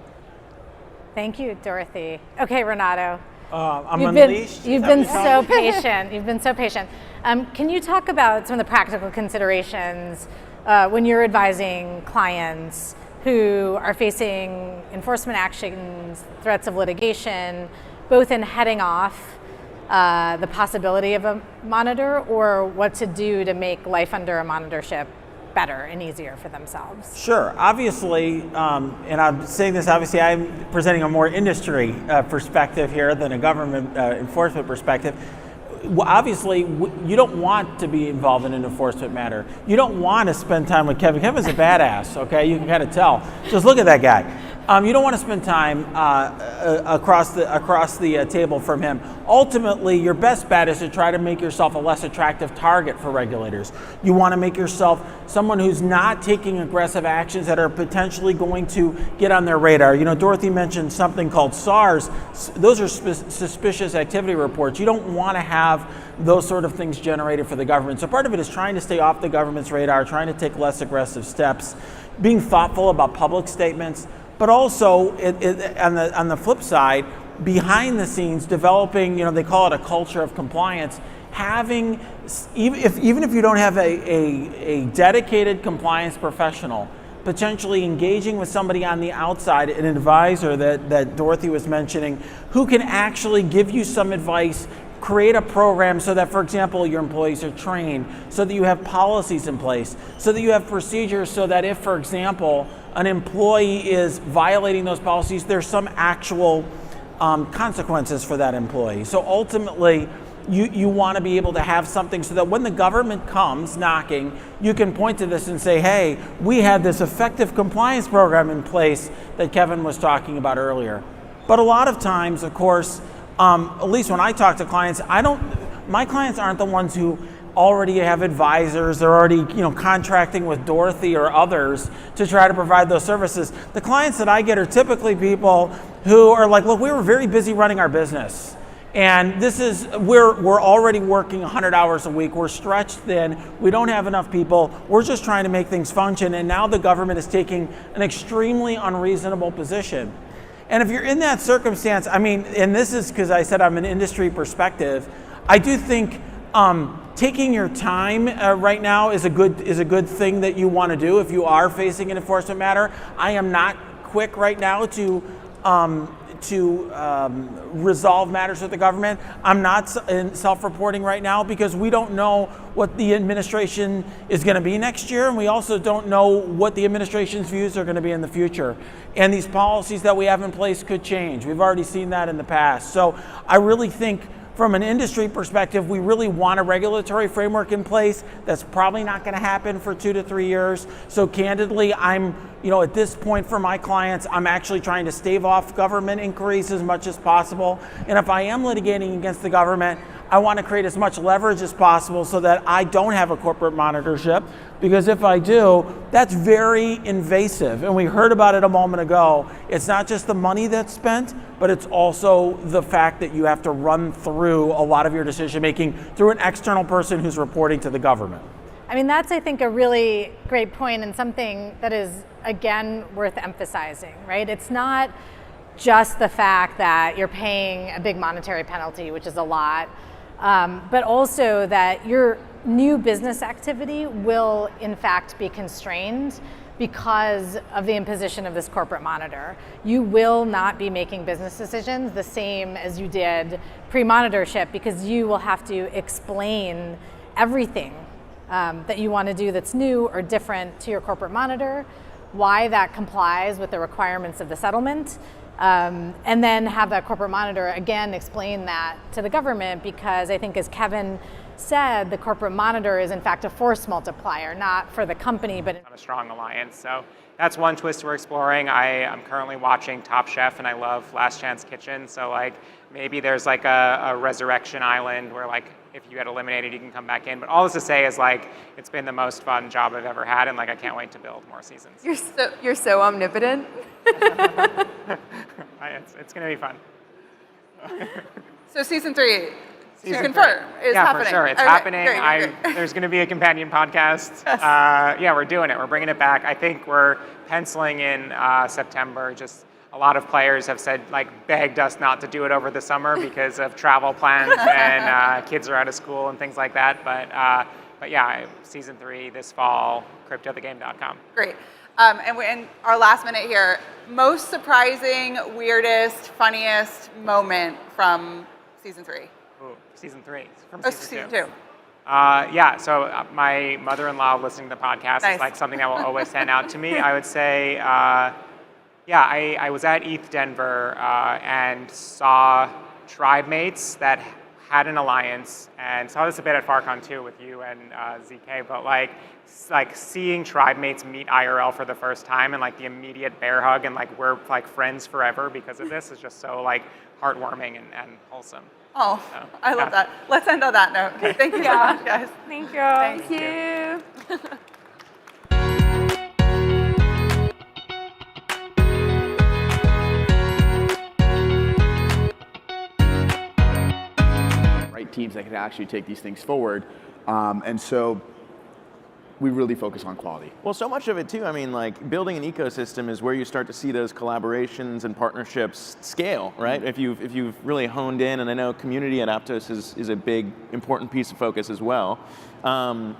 Thank you, Dorothy. Okay, Renato. I'm unleashed. You've been so patient. You've been so patient. Can you talk about some of the practical considerations when you're advising clients who are facing enforcement actions, threats of litigation, both in heading off the possibility of a monitor or what to do to make life under a monitorship better and easier for themselves? Sure. Obviously, and I'm saying this, obviously I'm presenting a more industry perspective here than a government enforcement perspective. Obviously, you don't want to be involved in an enforcement matter. You don't want to spend time with Kevin. Kevin's a badass, okay? You can kind of tell. Just look at that guy. You don't want to spend time across the table from him. Ultimately, your best bet is to try to make yourself a less attractive target for regulators. You want to make yourself someone who's not taking aggressive actions that are potentially going to get on their radar. You know, Dorothy mentioned something called SARS. Those are suspicious activity reports. You don't want to have those sort of things generated for the government. So part of it is trying to stay off the government's radar, trying to take less aggressive steps, being thoughtful about public statements, but also on the flip side, behind the scenes, developing, you know, they call it a culture of compliance, having, even if you don't have a dedicated compliance professional, potentially engaging with somebody on the outside, an advisor that Dorothy was mentioning, who can actually give you some advice, create a program so that, for example, your employees are trained, so that you have policies in place, so that you have procedures so that if, for example, an employee is violating those policies, there's some actual consequences for that employee. So ultimately, you want to be able to have something so that when the government comes knocking, you can point to this and say, hey, we had this effective compliance program in place that Kevin was talking about earlier. But a lot of times, of course, at least when I talk to clients, my clients aren't the ones who already have advisors, they're already, you know, contracting with Dorothy or others to try to provide those services. The clients that I get are typically people who are like, look, we were very busy running our business. And we're already working 100 hours a week, we're stretched thin, we don't have enough people, we're just trying to make things function, and now the government is taking an extremely unreasonable position. And if you're in that circumstance, I mean, and this is because I said I'm an industry perspective, I do think taking your time right now is a good thing that you want to do if you are facing an enforcement matter. I am not quick right now to resolve matters with the government. I'm not self-reporting right now because we don't know what the administration is going to be next year, and we also don't know what the administration's views are going to be in the future. And these policies that we have in place could change. We've already seen that in the past. So I really think from an industry perspective, we really want a regulatory framework in place. That's probably not going to happen for 2 to 3 years. So candidly, I'm, you know, at this point for my clients, I'm actually trying to stave off government inquiries as much as possible. And if I am litigating against the government, I want to create as much leverage as possible so that I don't have a corporate monitorship, because if I do, that's very invasive. And we heard about it a moment ago. It's not just the money that's spent, but it's also the fact that you have to run through a lot of your decision making through an external person who's reporting to the government. I mean, that's, I think, a really great point and something that is, again, worth emphasizing, right? It's not just the fact that you're paying a big monetary penalty, which is a lot, but also that your new business activity will, in fact, be constrained because of the imposition of this corporate monitor. You will not be making business decisions the same as you did pre-monitorship, because you will have to explain everything that you want to do that's new or different to your corporate monitor, why that complies with the requirements of the settlement, and then have that corporate monitor again explain that to the government, because I think, as Kevin said, the corporate monitor is in fact a force multiplier, not for the company, but a strong alliance. So that's one twist we're exploring. I'm currently watching Top Chef, and I love Last Chance Kitchen. So like maybe there's like a resurrection island where like if you get eliminated, you can come back in. But all this to say is like it's been the most fun job I've ever had, and like I can't wait to build more seasons. You're so omnipotent. It's going to be fun. So season 3. Season to confirm, is happening. For sure, it's happening. Great. There's going to be a companion podcast. Yes. Yeah, we're doing it. We're bringing it back. I think we're penciling in September. Just a lot of players have said, like, begged us not to do it over the summer because of travel plans and kids are out of school and things like that. But yeah, season 3 this fall, cryptothegame.com. Great. And we're in our last minute here. Most surprising, weirdest, funniest moment from season 3? Ooh, season 3. From season 2. Yeah, so my mother-in-law listening to the podcast is like something that will always stand out to me. I would say, yeah, I was at ETH Denver and saw tribe mates that had an alliance, and saw this a bit at FarCon too with you and ZK, but like seeing tribe mates meet IRL for the first time and like the immediate bear hug and like we're like friends forever because of this is just so like heartwarming and wholesome. Oh, so, I love that. Let's end on that note. Okay, thank you so much, guys. Thank you. Thank you. Right teams that can actually take these things forward, and so we really focus on quality. Well, so much of it too, I mean, like building an ecosystem is where you start to see those collaborations and partnerships scale, right? If you've really honed in, and I know community at Aptos is a big, important piece of focus as well. And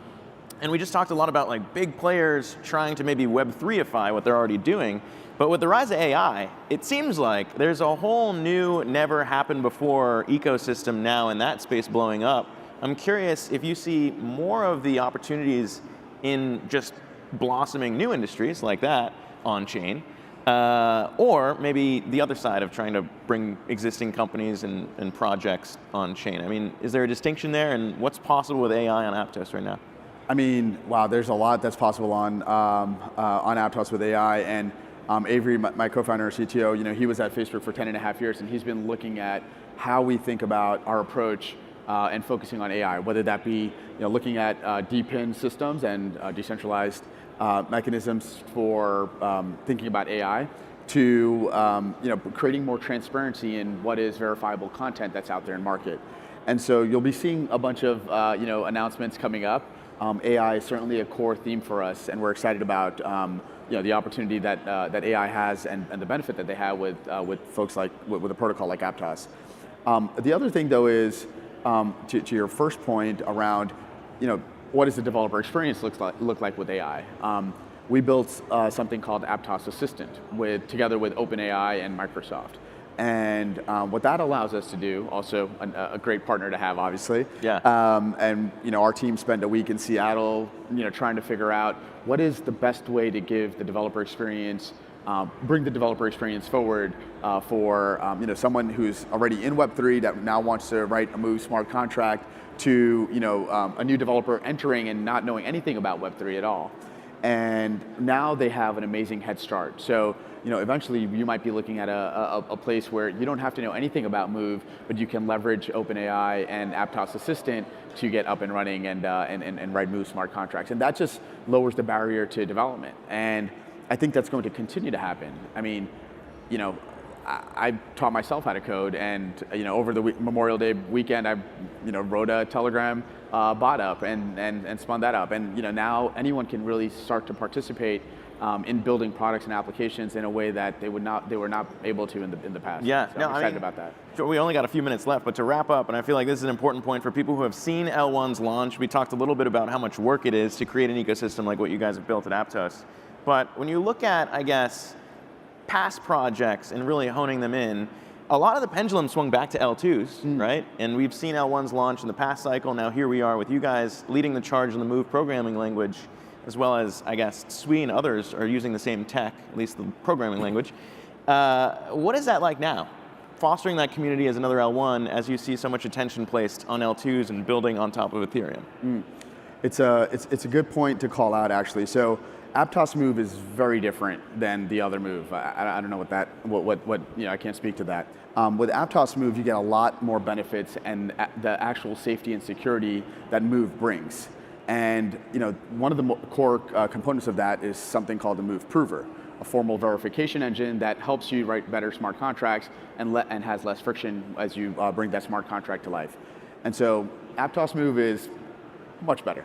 we just talked a lot about like big players trying to maybe Web3ify what they're already doing. But with the rise of AI, it seems like there's a whole new, never happened before ecosystem now in that space blowing up. I'm curious if you see more of the opportunities in just blossoming new industries like that on chain, or maybe the other side of trying to bring existing companies and projects on chain. I mean, is there a distinction there, and what's possible with AI on Aptos right now? I mean, wow, there's a lot that's possible on Aptos with AI, and Avery, my co-founder and CTO, you know, he was at Facebook for 10.5 years, and he's been looking at how we think about our approach and focusing on AI, whether that be, you know, looking at DPIN systems and decentralized mechanisms for thinking about AI, to you know, creating more transparency in what is verifiable content that's out there in market. And so you'll be seeing a bunch of you know, announcements coming up. AI is certainly a core theme for us, and we're excited about you know, the opportunity that that AI has and the benefit that they have with folks like with a protocol like Aptos. The other thing though is, to your first point around, you know, what does the developer experience look like with AI? We built something called Aptos Assistant together with OpenAI and Microsoft. And what that allows us to do, also a great partner to have, obviously. Yeah. And you know, our team spent a week in Seattle, you know, trying to figure out what is the best way to give the developer experience, bring the developer experience forward for you know, someone who's already in Web3 that now wants to write a Move smart contract, to, you know, a new developer entering and not knowing anything about Web3 at all. And now they have an amazing head start. So, you know, eventually you might be looking at a place where you don't have to know anything about Move, but you can leverage OpenAI and Aptos Assistant to get up and running and write Move smart contracts. And that just lowers the barrier to development. And I think that's going to continue to happen. I mean, you know, I taught myself how to code, and you know, over the Memorial Day weekend, I, you know, wrote a Telegram bot up and spun that up, and you know, now anyone can really start to participate in building products and applications in a way that they were not able to in the past. Yeah, so I'm excited about that. Sure, we only got a few minutes left, but to wrap up, and I feel like this is an important point for people who have seen L1's launch. We talked a little bit about how much work it is to create an ecosystem like what you guys have built at Aptos. But when you look at, I guess, past projects and really honing them in, a lot of the pendulum swung back to L2s, right? And we've seen L1s launch in the past cycle. Now here we are with you guys leading the charge in the Move programming language, as well as, I guess, Sui and others are using the same tech, at least the programming language. What is that like now? Fostering that community as another L1 as you see so much attention placed on L2s and building on top of Ethereum? It's a good point to call out, actually. So Aptos Move is very different than the other Move. I don't know what I can't speak to that. With Aptos Move, you get a lot more benefits and the actual safety and security that Move brings. And one of the core components of that is something called the Move Prover, a formal verification engine that helps you write better smart contracts and has less friction as you bring that smart contract to life. And so Aptos Move is much better.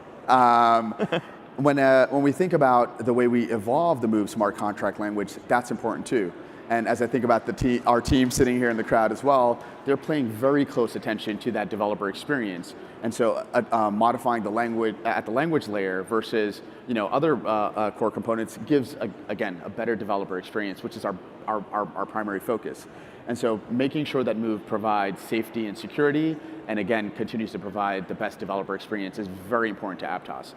When we think about the way we evolve the Move smart contract language, that's important too. And as I think about our team sitting here in the crowd as well, they're paying very close attention to that developer experience. And so modifying the language at the language layer versus other core components gives, again, a better developer experience, which is our primary focus. And so making sure that Move provides safety and security, and again, continues to provide the best developer experience is very important to Aptos.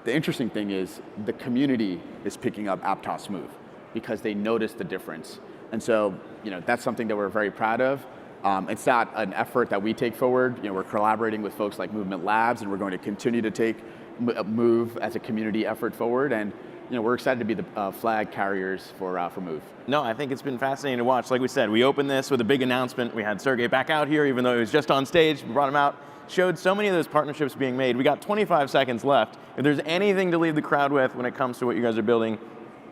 The interesting thing is the community is picking up Aptos Move because they notice the difference. And so, that's something that we're very proud of. It's not an effort that we take forward. We're collaborating with folks like Movement Labs, and we're going to continue to take Move as a community effort forward. And we're excited to be the flag carriers for Move. No, I think it's been fascinating to watch. Like we said, we opened this with a big announcement. We had Sergey back out here, even though he was just on stage. We brought him out, showed so many of those partnerships being made. We got 25 seconds left. If there's anything to leave the crowd with when it comes to what you guys are building,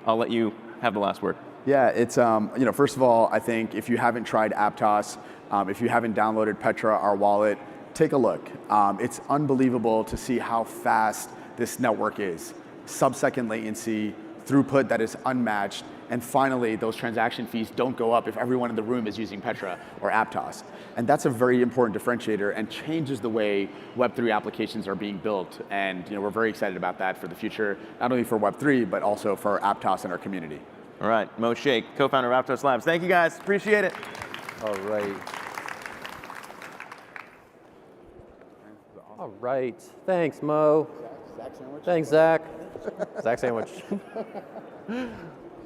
I'll let you have the last word. Yeah, it's first of all, I think if you haven't tried Aptos, if you haven't downloaded Petra, our wallet, take a look. It's unbelievable to see how fast this network is. Sub-second latency, throughput that is unmatched, and finally, those transaction fees don't go up if everyone in the room is using Petra or Aptos. And that's a very important differentiator and changes the way Web3 applications are being built. And we're very excited about that for the future, not only for Web3, but also for Aptos and our community. All right, Mo Sheikh, co-founder of Aptos Labs. Thank you guys, appreciate it. All right. All right, thanks Mo. Zach sandwich. Thanks Zach. Zach sandwich.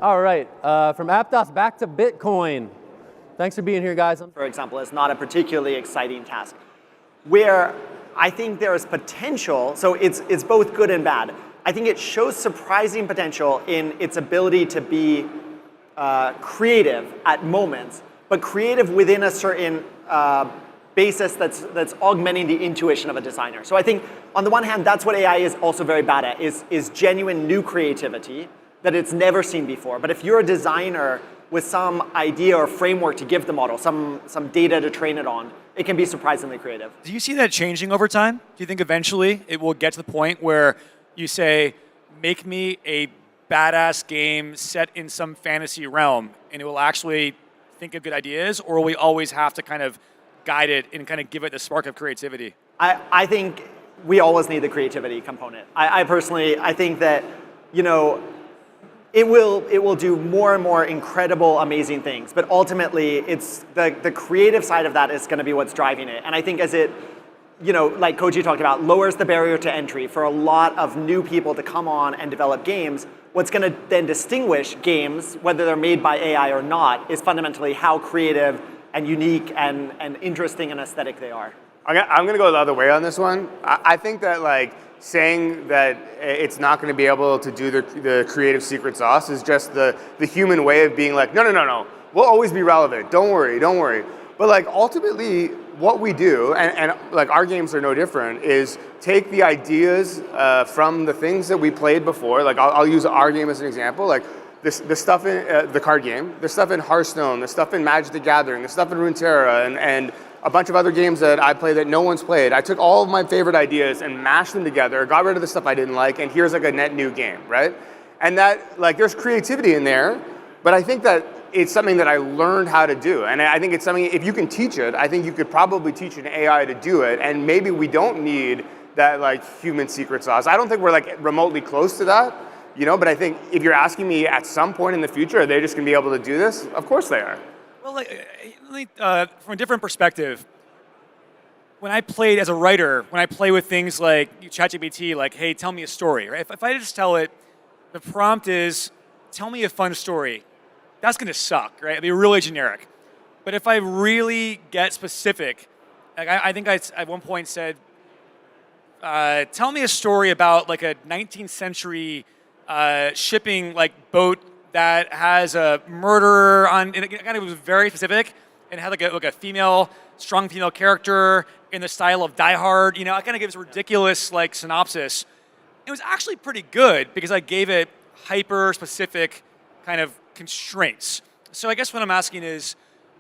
All right, from Aptos back to Bitcoin. Thanks for being here, guys. For example, is not a particularly exciting task. Where I think there is potential, so it's both good and bad. I think it shows surprising potential in its ability to be creative at moments, but creative within a certain basis that's augmenting the intuition of a designer. So I think on the one hand, that's what AI is also very bad at, is genuine new creativity that it's never seen before. But if you're a designer with some idea or framework to give the model, some data to train it on, it can be surprisingly creative. Do you see that changing over time? Do you think eventually it will get to the point where you say, make me a badass game set in some fantasy realm, and it will actually think of good ideas, or will we always have to kind of guide it and kind of give it the spark of creativity? I think we always need the creativity component. I personally think that, it will do more and more incredible, amazing things, but ultimately it's the creative side of that is going to be what's driving it. And I think as it, like Koji talked about, lowers the barrier to entry for a lot of new people to come on and develop games, what's going to then distinguish games, whether they're made by AI or not, is fundamentally how creative and unique and interesting and aesthetic they are. I'm going to go the other way on this one. I think that saying that it's not going to be able to do the creative secret sauce is just the human way of being like, no, we'll always be relevant. Don't worry. But ultimately, what we do, and our games are no different, is take the ideas from the things that we played before. I'll use our game as an example. The stuff in the card game, the stuff in Hearthstone, the stuff in Magic the Gathering, the stuff in Runeterra, and a bunch of other games that I play that no one's played. I took all of my favorite ideas and mashed them together, got rid of the stuff I didn't like, and here's a net new game, right? And that, there's creativity in there, but I think that it's something that I learned how to do. And I think it's something, if you can teach it, I think you could probably teach an AI to do it, and maybe we don't need that human secret sauce. I don't think we're remotely close to that, But I think if you're asking me at some point in the future, are they just going to be able to do this? Of course they are. Well, from a different perspective, when I played as a writer, when I play with things like ChatGPT, like, hey, tell me a story, right? If I just tell it, the prompt is, tell me a fun story, that's going to suck, right? It'll be really generic. But if I really get specific, like I think I at one point said, tell me a story about like a 19th century shipping like boat that has a murderer on, and it kind of was very specific, and had like a strong female character in the style of Die Hard. I kind of gave this ridiculous like synopsis. It was actually pretty good because I gave it hyper specific kind of constraints. So I guess what I'm asking is,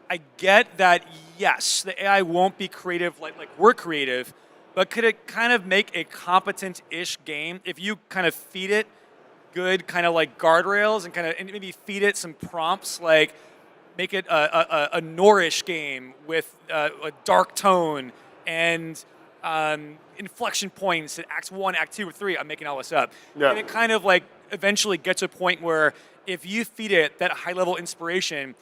I get that yes, the AI won't be creative like we're creative, but could it kind of make a competent-ish game if you kind of feed it good kind of like guardrails and maybe feed it some prompts, like make it a Noorish game with a dark tone and inflection points in Act 1, Act 2, or 3. I'm making all this up. Yeah. And it kind of like eventually gets to a point where if you feed it that high-level inspiration,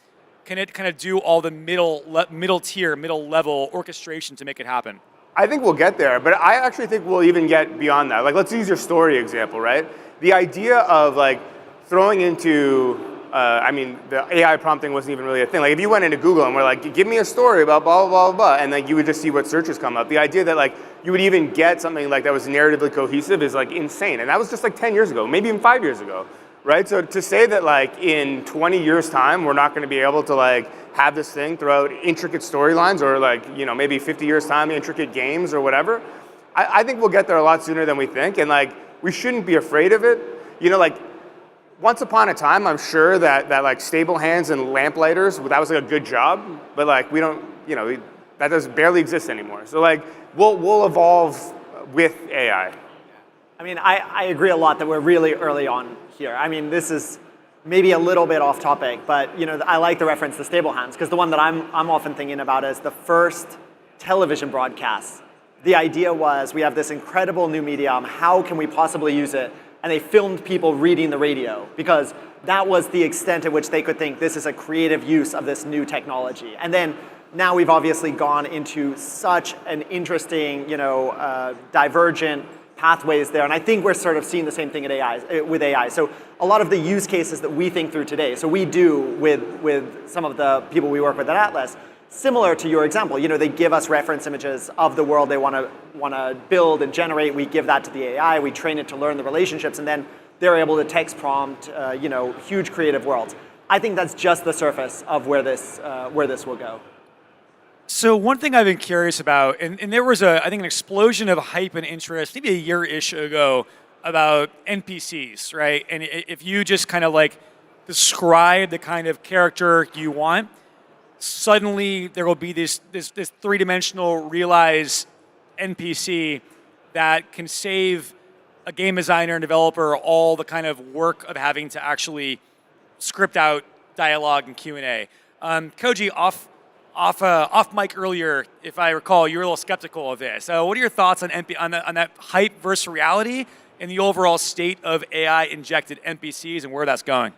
can it kind of do all the middle tier, middle level orchestration to make it happen? I think we'll get there, but I actually think we'll even get beyond that. Like, let's use your story example, right? The idea of like throwing into, the AI prompting wasn't even really a thing. Like if you went into Google and were like, give me a story about blah, blah, blah, blah, and like you would just see what searches come up. The idea that like you would even get something like that was narratively cohesive is like insane. And that was just like 10 years ago, maybe even 5 years ago, right? So to say that like in 20 years time, we're not going to be able to like have this thing throughout intricate storylines or like, maybe 50 years time, intricate games or whatever, I think we'll get there a lot sooner than we think. And like, we shouldn't be afraid of it. Like once upon a time, I'm sure that like stable hands and lamplighters, that was like a good job, but like we don't, that does barely exist anymore. So like we'll evolve with AI. I agree a lot that we're really early on here. This is maybe a little bit off topic, but I like the reference to stable hands because the one that I'm often thinking about is the first television broadcast. The idea was we have this incredible new medium, how can we possibly use it? And they filmed people reading the radio because that was the extent at which they could think this is a creative use of this new technology. And then now we've obviously gone into such an interesting, divergent pathways there. And I think we're sort of seeing the same thing with AI. So a lot of the use cases that we think through today, so we do with some of the people we work with at Atlas, similar to your example, they give us reference images of the world they want to build and generate. We give that to the AI. We train it to learn the relationships, and then they're able to text prompt, huge creative worlds. I think that's just the surface of where this will go. So one thing I've been curious about, and there was I think an explosion of hype and interest maybe a year-ish ago about NPCs, right? And if you just kind of like describe the kind of character you want, suddenly there will be this three-dimensional realized NPC that can save a game designer and developer all the kind of work of having to actually script out dialogue and Q&A. Koji, off mic earlier, if I recall, you were a little skeptical of this. So what are your thoughts on that hype versus reality and the overall state of AI-injected NPCs and where that's going?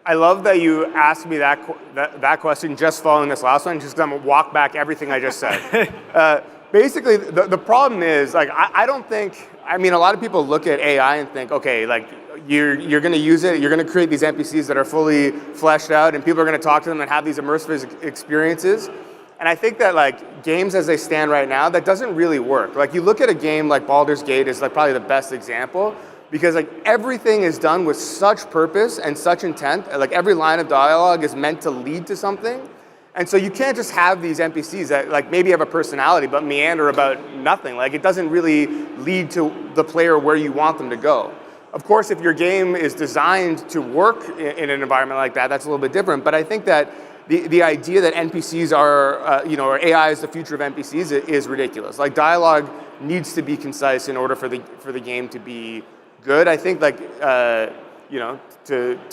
I love that you asked me that question just following this last one, just because I'm going to walk back everything I just said. Basically, the problem is, like, I don't think, a lot of people look at AI and think, okay, like, you're going to use it, you're going to create these NPCs that are fully fleshed out, and people are going to talk to them and have these immersive experiences. And I think that, like, games as they stand right now, that doesn't really work. Like, you look at a game like Baldur's Gate is, like, probably the best example, because like everything is done with such purpose and such intent. Like every line of dialogue is meant to lead to something. And so you can't just have these NPCs that like maybe have a personality but meander about nothing. Like it doesn't really lead to the player where you want them to go. Of course, if your game is designed to work in an environment like that, that's a little bit different. But I think that the idea that NPCs are, or AI is the future of NPCs is ridiculous. Like dialogue needs to be concise in order for the game to be good. I think like, to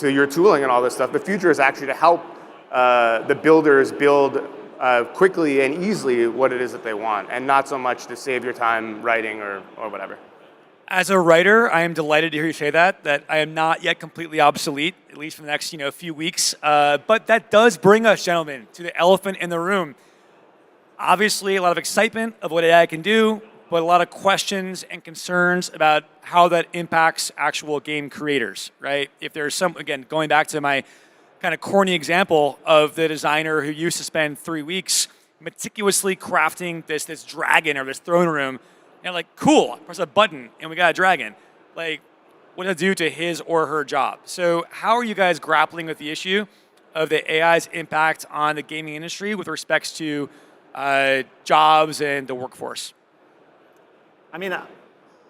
your tooling and all this stuff, the future is actually to help the builders build quickly and easily what it is that they want, and not so much to save your time writing or whatever. As a writer, I am delighted to hear you say that I am not yet completely obsolete, at least for the next few weeks. But that does bring us, gentlemen, to the elephant in the room. Obviously, a lot of excitement of what AI can do, but a lot of questions and concerns about how that impacts actual game creators, right? If there's some, again, going back to my kind of corny example of the designer who used to spend 3 weeks meticulously crafting this dragon or this throne room, and like, cool, press a button and we got a dragon. Like, what does it do to his or her job? So how are you guys grappling with the issue of the AI's impact on the gaming industry with respects to jobs and the workforce? I mean,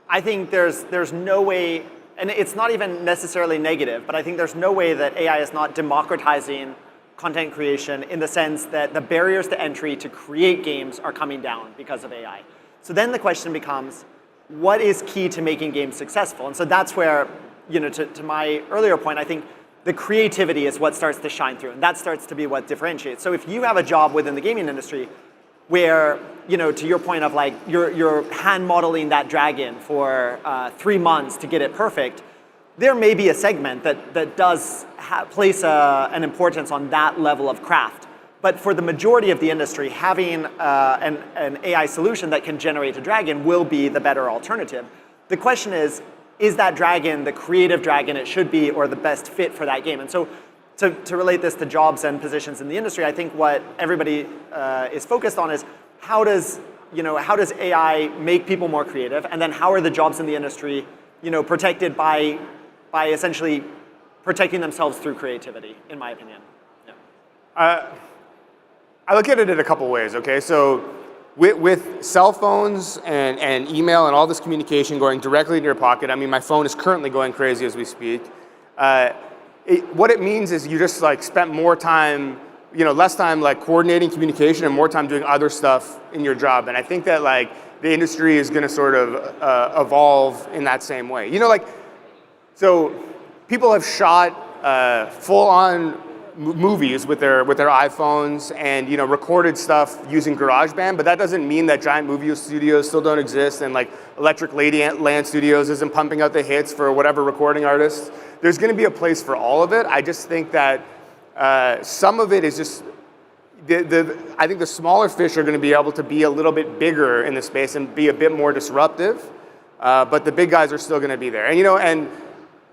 I think there's no way, and it's not even necessarily negative, but I think there's no way that AI is not democratizing content creation in the sense that the barriers to entry to create games are coming down because of AI. So then the question becomes, what is key to making games successful? And so that's where, to my earlier point, I think the creativity is what starts to shine through, and that starts to be what differentiates. So if you have a job within the gaming industry where, to your point of like, you're hand modeling that dragon for 3 months to get it perfect, there may be a segment that does place an importance on that level of craft. But for the majority of the industry, having an AI solution that can generate a dragon will be the better alternative. The question is that dragon the creative dragon it should be or the best fit for that game? And so to relate this to jobs and positions in the industry, I think what everybody is focused on is how does AI make people more creative? And then how are the jobs in the industry protected by essentially protecting themselves through creativity, in my opinion. Yeah. I look at it in a couple ways, okay? So with cell phones and email and all this communication going directly into your pocket, I mean, my phone is currently going crazy as we speak. What it means is you just like spent more time, less time like coordinating communication and more time doing other stuff in your job. And I think that like the industry is gonna sort of evolve in that same way. So people have shot full-on movies with their iPhones and recorded stuff using GarageBand, but that doesn't mean that giant movie studios still don't exist and like Electric Ladyland Studios isn't pumping out the hits for whatever recording artists. There's going to be a place for all of it. I just think that some of it is just I think the smaller fish are going to be able to be a little bit bigger in the space and be a bit more disruptive, but the big guys are still going to be there. And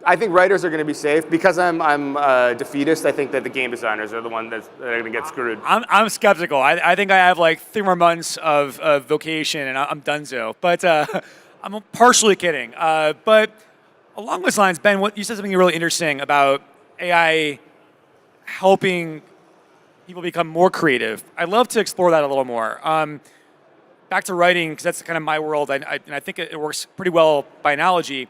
I think writers are going to be safe. Because I'm a defeatist, I think that the game designers are the ones that are going to get screwed. I'm skeptical. I think I have like 3 more months of vacation and I'm donezo. But I'm partially kidding. But along those lines, Ben, you said something really interesting about AI helping people become more creative. I'd love to explore that a little more. Back to writing, because that's kind of my world, and I think it works pretty well by analogy.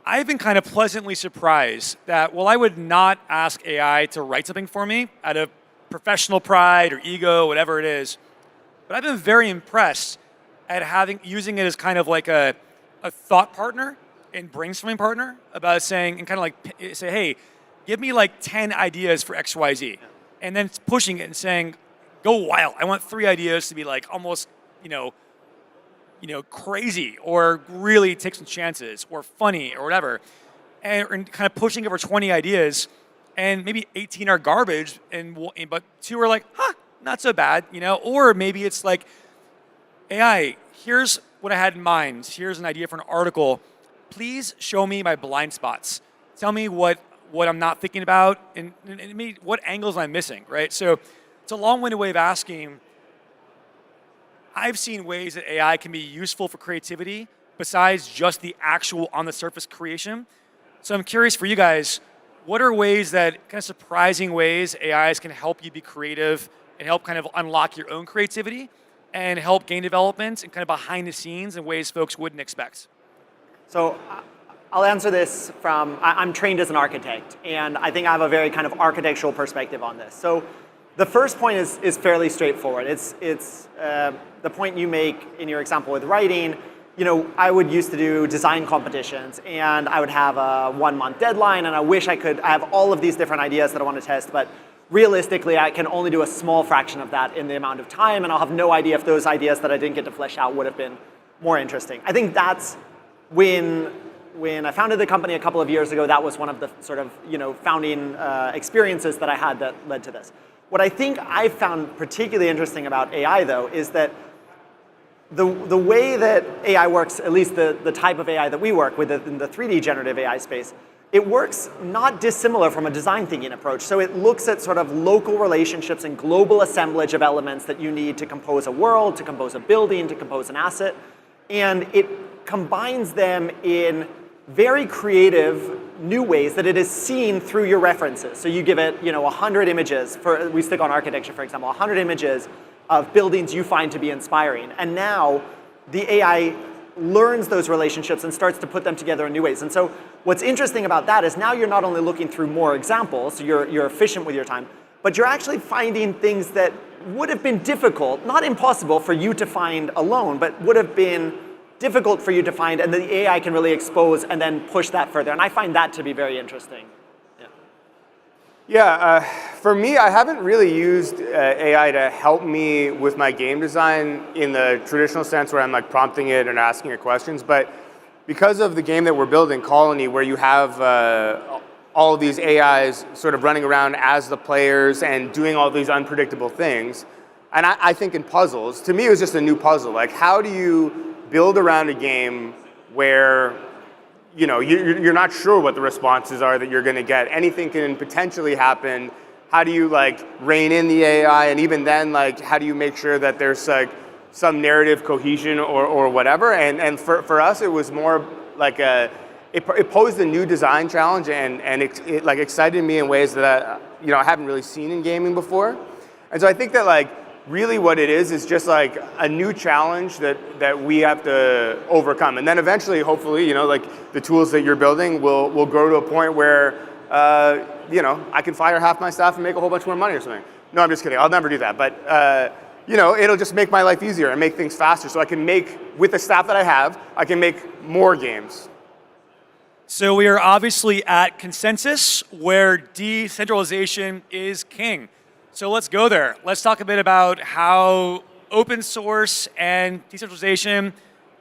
I've been kind of pleasantly surprised that while I would not ask AI to write something for me out of professional pride or ego, whatever it is, but I've been very impressed at using it as kind of like a thought partner and brainstorming partner about saying, and kind of like say, hey, give me like 10 ideas for XYZ. And then pushing it and saying, go wild. I want 3 ideas to be like almost, crazy or really take some chances or funny or whatever. And kind of pushing over 20 ideas and maybe 18 are garbage but 2 are like, not so bad, Or maybe it's like, AI, here's what I had in mind. Here's an idea for an article. Please show me my blind spots. Tell me what I'm not thinking about and maybe what angles I'm missing, right? So it's a long-winded way of asking. I've seen ways that AI can be useful for creativity besides just the actual on-the-surface creation. So I'm curious for you guys, what are ways that, kind of surprising ways AIs can help you be creative and help kind of unlock your own creativity and help game development and kind of behind the scenes in ways folks wouldn't expect? So I'll answer this from, I'm trained as an architect, and I think I have a very kind of architectural perspective on this. So the first point is fairly straightforward. It's the point you make in your example with writing. I would used to do design competitions, and I would have a 1-month deadline, and I wish I have all of these different ideas that I want to test, but realistically, I can only do a small fraction of that in the amount of time, and I'll have no idea if those ideas that I didn't get to flesh out would have been more interesting. I think that's when I founded the company a couple of years ago, that was one of the sort of founding experiences that I had that led to this. What I think I found particularly interesting about AI, though, is that the way that AI works, at least the type of AI that we work with in the 3D generative AI space, it works not dissimilar from a design thinking approach. So it looks at sort of local relationships and global assemblage of elements that you need to compose a world, to compose a building, to compose an asset. And it combines them in very creative new ways that it is seen through your references. So you give it 100 images, we stick on architecture, for example, 100 images of buildings you find to be inspiring. And now the AI learns those relationships and starts to put them together in new ways. And so what's interesting about that is now you're not only looking through more examples, so you're efficient with your time, but you're actually finding things that would have been difficult, not impossible for you to find alone, but would have been difficult for you to find, and the AI can really expose and then push that further. And I find that to be very interesting. Yeah, for me, I haven't really used AI to help me with my game design in the traditional sense where I'm like prompting it and asking it questions. But because of the game that we're building, Colony, where you have all of these AIs sort of running around as the players and doing all these unpredictable things, and I think in puzzles, to me it was just a new puzzle. Like, how do you build around a game where you're not sure what the responses are that you're going to get. Anything can potentially happen. How do you like rein in the AI, and even then, like, how do you make sure that there's like some narrative cohesion or whatever? And for us, it was more like it posed a new design challenge, and it like excited me in ways that I haven't really seen in gaming before. And so I think that like really what it is just like a new challenge that we have to overcome. And then eventually, hopefully, like the tools that you're building will grow to a point where, I can fire half my staff and make a whole bunch more money or something. No, I'm just kidding. I'll never do that. But, it'll just make my life easier and make things faster. So I can make, with the staff that I have, I can make more games. So we are obviously at consensus where decentralization is king. So let's go there. Let's talk a bit about how open source and decentralization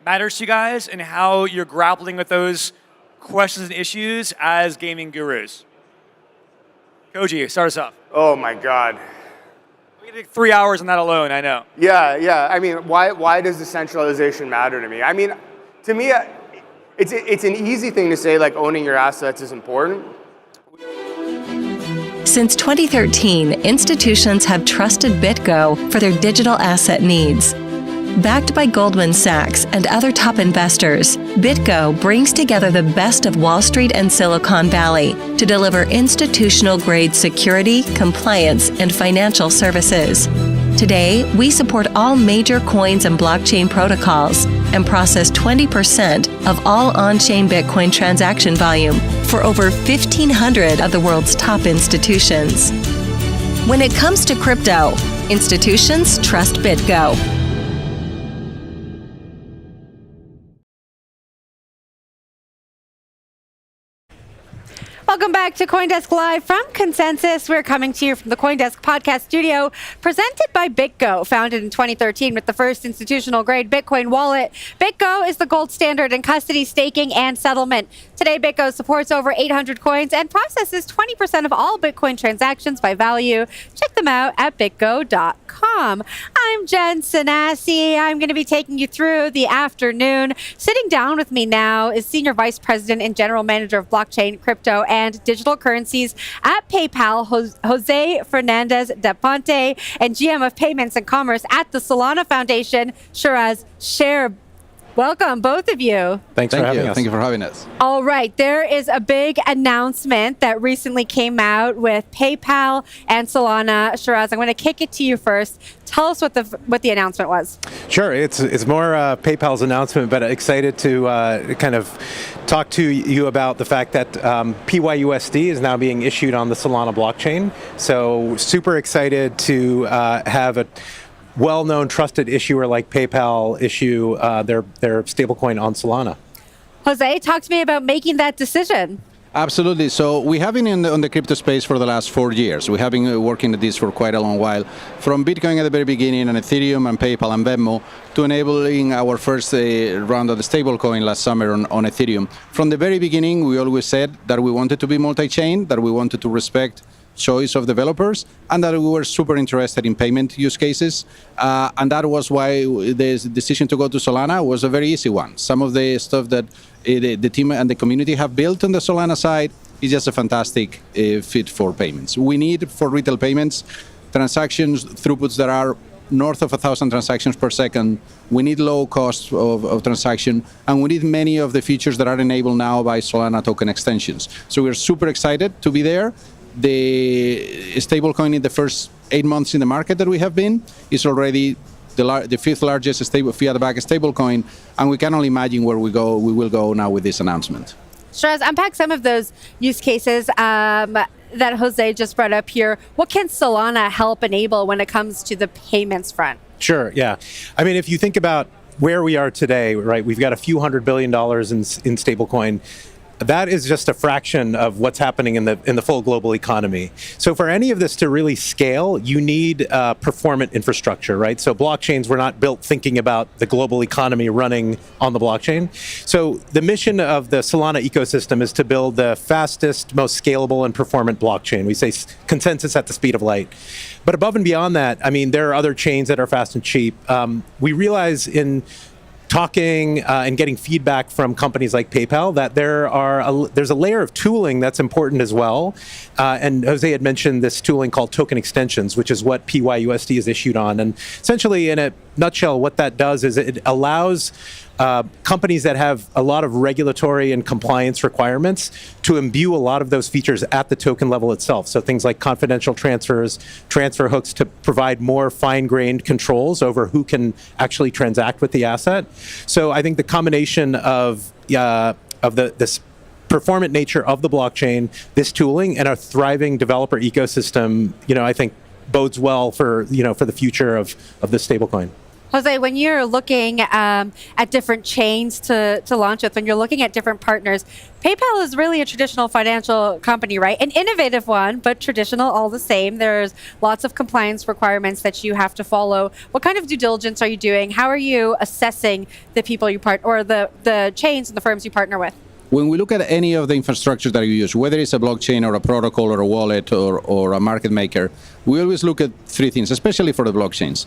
matters to you guys and how you're grappling with those questions and issues as gaming gurus. Koji, start us off. Oh my God. We can take 3 hours on that alone, I know. Yeah. I mean, why does decentralization matter to me? I mean, to me, it's an easy thing to say, like owning your assets is important. Since 2013, institutions have trusted BitGo for their digital asset needs. Backed by Goldman Sachs and other top investors, BitGo brings together the best of Wall Street and Silicon Valley to deliver institutional-grade security, compliance, and financial services. Today, we support all major coins and blockchain protocols and process 20% of all on-chain Bitcoin transaction volume for over 1,500 of the world's top institutions. When it comes to crypto, institutions trust BitGo. Welcome back to CoinDesk Live from Consensus. We're coming to you from the CoinDesk podcast studio, presented by BitGo, founded in 2013 with the first institutional-grade Bitcoin wallet. BitGo is the gold standard in custody, staking, and settlement. Today, BitGo supports over 800 coins and processes 20% of all Bitcoin transactions by value. Check them out at bitgo.com. I'm Jen Sanasi. I'm going to be taking you through the afternoon. Sitting down with me now is Senior Vice President and General Manager of Blockchain, Crypto, and Digital Currencies at PayPal, Jose Fernandez de Ponte, and GM of Payments and Commerce at the Solana Foundation, Shiraz Sher. Welcome, both of you. Thanks for having us. Thank you for having us. All right, there is a big announcement that recently came out with PayPal and Solana. Shiraz, I'm going to kick it to you first. Tell us what the announcement was. Sure, it's more PayPal's announcement, but excited to kind of talk to you about the fact that PYUSD is now being issued on the Solana blockchain. So super excited to have a well-known trusted issuer like PayPal issue their stablecoin on Solana. Jose, talk to me about making that decision. Absolutely. So we have been on the crypto space for the last 4 years. We have been working at this for quite a long while, from Bitcoin at the very beginning, and Ethereum and PayPal and Venmo, to enabling our first round of the stablecoin last summer on Ethereum. From the very beginning, we always said that we wanted to be multi-chain, that we wanted to respect choice of developers, and that we were super interested in payment use cases. And that was why the decision to go to Solana was a very easy one. Some of the stuff that the team and the community have built on the Solana side is just a fantastic fit for payments. We need, for retail payments, transactions, throughputs that are north of 1,000 transactions per second. We need low cost of transaction, and we need many of the features that are enabled now by Solana token extensions. So we're super excited to be there. The stablecoin in the first 8 months in the market that we have been is already the fifth largest fiat-backed stablecoin, and we can only imagine where we will go now with this announcement. Shiraz, unpack some of those use cases that Jose just brought up here. What can Solana help enable when it comes to the payments front? Sure, yeah. I mean, if you think about where we are today, right, we've got a few $100 billion in stablecoin. That is just a fraction of what's happening in the full global economy. So for any of this to really scale, you need performant infrastructure, right? So blockchains were not built thinking about the global economy running on the blockchain. So the mission of the Solana ecosystem is to build the fastest, most scalable and performant blockchain. We say consensus at the speed of light. But above and beyond that, I mean, there are other chains that are fast and cheap. We realize in talking and getting feedback from companies like PayPal that there's a layer of tooling that's important as well. And Jose had mentioned this tooling called token extensions, which is what PYUSD is issued on. And essentially, in a nutshell, what that does is it allows companies that have a lot of regulatory and compliance requirements to imbue a lot of those features at the token level itself. So things like confidential transfers, transfer hooks to provide more fine-grained controls over who can actually transact with the asset. So I think the combination of this performant nature of the blockchain, this tooling, and a thriving developer ecosystem, I think bodes well for the future of this stablecoin. Jose, when you're looking at different chains to launch with, when you're looking at different partners, PayPal is really a traditional financial company, right? An innovative one, but traditional all the same. There's lots of compliance requirements that you have to follow. What kind of due diligence are you doing? How are you assessing the people you or the chains and the firms you partner with? When we look at any of the infrastructure that you use, whether it's a blockchain or a protocol or a wallet or a market maker, we always look at three things, especially for the blockchains.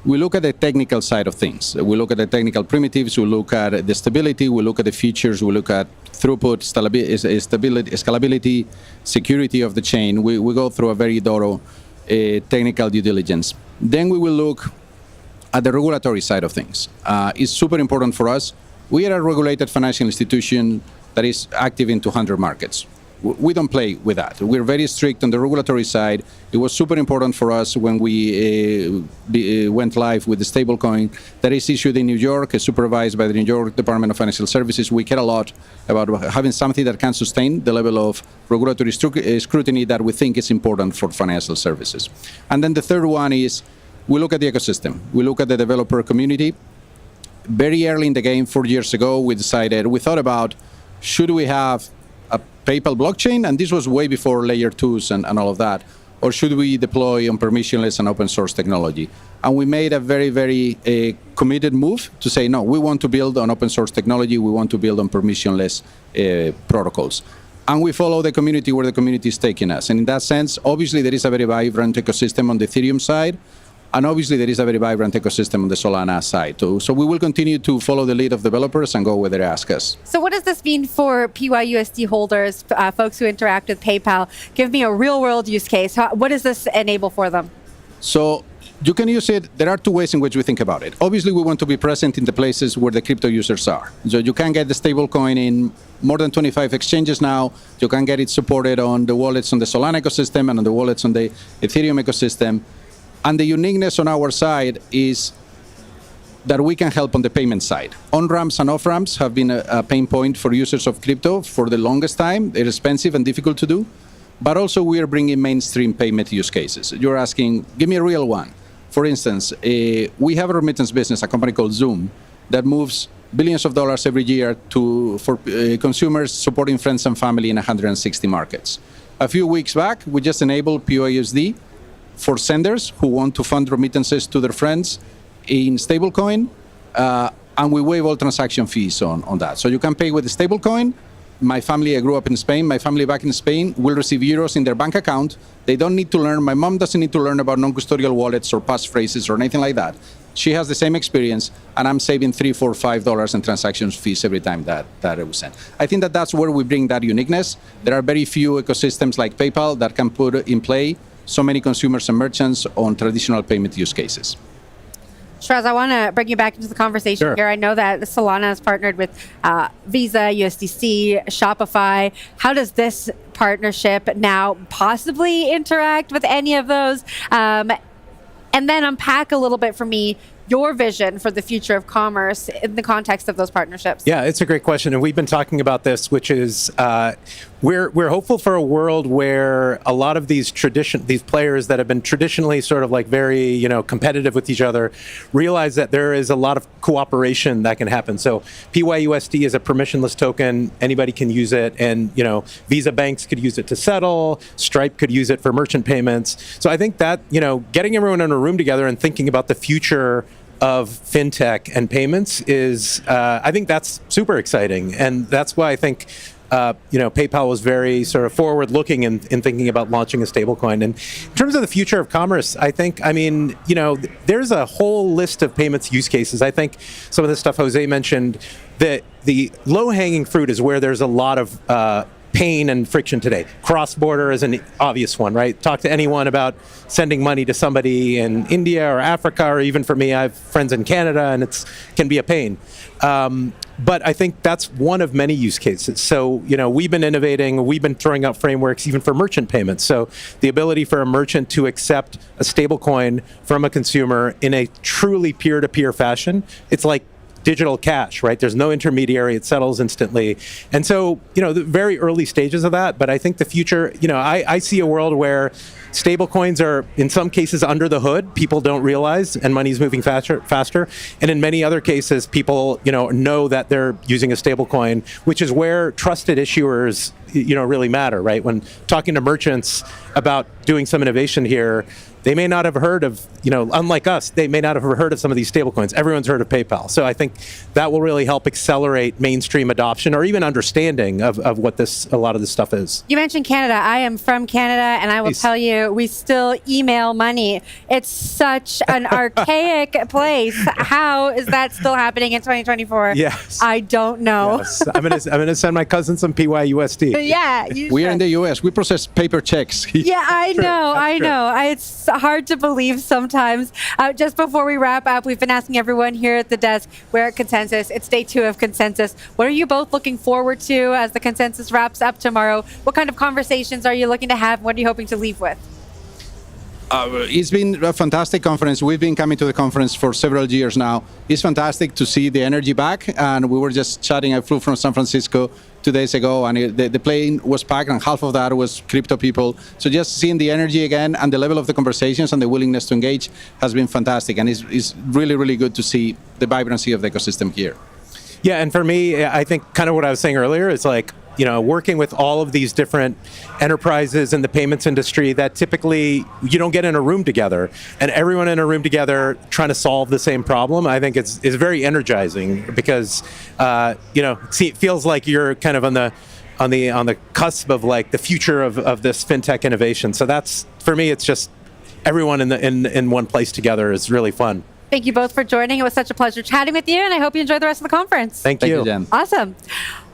We look at the technical side of things. We look at the technical primitives. We look at the stability. We look at the features. We look at throughput, stability, scalability, security of the chain. We go through a very thorough technical due diligence. Then we will look at the regulatory side of things. It's super important for us. We are a regulated financial institution that is active in 200 markets. We don't play with that. We're very strict on the regulatory side. It was super important for us when we went live with the stablecoin that is issued in New York, supervised by the New York Department of Financial Services. We care a lot about having something that can sustain the level of regulatory scrutiny that we think is important for financial services. And then the third one is we look at the ecosystem. We look at the developer community. Very early in the game, 4 years ago, we thought about, should we have a PayPal blockchain? And this was way before layer 2s and all of that. Or should we deploy on permissionless and open source technology? And we made a very, very committed move to say, no, we want to build on open source technology. We want to build on permissionless protocols. And we follow the community where the community is taking us. And in that sense, obviously, there is a very vibrant ecosystem on the Ethereum side. And obviously, there is a very vibrant ecosystem on the Solana side, too. So we will continue to follow the lead of developers and go where they ask us. So what does this mean for PYUSD holders, folks who interact with PayPal? Give me a real-world use case. What does this enable for them? So you can use it. There are two ways in which we think about it. Obviously, we want to be present in the places where the crypto users are. So you can get the stablecoin in more than 25 exchanges now. You can get it supported on the wallets on the Solana ecosystem and on the wallets on the Ethereum ecosystem. And the uniqueness on our side is that we can help on the payment side. On-ramps and off-ramps have been a pain point for users of crypto for the longest time. They're expensive and difficult to do. But also we are bringing mainstream payment use cases. You're asking, give me a real one. For instance, we have a remittance business, a company called Zoom, that moves billions of dollars every year for consumers supporting friends and family in 160 markets. A few weeks back, we just enabled PYUSD for senders who want to fund remittances to their friends in stablecoin, and we waive all transaction fees on that. So you can pay with the stablecoin. My family, I grew up in Spain, my family back in Spain will receive euros in their bank account. They don't need to learn, my mom doesn't need to learn about non-custodial wallets or passphrases or anything like that. She has the same experience, and I'm saving $3, $4, $5 in transaction fees every time that it was sent. I think that's where we bring that uniqueness. There are very few ecosystems like PayPal that can put in play so many consumers and merchants on traditional payment use cases. Shiraz, I want to bring you back into the conversation here. I know that Solana has partnered with Visa, USDC, Shopify. How does this partnership now possibly interact with any of those? And then unpack a little bit for me your vision for the future of commerce in the context of those partnerships. Yeah, it's a great question, and we've been talking about this, which is we're hopeful for a world where a lot of these players that have been traditionally sort of like very competitive with each other realize that there is a lot of cooperation that can happen. So PYUSD is a permissionless token; anybody can use it, and Visa banks could use it to settle. Stripe could use it for merchant payments. So I think that getting everyone in a room together and thinking about the future of fintech and payments is, I think that's super exciting. And that's why I think, PayPal was very sort of forward-looking in thinking about launching a stablecoin. And in terms of the future of commerce, I think, there's a whole list of payments use cases. I think some of the stuff Jose mentioned, that the low-hanging fruit is where there's a lot of pain and friction today. Cross-border is an obvious one, right? Talk to anyone about sending money to somebody in India or Africa, or even for me, I have friends in Canada, and it can be a pain. But I think that's one of many use cases. So, we've been innovating, we've been throwing out frameworks even for merchant payments. So the ability for a merchant to accept a stable coin from a consumer in a truly peer-to-peer fashion, it's like digital cash, right? There's no intermediary, it settles instantly. And so, the very early stages of that, but I think the future, I see a world where stable coins are in some cases under the hood, people don't realize, and money's moving faster. And in many other cases, people, know that they're using a stable coin, which is where trusted issuers, really matter, right? When talking to merchants about doing some innovation here, they may not have heard of, unlike us, they may not have heard of some of these stablecoins. Everyone's heard of PayPal. So I think that will really help accelerate mainstream adoption or even understanding of what a lot of this stuff is. You mentioned Canada. I am from Canada, and I will tell you, we still email money. It's such an archaic place. How is that still happening in 2024? Yes. I don't know. Yes. I'm gonna send my cousin some PYUSD. Yeah. We are in the US. We process paper checks. Yeah, I know. It's hard to believe sometimes. Just before we wrap up, we've been asking everyone here at the desk, we're at Consensus. It's day 2 of Consensus. What are you both looking forward to as the Consensus wraps up tomorrow? What kind of conversations are you looking to have? What are you hoping to leave with? It's been a fantastic conference. We've been coming to the conference for several years now. It's fantastic to see the energy back, and we were just chatting. I flew from San Francisco 2 days ago, and the plane was packed, and half of that was crypto people. So just seeing the energy again and the level of the conversations and the willingness to engage has been fantastic, and it's really, really good to see the vibrancy of the ecosystem here. Yeah, and for me, I think kind of what I was saying earlier is like, working with all of these different enterprises in the payments industry that typically you don't get in a room together, and everyone in a room together trying to solve the same problem, I think it's very energizing because, it feels like you're kind of on the cusp of like the future of this fintech innovation. So that's, for me, it's just everyone in one place together is really fun. Thank you both for joining. It was such a pleasure chatting with you, and I hope you enjoy the rest of the conference. Thank you, Jen. Awesome.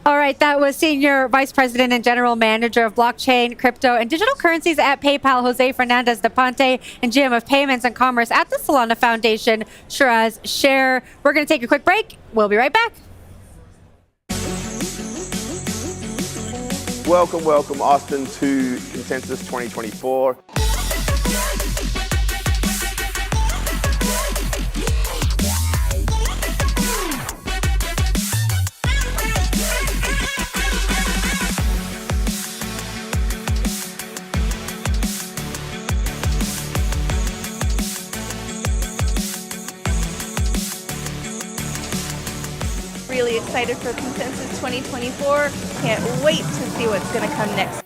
All right, that was Senior Vice President and General Manager of Blockchain, Crypto, and Digital Currencies at PayPal, Jose Fernandez de Ponte, and GM of Payments and Commerce at the Solana Foundation, Shiraz Sher. We're going to take a quick break. We'll be right back. Welcome, Austin, to Consensus 2024. really excited for Consensus 2024. Can't wait to see what's going to come next.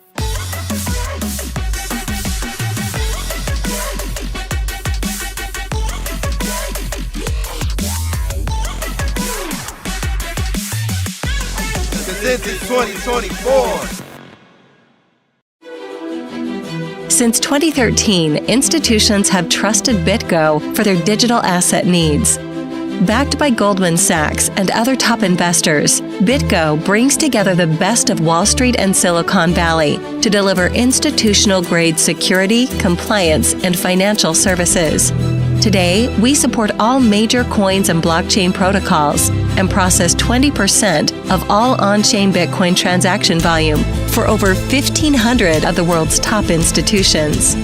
Consensus 2024. Since 2013, institutions have trusted BitGo for their digital asset needs. Backed by Goldman Sachs and other top investors, BitGo brings together the best of Wall Street and Silicon Valley to deliver institutional-grade security, compliance, and financial services. Today, we support all major coins and blockchain protocols and process 20% of all on-chain Bitcoin transaction volume for over 1,500 of the world's top institutions.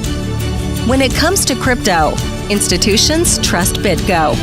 When it comes to crypto, institutions trust BitGo.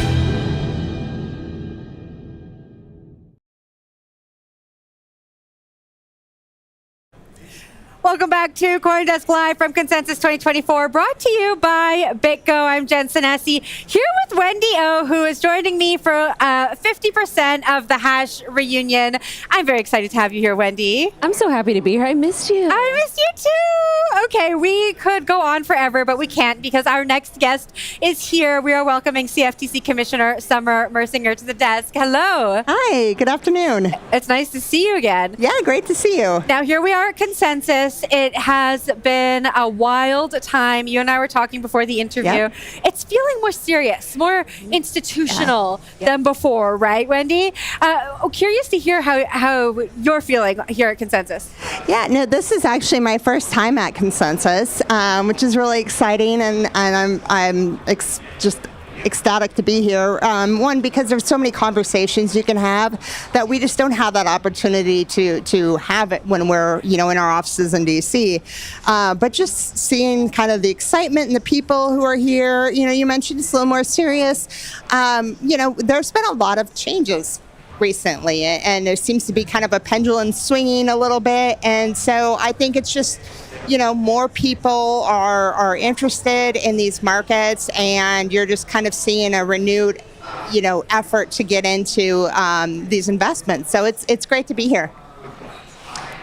Welcome back to CoinDesk Live from Consensus 2024, brought to you by BitGo. I'm Jen Sinesi, here with Wendy O, who is joining me for 50% of the Hash reunion. I'm very excited to have you here, Wendy. I'm so happy to be here. I missed you. I missed you too. Okay, we could go on forever, but we can't because our next guest is here. We are welcoming CFTC Commissioner Summer Mersinger to the desk. Hello. Hi, good afternoon. It's nice to see you again. Yeah, great to see you. Now, here we are at Consensus. It has been a wild time. You and I were talking before the interview. Yep. It's feeling more serious, more institutional than before, right, Wendy? Curious to hear how you're feeling here at Consensus. Yeah, no, this is actually my first time at Consensus, which is really exciting, and I'm just ecstatic to be here. One, because there's so many conversations you can have that we just don't have that opportunity to have it when we're in our offices in DC. But just seeing kind of the excitement and the people who are here. You mentioned it's a little more serious. There's been a lot of changes recently, and there seems to be kind of a pendulum swinging a little bit, and so I think it's just more people are interested in these markets, and you're just kind of seeing a renewed effort to get into these investments. So it's great to be here.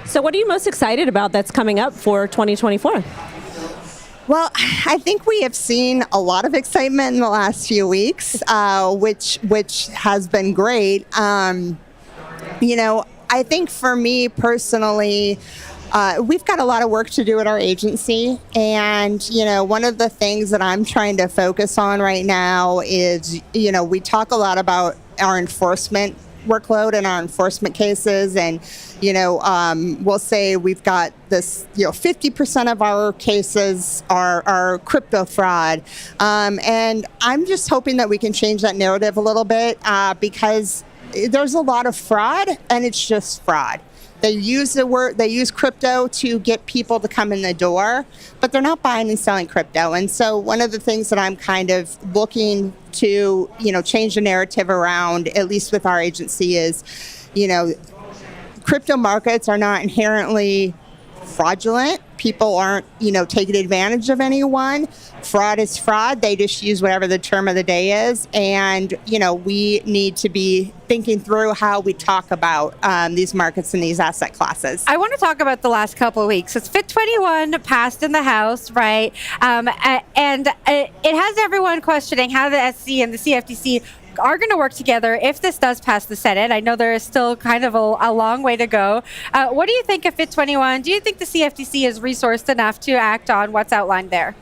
So what are you most excited about that's coming up for 2024? Well, I think we have seen a lot of excitement in the last few weeks, which has been great. I think for me personally, we've got a lot of work to do at our agency, and one of the things that I'm trying to focus on right now is we talk a lot about our enforcement workload and our enforcement cases, and we'll say we've got this 50% of our cases are crypto fraud, and I'm just hoping that we can change that narrative a little bit, because there's a lot of fraud, and it's just fraud. They use crypto to get people to come in the door, but they're not buying and selling crypto. And so one of the things that I'm kind of looking to, change the narrative around, at least with our agency, is, crypto markets are not inherently fraudulent. People aren't, taking advantage of anyone. Fraud is fraud. They just use whatever the term of the day is. And, we need to be thinking through how we talk about these markets and these asset classes. I want to talk about the last couple of weeks. It's FIT 21 passed in the House, right? And it has everyone questioning how the SEC and the CFTC are going to work together if this does pass the Senate. I know there is still kind of a long way to go. What do you think of FIT 21? Do you think the CFTC is resourced enough to act on what's outlined there?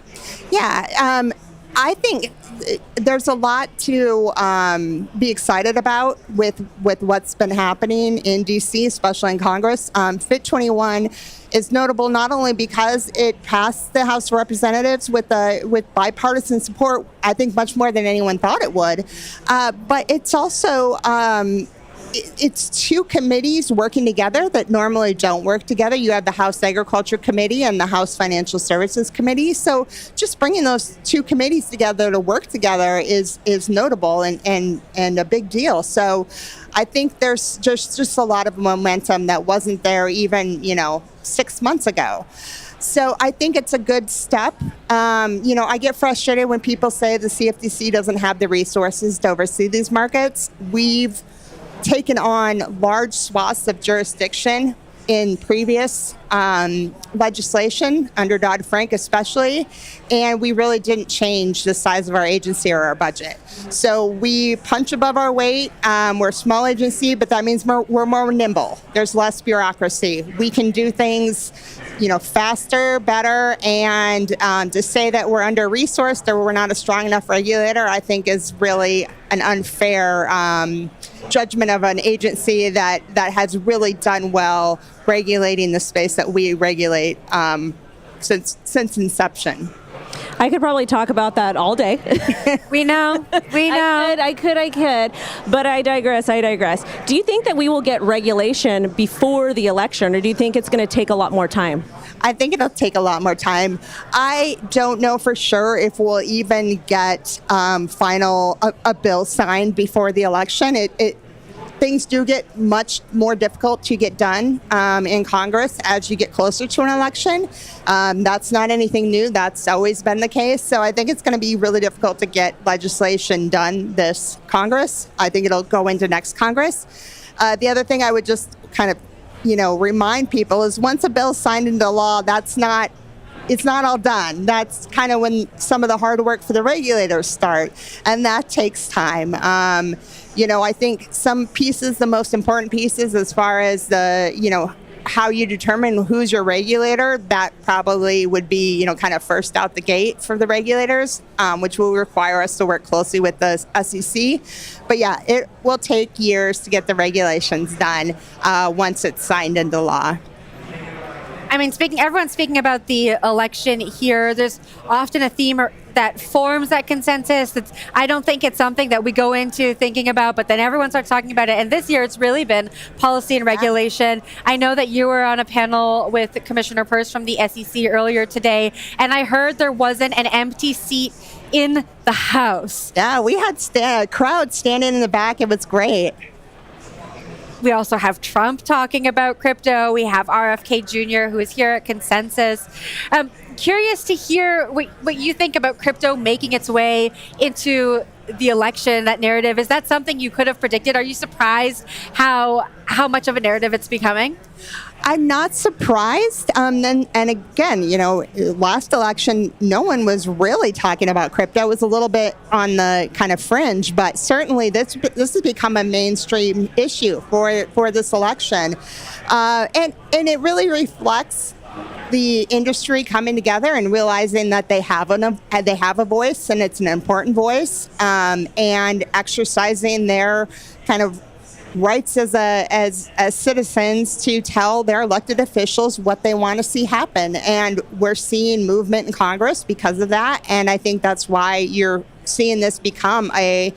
Yeah, I think there's a lot to be excited about with what's been happening in DC, especially in Congress. FIT 21 is notable not only because it passed the House of Representatives with bipartisan support, I think much more than anyone thought it would, but it's also it's two committees working together that normally don't work together. You have the House Agriculture Committee and the House Financial Services Committee. So just bringing those two committees together to work together is notable and a big deal. So I think there's just a lot of momentum that wasn't there even 6 months ago. So I think it's a good step. I get frustrated when people say the CFTC doesn't have the resources to oversee these markets. We've taken on large swaths of jurisdiction in previous legislation, under Dodd-Frank especially, and we really didn't change the size of our agency or our budget. So we punch above our weight. We're a small agency, but that means we're more nimble. There's less bureaucracy. We can do things, faster, better, and to say that we're under-resourced or we're not a strong enough regulator, I think is really an unfair judgment of an agency that has really done well regulating the space that we regulate since inception. I could probably talk about that all day. We know. I could. But I digress. Do you think that we will get regulation before the election, or do you think it's going to take a lot more time? I think it'll take a lot more time. I don't know for sure if we'll even get a bill signed before the election. Things do get much more difficult to get done in Congress as you get closer to an election. That's not anything new. That's always been the case. So I think it's going to be really difficult to get legislation done this Congress. I think it'll go into next Congress. The other thing I would just kind of, remind people is once a bill's signed into law, it's not all done. That's kind of when some of the hard work for the regulators start, and that takes time. I think some pieces, the most important pieces as far as how you determine who's your regulator, that probably would be, kind of first out the gate for the regulators, which will require us to work closely with the SEC. But yeah, it will take years to get the regulations done once it's signed into law. I mean, everyone's speaking about the election here. There's often a theme that forms that consensus. I don't think it's something that we go into thinking about, but then everyone starts talking about it. And this year, it's really been policy and regulation. I know that you were on a panel with Commissioner Peirce from the SEC earlier today, and I heard there wasn't an empty seat in the House. Yeah, we had a crowd standing in the back. It was great. We also have Trump talking about crypto. We have RFK Jr., who is here at Consensus. Curious to hear what you think about crypto making its way into the election, that narrative. Is that something you could have predicted? Are you surprised how much of a narrative it's becoming? I'm not surprised. And again, last election, no one was really talking about crypto. It was a little bit on the kind of fringe, but certainly this has become a mainstream issue for this election. And it really reflects the industry coming together and realizing that they have a voice, and it's an important voice, and exercising their kind of rights as citizens to tell their elected officials what they want to see happen. And we're seeing movement in Congress because of that. And I think that's why you're seeing this become an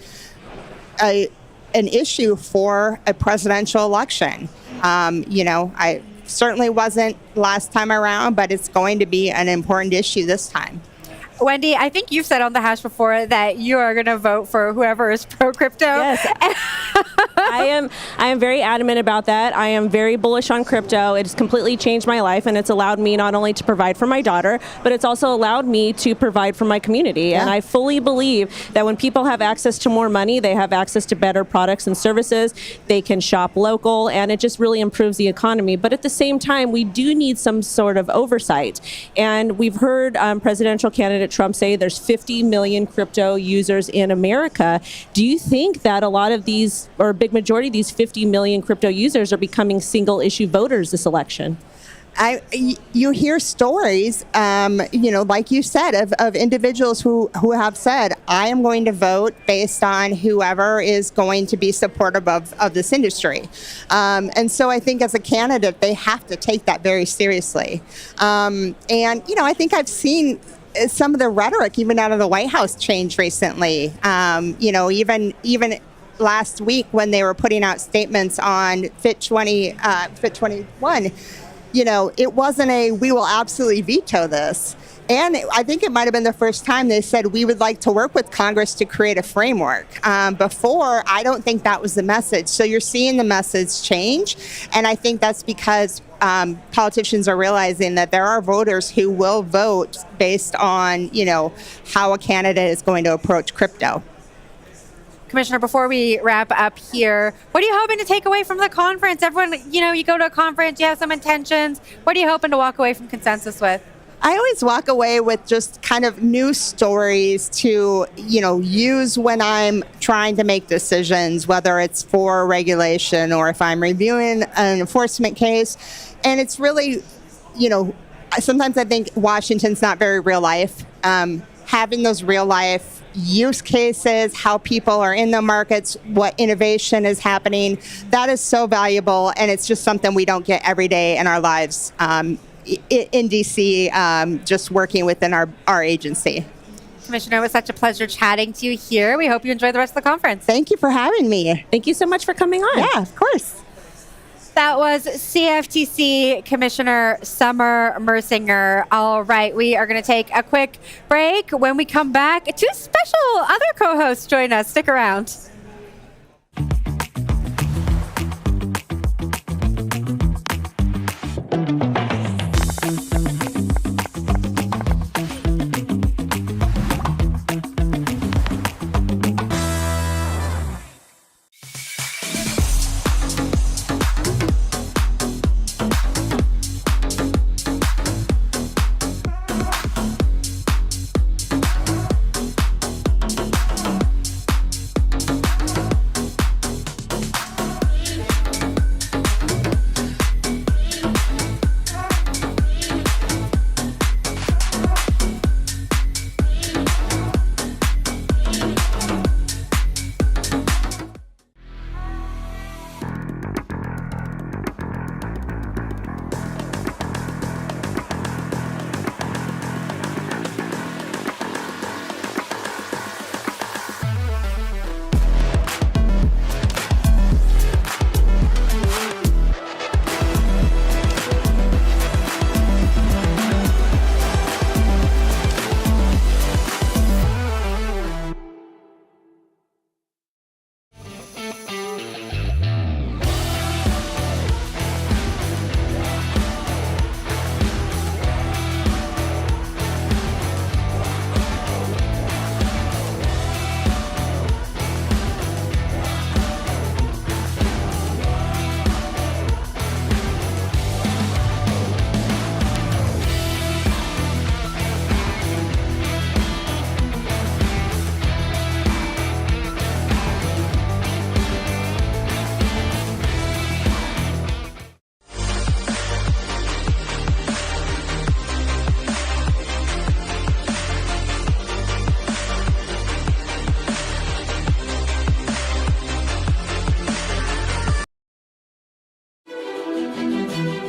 issue for a presidential election. I certainly wasn't last time around, but it's going to be an important issue this time. Wendy, I think you've said on the Hash before that you are going to vote for whoever is pro-crypto. Yes. I am very adamant about that. I am very bullish on crypto. It has completely changed my life, and it's allowed me not only to provide for my daughter, but it's also allowed me to provide for my community. Yeah. And I fully believe that when people have access to more money, they have access to better products and services, they can shop local, and it just really improves the economy. But at the same time, we do need some sort of oversight. And we've heard presidential candidate Trump say there's 50 million crypto users in America. Do you think that a lot of these, or a big majority of these 50 million crypto users are becoming single issue voters this election? You hear stories, like you said, of individuals who have said, I am going to vote based on whoever is going to be supportive of this industry. And so I think as a candidate, they have to take that very seriously. I think I've seen some of the rhetoric, even out of the White House, change recently. Even last week when they were putting out statements on Fit 21, it wasn't we will absolutely veto this. And I think it might have been the first time they said, we would like to work with Congress to create a framework. Before, I don't think that was the message. So you're seeing the message change. And I think that's because politicians are realizing that there are voters who will vote based on, how a candidate is going to approach crypto. Commissioner, before we wrap up here, what are you hoping to take away from the conference? Everyone, you go to a conference, you have some intentions. What are you hoping to walk away from Consensus with? I always walk away with just kind of new stories to, use when I'm trying to make decisions, whether it's for regulation or if I'm reviewing an enforcement case. And it's really, sometimes I think Washington's not very real life. Having those real life use cases, how people are in the markets, what innovation is happening, that is so valuable. And it's just something we don't get every day in our lives. In DC, just working within our agency. Commissioner, it was such a pleasure chatting to you here. We hope you enjoy the rest of the conference. Thank you for having me. Thank you so much for coming on. Yeah, of course. That was CFTC Commissioner Summer Mersinger. All right, we are going to take a quick break. When we come back, two special other co-hosts join us. Stick around.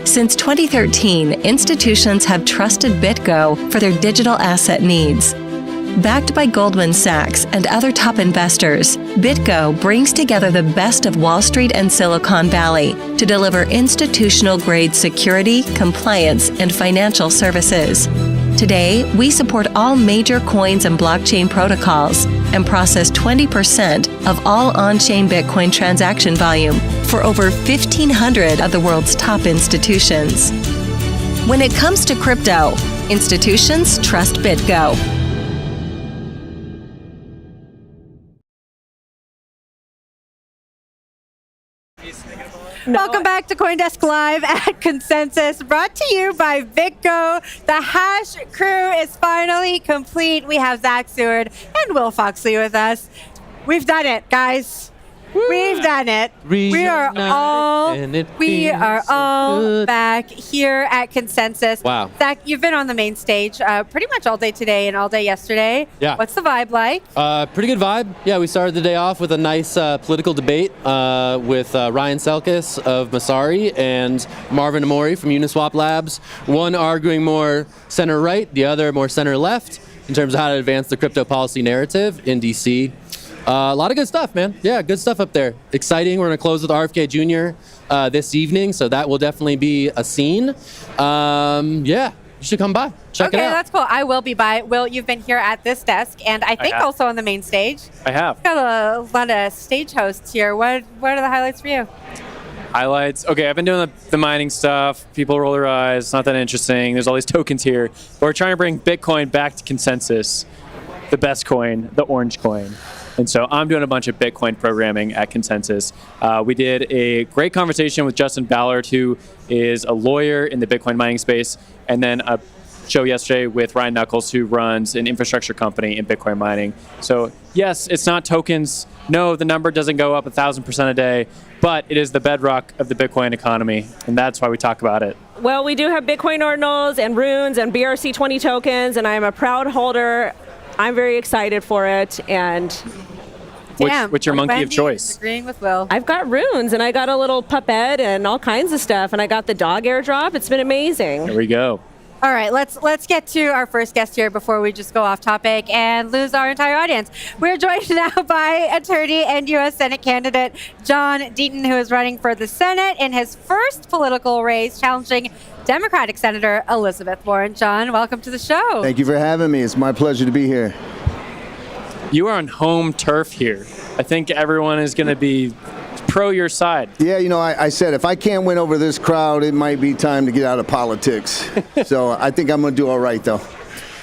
Since 2013, institutions have trusted BitGo for their digital asset needs. Backed by Goldman Sachs and other top investors, BitGo brings together the best of Wall Street and Silicon Valley to deliver institutional-grade security, compliance, and financial services. Today, we support all major coins and blockchain protocols and process 20% of all on-chain Bitcoin transaction volume for over 1,500 of the world's top institutions. When it comes to crypto, institutions trust BitGo. Welcome back to CoinDesk Live at Consensus, brought to you by BitGo. The Hash crew is finally complete. We have Zach Seward and Will Foxley with us. We've done it, guys. We've done it. We are all back here at Consensus. Wow. Zach, you've been on the main stage pretty much all day today and all day yesterday. Yeah. What's the vibe like? Pretty good vibe. Yeah, we started the day off with a nice political debate with Ryan Selkis of Masari and Marvin Amori from Uniswap Labs. One arguing more center-right, the other more center-left in terms of how to advance the crypto policy narrative in DC. A lot of good stuff, man. Yeah, good stuff up there. Exciting. We're going to close with RFK Jr. This evening, so that will definitely be a scene. Yeah, you should come by. Check it out. Okay, that's cool. I will be by. Will, you've been here at this desk, and I think also on the main stage. I have. Got a lot of stage hosts here. What are the highlights for you? Highlights. Okay, I've been doing the mining stuff. People roll their eyes. It's not that interesting. There's all these tokens here. But we're trying to bring Bitcoin back to Consensus. The best coin, the orange coin. And so I'm doing a bunch of Bitcoin programming at Consensus. We did a great conversation with Justin Ballard, who is a lawyer in the Bitcoin mining space, and then a show yesterday with Ryan Knuckles, who runs an infrastructure company in Bitcoin mining. So yes, it's not tokens. No, the number doesn't go up 1,000% a day, but it is the bedrock of the Bitcoin economy, and that's why we talk about it. Well, we do have Bitcoin ordinals and runes and BRC20 tokens, and I am a proud holder. I'm very excited for it, and What's your monkey of choice? Agreeing with Will. I've got runes, and I got a little puppet and all kinds of stuff, and I got the dog airdrop. It's been amazing. There we go. All right, let's get to our first guest here before we just go off topic and lose our entire audience. We're joined now by attorney and U.S. Senate candidate John Deaton, who is running for the Senate in his first political race, challenging Democratic Senator Elizabeth Warren. John, welcome to the show. Thank you for having me. It's my pleasure to be here. You are on home turf here. I think everyone is going to be pro your side. Yeah, you know, I said if I can't win over this crowd, it might be time to get out of politics. So I think I'm going to do all right, though.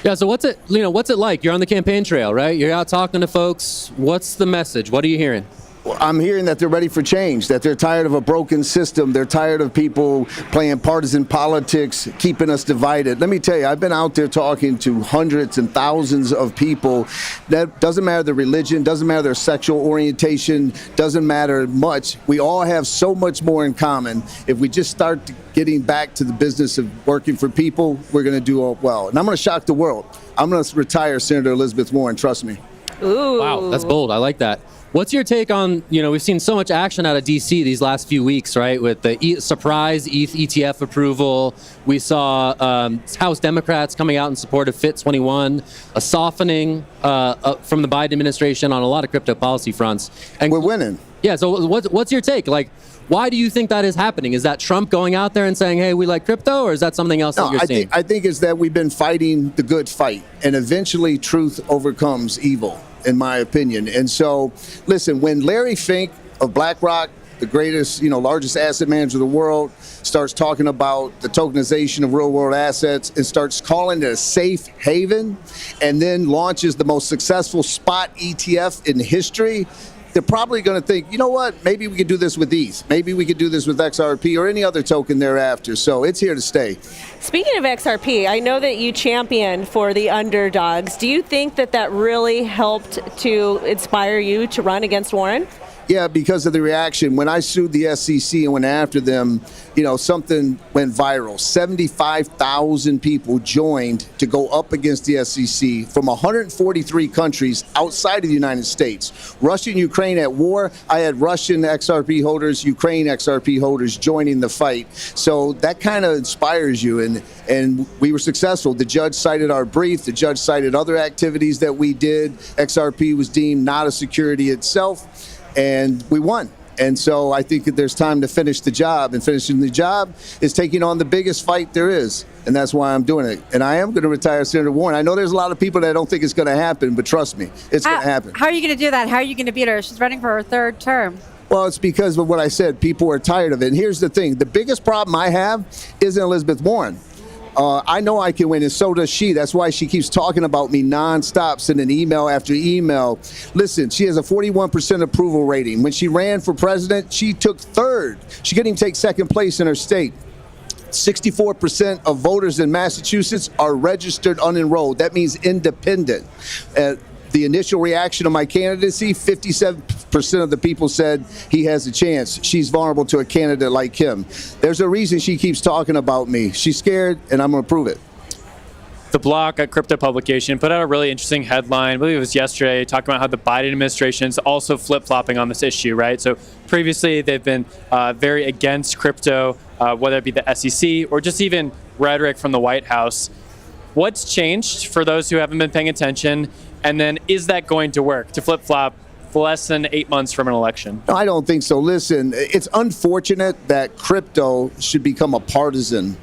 Yeah, so what's it like? You're on the campaign trail, right? You're out talking to folks. What's the message? What are you hearing? Well, I'm hearing that they're ready for change, that they're tired of a broken system. They're tired of people playing partisan politics, keeping us divided. Let me tell you, I've been out there talking to hundreds and thousands of people. That doesn't matter their religion, doesn't matter their sexual orientation, doesn't matter much. We all have so much more in common. If we just start getting back to the business of working for people, we're going to do all well. And I'm going to shock the world. I'm going to retire Senator Elizabeth Warren, trust me. Ooh. Wow, that's bold. I like that. What's your take on, we've seen so much action out of DC these last few weeks, right? With the surprise ETH ETF approval. We saw House Democrats coming out in support of FIT 21, a softening from the Biden administration on a lot of crypto policy fronts. And we're winning. Yeah, so what's your take? Like, why do you think that is happening? Is that Trump going out there and saying, hey, we like crypto, or is that something else that you're seeing? I think it's that we've been fighting the good fight, and eventually truth overcomes evil, in my opinion. And so, listen, when Larry Fink of BlackRock, the greatest, largest asset manager in the world, starts talking about the tokenization of real-world assets and starts calling it a safe haven, and then launches the most successful spot ETF in history, they're probably going to think, you know what, maybe we could do this with ETH. Maybe we could do this with XRP or any other token thereafter. So it's here to stay. Speaking of XRP, I know that you championed for the underdogs. Do you think that really helped to inspire you to run against Warren? Yeah, because of the reaction. When I sued the SEC and went after them, something went viral. 75,000 people joined to go up against the SEC from 143 countries outside of the United States. Russia and Ukraine at war. I had Russian XRP holders, Ukraine XRP holders joining the fight. So that kind of inspires you, and we were successful. The judge cited our brief. The judge cited other activities that we did. XRP was deemed not a security itself. And we won. And so I think that there's time to finish the job. And finishing the job is taking on the biggest fight there is. And that's why I'm doing it. And I am going to retire Senator Warren. I know there's a lot of people that don't think it's going to happen, but trust me, it's going to happen. How are you going to do that? How are you going to beat her? She's running for her third term. Well, it's because of what I said. People are tired of it. And here's the thing. The biggest problem I have isn't Elizabeth Warren. I know I can win, and so does she. That's why she keeps talking about me nonstop, sending email after email. Listen, she has a 41% approval rating. When she ran for president, she took third. She couldn't even take second place in her state. 64% of voters in Massachusetts are registered unenrolled. That means independent. The initial reaction to my candidacy, 57% of the people said he has a chance. She's vulnerable to a candidate like him. There's a reason she keeps talking about me. She's scared, and I'm going to prove it. The Block, a crypto publication, put out a really interesting headline, I believe it was yesterday, talking about how the Biden administration is also flip-flopping on this issue, right? So previously they've been very against crypto, whether it be the SEC or just even rhetoric from the White House. What's changed for those who haven't been paying attention? And then is that going to work to flip-flop less than 8 months from an election? No, I don't think so. Listen, it's unfortunate that crypto should become a partisan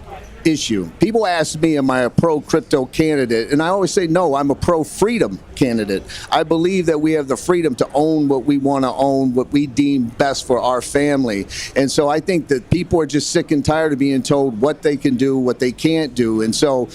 issue. People ask me, am I a pro-crypto candidate? And I always say, no, I'm a pro-freedom candidate. I believe that we have the freedom to own what we want to own, what we deem best for our family. And so I think that people are just sick and tired of being told what they can do, what they can't do. And so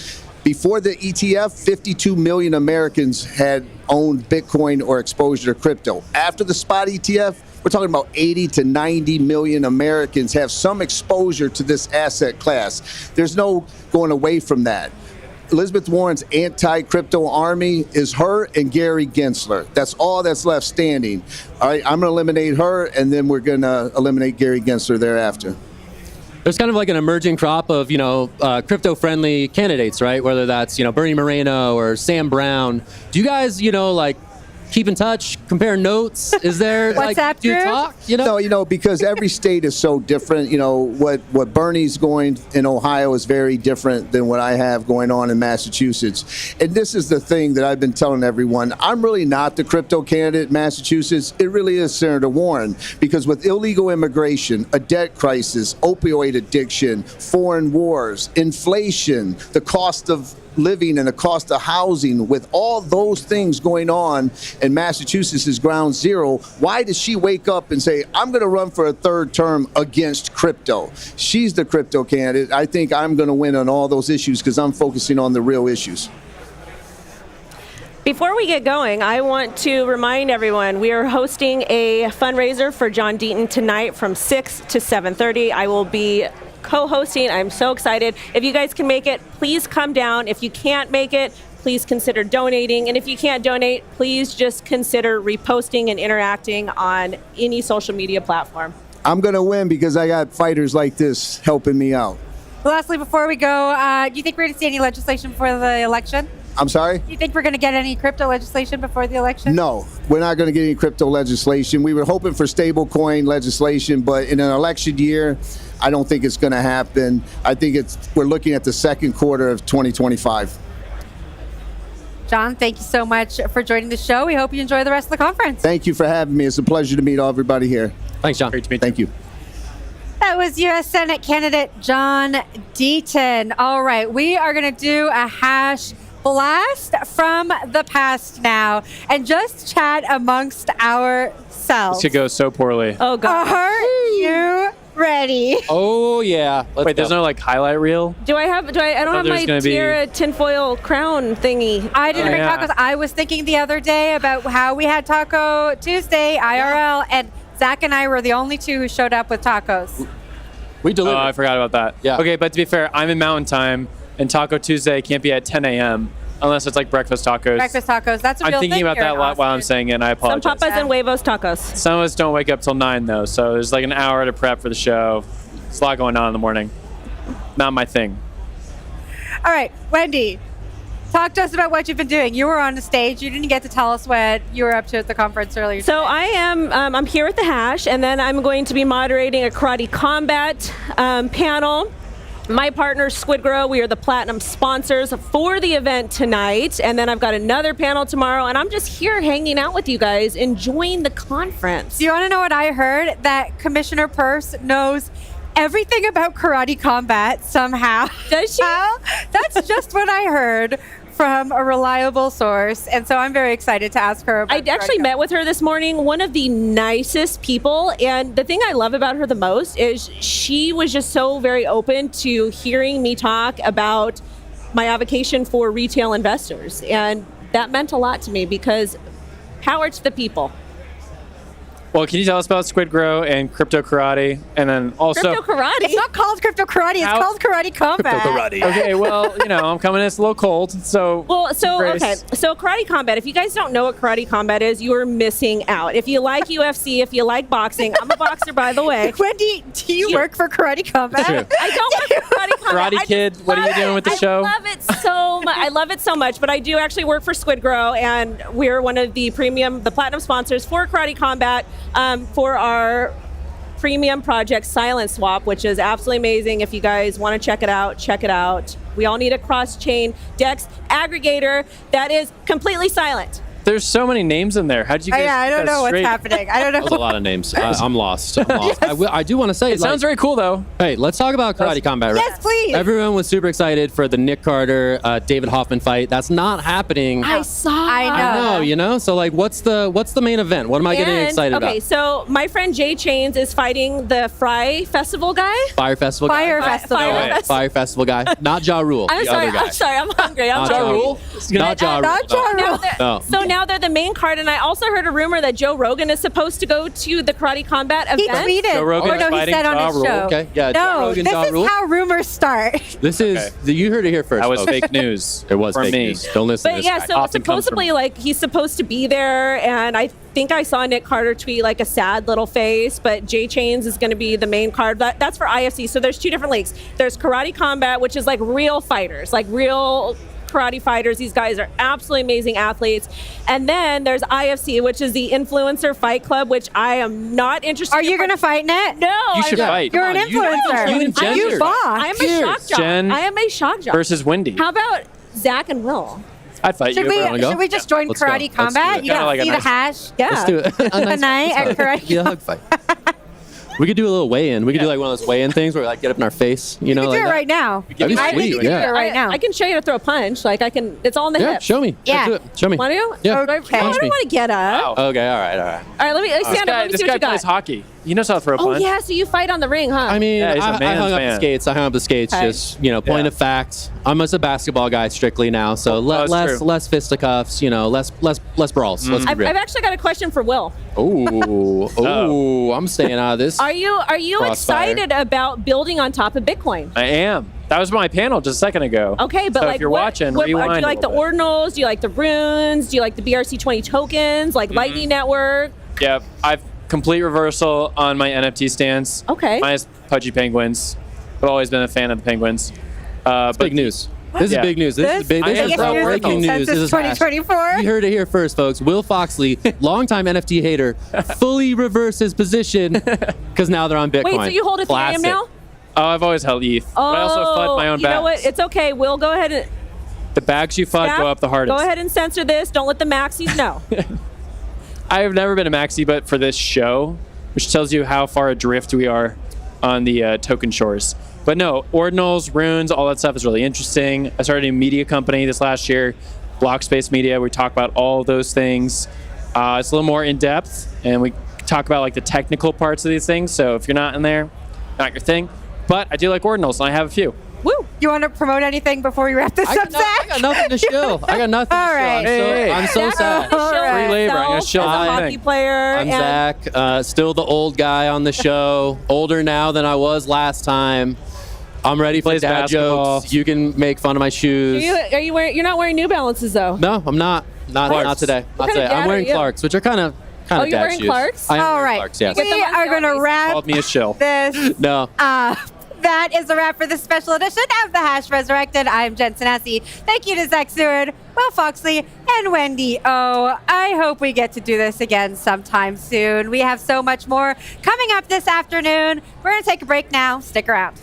Before the ETF, 52 million Americans had owned Bitcoin or exposure to crypto. After the spot ETF, we're talking about 80 to 90 million Americans have some exposure to this asset class. There's no going away from that. Elizabeth Warren's anti-crypto army is her and Gary Gensler. That's all that's left standing. All right, I'm going to eliminate her, and then we're going to eliminate Gary Gensler thereafter. There's kind of like an emerging crop of, crypto-friendly candidates, right? Whether that's, Bernie Moreno or Sam Brown. Do you guys, keep in touch, compare notes? Is there WhatsApp do you groups? talk? No, because every state is so different. What Bernie's going in Ohio is very different than what I have going on in Massachusetts. And this is the thing that I've been telling everyone. I'm really not the crypto candidate in Massachusetts. It really is Senator Warren, because with illegal immigration, a debt crisis, opioid addiction, foreign wars, inflation, the cost of living and the cost of housing, with all those things going on, and Massachusetts is ground zero, why does she wake up and say, I'm going to run for a third term against crypto? She's the crypto candidate. I think I'm going to win on all those issues because I'm focusing on the real issues. Before we get going, I want to remind everyone we are hosting a fundraiser for John Deaton tonight from 6 to 7:30. I will be co-hosting. I'm so excited. If you guys can make it, please come down. If you can't make it, please consider donating. And if you can't donate, please just consider reposting and interacting on any social media platform. I'm going to win because I got fighters like this helping me out. Lastly, before we go, do you think we're going to see any legislation for the election? I'm sorry? Do you think we're going to get any crypto legislation before the election? No, we're not going to get any crypto legislation. We were hoping for stablecoin legislation, but in an election year, I don't think it's going to happen. I think we're looking at the second quarter of 2025. John, thank you so much for joining the show. We hope you enjoy the rest of the conference. Thank you for having me. It's a pleasure to meet everybody here. Thanks, John. Great to meet you. Thank you. That was U.S. Senate candidate John Deaton. All right, we are going to do a hash blast from the past now and just chat amongst ourselves. This could go so poorly. Oh, God. Are you ready? Oh, yeah. Wait, there's no highlight reel? I don't have my tiara tinfoil crown thingy. I didn't bring tacos. I was thinking the other day about how we had Taco Tuesday, IRL, and Zach and I were the only two who showed up with tacos. We delivered. Oh, I forgot about that. Yeah. Okay, but to be fair, I'm in Mountain Time, and Taco Tuesday can't be at 10 a.m. unless it's breakfast tacos. Breakfast tacos. That's a real thing. I'm thinking about here that a lot while I'm saying it, and I apologize. Some Papas and Huevos tacos. Some of us don't wake up till 9, though, so there's an hour to prep for the show. There's a lot going on in the morning. Not my thing. All right, Wendy, talk to us about what you've been doing. You were on the stage. You didn't get to tell us what you were up to at the conference earlier So today. I'm here at the Hash, and then I'm going to be moderating a karate combat panel. My partner, Squid Grow, we are the platinum sponsors for the event tonight. And then I've got another panel tomorrow, and I'm just here hanging out with you guys, enjoying the conference. Do you want to know what I heard? That Commissioner Peirce knows everything about karate combat somehow. Does she? That's just what I heard from a reliable source. And so I'm very excited to ask her about I actually met with her this morning, one of the nicest people. And the thing I love about her the most is she was just so very open to hearing me talk about my avocation for retail investors. And that meant a lot to me because power to the people. Well, can you tell us about Squid Grow and Crypto Karate? And then also... Crypto Karate? It's not called Crypto Karate. It's called Karate Combat. Crypto Karate. Okay, well, I'm coming in. It's a little cold, so... Okay. So Karate Combat, if you guys don't know what Karate Combat is, you are missing out. If you like UFC, if you like boxing, I'm a boxer, by the way. Wendy, do you work for Karate Combat? True. I don't work for Karate Combat. Karate Kid, what are you doing with the show? I love it so much. I love it so much, but I do actually work for Squid Grow, and we're one of the platinum sponsors for Karate Combat for our premium project Silent Swap, which is absolutely amazing. If you guys want to check it out, check it out. We all need a cross-chain DEX aggregator that is completely silent. There's so many names in there. How'd you guys? I don't know what's happening. I don't know. That was a lot of names. I'm lost. I do want to say it sounds very cool though. Hey, let's talk about Karate Combat. Right? Yes, please. Everyone was super excited for the Nick Carter, David Hoffman fight. That's not happening. I saw. I know. So like, what's the main event? What am I getting excited about? Okay, so my friend Jay Chains is fighting the Fry Festival guy. Fire Festival guy. Fire Festival guy. Not Ja Rule. I'm sorry. I'm hungry. I'm Not Ja sorry. Rule. Not Ja Rule. No. So now they're the main card, and I also heard a rumor that Joe Rogan is supposed to go to the Karate Combat event. He tweeted. Joe Rogan is he fighting said on Ja his Rule. show. Okay, yeah. Joe No, Rogan, this Ja is Rule. how rumors start. This is you heard it here first. That was folks. fake news. It was for fake me. news. Don't listen to But this yeah, guy. so Often comes supposedly, from- like, he's supposed to be there, and I think I saw Nick Carter tweet like a sad little face. But Jay Chains is going to be the main card. That's for IFC. So there's two different leagues. There's Karate Combat, which is like real fighters, like real karate fighters. These guys are absolutely amazing athletes. And then there's IFC, which is the Influencer Fight Club, which I am not interested. Are you going to fight in it? No, You should fight. You're an influencer. You and Jen You should box. I am a shock jock. Jen I am a shock jock. versus Wendy. How about Zach and Will? I'd fight Should you. we, wanna go? should we just join Let's go. Karate Let's do Combat? it. You Kinda can like a see nice- the hash. Yeah. Let's do it. Tonight at Karate. Yeah, hug fight. We could do a little weigh-in. We could do like one of those weigh-in things where we like get up in our face, you know? You like can do it that. right now. That'd be I think sweet. you can do Yeah. it right now. I can show you how to throw a punch. Like I can. It's all in the Yeah, hip. show me. Yeah. Let's do it. Show me. Want to? Yeah. Okay. I Punch don't me. want to get up. Wow. Okay, all right. All right, let me stand up. Let me This see guy what you plays got. hockey. He knows how to throw a Oh punch. yeah, so you fight on the ring, huh? I mean, Yeah, he's a I man's hung up the man. skates. I hung up the skates. Okay. Just point of facts. I'm just a basketball guy strictly now, so that's true. less fisticuffs. Less brawls. Let's be I've real. actually got a question for Will. Oh, I'm staying out of this. Are you Crossfire. excited about building on top of Bitcoin? I am. That was my panel just a second ago. Okay, but so like, if you're what, watching, do rewind. you like the ordinals? Do you like the runes? Do you like the BRC20 tokens? Like Lightning Network? Yep. I've complete reversal on my NFT stance. Okay. Minus pudgy penguins. I've always been a fan of the penguins. It's big news. This is big news. This is big. This is Biggest news of breaking news. This is 2024. You heard it here first, folks. Will Foxley, longtime NFT hater, fully reversed his position because now they're on Bitcoin. Wait, so you hold Ethereum Classic. now? Oh, I've always held ETH. But I also FUD my own you know what? bags. It's okay. Will, go ahead and The bags you FUD Snap, go up the hardest. Go ahead and censor this. Don't let the maxis know. I've never been a maxi, but for this show, which tells you how far adrift we are on the token shores. But no, ordinals, runes, all that stuff is really interesting. I started a media company this last year, Blockspace Media. We talk about all those things. It's a little more in depth, and we talk about like the technical parts of these things. So if you're not in there, not your thing. But I do like ordinals, and I have a few. Woo! You want to promote anything before we wrap this up, Zach? I got nothing to show. I got nothing All to show. right. I'm so sad. Free labor. I'm gonna show As a my hockey thing. player. I'm and Zach, still the old guy on the show. Older now than I was last time. I'm ready for Plays dad basketball. jokes. You can make fun of my shoes. Are you wearing? You're not wearing New Balances though. No, I'm not. Not Clarks. today. What Not kind of today. I'm dad wearing are you? Clarks, which are kind of Oh, you're dad wearing shoes. Clarks? I am All wearing right. Clarks, yes. We are going to wrap Called me a shill. this. No. That is the wrap for this special edition of The Hash Resurrected. I'm Jen Sanasi. Thank you to Zach Seward, Will Foxley, and Wendy O. I hope we get to do this again sometime soon. We have so much more coming up this afternoon. We're going to take a break now. Stick around.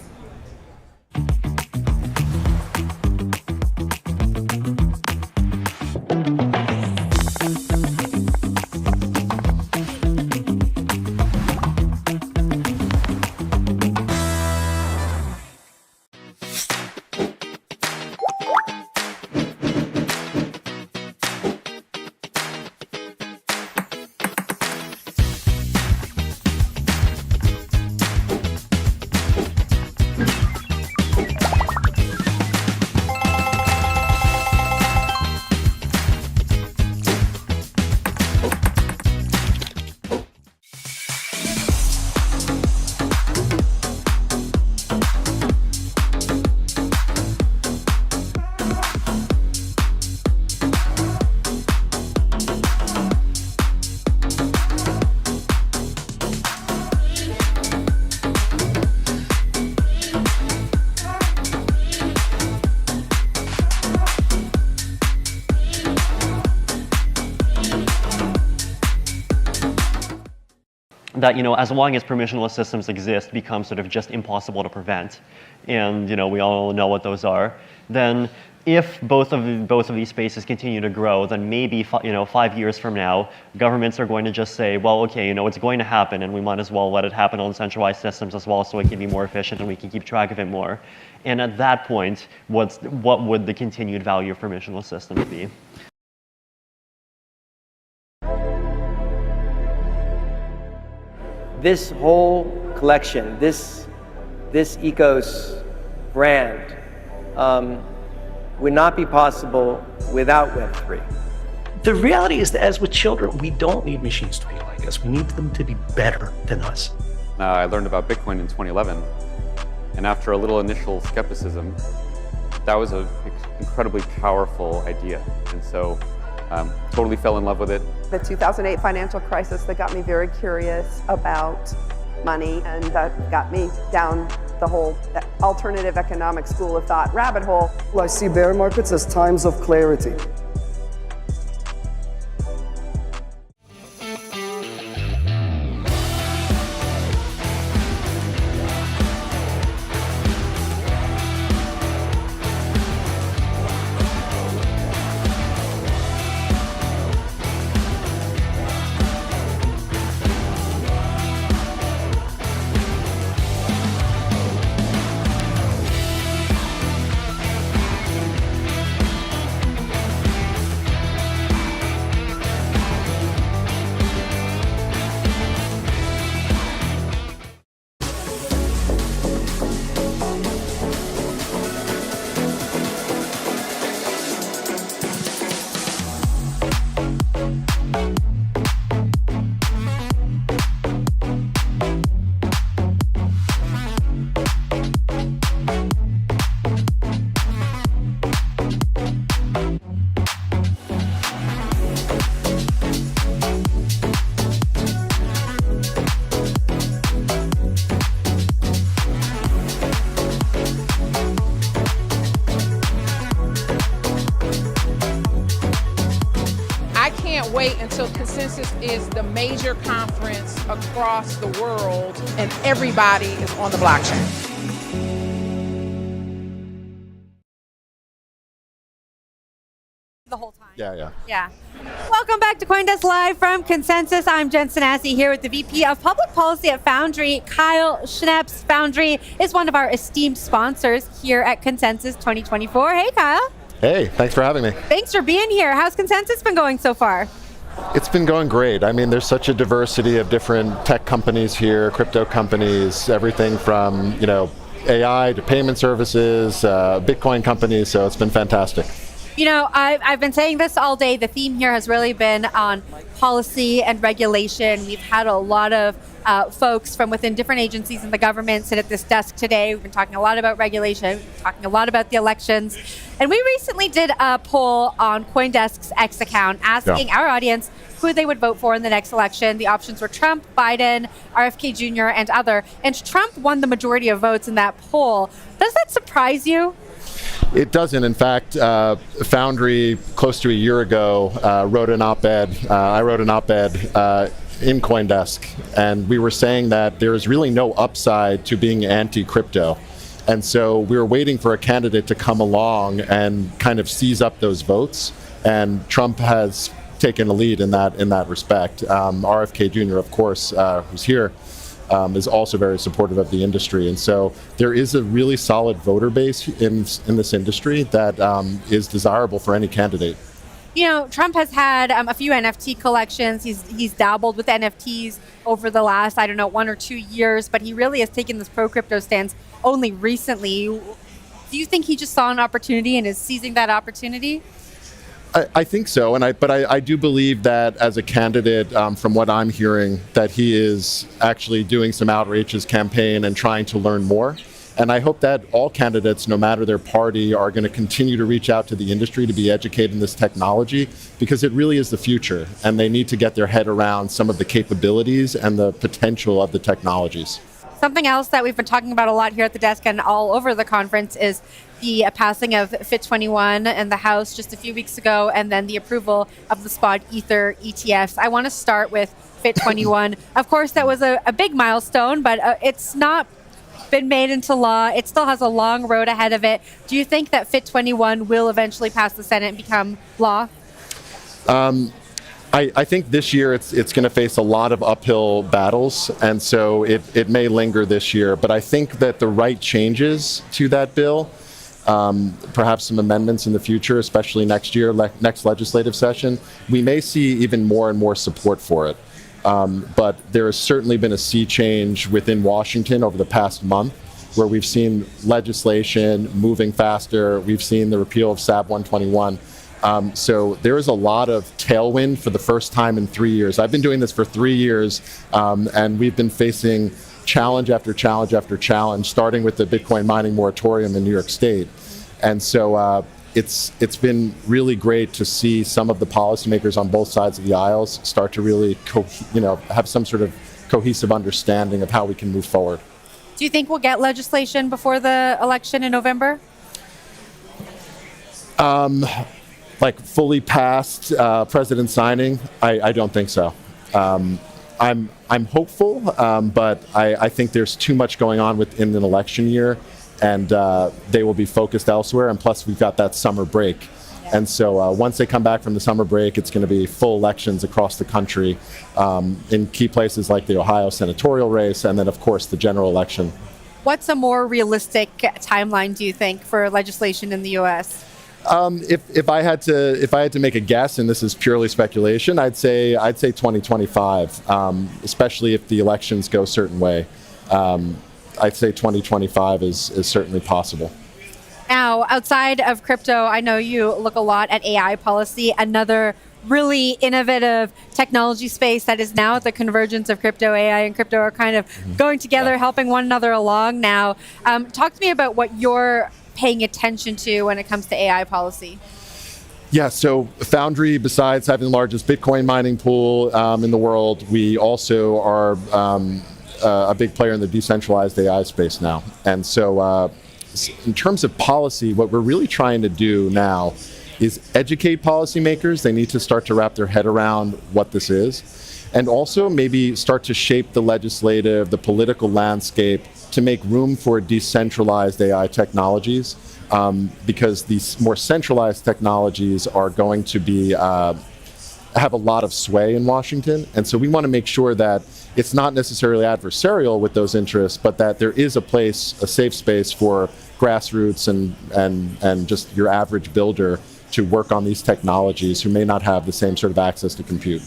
that, as long as permissionless systems exist, become sort of just impossible to prevent, and, we all know what those are, then if both of these spaces continue to grow, then maybe 5 years from now, governments are going to just say, well, okay, it's going to happen, and we might as well let it happen on centralized systems as well, so it can be more efficient and we can keep track of it more. And at that point, what would the continued value of permissionless systems be? This whole collection, this Ecos brand, would not be possible without Web3. The reality is that as with children, we don't need machines to be like us. We need them to be better than us. I learned about Bitcoin in 2011, and after a little initial skepticism, that was an incredibly powerful idea, and so totally fell in love with it. The 2008 financial crisis that got me very curious about money, and that got me down the whole alternative economic school of thought rabbit hole. I see bear markets as times of clarity. Wait until Consensus is the major conference across the world and everybody is on the blockchain. The whole time. Yeah. Welcome back to Coindesk Live from Consensus. I'm Jen Sanasi here with the VP of Public Policy at Foundry, Kyle Schneps. Foundry is one of our esteemed sponsors here at Consensus 2024. Hey, Kyle. Hey, thanks for having me. Thanks for being here. How's Consensus been going so far? It's been going great. I mean, there's such a diversity of different tech companies here, crypto companies, everything from, AI to payment services, Bitcoin companies, so it's been fantastic. I've been saying this all day. The theme here has really been on policy and regulation. We've had a lot of folks from within different agencies in the government sit at this desk today. We've been talking a lot about regulation, talking a lot about the elections. And we recently did a poll on CoinDesk's X account asking our audience who they would vote for in the next election. The options were Trump, Biden, RFK Jr., and other. And Trump won the majority of votes in that poll. Does that surprise you? It doesn't. In fact, Foundry, close to a year ago, wrote an op-ed. I wrote an op-ed in CoinDesk, and we were saying that there is really no upside to being anti-crypto. And so we were waiting for a candidate to come along and kind of seize up those votes. And Trump has taken a lead in that respect. RFK Jr., of course, who's here, is also very supportive of the industry. And so there is a really solid voter base in this industry that is desirable for any candidate. Trump has had a few NFT collections. He's dabbled with NFTs over the last, 1 or 2 years, but he really has taken this pro-crypto stance only recently. Do you think he just saw an opportunity and is seizing that opportunity? I think so, but I do believe that as a candidate, from what I'm hearing, that he is actually doing some outreach his campaign and trying to learn more. And I hope that all candidates, no matter their party, are going to continue to reach out to the industry to be educated in this technology, because it really is the future, and they need to get their head around some of the capabilities and the potential of the technologies. Something else that we've been talking about a lot here at the desk and all over the conference is the passing of FIT21 in the House just a few weeks ago, and then the approval of the spot Ether ETFs. I want to start with FIT21. Of course, that was a big milestone, but it's not been made into law. It still has a long road ahead of it. Do you think that Fit 21 will eventually pass the Senate and become law? I think this year it's going to face a lot of uphill battles, and so it may linger this year. But I think that the right changes to that bill, perhaps some amendments in the future, especially next year, next legislative session, we may see even more and more support for it. But there has certainly been a sea change within Washington over the past month, where we've seen legislation moving faster. We've seen the repeal of SAB 121. So there is a lot of tailwind for the first time in 3 years. I've been doing this for 3 years, and we've been facing challenge after challenge after challenge, starting with the Bitcoin mining moratorium in New York State. And so it's been really great to see some of the policymakers on both sides of the aisles start to really have some sort of cohesive understanding of how we can move forward. Do you think we'll get legislation before the election in November? Like fully passed president signing, I don't think so. I'm hopeful, but I think there's too much going on within an election year, and they will be focused elsewhere. And plus, we've got that summer break. And so once they come back from the summer break, it's going to be full elections across the country in key places like the Ohio senatorial race, and then, of course, the general election. What's a more realistic timeline, do you think, for legislation in the U.S.? If I had to make a guess, and this is purely speculation, I'd say 2025, especially if the elections go a certain way. I'd say 2025 is certainly possible. Now, outside of crypto, I know you look a lot at AI policy, another really innovative technology space that is now at the convergence of crypto. AI and crypto are kind of going together, helping one another along now. Talk to me about what you're paying attention to when it comes to AI policy. Yeah, so Foundry, besides having the largest Bitcoin mining pool in the world, we also are a big player in the decentralized AI space now. And so in terms of policy, what we're really trying to do now is educate policymakers. They need to start to wrap their head around what this is, and also maybe start to shape the legislative, the political landscape to make room for decentralized AI technologies, because these more centralized technologies are going to be have a lot of sway in Washington. And so we want to make sure that it's not necessarily adversarial with those interests, but that there is a place, a safe space for grassroots and just your average builder to work on these technologies who may not have the same sort of access to compute.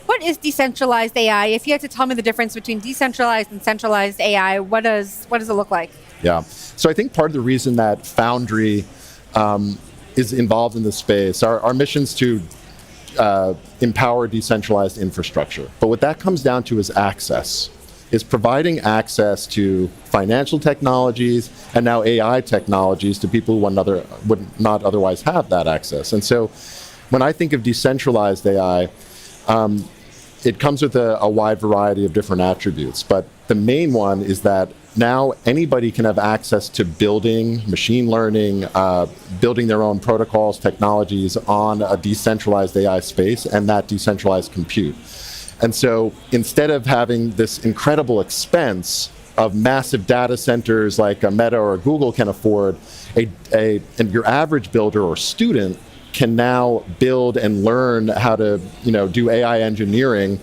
What is decentralized AI? If you had to tell me the difference between decentralized and centralized AI, what does it look like? Yeah, so I think part of the reason that Foundry is involved in this space, our mission's to empower decentralized infrastructure. But what that comes down to is access, is providing access to financial technologies and now AI technologies to people who would not otherwise have that access. And so when I think of decentralized AI, it comes with a wide variety of different attributes. But the main one is that now anybody can have access to building, machine learning, building their own protocols, technologies on a decentralized AI space and that decentralized compute. And so instead of having this incredible expense of massive data centers like a Meta or a Google can afford, and your average builder or student can now build and learn how to do AI engineering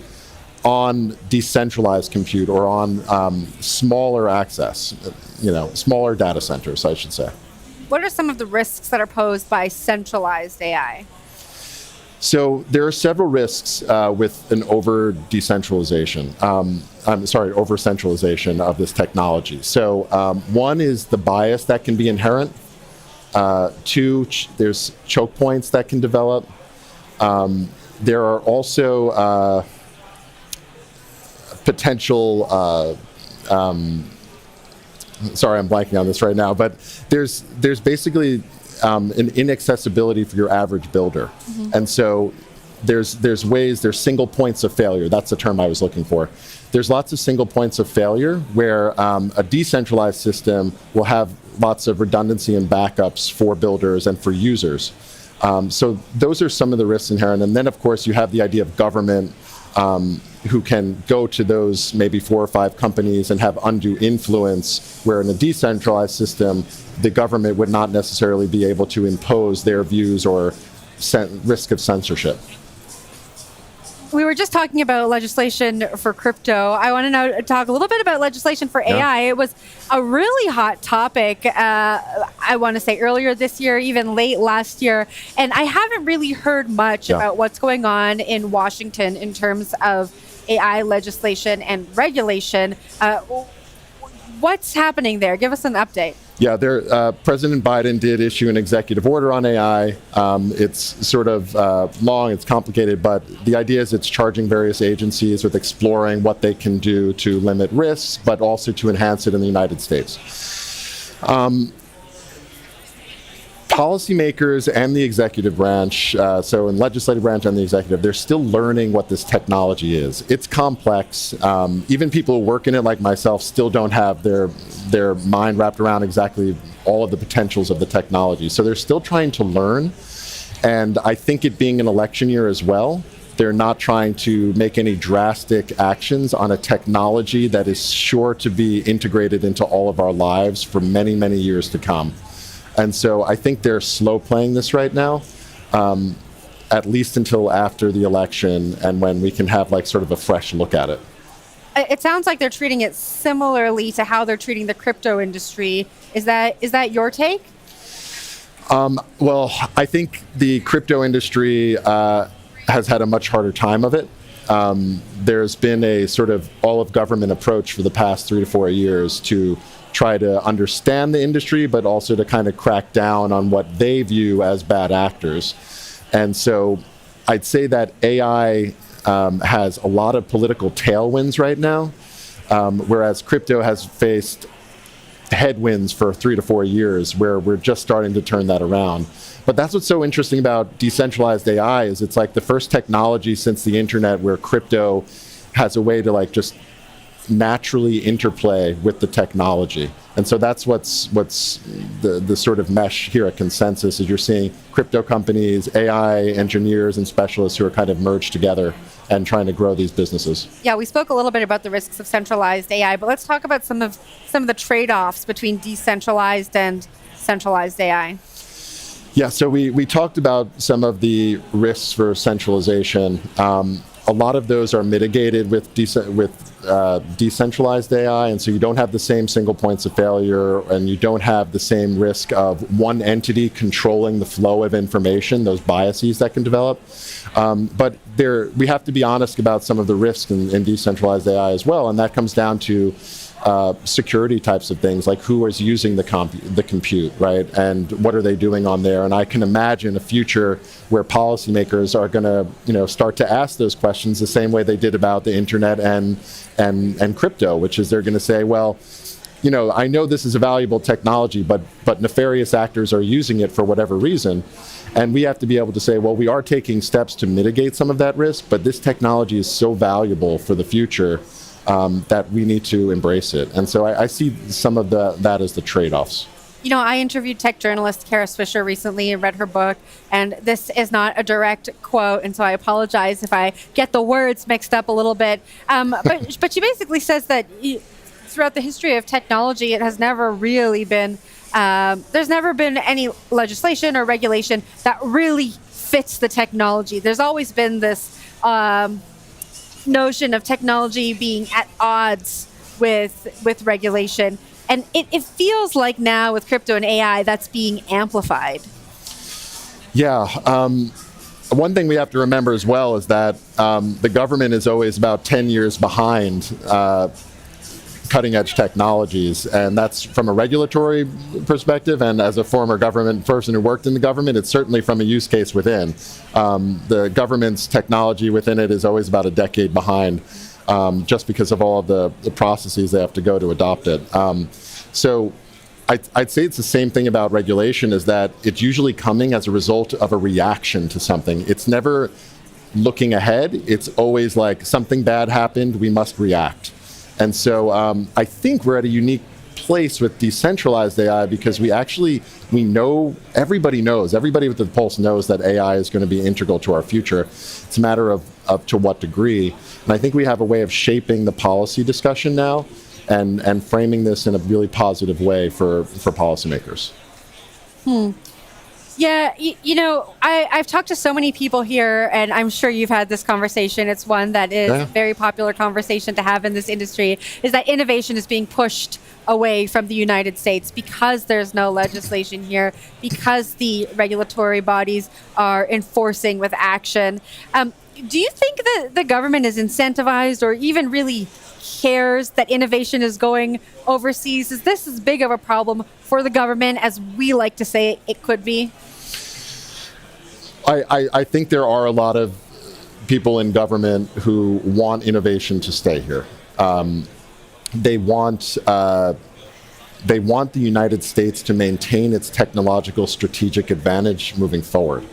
on decentralized compute or on smaller access, smaller data centers, I should say. What are some of the risks that are posed by centralized AI? So there are several risks with an over-centralization of this technology. So one is the bias that can be inherent. Two, there's choke points that can develop. There are also potential, sorry, I'm blanking on this right now, but there's basically an inaccessibility for your average builder. Mm-hmm. And so there's single points of failure. That's the term I was looking for. There's lots of single points of failure where a decentralized system will have lots of redundancy and backups for builders and for users. So those are some of the risks inherent. And then, of course, you have the idea of government who can go to those maybe 4 or 5 companies and have undue influence, where in a decentralized system, the government would not necessarily be able to impose their views or risk of censorship. We were just talking about legislation for crypto. I want to now talk a little bit about legislation for AI. It was a really hot topic, I want to say earlier this year, even late last year. And I haven't really heard much about what's going on in Washington in terms of AI legislation and regulation. What's happening there? Give us an update. Yeah, President Biden did issue an executive order on AI. It's sort of long, it's complicated, but the idea is it's charging various agencies with exploring what they can do to limit risks, but also to enhance it in the United States. Policymakers and the executive branch, so in legislative branch and the executive, they're still learning what this technology is. It's complex. Even people who work in it, like myself, still don't have their mind wrapped around exactly all of the potentials of the technology. So they're still trying to learn. And I think it being an election year as well, they're not trying to make any drastic actions on a technology that is sure to be integrated into all of our lives for many, many years to come. And so I think they're slow playing this right now, at least until after the election and when we can have like sort of a fresh look at it. It sounds like they're treating it similarly to how they're treating the crypto industry. Is that your take? Well, I think the crypto industry has had a much harder time of it. There's been a sort of all-of-government approach for the past 3 to 4 years to try to understand the industry, but also to kind of crack down on what they view as bad actors. And so I'd say that AI has a lot of political tailwinds right now, whereas crypto has faced headwinds for 3 to 4 years, where we're just starting to turn that around. But that's what's so interesting about decentralized AI is it's like the first technology since the internet where crypto has a way to like just naturally interplay with the technology. And so that's what's the sort of mesh here at Consensus is you're seeing crypto companies, AI engineers and specialists who are kind of merged together and trying to grow these businesses. Yeah, we spoke a little bit about the risks of centralized AI, but let's talk about some of the trade-offs between decentralized and centralized AI. Yeah, so we talked about some of the risks for centralization. A lot of those are mitigated with decentralized AI, and so you don't have the same single points of failure, and you don't have the same risk of one entity controlling the flow of information, those biases that can develop. But we have to be honest about some of the risks in decentralized AI as well, and that comes down to security types of things, like who is using the compute, right? And what are they doing on there? And I can imagine a future where policymakers are going to, start to ask those questions the same way they did about the internet and crypto, which is they're going to say, well, I know this is a valuable technology, but nefarious actors are using it for whatever reason. And we have to be able to say, well, we are taking steps to mitigate some of that risk, but this technology is so valuable for the future that we need to embrace it. And so I see some of that as the trade-offs. I interviewed tech journalist Kara Swisher recently and read her book, and this is not a direct quote, and so I apologize if I get the words mixed up a little bit. But she basically says that throughout the history of technology, it has never really been, there's never been any legislation or regulation that really fits the technology. There's always been this notion of technology being at odds with regulation. And it feels like now with crypto and AI, that's being amplified. Yeah. One thing we have to remember as well is that the government is always about 10 years behind cutting edge technologies. And that's from a regulatory perspective. And as a former government person who worked in the government, it's certainly from a use case within. The government's technology within it is always about a decade behind, just because of all of the processes they have to go to adopt it. So I'd say it's the same thing about regulation, is that it's usually coming as a result of a reaction to something. It's never looking ahead. It's always like something bad happened, we must react. And so I think we're at a unique place with decentralized AI because we know, everybody with the pulse knows that AI is going to be integral to our future. It's a matter of to what degree. And I think we have a way of shaping the policy discussion now and framing this in a really positive way for policymakers. Yeah, I've talked to so many people here, and I'm sure you've had this conversation. It's one that is a very popular conversation to have in this industry, is that innovation is being pushed away from the United States because there's no legislation here, because the regulatory bodies are enforcing with action. Do you think that the government is incentivized or even really cares that innovation is going overseas? Is this as big of a problem for the government as we like to say it could be? I think there are a lot of people in government who want innovation to stay here. They want the United States to maintain its technological strategic advantage moving forward.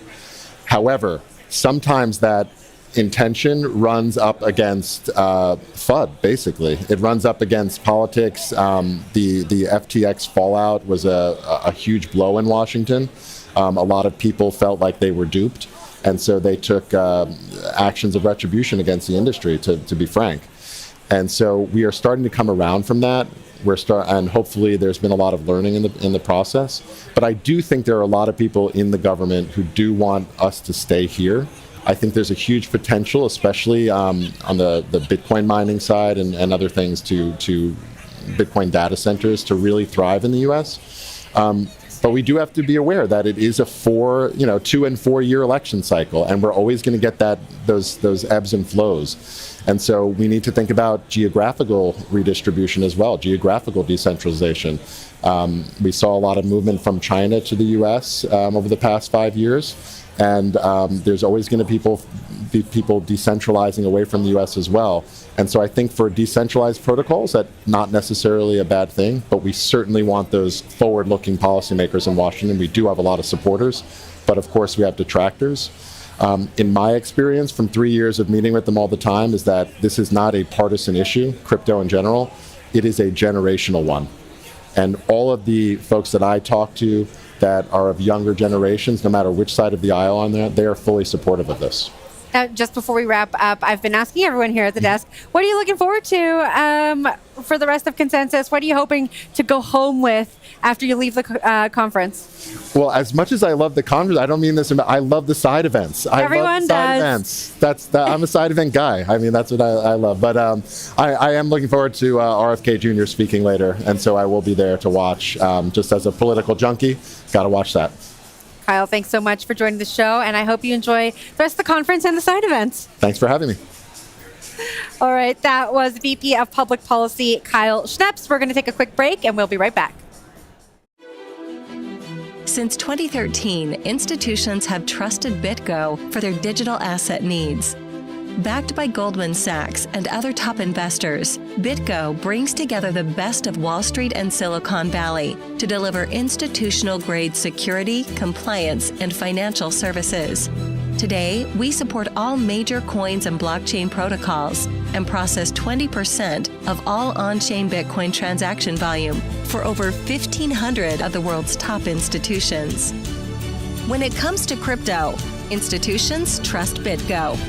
However, sometimes that intention runs up against FUD, basically. It runs up against politics. The FTX fallout was a huge blow in Washington. A lot of people felt like they were duped, and so they took actions of retribution against the industry, to be frank. And so we are starting to come around from that. And hopefully there's been a lot of learning in the process. But I do think there are a lot of people in the government who do want us to stay here. I think there's a huge potential, especially on the Bitcoin mining side and other things to Bitcoin data centers to really thrive in the U.S. But we do have to be aware that it is a 2 and 4 year election cycle, and we're always going to get those ebbs and flows. And so we need to think about geographical redistribution as well, geographical decentralization. We saw a lot of movement from China to the U.S. Over the past 5 years. And there's always going to be people decentralizing away from the U.S. as well. And so I think for decentralized protocols, that's not necessarily a bad thing, but we certainly want those forward-looking policymakers in Washington. We do have a lot of supporters, but of course we have detractors. In my experience from 3 years of meeting with them all the time is that this is not a partisan issue, crypto in general. It is a generational one. And all of the folks that I talk to that are of younger generations, no matter which side of the aisle on there, they are fully supportive of this. Just before we wrap up, I've been asking everyone here at the desk, what are you looking forward to for the rest of Consensus? What are you hoping to go home with after you leave the conference? Well, as much as I love the conference, I don't mean this, I love the side events. Everyone does. I'm a side event guy. I mean, that's what I love. But I am looking forward to RFK Jr. speaking later, and so I will be there to watch. Just as a political junkie, got to watch that. Kyle, thanks so much for joining the show, and I hope you enjoy the rest of the conference and the side events. Thanks for having me. All right, that was VP of Public Policy, Kyle Schneps. We're going to take a quick break, and we'll be right back. Since 2013, institutions have trusted BitGo for their digital asset needs. Backed by Goldman Sachs and other top investors, BitGo brings together the best of Wall Street and Silicon Valley to deliver institutional-grade security, compliance, and financial services. Today, we support all major coins and blockchain protocols and process 20% of all on-chain Bitcoin transaction volume for over 1,500 of the world's top institutions. When it comes to crypto, institutions trust BitGo.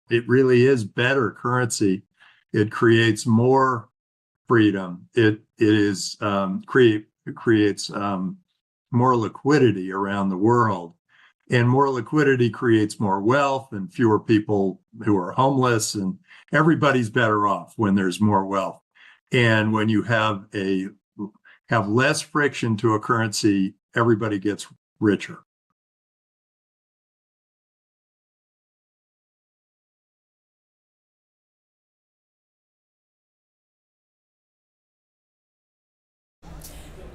It really is better currency. It creates more freedom. It creates more liquidity around the world. And more liquidity creates more wealth and fewer people who are homeless, and everybody's better off when there's more wealth. And when you have less friction to a currency, everybody gets richer.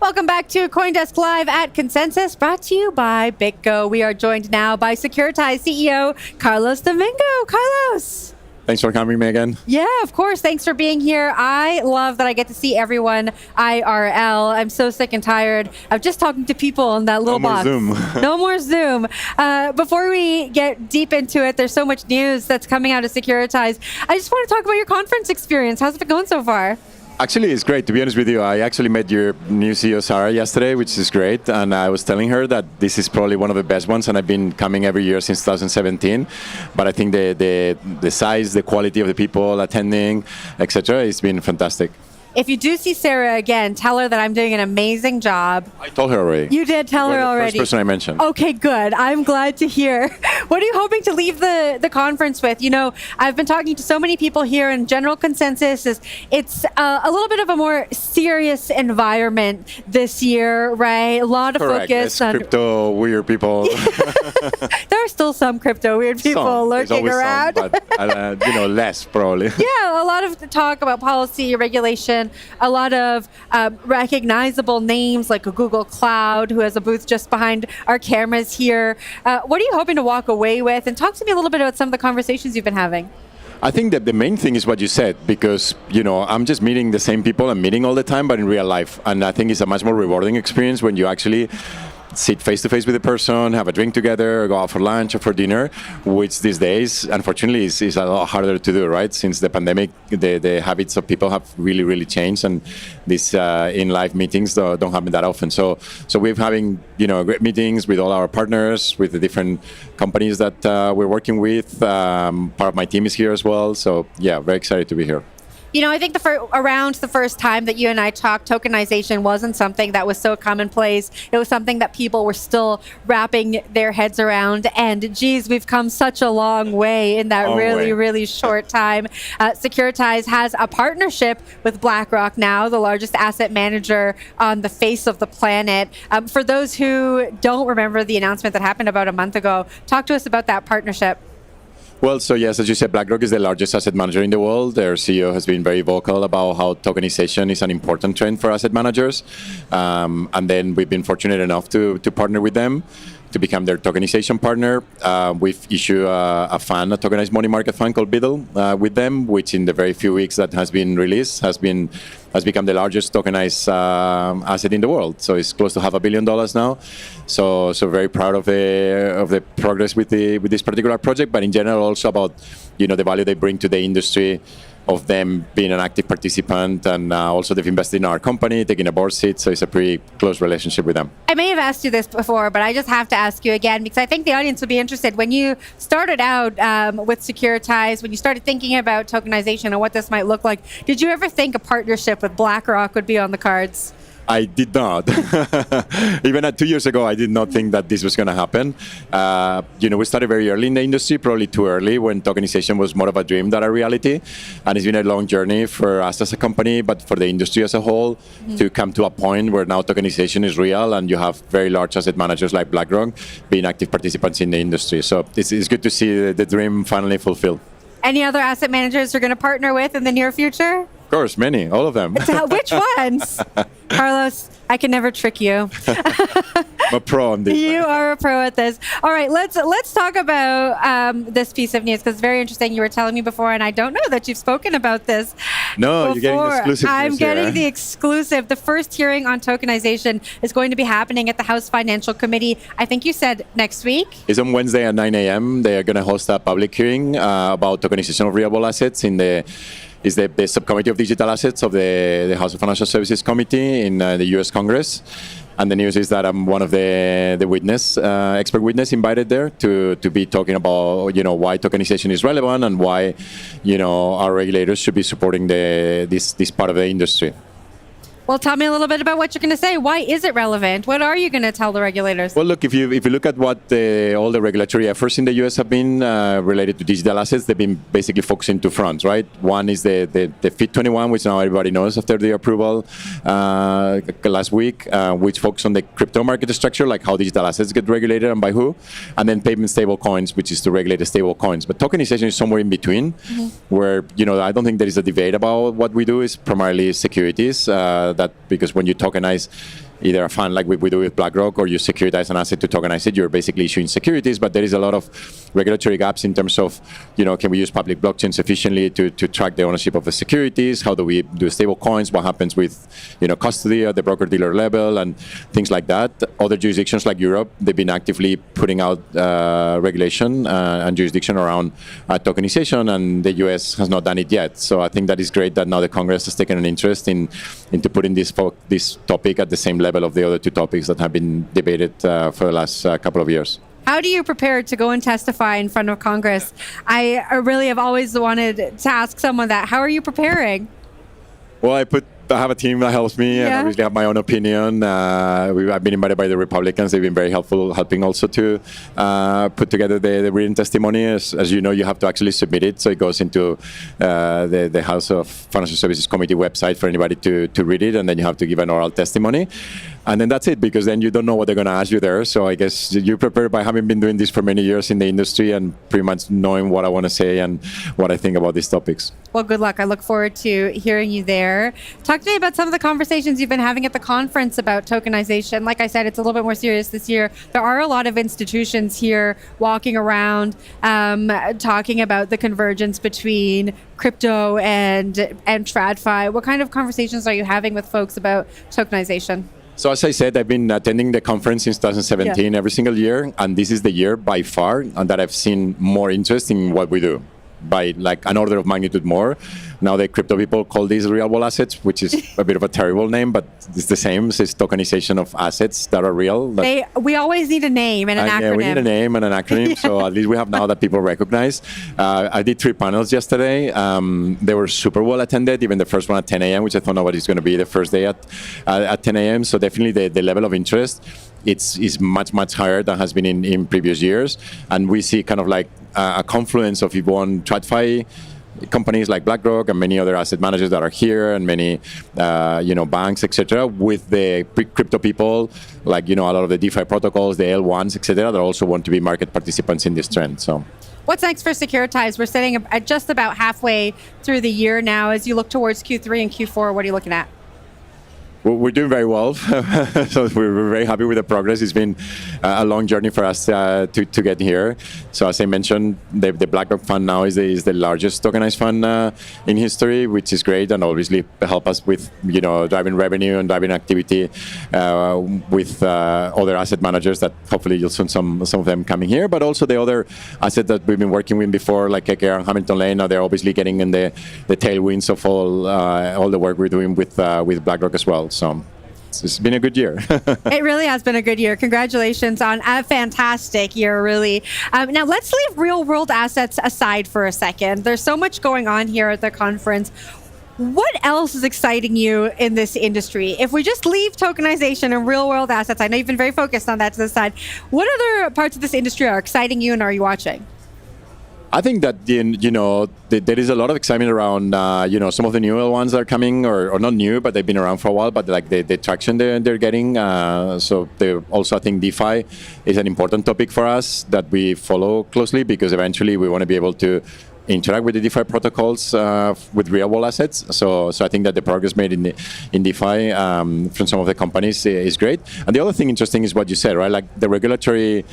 Welcome back to CoinDesk Live at Consensus, brought to you by BitGo. We are joined now by Securitize CEO Carlos Domingo. Carlos. Thanks for having me again. Yeah, of course. Thanks for being here. I love that I get to see everyone IRL. I'm so sick and tired of just talking to people in that little box. No more Zoom. No more Zoom. Before we get deep into it, there's so much news that's coming out of Securitize. I just want to talk about your conference experience. How's it been going so far? Actually, it's great, to be honest with you. I actually met your new CEO, Sarah, yesterday, which is great. And I was telling her that this is probably one of the best ones, and I've been coming every year since 2017. But I think the size, the quality of the people attending, etc., it's been fantastic. If you do see Sarah again, tell her that I'm doing an amazing job. I told her already. You did tell her already. First person I mentioned. Okay, good. I'm glad to hear. What are you hoping to leave the conference with? You know, I've been talking to so many people here, and general consensus is it's a little bit of a more serious environment this year, right? A lot of focus on crypto weird people. There are still some crypto weird people lurking around. Some, but less probably. Yeah, a lot of talk about policy, regulation, a lot of recognizable names like a Google Cloud, who has a booth just behind our cameras here. What are you hoping to walk away with? And talk to me a little bit about some of the conversations you've been having. I think that the main thing is what you said, because, I'm just meeting the same people I'm meeting all the time, but in real life. And I think it's a much more rewarding experience when you actually sit face-to-face with the person, have a drink together, go out for lunch or for dinner, which these days, unfortunately, is a lot harder to do, right? Since the pandemic, the habits of people have really, really changed, and these in-live meetings don't happen that often. So we're having, great meetings with all our partners, with the different companies that we're working with. Part of my team is here as well. So yeah, very excited to be here. I think around the first time that you and I talked, tokenization wasn't something that was so commonplace. It was something that people were still wrapping their heads around. And geez, we've come such a long way in that really short time. Securitize has a partnership with BlackRock now, the largest asset manager on the face of the planet. For those who don't remember the announcement that happened about a month ago, talk to us about that partnership. Well, so yes, as you said, BlackRock is the largest asset manager in the world. Their CEO has been very vocal about how tokenization is an important trend for asset managers. And then we've been fortunate enough to partner with them to become their tokenization partner. We've issued a fund, a tokenized money market fund called Biddle with them, which in the very few weeks that has been released has become the largest tokenized asset in the world. So it's close to $500 million now. So very proud of the progress with this particular project, but in general also about the value they bring to the industry, of them being an active participant, and also they've invested in our company, taking a board seat, so it's a pretty close relationship with them. I may have asked you this before, but I just have to ask you again, because I think the audience would be interested. When you started out with Securitize, when you started thinking about tokenization and what this might look like, did you ever think a partnership with BlackRock would be on the cards? I did not. Even 2 years ago, I did not think that this was going to happen. We started very early in the industry, probably too early, when tokenization was more of a dream than a reality. And it's been a long journey for us as a company, but for the industry as a whole, to come to a point where now tokenization is real, and you have very large asset managers like BlackRock being active participants in the industry. So it's good to see the dream finally fulfilled. Any other asset managers you're going to partner with in the near future? Of course, many, all of them. Which ones? Carlos, I can never trick you. I'm a pro on this. You are a pro at this. All right, let's talk about this piece of news, because it's very interesting. You were telling me before, and I don't know that you've spoken about this. No, you're getting the exclusive. I'm getting the exclusive. The first hearing on tokenization is going to be happening at the House Financial Committee. I think you said next week. It's on Wednesday at 9 a.m. They are going to host a public hearing about tokenization of real assets in the subcommittee of digital assets of the House of Financial Services Committee in the U.S. Congress. And the news is that I'm one of the witness, expert witness invited there to be talking about, why tokenization is relevant and why, our regulators should be supporting this part of the industry. Well, tell me a little bit about what you're going to say. Why is it relevant? What are you going to tell the regulators? Well, look, if you look at what all the regulatory efforts in the U.S. have been related to digital assets, they've been basically focusing two fronts, right? One is the FIT 21, which now everybody knows after the approval last week, which focuses on the crypto market structure, like how digital assets get regulated and by who, and then payment stable coins, which is to regulate the stable coins. But tokenization is somewhere in between, where I don't think there is a debate about what we do. Is primarily securities. That because when you tokenize either a fund like we do with BlackRock, or you securitize an asset to tokenize it, you're basically issuing securities. But there is a lot of regulatory gaps in terms of, can we use public blockchains efficiently to track the ownership of the securities? How do we do stable coins? What happens with, custody at the broker-dealer level and things like that? Other jurisdictions like Europe, they've been actively putting out regulation and jurisdiction around tokenization, and the US has not done it yet. So I think that is great that now the Congress has taken an interest into putting this topic at the same level of the other two topics that have been debated for the last couple of years. How do you prepare to go and testify in front of Congress? I really have always wanted to ask someone that. How are you preparing? Well, I have a team that helps me, and obviously have my own opinion. I've been invited by the Republicans. They've been very helpful, helping also to put together the written testimony. As you know, you have to actually submit it, so it goes into the House of Financial Services Committee website for anybody to read it, and then you have to give an oral testimony. And then that's it, because then you don't know what they're going to ask you there. So I guess you prepare by having been doing this for many years in the industry and pretty much knowing what I want to say and what I think about these topics. Well, good luck. I look forward to hearing you there. Talk to me about some of the conversations you've been having at the conference about tokenization. Like I said, it's a little bit more serious this year. There are a lot of institutions here walking around, talking about the convergence between crypto and TradFi. What kind of conversations are you having with folks about tokenization? So as I said, I've been attending the conference since 2017 every single year, and this is the year by far and that I've seen more interest in what we do, by like an order of magnitude more. Now the crypto people call these real world assets, which is a bit of a terrible name, but it's the same. It's tokenization of assets that are real. We always need a name and an acronym. Yeah, we need a name and an acronym. So at least we have now that people recognize. I did 3 panels yesterday. They were super well attended, even the first one at 10 a.m., which I thought nobody's going to be the first day at 10 a.m. So definitely the level of interest is much, much higher than has been in previous years. And we see kind of like a confluence of even TradFi companies like BlackRock and many other asset managers that are here, and many banks, etc., with the crypto people, like a lot of the DeFi protocols, the L1s, etc., that also want to be market participants in this trend. So what's next for Securitize? We're sitting at just about halfway through the year now. As you look towards Q3 and Q4, what are you looking at? We're doing very well, so we're very happy with the progress. It's been a long journey for us to get here. So as I mentioned, the BlackRock fund now is the largest tokenized fund in history, which is great, and obviously help us with driving revenue and driving activity with other asset managers that hopefully you'll see some of them coming here, but also the other assets that we've been working with before, like KKR and Hamilton Lane. Now they're obviously getting in the tailwinds of all the work we're doing with BlackRock as well. So it's been a good year. It really has been a good year. Congratulations on a fantastic year, really. Now let's leave real world assets aside for a second. There's so much going on here at the conference. What else is exciting you in this industry? If we just leave tokenization and real world assets, I know you've been very focused on that to the side. What other parts of this industry are exciting you and are you watching? I think that there is a lot of excitement around some of the newer ones that are coming, or not new, but they've been around for a while. But like the traction they're getting. So also I think DeFi is an important topic for us that we follow closely, because eventually we want to be able to interact with the DeFi protocols with real world assets. So I think that the progress made in DeFi from some of the companies is great. And the other thing interesting is what you said, right? Like the regulatory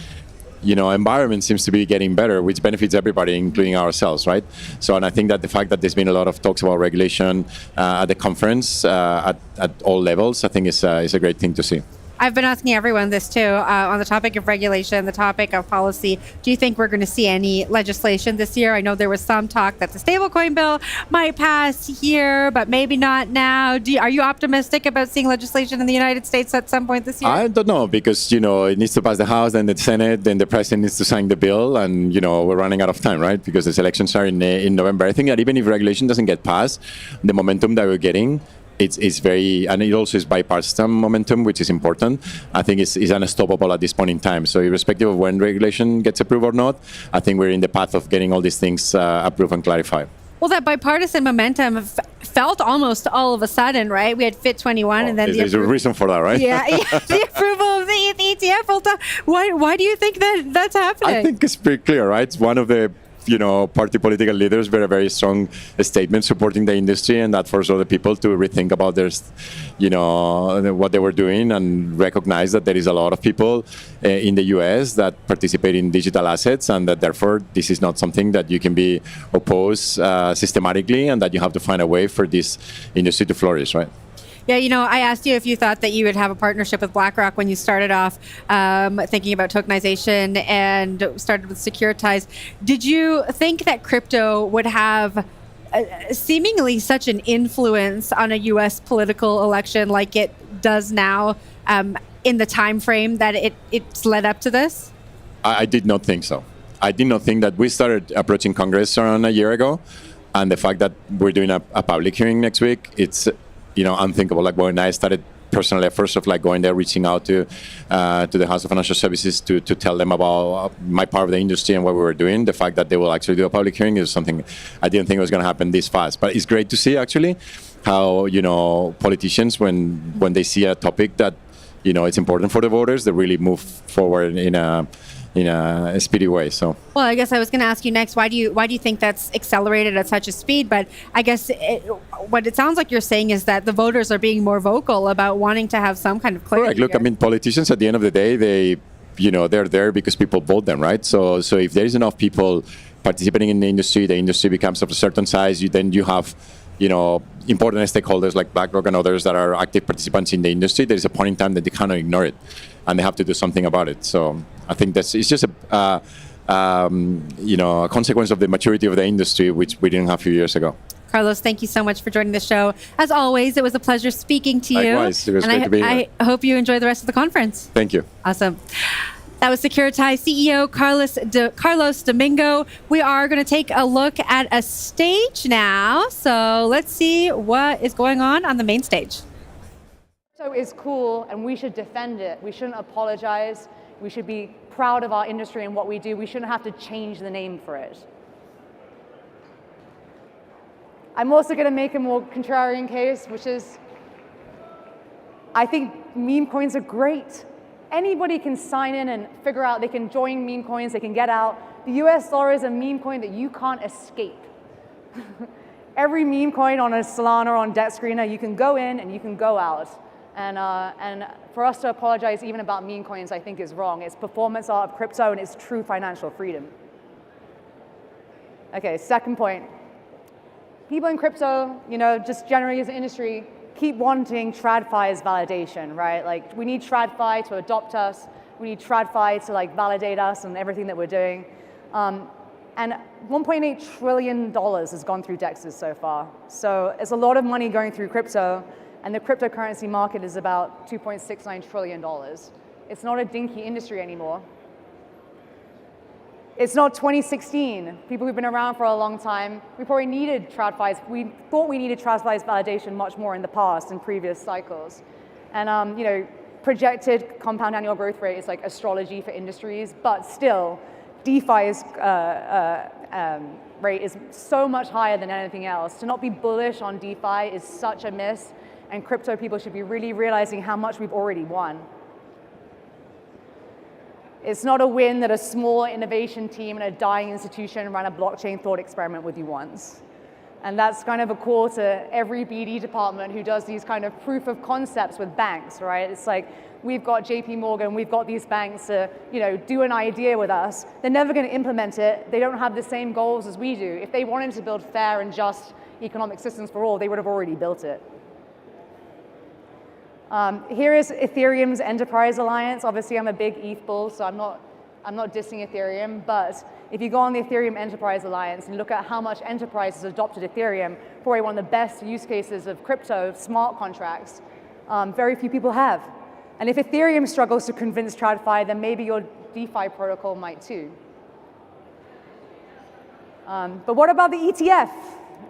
environment seems to be getting better, which benefits everybody, including ourselves, right? So, and I think that the fact that there's been a lot of talks about regulation at the conference at all levels, I think is a great thing to see. I've been asking everyone this too, on the topic of regulation, the topic of policy. Do you think we're going to see any legislation this year? I know there was some talk that the stablecoin bill might pass here, but maybe not now. Are you optimistic about seeing legislation in the United States at some point this year? I don't know, because, it needs to pass the House, then the Senate, then the President needs to sign the bill, and, we're running out of time, right? Because the elections are in November. I think that even if regulation doesn't get passed, the momentum that we're getting, it's very, and it also is bipartisan momentum, which is important. I think it's unstoppable at this point in time. So irrespective of when regulation gets approved or not, I think we're in the path of getting all these things approved and clarified. Well, that bipartisan momentum felt almost all of a sudden, right? We had Fit 21, and then there's a reason for that, right? Yeah, the approval of the ETF. Why do you think that's happening? I think it's pretty clear, right? One of the party political leaders made a very strong statement supporting the industry, and that forced other people to rethink about their, what they were doing, and recognize that there is a lot of people in the US that participate in digital assets, and that therefore this is not something that you can be opposed systematically, and that you have to find a way for this industry to flourish, right? Yeah, I asked you if you thought that you would have a partnership with BlackRock when you started off thinking about tokenization and started with Securitize. Did you think that crypto would have seemingly such an influence on a U.S. political election like it does now in the time frame that it's led up to this? I did not think so. I did not think that. We started approaching Congress around a year ago, and the fact that we're doing a public hearing next week, it's unthinkable. Like when I started personal efforts of going there, reaching out to the House of Financial Services to tell them about my part of the industry and what we were doing. The fact that they will actually do a public hearing is something I didn't think was going to happen this fast. But it's great to see actually how politicians, when they see a topic that it's important for the voters, they really move forward in a speedy way. So, well, I guess I was going to ask you next, why do you think that's accelerated at such a speed? But I guess what it sounds like you're saying is that the voters are being more vocal about wanting to have some kind of clarity. Correct. Look, I mean, politicians at the end of the day, they're there because people vote them, right? So if there is enough people participating in the industry becomes of a certain size, then you have important stakeholders like BlackRock and others that are active participants in the industry. There is a point in time that they cannot ignore it, and they have to do something about it. So I think it's just a consequence of the maturity of the industry, which we didn't have a few years ago. Carlos, thank you so much for joining the show. As always, it was a pleasure speaking to you. Likewise, it was great to be here. I hope you enjoy the rest of the conference. Thank you. Awesome. That was Securitize CEO Carlos Domingo. We are going to take a look at a stage now. So let's see what is going on the main stage. Crypto is cool, and we should defend it. We shouldn't apologize. We should be proud of our industry and what we do. We shouldn't have to change the name for it. I'm also going to make a more contrarian case, which is I think meme coins are great. Anybody can sign in and figure out, they can join meme coins, they can get out. The US dollar is a meme coin that you can't escape. Every meme coin on a Solana or on Debt Screener, you can go in and you can go out. And for us to apologize even about meme coins, I think is wrong. It's performance art of crypto and it's true financial freedom. Okay, second point. People in crypto, just generally as an industry, keep wanting TradFi's validation, right? Like, we need TradFi to adopt us. We need TradFi to validate us and everything that we're doing. And $1.8 trillion has gone through DEXs so far. So it's a lot of money going through crypto, and the cryptocurrency market is about $2.69 trillion. It's not a dinky industry anymore. It's not 2016. People who've been around for a long time, we probably needed TradFi's. We thought we needed TradFi's validation much more in the past, in previous cycles. And projected compound annual growth rate is like astrology for industries, but still, DeFi's rate is so much higher than anything else. To not be bullish on DeFi is such a miss, and crypto people should be really realizing how much we've already won. It's not a win that a small innovation team in a dying institution ran a blockchain thought experiment with you once. And that's kind of a call to every BD department who does these kind of proof of concepts with banks, right? It's like, we've got JP Morgan, we've got these banks to do an idea with us. They're never going to implement it. They don't have the same goals as we do. If they wanted to build fair and just economic systems for all, they would have already built it. Here is Ethereum's Enterprise Alliance. Obviously, I'm a big ETH bull, so I'm not dissing Ethereum, but if you go on the Ethereum Enterprise Alliance and look at how much enterprises adopted Ethereum, probably one of the best use cases of crypto, smart contracts, very few people have. And if Ethereum struggles to convince TradFi, then maybe your DeFi protocol might too. But what about the ETF?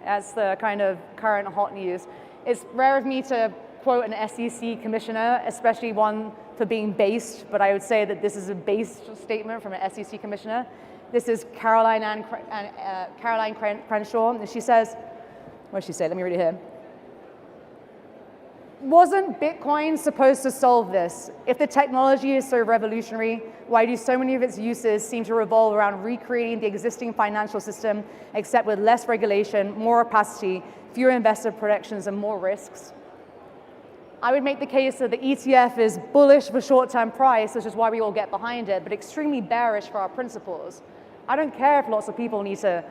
That's the kind of current hot news. It's rare of me to quote an SEC commissioner, especially one for being based, but I would say that this is a based statement from an SEC commissioner. This is Caroline Crenshaw, and she says, what did she say? Let me read it here. Wasn't Bitcoin supposed to solve this? If the technology is so revolutionary, why do so many of its uses seem to revolve around recreating the existing financial system, except with less regulation, more opacity, fewer investor protections, and more risks? I would make the case that the ETF is bullish for short-term price, which is why we all get behind it, but extremely bearish for our principles. I don't care if lots of people need to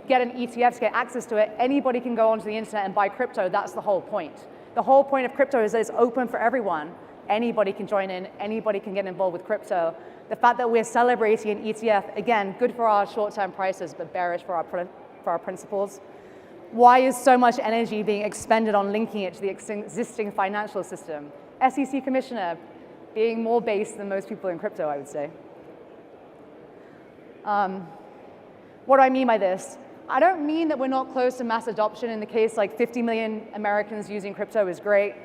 get an ETF to get access to it. Anybody can go onto the internet and buy crypto. That's the whole point. The whole point of crypto is that it's open for everyone. Anybody can join in. Anybody can get involved with crypto. The fact that we're celebrating an ETF, again, good for our short-term prices, but bearish for our principles. Why is so much energy being expended on linking it to the existing financial system? SEC commissioner being more based than most people in crypto, I would say. What do I mean by this? I don't mean that we're not close to mass adoption. In the case like 50 million Americans using crypto is great.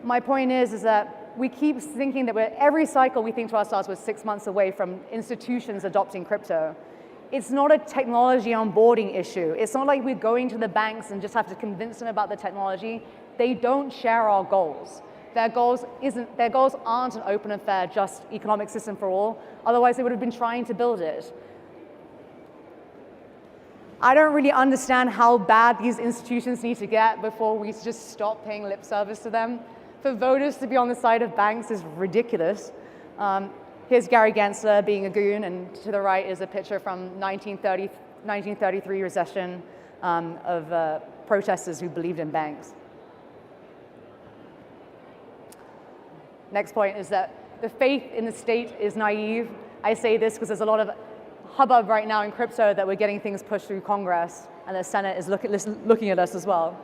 My point is that we keep thinking that every cycle we think to ourselves we're 6 months away from institutions adopting crypto. It's not a technology onboarding issue. It's not like we're going to the banks and just have to convince them about the technology. They don't share our goals. Their goals aren't an open and fair, just economic system for all. Otherwise, they would have been trying to build it. I don't really understand how bad these institutions need to get before we just stop paying lip service to them. For voters to be on the side of banks is ridiculous. Here's Gary Gensler being a goon, and to the right is a picture from 1933 recession of protesters who believed in banks. Next point is that the faith in the state is naive. I say this because there's a lot of hubbub right now in crypto that we're getting things pushed through Congress, and the Senate is looking at us as well.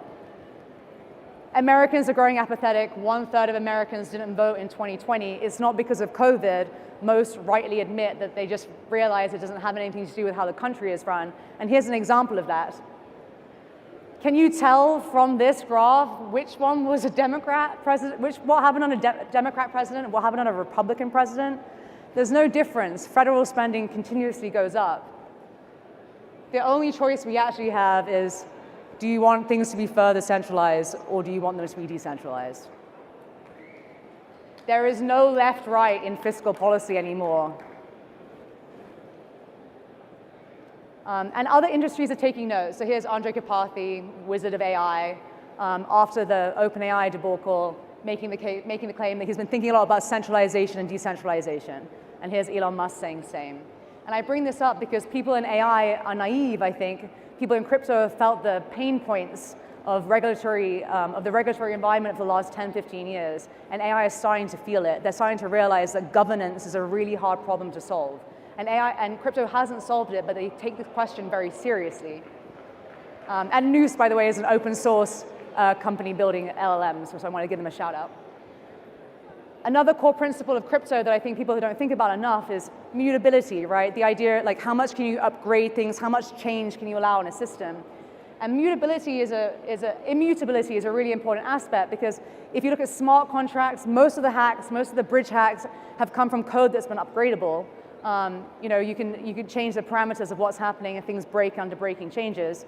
Americans are growing apathetic. 1/3 of Americans didn't vote in 2020. It's not because of COVID. Most rightly admit that they just realize it doesn't have anything to do with how the country is run. And here's an example of that. Can you tell from this graph which one was a Democrat president, what happened on a Democrat president and what happened on a Republican president? There's no difference. Federal spending continuously goes up. The only choice we actually have is, do you want things to be further centralized or do you want them to be decentralized? There is no left-right in fiscal policy anymore. And other industries are taking note. So here's Andre Karpathy, wizard of AI, after the OpenAI debacle, making the claim that he's been thinking a lot about centralization and decentralization. And here's Elon Musk saying the same. And I bring this up because people in AI are naive, I think. People in crypto have felt the pain points of the regulatory environment for the last 10, 15 years. And AI is starting to feel it. They're starting to realize that governance is a really hard problem to solve. And AI and crypto hasn't solved it, but they take this question very seriously. And Noose, by the way, is an open source company building LLMs, so I want to give them a shout out. Another core principle of crypto that I think people don't think about enough is mutability, right? The idea, like, how much can you upgrade things? How much change can you allow in a system? And immutability is a really important aspect, because if you look at smart contracts, most of the hacks, most of the bridge hacks have come from code that's been upgradable. You can change the parameters of what's happening and things break under breaking changes.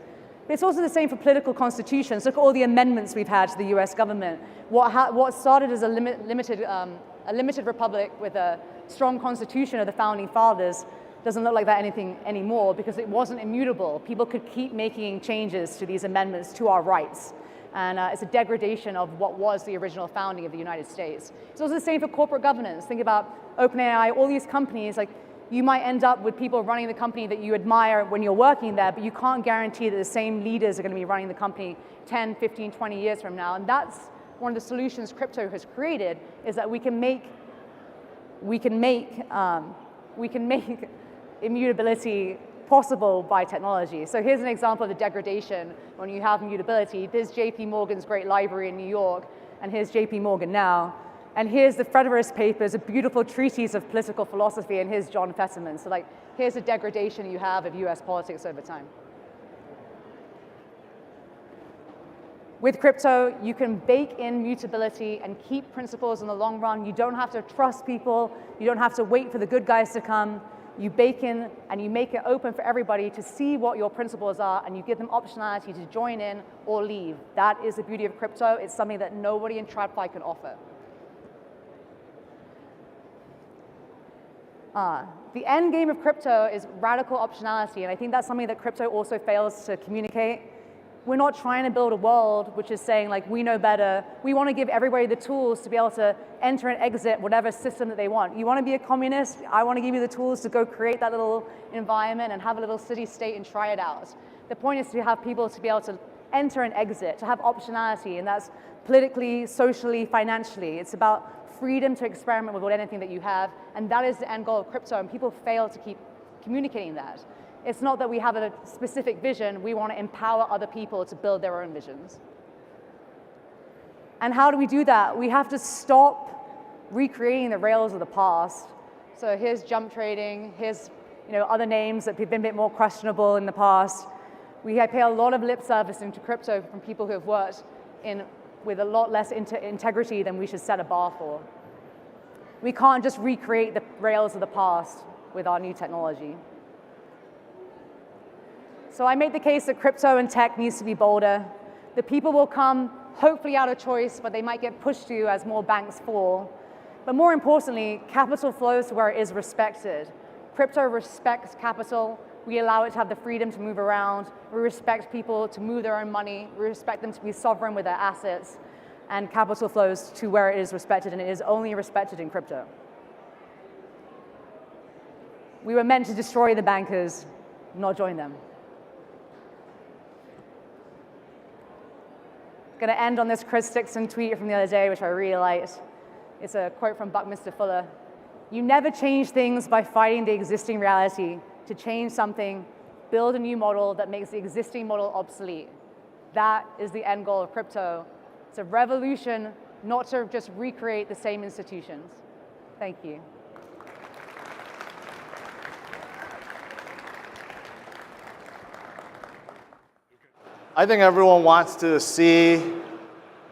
But it's also the same for political constitutions. Look at all the amendments we've had to the US government. What started as a limited republic with a strong constitution of the founding fathers doesn't look like that anything anymore, because it wasn't immutable. People could keep making changes to these amendments to our rights. And it's a degradation of what was the original founding of the United States. It's also the same for corporate governance. Think about OpenAI, all these companies, like, you might end up with people running the company that you admire when you're working there, but you can't guarantee that the same leaders are going to be running the company 10, 15, 20 years from now. And that's one of the solutions crypto has created is that we can make immutability possible by technology. So here's an example of the degradation when you have mutability. There's JP Morgan's great library in New York, and here's JP Morgan now. And here's the Federalist Papers, a beautiful treatise of political philosophy, and here's John Fetterman. So like, here's the degradation you have of US politics over time. With crypto, you can bake in mutability and keep principles in the long run. You don't have to trust people. You don't have to wait for the good guys to come. You bake in and you make it open for everybody to see what your principles are, and you give them optionality to join in or leave. That is the beauty of crypto. It's something that nobody in TradFi can offer. The end game of crypto is radical optionality, and I think that's something that crypto also fails to communicate. We're not trying to build a world which is saying, like, we know better. We want to give everybody the tools to be able to enter and exit whatever system that they want. You want to be a communist? I want to give you the tools to go create that little environment and have a little city-state and try it out. The point is to have people to be able to enter and exit, to have optionality, and that's politically, socially, financially. It's about freedom to experiment with anything that you have, and that is the end goal of crypto, and people fail to keep communicating that. It's not that we have a specific vision, we want to empower other people to build their own visions. And how do we do that? We have to stop recreating the rails of the past. So here's jump trading, here's other names that have been a bit more questionable in the past. We pay a lot of lip service into crypto from people who have worked with a lot less integrity than we should set a bar for. We can't just recreate the rails of the past with our new technology. So I made the case that crypto and tech needs to be bolder. The people will come, hopefully out of choice, but they might get pushed to as more banks fall. But more importantly, capital flows to where it is respected. Crypto respects capital. We allow it to have the freedom to move around. We respect people to move their own money. We respect them to be sovereign with their assets. And capital flows to where it is respected, and it is only respected in crypto. We were meant to destroy the bankers, not join them. Going to end on this Chris Dixon tweet from the other day, which I really liked. It's a quote from Buckminster Fuller. "You never change things by fighting the existing reality. To change something, build a new model that makes the existing model obsolete." That is the end goal of crypto. It's a revolution, not to just recreate the same institutions. Thank you. I think everyone wants to see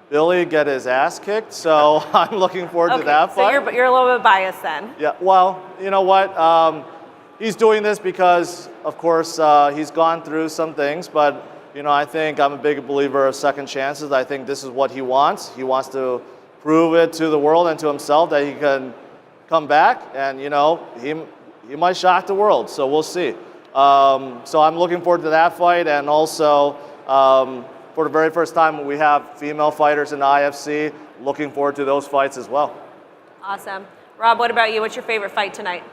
Billy get his ass kicked, so I'm looking forward to that fight. So you're a little bit biased then. Yeah, well, you know what? He's doing this because, of course, he's gone through some things, but I think I'm a big believer of second chances. I think this is what he wants. He wants to prove it to the world and to himself that he can come back, and he might shock the world, so we'll see. So I'm looking forward to that fight, and also for the very first time we have female fighters in the IFC. Looking forward to those fights as well. Awesome. Rob, what about you? What's your favorite fight tonight?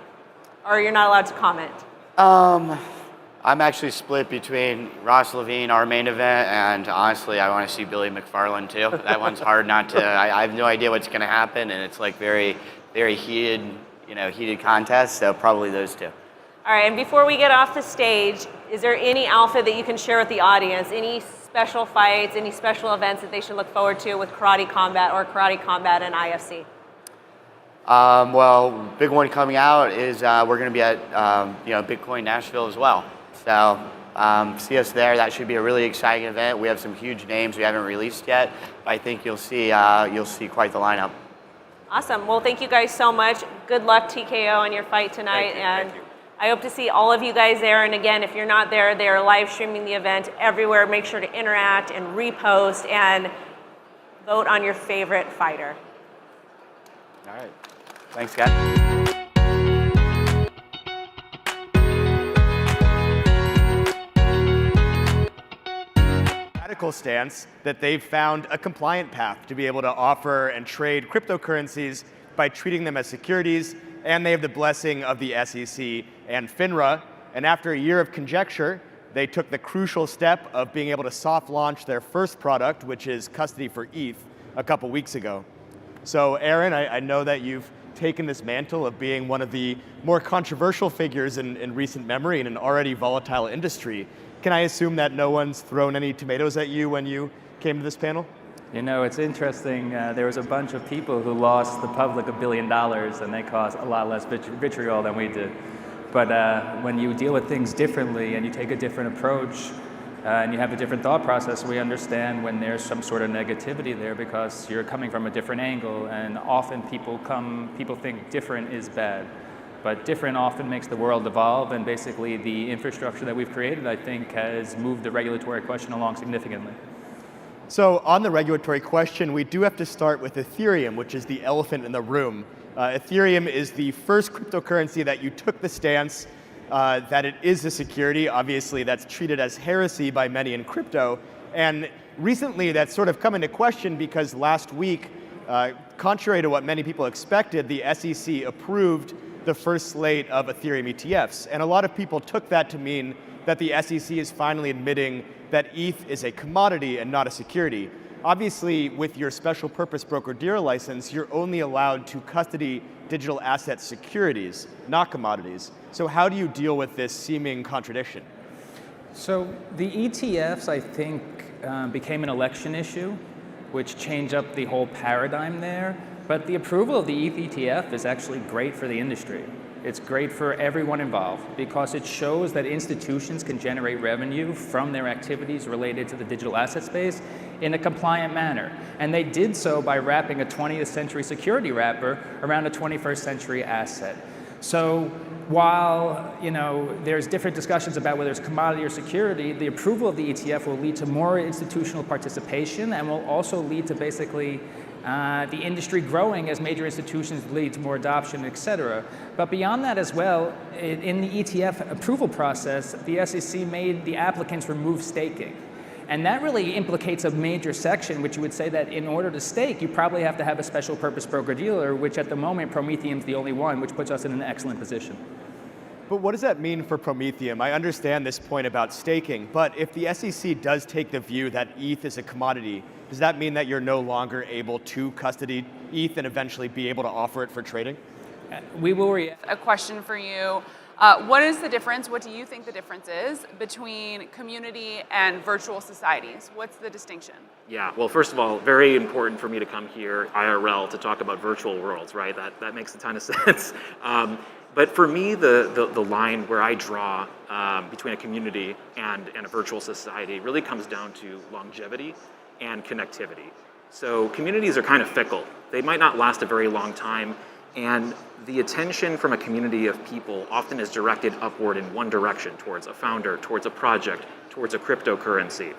Or you're not allowed to comment? I'm actually split between Ross Levine, our main event, and honestly, I want to see Billy McFarland too. That one's hard not to. I have no idea what's going to happen, and it's like very, very heated, heated contest. So probably those two. All right. And before we get off the stage, is there any alpha that you can share with the audience? Any special fights? Any special events that they should look forward to with Karate Combat or Karate Combat and IFC? Well, big one coming out is we're going to be at Bitcoin Nashville as well. So see us there. That should be a really exciting event. We have some huge names we haven't released yet. But I think you'll see quite the lineup. Awesome. Well, thank you guys so much. Good luck, TKO, on your fight tonight. Thank you. I hope to see all of you guys there. And again, if you're not there, they are live streaming the event everywhere. Make sure to interact and repost and vote on your favorite fighter. All right. Thanks, guys. Radical stance that they've found a compliant path to be able to offer and trade cryptocurrencies by treating them as securities, and they have the blessing of the SEC and FINRA. And after a year of conjecture, they took the crucial step of being able to soft launch their first product, which is custody for ETH, a couple weeks ago. So Aaron, I know that you've taken this mantle of being one of the more controversial figures in recent memory in an already volatile industry. Can I assume that no one's thrown any tomatoes at you when you came to this panel? You know, it's interesting. There was a bunch of people who lost the public $1 billion, and they caused a lot less vitriol than we did. But when you deal with things differently and you take a different approach and you have a different thought process, we understand when there's some sort of negativity there because you're coming from a different angle. And often people think different is bad. But different often makes the world evolve, and basically the infrastructure that we've created, I think, has moved the regulatory question along significantly. So on the regulatory question, we do have to start with Ethereum, which is the elephant in the room. Ethereum is the first cryptocurrency that you took the stance that it is a security. Obviously, that's treated as heresy by many in crypto. And recently, that's sort of come into question because last week, contrary to what many people expected, the SEC approved the first slate of Ethereum ETFs. And a lot of people took that to mean that the SEC is finally admitting that ETH is a commodity and not a security. Obviously, with your special purpose broker-dealer license, you're only allowed to custody digital asset securities, not commodities. So how do you deal with this seeming contradiction? So the ETFs, I think, became an election issue, which changed up the whole paradigm there. But the approval of the ETH ETF is actually great for the industry. It's great for everyone involved because it shows that institutions can generate revenue from their activities related to the digital asset space in a compliant manner. And they did so by wrapping a 20th century security wrapper around a 21st century asset. So while there's different discussions about whether it's commodity or security, the approval of the ETF will lead to more institutional participation and will also lead to basically the industry growing as major institutions lead to more adoption, et cetera. But beyond that as well, in the ETF approval process, the SEC made the applicants remove staking. And that really implicates a major section, which would say that in order to stake, you probably have to have a special purpose broker-dealer, which at the moment, Prometheum's the only one, which puts us in an excellent position. But what does that mean for Prometheum? I understand this point about staking, but if the SEC does take the view that ETH is a commodity, does that mean that you're no longer able to custody ETH and eventually be able to offer it for trading? We will a question for you. What is the difference, what do you think the difference is between community and virtual societies? What's the distinction? Yeah, well, first of all, very important for me to come here, IRL, to talk about virtual worlds, right? That makes a ton of sense. But for me, the line where I draw between a community and a virtual society really comes down to longevity and connectivity. So communities are kind of fickle. They might not last a very long time, and the attention from a community of people often is directed upward in one direction, towards a founder, towards a project, towards a cryptocurrency.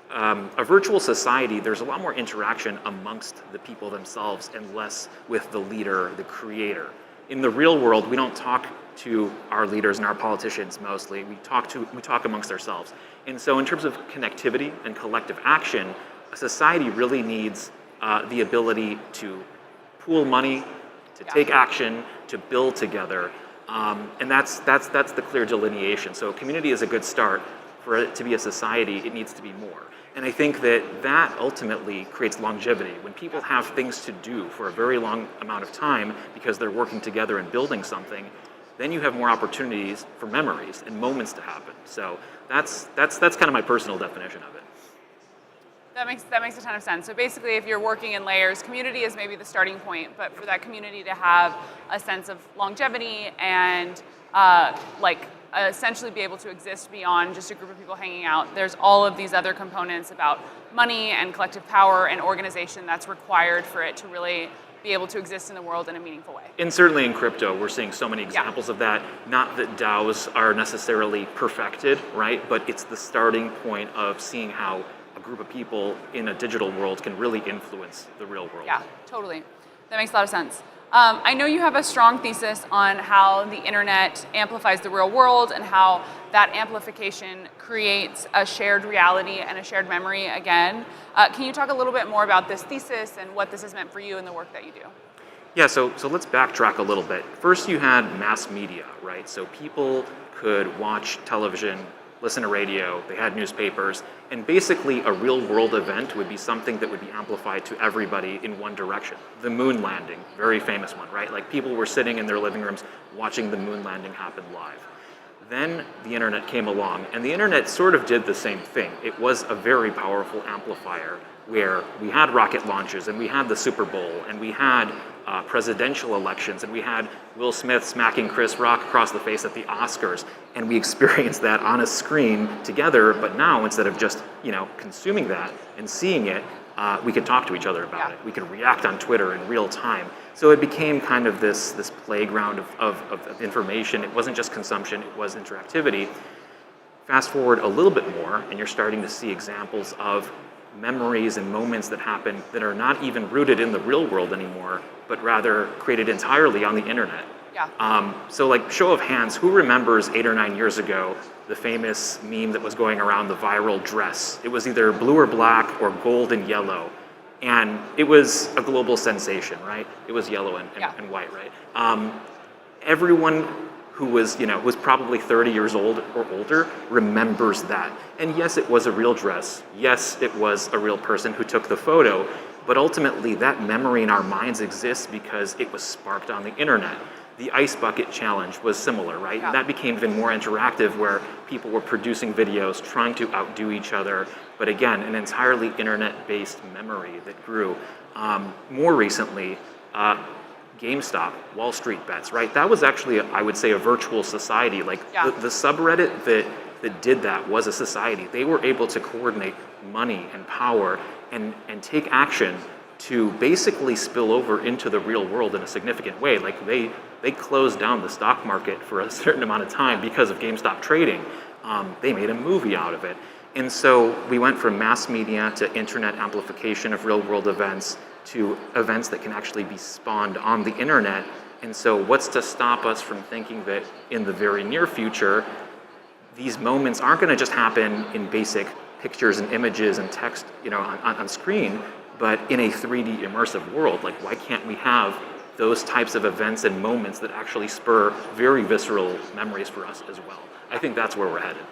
A virtual society, there's a lot more interaction amongst the people themselves and less with the leader, the creator. In the real world, we don't talk to our leaders and our politicians mostly. We talk amongst ourselves. And so in terms of connectivity and collective action, a society really needs the ability to pool money, to take action, to build together. And that's the clear delineation. So community is a good start. For it to be a society, it needs to be more. And I think that ultimately creates longevity. When people have things to do for a very long amount of time because they're working together and building something, then you have more opportunities for memories and moments to happen. So that's kind of my personal definition of it. That makes a ton of sense. So basically, if you're working in layers, community is maybe the starting point, but for that community to have a sense of longevity and essentially be able to exist beyond just a group of people hanging out, there's all of these other components about money and collective power and organization that's required for it to really be able to exist in the world in a meaningful way. And certainly in crypto, we're seeing so many examples of that. Not that DAOs are necessarily perfected, right? But it's the starting point of seeing how a group of people in a digital world can really influence the real world. Yeah, totally. That makes a lot of sense. I know you have a strong thesis on how the internet amplifies the real world and how that amplification creates a shared reality and a shared memory again. Can you talk a little bit more about this thesis and what this has meant for you and the work that you do? Yeah, so let's backtrack a little bit. First, you had mass media, right? So people could watch television listen to radio, they had newspapers, and basically a real world event would be something that would be amplified to everybody in one direction. The moon landing, very famous one, right? Like people were sitting in their living rooms watching the moon landing happen live. Then the internet came along, and the internet sort of did the same thing. It was a very powerful amplifier where we had rocket launches, and we had the Super Bowl, and we had presidential elections, and we had Will Smith smacking Chris Rock across the face at the Oscars, and we experienced that on a screen together. But now, instead of just consuming that and seeing it, we could talk to each other about it. We could react on Twitter in real time. So it became kind of this playground of information. It wasn't just consumption, it was interactivity. Fast forward a little bit more, and you're starting to see examples of memories and moments that happen that are not even rooted in the real world anymore, but rather created entirely on the internet. Yeah. So like, show of hands, who remembers 8 or 9 years ago, the famous meme that was going around, the viral dress? It was either blue or black or gold and yellow. And it was a global sensation, right? It was yellow and white, right? Everyone who was probably 30 years old or older remembers that. And yes, it was a real dress. Yes, it was a real person who took the photo. But ultimately, that memory in our minds exists because it was sparked on the internet. The Ice Bucket Challenge was similar, right? Yeah. That became even more interactive, where people were producing videos, trying to outdo each other. But again, an entirely internet-based memory that grew. More recently, GameStop, Wall Street Bets, right? That was actually, I would say, a virtual society. Like the subreddit that did that was a society. They were able to coordinate money and power and take action to basically spill over into the real world in a significant way. Like they closed down the stock market for a certain amount of time because of GameStop trading. They made a movie out of it. And so we went from mass media to internet amplification of real world events to events that can actually be spawned on the internet. And so what's to stop us from thinking that in the very near future, these moments aren't going to just happen in basic pictures and images and text, on screen, but in a 3D immersive world? Like, why can't we have those types of events and moments that actually spur very visceral memories for us as well? I think that's where we're headed.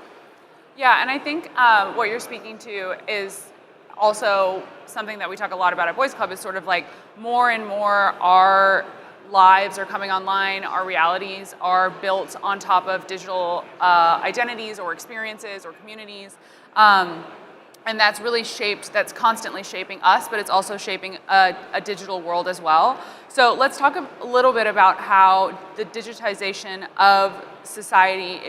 Yeah, and I think what you're speaking to is also something that we talk a lot about at Boys Club, is sort of like more and more our lives are coming online, our realities are built on top of digital identities or experiences or communities. And that's really that's constantly shaping us, but it's also shaping a digital world as well. So let's talk a little bit about how the digitization of society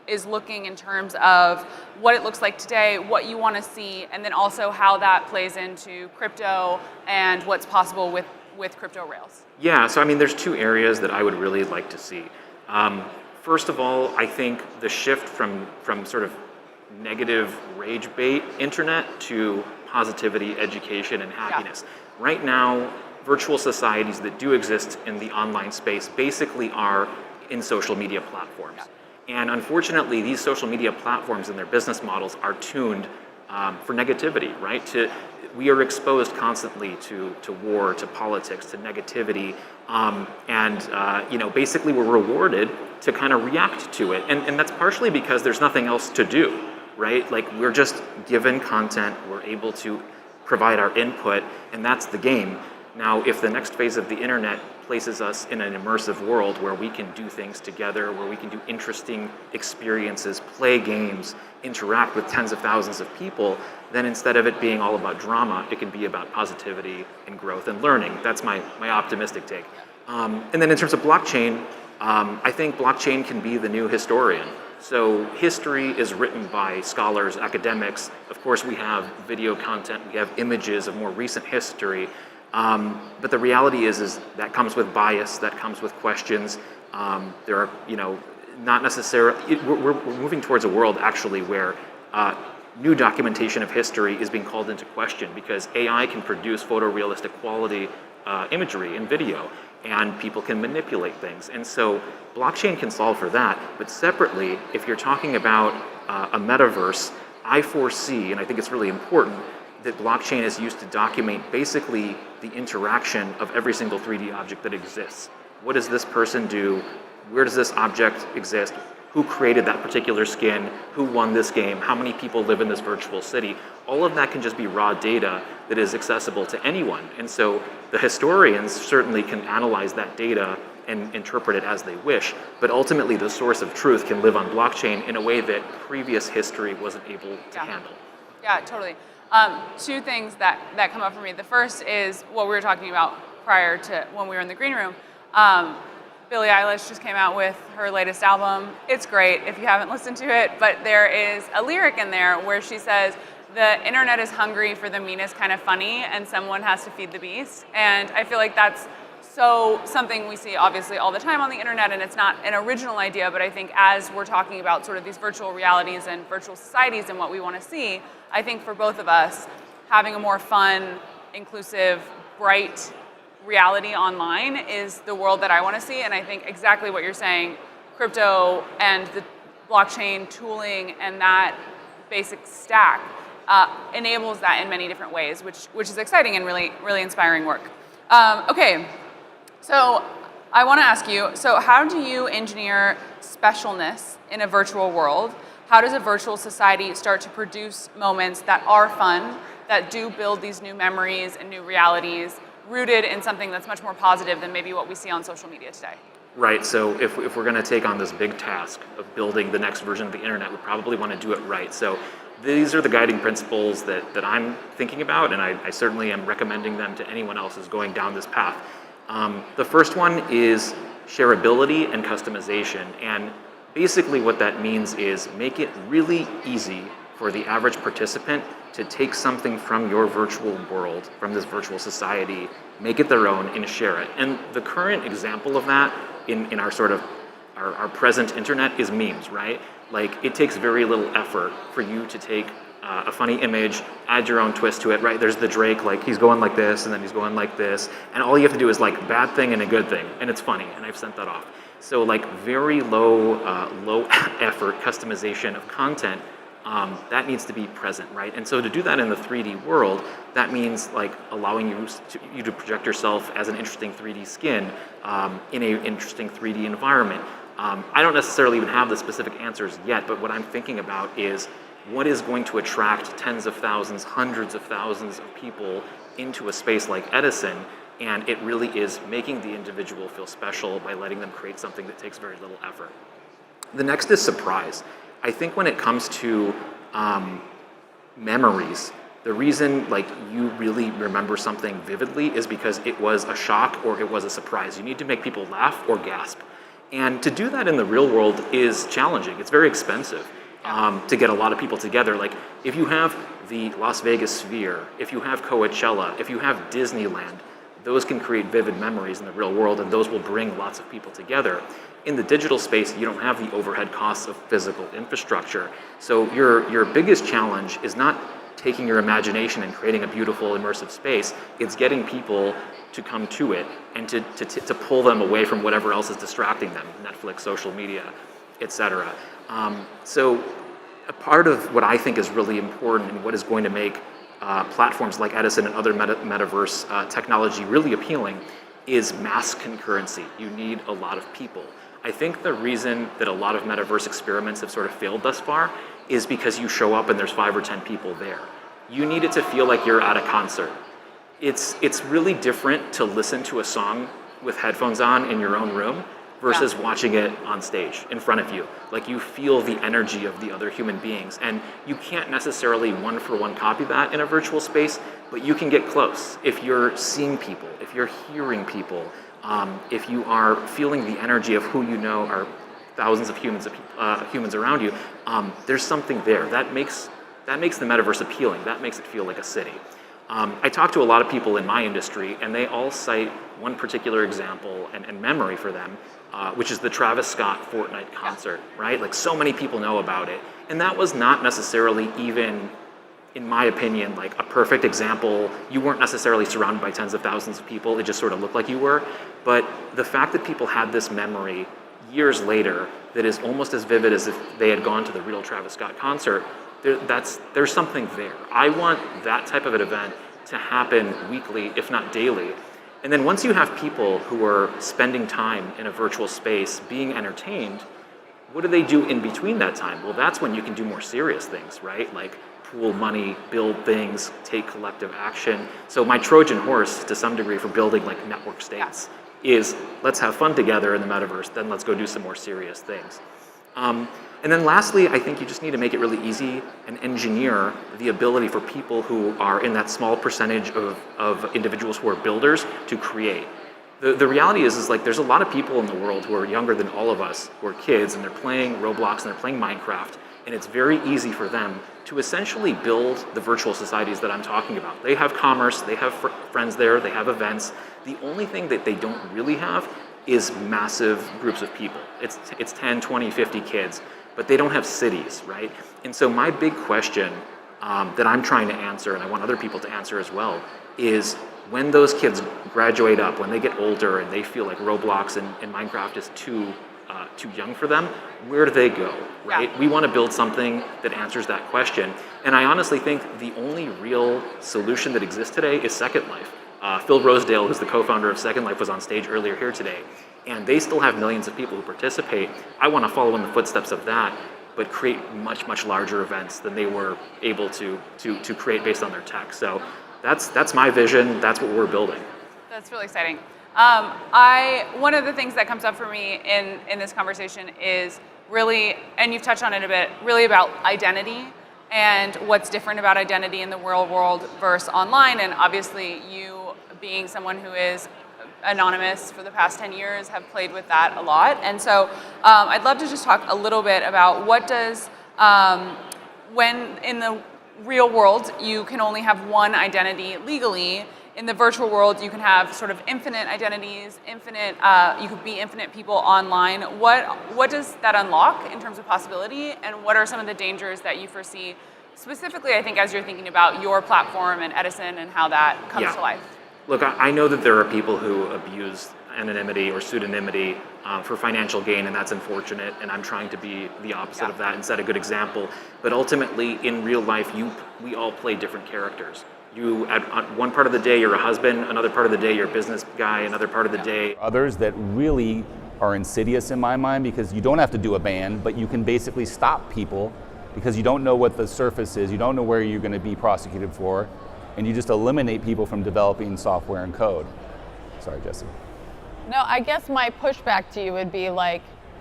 is looking in terms of what it looks like today, what you want to see, and then also how that plays into crypto and what's possible with crypto rails. Yeah, so I mean, there's two areas that I would really like to see. First of all, I think the shift from sort of negative rage bait internet to positivity, education, and happiness. Yeah. Right now, virtual societies that do exist in the online space basically are in social media platforms. Yeah. And unfortunately, these social media platforms and their business models are tuned for negativity, right? We are exposed constantly to war, to politics, to negativity, and basically we're rewarded to kind of react to it. And that's partially because there's nothing else to do, right? Like, we're just given content, we're able to provide our input, and that's the game. Now, if the next phase of the internet places us in an immersive world where we can do things together, where we can do interesting experiences, play games, interact with tens of thousands of people, then instead of it being all about drama, it can be about positivity and growth and learning. That's my optimistic take. And then in terms of blockchain, I think blockchain can be the new historian. So history is written by scholars, academics. Of course, we have video content, we have images of more recent history. But the reality is that comes with bias, that comes with questions. There are, not necessarily, we're moving towards a world actually where new documentation of history is being called into question because AI can produce photorealistic quality imagery and video, and people can manipulate things. And so blockchain can solve for that. But separately, if you're talking about a metaverse, I foresee, and I think it's really important, that blockchain is used to document basically the interaction of every single 3D object that exists. What does this person do? Where does this object exist? who created that particular skin, who won this game, how many people live in this virtual city. All of that can just be raw data that is accessible to anyone. And so the historians certainly can analyze that data and interpret it as they wish, but ultimately the source of truth can live on blockchain in a way that previous history wasn't able to handle. Yeah, totally. Two things that come up for me. The first is what we were talking about prior to when we were in the green room. Billie Eilish just came out with her latest album. It's great if you haven't listened to it, but there is a lyric in there where she says, the internet is hungry for the meanest kind of funny, and someone has to feed the beast. And I feel like that's something we see obviously all the time on the internet, and it's not an original idea, but I think as we're talking about sort of these virtual realities and virtual societies and what we want to see, I think for both of us, having a more fun, inclusive, bright reality online is the world that I want to see. And I think exactly what you're saying, crypto and the blockchain tooling and that basic stack enables that in many different ways, which is exciting and really, really inspiring work. Okay, so I want to ask you, so how do you engineer specialness in a virtual world? How does a virtual society start to produce moments that are fun, that do build these new memories and new realities, rooted in something that's much more positive than maybe what we see on social media today? Right, so if we're going to take on this big task of building the next version of the internet, we probably want to do it right. So these are the guiding principles that I'm thinking about, and I certainly am recommending them to anyone else who's going down this path. The first one is shareability and customization, and basically what that means is make it really easy for the average participant to take something from your virtual world, from this virtual society, make it their own and share it. And the current example of that in our sort of our present internet is memes, right? Like it takes very little effort for you to take a funny image, add your own twist to it, right? There's the Drake, like he's going like this and then he's going like this, and all you have to do is like bad thing and a good thing, and it's funny, and I've sent that off. So like very low effort customization of content, that needs to be present, right? And so to do that in the 3D world, that means like allowing you to project yourself as an interesting 3D skin in an interesting 3D environment. I don't necessarily even have the specific answers yet, but what I'm thinking about is what is going to attract tens of thousands, hundreds of thousands of people into a space like Edison, and it really is making the individual feel special by letting them create something that takes very little effort. The next is surprise. I think when it comes to memories, the reason like you really remember something vividly is because it was a shock or it was a surprise. You need to make people laugh or gasp. And to do that in the real world is challenging. It's very expensive to get a lot of people together. Like if you have the Las Vegas Sphere, if you have Coachella, if you have Disneyland, those can create vivid memories in the real world, and those will bring lots of people together. In the digital space, you don't have the overhead costs of physical infrastructure. So your biggest challenge is not taking your imagination and creating a beautiful immersive space. It's getting people to come to it and to pull them away from whatever else is distracting them, Netflix, social media, etc. So a part of what I think is really important and what is going to make platforms like Edison and other metaverse technology really appealing is mass concurrency. You need a lot of people. I think the reason that a lot of metaverse experiments have sort of failed thus far is because you show up and there's 5 or 10 people there. You need it to feel like you're at a concert. It's really different to listen to a song with headphones on in your own room versus watching it on stage in front of you. Like you feel the energy of the other human beings, and you can't necessarily one-for-one copy that in a virtual space, but you can get close if you're seeing people, if you're hearing people, if you are feeling the energy of who you know are thousands of humans around you. There's something there that makes the metaverse appealing. That makes it feel like a city. I talk to a lot of people in my industry, and they all cite one particular example and memory for them, which is the Travis Scott Fortnite concert, right? Like so many people know about it. And that was not necessarily even, in my opinion, like a perfect example. You weren't necessarily surrounded by tens of thousands of people. It just sort of looked like you were. But the fact that people had this memory years later that is almost as vivid as if they had gone to the real Travis Scott concert, there's something there. I want that type of an event to happen weekly, if not daily. And then once you have people who are spending time in a virtual space being entertained, What do they do in between that time? Well, that's when you can do more serious things, right? Like pool money, build things, take collective action. So my Trojan horse, to some degree, for building like network states is let's have fun together in the metaverse, then let's go do some more serious things. And then lastly, I think you just need to make it really easy and engineer the ability for people who are in that small percentage of individuals who are builders to create. The reality is like there's a lot of people in the world who are younger than all of us, who are kids, and they're playing Roblox and they're playing Minecraft, and it's very easy for them to essentially build the virtual societies that I'm talking about. They have commerce, they have friends there, they have events. The only thing that they don't really have is massive groups of people. It's 10, 20, 50 kids, but they don't have cities, right? And so my big question that I'm trying to answer, and I want other people to answer as well, is when those kids graduate up, when they get older and they feel like Roblox and Minecraft is too young for them, where do they go, right? Yeah. We want to build something that answers that question. And I honestly think the only real solution that exists today is Second Life. Phil Rosedale, who's the co-founder of Second Life, was on stage earlier here today. And they still have millions of people who participate. I want to follow in the footsteps of that, but create much, much larger events than they were able to create based on their tech. So that's my vision. That's what we're building. That's really exciting. One of the things that comes up for me in this conversation is really, and you've touched on it a bit, really about identity and what's different about identity in the real world versus online. And obviously you being someone who is anonymous for the past 10 years have played with that a lot. And so I'd love to just talk a little bit about what does, when in the real world you can only have one identity legally, in the virtual world you can have sort of infinite identities, you could be infinite people online. What does that unlock in terms of possibility, and what are some of the dangers that you foresee, specifically I think as you're thinking about your platform and Edison and how that comes to life? Look, I know that there are people who abuse anonymity or pseudonymity for financial gain, and that's unfortunate, and I'm trying to be the opposite of that and set a good example. But ultimately, in real life, we all play different characters. At one part of the day, you're a husband, another part of the day, you're a business guy, another part of the day. Others that really are insidious in my mind, because you don't have to do a ban, but you can basically stop people because you don't know what the surface is, you don't know where you're going to be prosecuted for, and you just eliminate people from developing software and code. Sorry, Jesse. No, I guess my pushback to you would be like...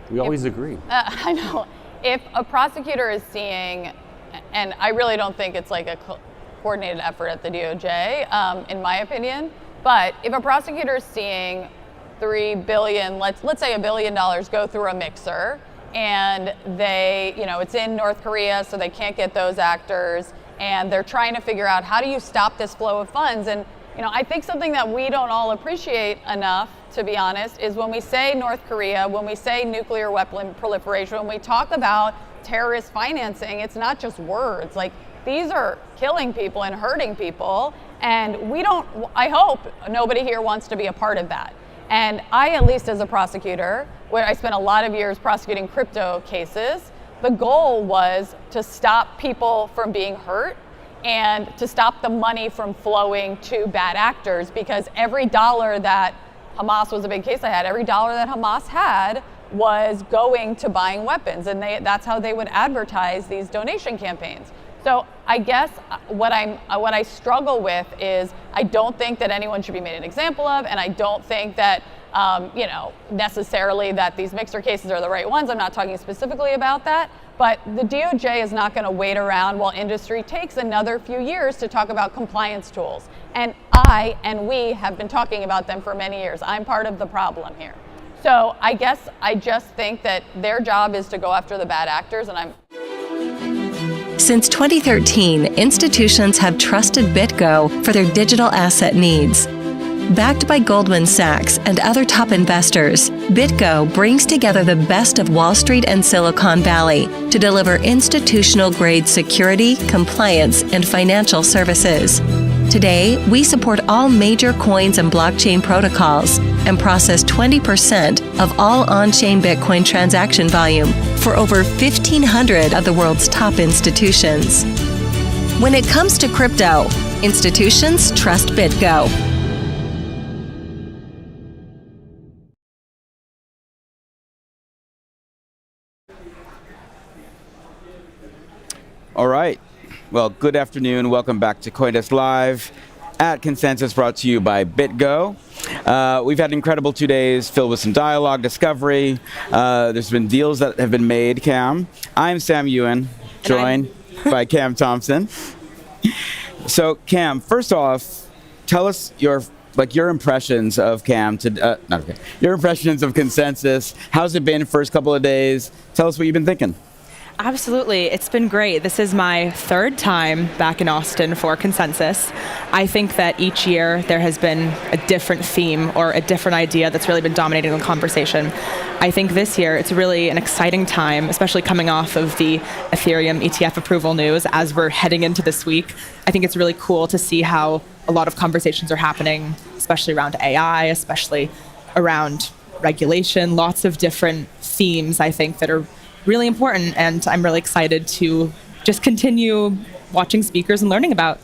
We always agree. I know. If a prosecutor is seeing, and I really don't think it's like a coordinated effort at the DOJ, in my opinion, but if a prosecutor is seeing $3 billion, let's say $1 billion go through a mixer, and they, it's in North Korea, so they can't get those actors, and they're trying to figure out how do you stop this flow of funds. And I think something that we don't all appreciate enough, to be honest, is when we say North Korea, when we say nuclear weapon proliferation, when we talk about terrorist financing, it's not just words. Like, these are killing people and hurting people, and I hope nobody here wants to be a part of that. And I, at least as a prosecutor, where I spent a lot of years prosecuting crypto cases, the goal was to stop people from being hurt and to stop the money from flowing to bad actors, because every dollar that Hamas was a big case I had, every dollar that Hamas had was going to buying weapons, and that's how they would advertise these donation campaigns. So I guess what I struggle with is I don't think that anyone should be made an example of, and I don't think that necessarily that these mixer cases are the right ones. I'm not talking specifically about that, but the DOJ is not going to wait around while industry takes another few years to talk about compliance tools. And I and we have been talking about them for many years. I'm part of the problem here. So I guess I just think that their job is to go after the bad actors, and Since 2013, institutions have trusted BitGo for their digital asset needs. Backed by Goldman Sachs and other top investors, BitGo brings together the best of Wall Street and Silicon Valley to deliver institutional-grade security, compliance, and financial services. Today, we support all major coins and blockchain protocols and process 20% of all on-chain Bitcoin transaction volume for over 1,500 of the world's top institutions. When it comes to crypto, institutions trust BitGo. All right. Well, good afternoon. Welcome back to Coindesk Live at Consensus, brought to you by BitGo. We've had incredible 2 days filled with some dialogue, discovery. There's been deals that have been made, Cam. I'm Sam Ewan, joined by Cam Thompson. So, Cam, first off, tell us your impressions of your impressions of Consensus. How's it been first couple of days? Tell us what you've been thinking. Absolutely. It's been great. This is my third time back in Austin for Consensus. I think that each year there has been a different theme or a different idea that's really been dominating the conversation. I think this year it's really an exciting time, especially coming off of the Ethereum ETF approval news as we're heading into this week. I think it's really cool to see how a lot of conversations are happening, especially around AI, especially around regulation, lots of different themes, I think, that are really important, and I'm really excited to just continue watching speakers and learning about.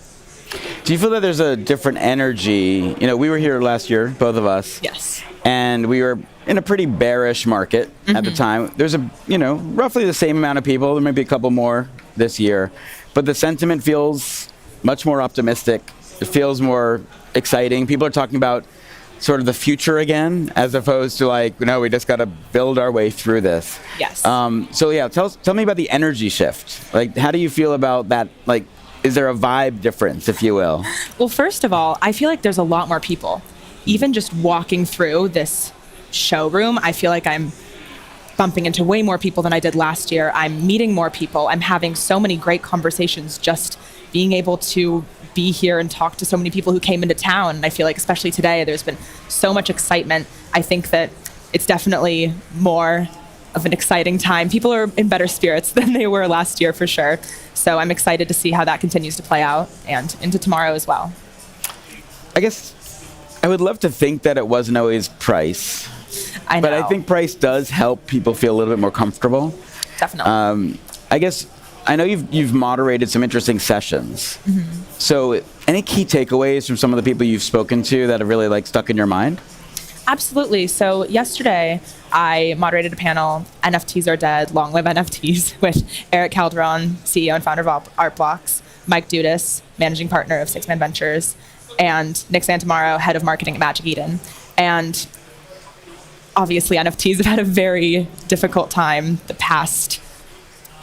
Do you feel that there's a different energy? You know, we were here last year, both of us. Yes. And we were in a pretty bearish market at the time. There's roughly the same amount of people. There may be a couple more this year, but the sentiment feels much more optimistic. It feels more exciting. People are talking about sort of the future again, as opposed to we just got to build our way through this. Yes. Tell me about the energy shift. How do you feel about that? Is there a vibe difference, if you will? Well, first of all, I feel like there's a lot more people. Even just walking through this showroom, I feel like I'm bumping into way more people than I did last year. I'm meeting more people. I'm having so many great conversations, just being able to be here and talk to so many people who came into town. And I feel like especially today, there's been so much excitement. I think that it's definitely more of an exciting time. People are in better spirits than they were last year for sure. So I'm excited to see how that continues to play out and into tomorrow as well. I guess I would love to think that it wasn't always price. I know. But I think price does help people feel a little bit more comfortable. Definitely. I know you've moderated some interesting sessions. Mm-hmm. So any key takeaways from some of the people you've spoken to that have really stuck in your mind? Absolutely. So yesterday I moderated a panel, NFTs Are Dead, Long Live NFTs, with Eric Calderon, CEO and founder of Artblocks, Mike Dudas, managing partner of Six Man Ventures, and Nick Santamaro, head of marketing at Magic Eden. And obviously NFTs have had a very difficult time the past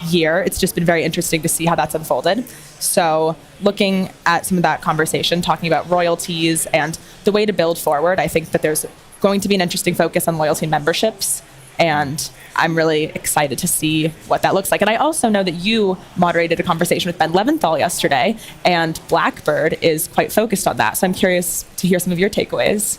year. It's just been very interesting to see how that's unfolded. So looking at some of that conversation, talking about royalties and the way to build forward, I think that there's going to be an interesting focus on loyalty and memberships. And I'm really excited to see what that looks like. And I also know that you moderated a conversation with Ben Leventhal yesterday, and Blackbird is quite focused on that. So I'm curious to hear some of your takeaways.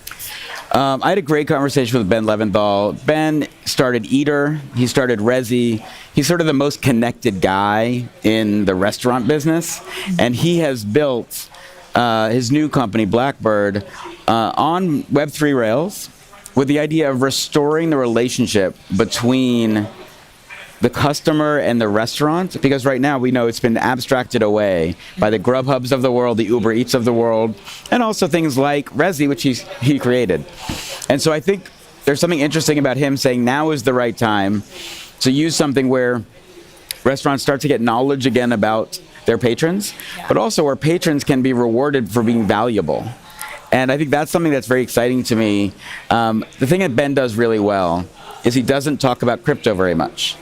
I had a great conversation with Ben Leventhal. Ben started Eater. He started Resi. He's sort of the most connected guy in the restaurant business. And he has built his new company, Blackbird, on Web3 rails with the idea of restoring the relationship between the customer and the restaurant, because right now we know it's been abstracted away by the Grubhubs of the world, the Uber Eats of the world, and also things like Resi, which he created. And so I think there's something interesting about him saying now is the right time to use something where restaurants start to get knowledge again about their patrons, but also where patrons can be rewarded for being valuable. And I think that's something that's very exciting to me. The thing that Ben does really well is he doesn't talk about crypto very much.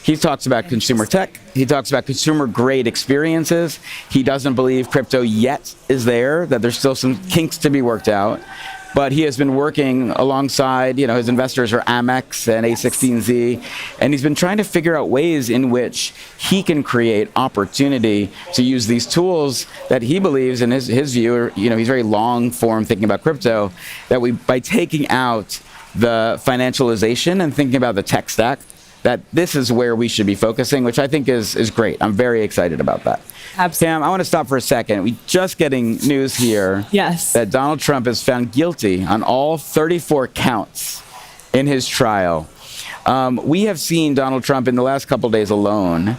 He talks about consumer tech. He talks about consumer-grade experiences. He doesn't believe crypto yet is there, that there's still some kinks to be worked out. But he has been working alongside, his investors are Amex and A16Z, and he's been trying to figure out ways in which he can create opportunity to use these tools that he believes, in his view, he's very long-form thinking about crypto, that by taking out the financialization and thinking about the tech stack, that this is where we should be focusing, which I think is great. I'm very excited about that. Absolutely. Cam, I want to stop for a second. We're just getting news here that Donald Trump is found guilty on all 34 counts in his trial. We have seen Donald Trump in the last couple of days alone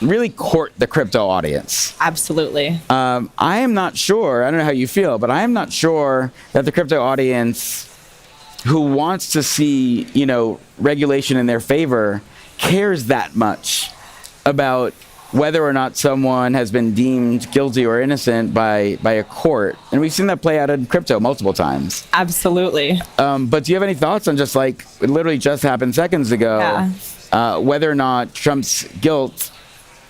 really court the crypto audience. Absolutely. I am not sure, I don't know how you feel, but I am not sure that the crypto audience who wants to see, regulation in their favor cares that much about whether or not someone has been deemed guilty or innocent by a court. And we've seen that play out in crypto multiple times. Absolutely. But do you have any thoughts on just like, it literally just happened seconds ago, whether or not Trump's guilt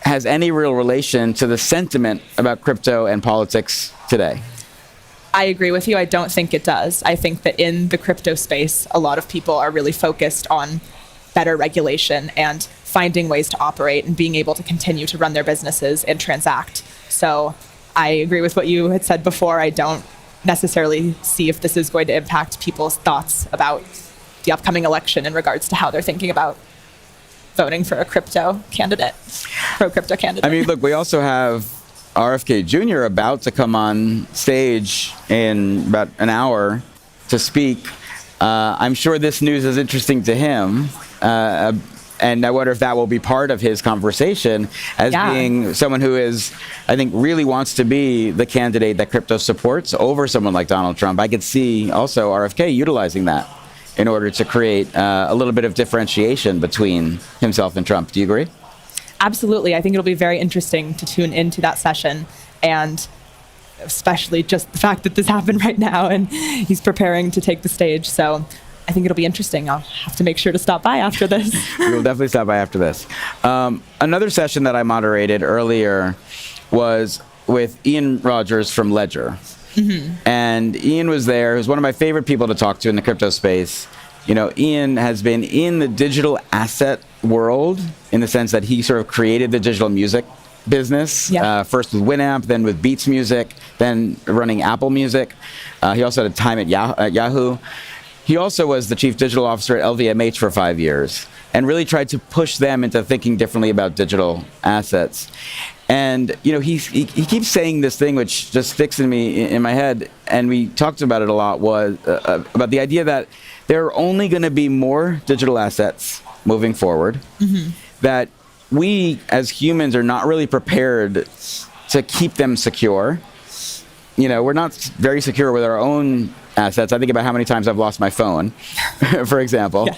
has any real relation to the sentiment about crypto and politics today? I agree with you. I don't think it does. I think that in the crypto space, a lot of people are really focused on better regulation and finding ways to operate and being able to continue to run their businesses and transact. So I agree with what you had said before. I don't necessarily see if this is going to impact people's thoughts about the upcoming election in regards to how they're thinking about voting for a crypto candidate, pro-crypto candidate. I mean, look, we also have RFK Jr. about to come on stage in about an hour to speak. I'm sure this news is interesting to him. And I wonder if that will be part of his conversation as being someone who is, I think, really wants to be the candidate that crypto supports over someone like Donald Trump. I could see also RFK utilizing that in order to create a little bit of differentiation between himself and Trump. Do you agree? Absolutely. I think it'll be very interesting to tune into that session, and especially just the fact that this happened right now and he's preparing to take the stage. So I think it'll be interesting. I'll have to make sure to stop by after this. We'll definitely stop by after this. Another session that I moderated earlier was with Ian Rogers from Ledger. And Ian was there. He was one of my favorite people to talk to in the crypto space. You know, Ian has been in the digital asset world in the sense that he sort of created the digital music business, first with Winamp, then with Beats Music, then running Apple Music. He also had a time at Yahoo. He also was the chief digital officer at LVMH for 5 years and really tried to push them into thinking differently about digital assets. And, you know, he keeps saying this thing which just sticks in my head, and we talked about it a lot, was about the idea that there are only going to be more digital assets moving forward, that we as humans are not really prepared to keep them secure. You know, we're not very secure with our own assets. I think about how many times I've lost my phone, for example.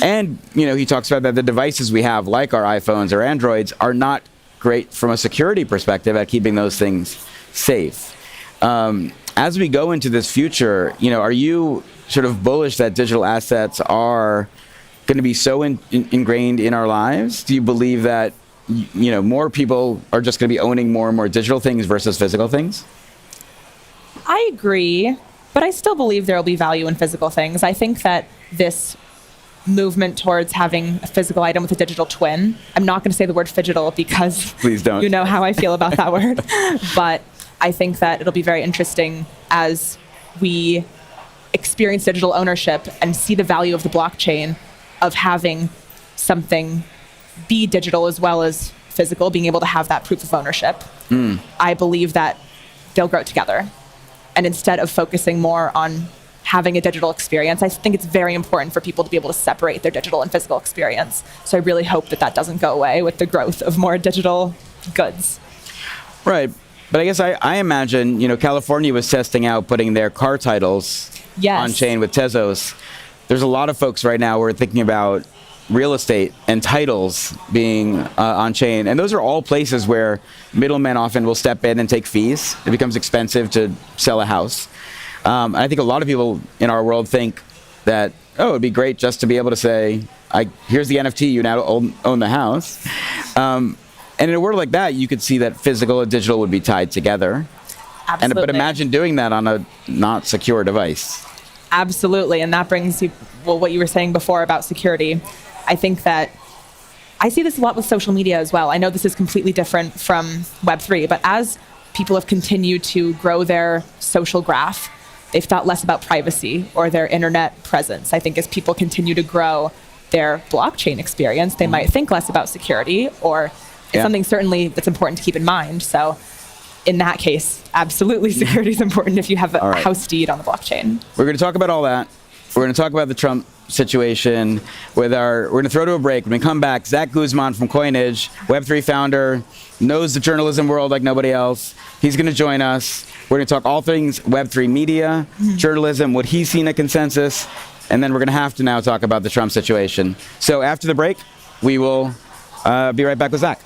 And, you know, he talks about that the devices we have, like our iPhones or Androids, are not great from a security perspective at keeping those things safe. As we go into this future, you know, are you sort of bullish that digital assets are going to be so ingrained in our lives? Do you believe that, you know, more people are just going to be owning more and more digital things versus physical things? I agree, but I still believe there will be value in physical things. I think that this movement towards having a physical item with a digital twin, I'm not going to say the word phygital because please don't. You know how I feel about that word, but I think that it'll be very interesting as we experience digital ownership and see the value of the blockchain of having something be digital as well as physical, being able to have that proof of ownership. I believe that they'll grow together. And instead of focusing more on having a digital experience, I think it's very important for people to be able to separate their digital and physical experience. So I really hope that that doesn't go away with the growth of more digital goods. Right. But I guess I imagine, you know, California was testing out putting their car titles on chain with Tezos. There's a lot of folks right now who are thinking about real estate and titles being on chain. And those are all places where middlemen often will step in and take fees. It becomes expensive to sell a house. I think a lot of people in our world think that, oh, it'd be great just to be able to say, here's the NFT, you now own the house. And in a world like that, you could see that physical and digital would be tied together. Absolutely. But imagine doing that on a not secure device. Absolutely. And that brings you, well, what you were saying before about security. I think that I see this a lot with social media as well. I know this is completely different from Web3, but as people have continued to grow their social graph, they've thought less about privacy or their internet presence. I think as people continue to grow their blockchain experience, they might think less about security, or it's something certainly that's important to keep in mind. So in that case, absolutely security is important if you have a house deed on the blockchain. We're going to talk about all that. We're going to talk about the Trump situation we're going to throw to a break. When we come back, Zach Guzman from Coinage, Web3 founder, knows the journalism world like nobody else. He's going to join us. We're going to talk all things Web3 media, journalism, what he's seen at Consensus, and then we're going to have to now talk about the Trump situation. So after the break, we will be right back with Zach.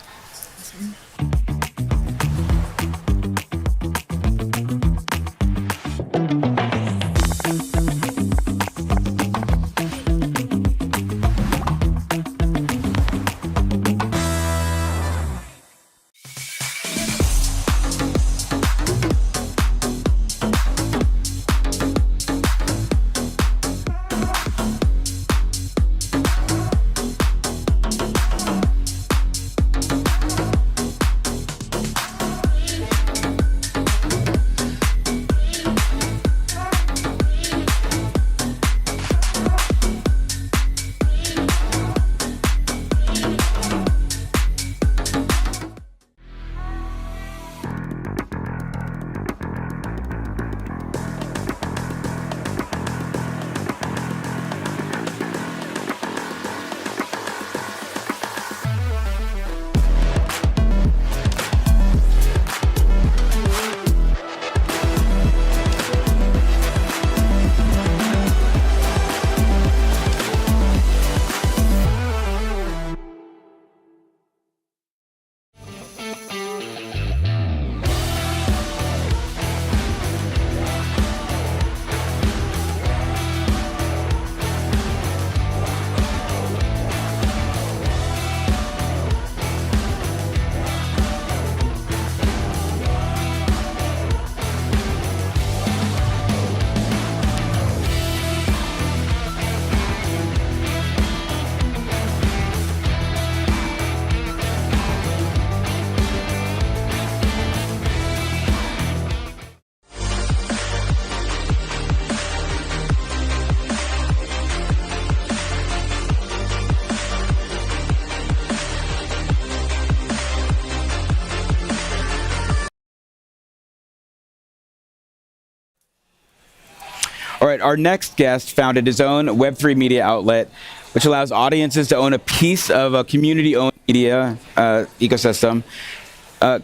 All right, our next guest founded his own Web3 media outlet, which allows audiences to own a piece of a community-owned media ecosystem.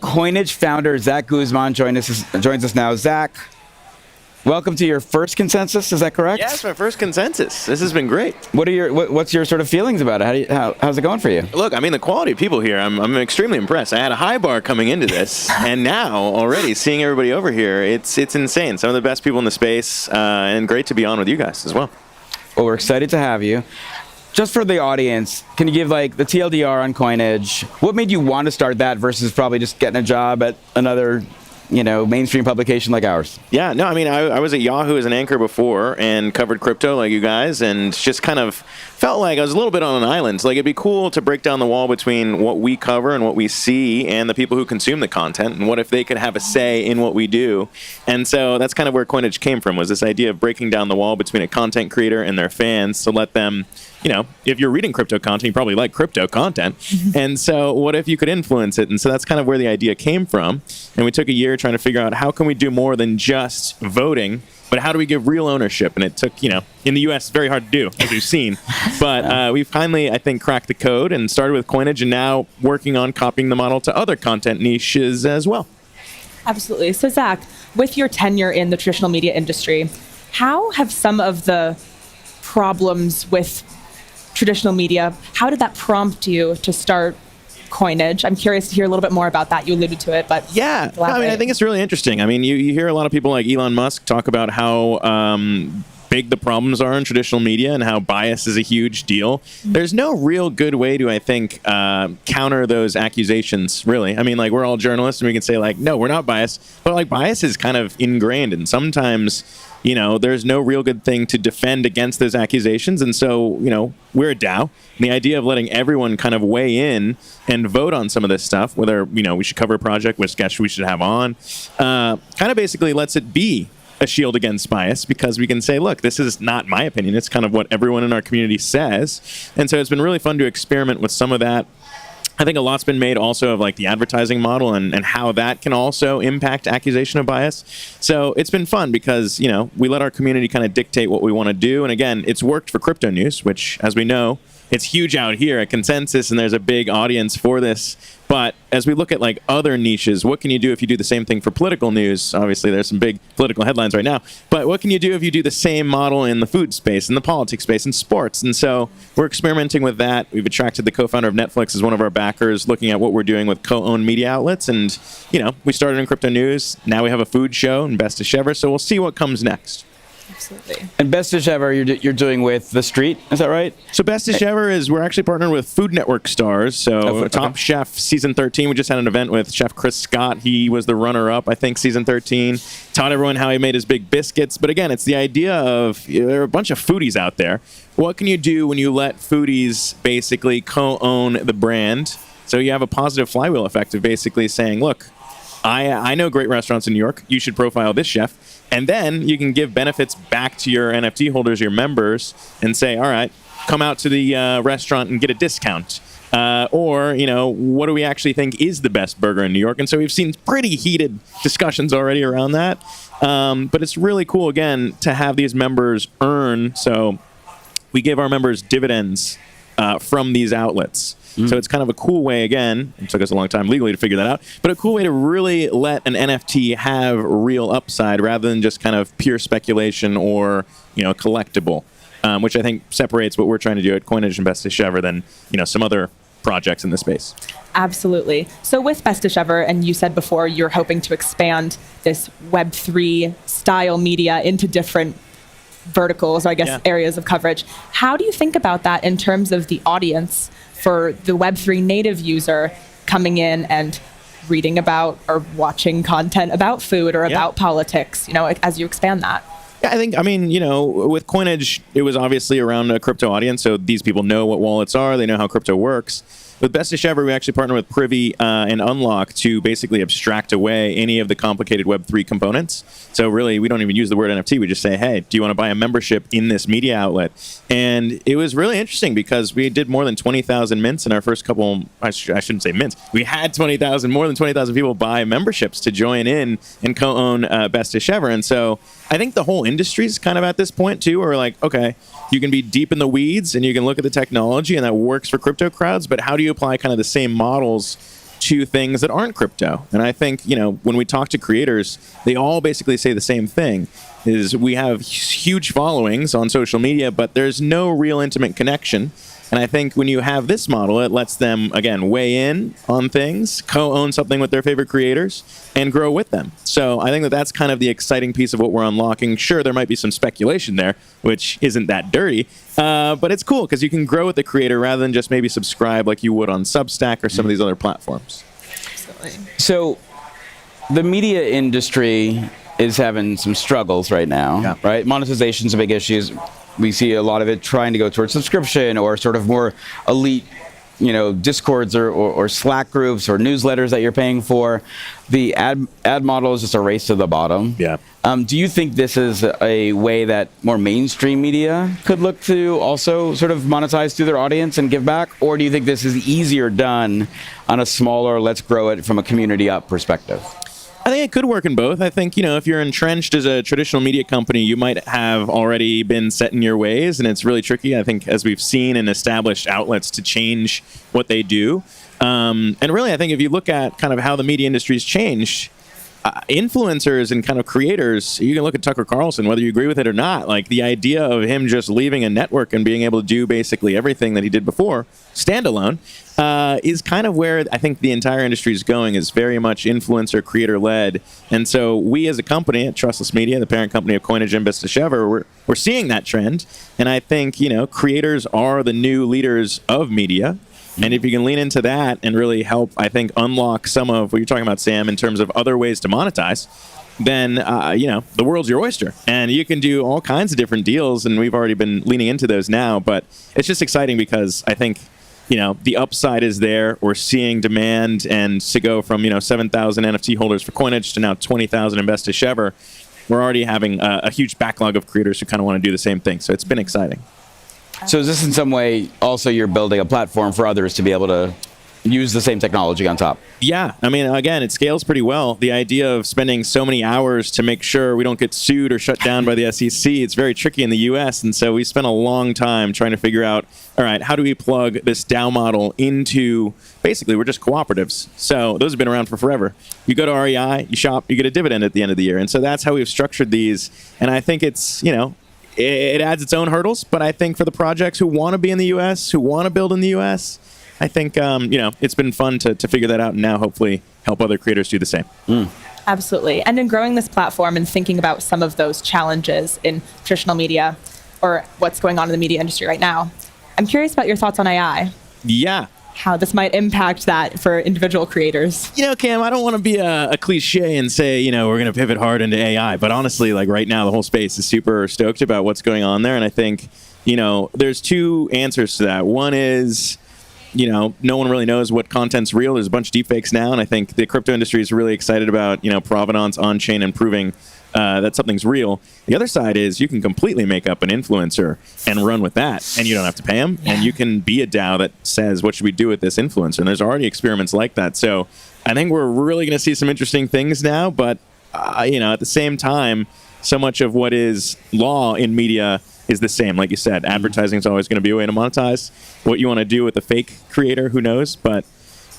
Coinage founder Zach Guzman joins us now. Zach, welcome to your first consensus. Is that correct? Yeah, it's my first consensus. This has been great. What's your sort of feelings about it? How's it going for you? Look, I mean, the quality of people here, I'm extremely impressed. I had a high bar coming into this, and now already seeing everybody over here, it's insane. Some of the best people in the space, and great to be on with you guys as well. Well, we're excited to have you. Just for the audience, can you give like the TLDR on Coinage? What made you want to start that versus probably just getting a job at another, mainstream publication like ours? Yeah, no, I mean, I was at Yahoo as an anchor before and covered crypto like you guys, and just kind of felt like I was a little bit on an island. Like, it'd be cool to break down the wall between what we cover and what we see and the people who consume the content, and what if they could have a say in what we do. And so that's kind of where Coinage came from, was this idea of breaking down the wall between a content creator and their fans to let them, if you're reading crypto content, you probably like crypto content. And so what if you could influence it? And so that's kind of where the idea came from. And we took a year trying to figure out how can we do more than just voting, but how do we give real ownership? And it took, in the US, very hard to do, as we've seen. But we finally, I think, cracked the code and started with Coinage, and now working on copying the model to other content niches as well. Absolutely. So Zach, with your tenure in the traditional media industry, how have some of the problems with traditional media, how did that prompt you to start Coinage? I'm curious to hear a little bit more about that. You alluded to it, but yeah, I think it's really interesting. I mean, you hear a lot of people like Elon Musk talk about how big the problems are in traditional media and how bias is a huge deal. There's no real good way to, I think, counter those accusations, really. I mean, like, we're all journalists and we can say, like, no, we're not biased, but like, bias is kind of ingrained, and sometimes there's no real good thing to defend against those accusations. And so, we're a DAO. And the idea of letting everyone kind of weigh in and vote on some of this stuff, whether, we should cover a project, which guest we should have on, kind of basically lets it be a shield against bias, because we can say, look, this is not my opinion. It's kind of what everyone in our community says. And so it's been really fun to experiment with some of that. I think a lot's been made also of like the advertising model and how that can also impact accusation of bias. So it's been fun because, we let our community kind of dictate what we want to do. And again, it's worked for crypto news, which, as we know, it's huge out here at Consensus, and there's a big audience for this. But as we look at like other niches, what can you do if you do the same thing for political news? Obviously, there's some big political headlines right now. But what can you do if you do the same model in the food space, in the politics space, in sports? And so we're experimenting with that. We've attracted the co-founder of Netflix as one of our backers, looking at what we're doing with co-owned media outlets. And, we started in crypto news. Now we have a food show and Best Dish Ever. So we'll see what comes next. Absolutely. And Best Dish Ever, you're doing with The Street, is that right? So Best Dish Ever is, we're actually partnered with Food Network stars. So Top Chef Season 13, we just had an event with Chef Chris Scott. He was the runner-up, I think, Season 13. Taught everyone how he made his big biscuits. But again, it's the idea of, there are a bunch of foodies out there. What can you do when you let foodies basically co-own the brand? So you have a positive flywheel effect of basically saying, look, I know great restaurants in New York. You should profile this chef. And then you can give benefits back to your NFT holders, your members, and say, all right, come out to the restaurant and get a discount. Or, what do we actually think is the best burger in New York? And so we've seen pretty heated discussions already around that. But it's really cool, again, to have these members earn. So we give our members dividends from these outlets. So it's kind of a cool way, again, it took us a long time legally to figure that out, but a cool way to really let an NFT have real upside rather than just kind of pure speculation or, collectible, which I think separates what we're trying to do at Coinage and Best Dish Ever than, some other projects in the space. Absolutely. So with Best Dish Ever, and you said before you're hoping to expand this Web3 style media into different verticals, I guess, areas of coverage. How do you think about that in terms of the audience for the Web3 native user coming in and reading about or watching content about food or about politics, as you expand that? Yeah, with Coinage, it was obviously around a crypto audience, so these people know what wallets are, they know how crypto works. with Bestish Ever, we actually partner with Privy and Unlock to basically abstract away any of the complicated Web3 components. So really, we don't even use the word NFT. We just say, hey, do you want to buy a membership in this media outlet? And it was really interesting because we did more than 20,000 mints in our first couple, I shouldn't say mints. We had more than 20,000 people buy memberships to join in and co-own Bestish Ever. And so I think the whole industry is kind of at this point too, where we're like, okay, you can be deep in the weeds and you can look at the technology and that works for crypto crowds, but how do you apply kind of the same models to things that aren't crypto? And I think, when we talk to creators, they all basically say the same thing, is we have huge followings on social media, but there's no real intimate connection. And I think when you have this model, it lets them, again, weigh in on things, co-own something with their favorite creators, and grow with them. So I think that that's kind of the exciting piece of what we're unlocking. Sure, there might be some speculation there, which isn't that dirty, but it's cool because you can grow with the creator rather than just maybe subscribe like you would on Substack or some of these other platforms. So the media industry is having some struggles right now, right? Monetization's a big issue. We see a lot of it trying to go towards subscription or sort of more elite, Discords or Slack groups or newsletters that you're paying for. The ad model is just a race to the bottom. Yeah. Do you think this is a way that more mainstream media could look to also sort of monetize through their audience and give back? Or do you think this is easier done on a smaller, let's grow it from a community up perspective? I think it could work in both. I think, if you're entrenched as a traditional media company, you might have already been set in your ways, and it's really tricky, I think, as we've seen in established outlets to change what they do. And really, I think if you look at kind of how the media industry's changed, influencers and kind of creators, you can look at Tucker Carlson, whether you agree with it or not, like the idea of him just leaving a network and being able to do basically everything that he did before, standalone, is kind of where I think the entire industry is going, is very much influencer, creator-led. And so we as a company at Trustless Media, the parent company of Coinage and Bestish Ever, we're seeing that trend. And I think, creators are the new leaders of media. And if you can lean into that and really help, I think, unlock some of what you're talking about, Sam, in terms of other ways to monetize, then, the world's your oyster. And you can do all kinds of different deals, and we've already been leaning into those now. But it's just exciting because I think, the upside is there. We're seeing demand, and to go from, 7,000 NFT holders for Coinage to now 20,000 in Bestish Ever, we're already having a huge backlog of creators who kind of want to do the same thing. So it's been exciting. So is this in some way also you're building a platform for others to be able to use the same technology on top? Yeah. I mean, again, it scales pretty well. The idea of spending so many hours to make sure we don't get sued or shut down by the SEC, it's very tricky in the US. And so we spent a long time trying to figure out, all right, how do we plug this DAO model into, basically, we're just cooperatives. So those have been around for forever. You go to REI, you shop, you get a dividend at the end of the year. And so that's how we've structured these. And I think it's, it adds its own hurdles, but I think for the projects who want to be in the U.S., who want to build in the U.S., I think, it's been fun to figure that out and now hopefully help other creators do the same. Absolutely. And in growing this platform and thinking about some of those challenges in traditional media or what's going on in the media industry right now, I'm curious about your thoughts on AI. Yeah. How this might impact that for individual creators. Cam, I don't want to be a cliche and say, we're going to pivot hard into AI. But honestly, like right now, the whole space is super stoked about what's going on there. And I think, there's two answers to that. One is, no one really knows what content's real. There's a bunch of deepfakes now. And I think the crypto industry is really excited about, provenance on-chain and proving that something's real. The other side is you can completely make up an influencer and run with that, and you don't have to pay them. And you can be a DAO that says, what should we do with this influencer? And there's already experiments like that. So I think we're really going to see some interesting things now. But, at the same time, so much of what is law in media is the same. Like you said, advertising is always going to be a way to monetize. What you want to do with a fake creator, who knows? But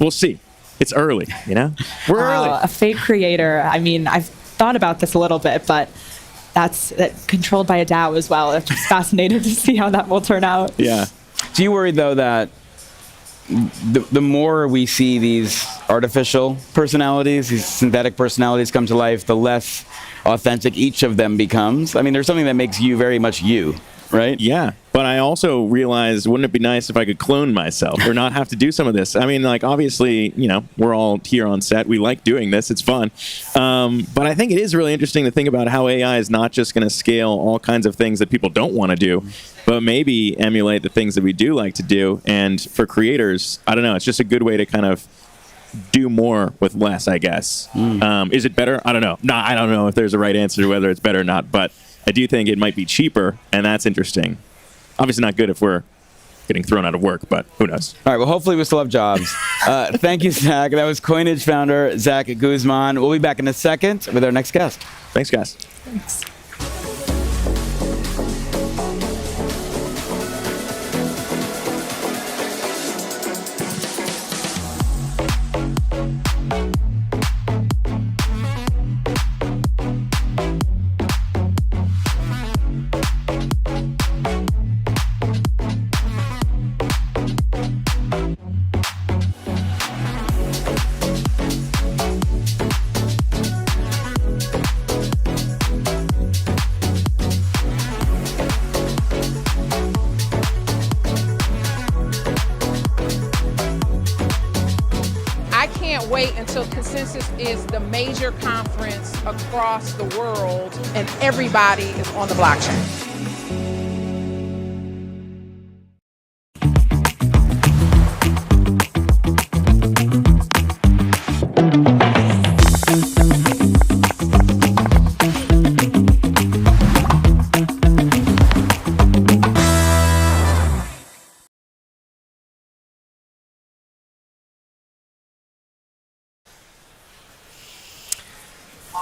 we'll see. It's early, We're early. A fake creator, I mean, I've thought about this a little bit, but that's controlled by a DAO as well. I'm just fascinated to see how that will turn out. Yeah. Do you worry, though, that the more we see these artificial personalities, these synthetic personalities come to life, the less authentic each of them becomes? I mean, there's something that makes you very much you, right? Yeah. But I also realized, wouldn't it be nice if I could clone myself or not have to do some of this? I mean, like, obviously, we're all here on set. We like doing this. It's fun. But I think it is really interesting to think about how AI is not just going to scale all kinds of things that people don't want to do, but maybe emulate the things that we do like to do. And for creators, I don't know, it's just a good way to kind of do more with less, I guess. Is it better? I don't know. No, I don't know if there's a right answer to whether it's better or not, but I do think it might be cheaper, and that's interesting. Obviously not good if we're getting thrown out of work, but who knows? All right, well, hopefully we still have jobs. Thank you, Zach. That was Coinage founder Zach Guzman. We'll be back in a second with our next guest. Thanks, guys. Thanks. Wait until Consensus is the major conference across the world and everybody is on the blockchain.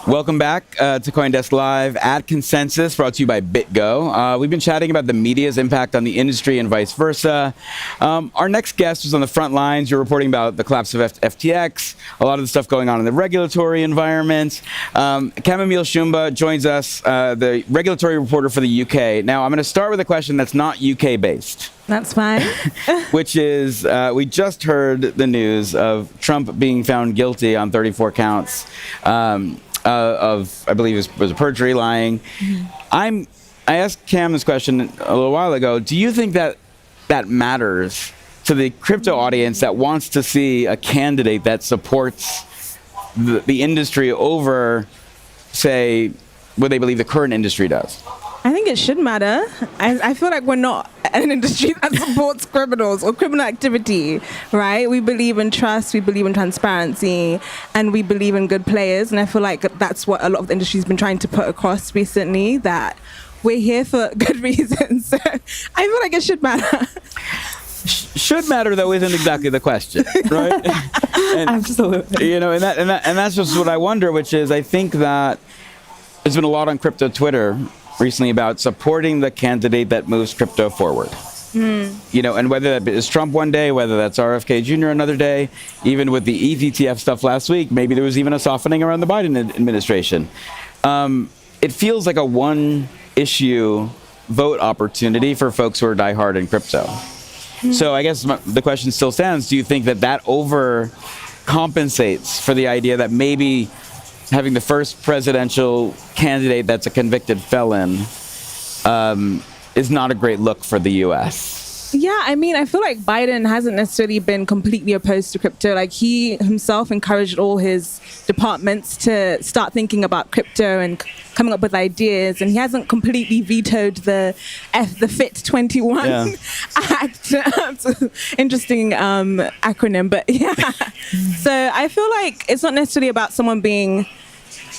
Welcome back to Coindesk Live at Consensus, brought to you by BitGo. We've been chatting about the media's impact on the industry and vice versa. Our next guest was on the front lines. You're reporting about the collapse of FTX, a lot of the stuff going on in the regulatory environment. Kamamil Shumba joins us, the regulatory reporter for the UK. Now, I'm going to start with a question that's not UK-based. That's fine. Which is, we just heard the news of Trump being found guilty on 34 counts. Of, I believe it was perjury, lying. I asked Cam this question a little while ago. Do you think that matters to the crypto audience that wants to see a candidate that supports the industry over, say, what they believe the current industry does? I think it should matter. I feel like we're not an industry that supports criminals or criminal activity, right? We believe in trust, we believe in transparency, and we believe in good players. And I feel like that's what a lot of the industry's been trying to put across recently, that we're here for good reasons. So I feel like it should matter. Should matter, though, isn't exactly the question, right? Absolutely. And that's just what I wonder, which is, I think that there's been a lot on crypto Twitter recently about supporting the candidate that moves crypto forward. And whether that is Trump one day, whether that's RFK Jr. another day, even with the ETH stuff last week, maybe there was even a softening around the Biden administration. It feels like a one-issue vote opportunity for folks who are diehard in crypto. So I guess the question still stands, do you think that overcompensates for the idea that maybe having the first presidential candidate that's a convicted felon is not a great look for the U.S.? Yeah, I mean, I feel like Biden hasn't necessarily been completely opposed to crypto. Like, he himself encouraged all his departments to start thinking about crypto and coming up with ideas, and he hasn't completely vetoed the FIT 21 Act. Interesting acronym, but yeah. So I feel like it's not necessarily about someone being,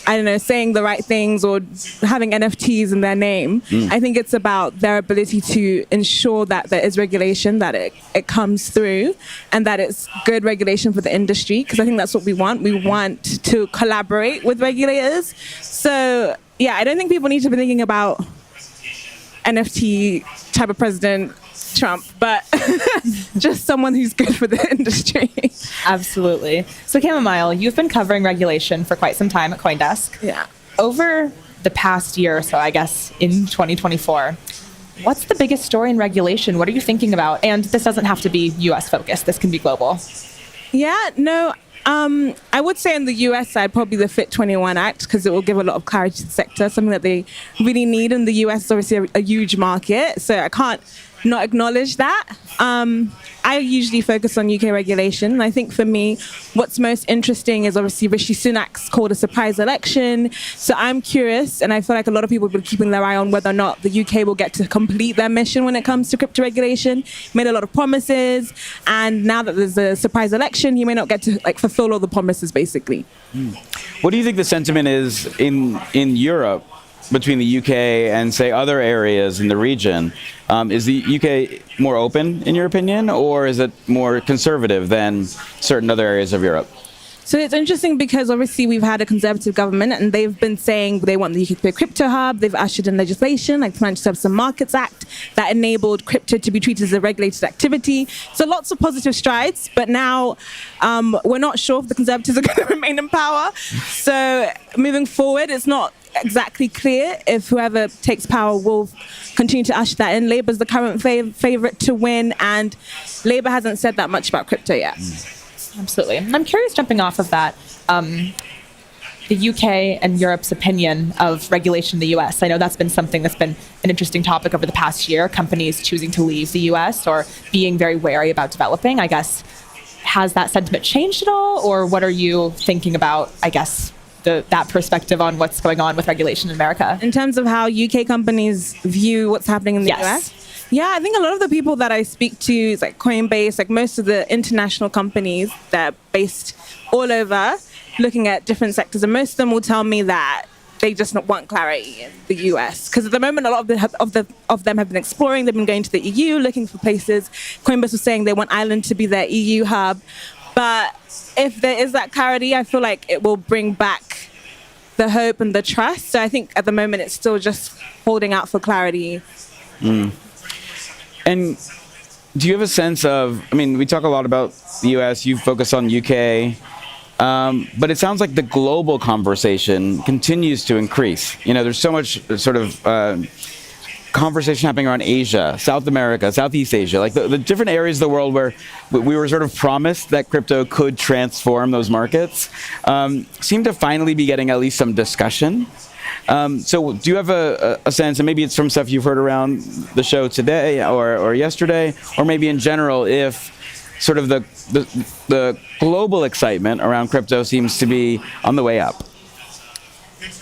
I don't know, saying the right things or having NFTs in their name. I think it's about their ability to ensure that there is regulation, that it comes through, and that it's good regulation for the industry, because I think that's what we want. We want to collaborate with regulators. So, yeah, I don't think people need to be thinking about NFT type of president Trump, but just someone who's good for the industry. Absolutely. So Kamamil, you've been covering regulation for quite some time at Coindesk. Yeah. Over the past year or so, I guess, in 2024, what's the biggest story in regulation? What are you thinking about? And this doesn't have to be US focused. This can be global. Yeah, no, I would say on the US side, probably the Fit 21 Act, because it will give a lot of clarity to the sector, something that they really need. And the US is obviously a huge market, so I can't not acknowledge that. I usually focus on UK regulation. And I think for me, what's most interesting is obviously Rishi Sunak's called a surprise election. So I'm curious, and I feel like a lot of people have been keeping their eye on whether or not the UK will get to complete their mission when it comes to crypto regulation. Made a lot of promises, and now that there's a surprise election, he may not get to fulfill all the promises, basically. What do you think the sentiment is in Europe between the UK and, say, other areas in the region? Is the UK more open, in your opinion, or is it more conservative than certain other areas of Europe? So it's interesting because obviously we've had a conservative government and they've been saying they want the UK to be a crypto hub. They've ushered in legislation like the Financial Services and Markets Act that enabled crypto to be treated as a regulated activity. So lots of positive strides, but now we're not sure if the Conservatives are going to remain in power. So moving forward, it's not exactly clear if whoever takes power will continue to usher that in. Labour's the current favourite to win, and Labour hasn't said that much about crypto yet. Absolutely. I'm curious, jumping off of that, the UK and Europe's opinion of regulation in the US. I know that's been something that's been an interesting topic over the past year, companies choosing to leave the US or being very wary about developing. I guess, has that sentiment changed at all, or what are you thinking about, I guess, that perspective on what's going on with regulation in America? In terms of how UK companies view what's happening in the US? Yeah, I think a lot of the people that I speak to, like Coinbase, like most of the international companies that are based all over, looking at different sectors, and most of them will tell me that they just not want clarity in the US. Because at the moment, a lot of them have been exploring. They've been going to the EU, looking for places. Coinbase was saying they want Ireland to be their EU hub. But if there is that clarity, I feel like it will bring back the hope and the trust. So I think at the moment, it's still just holding out for clarity. And do you have a sense of, I mean, we talk a lot about the US, you focus on UK, but it sounds like the global conversation continues to increase. You know, there's so much sort of conversation happening around Asia, South America, Southeast Asia, like the different areas of the world where we were sort of promised that crypto could transform those markets, seem to finally be getting at least some discussion. So do you have a sense, and maybe it's from stuff you've heard around the show today or yesterday, or maybe in general, if sort of the global excitement around crypto seems to be on the way up?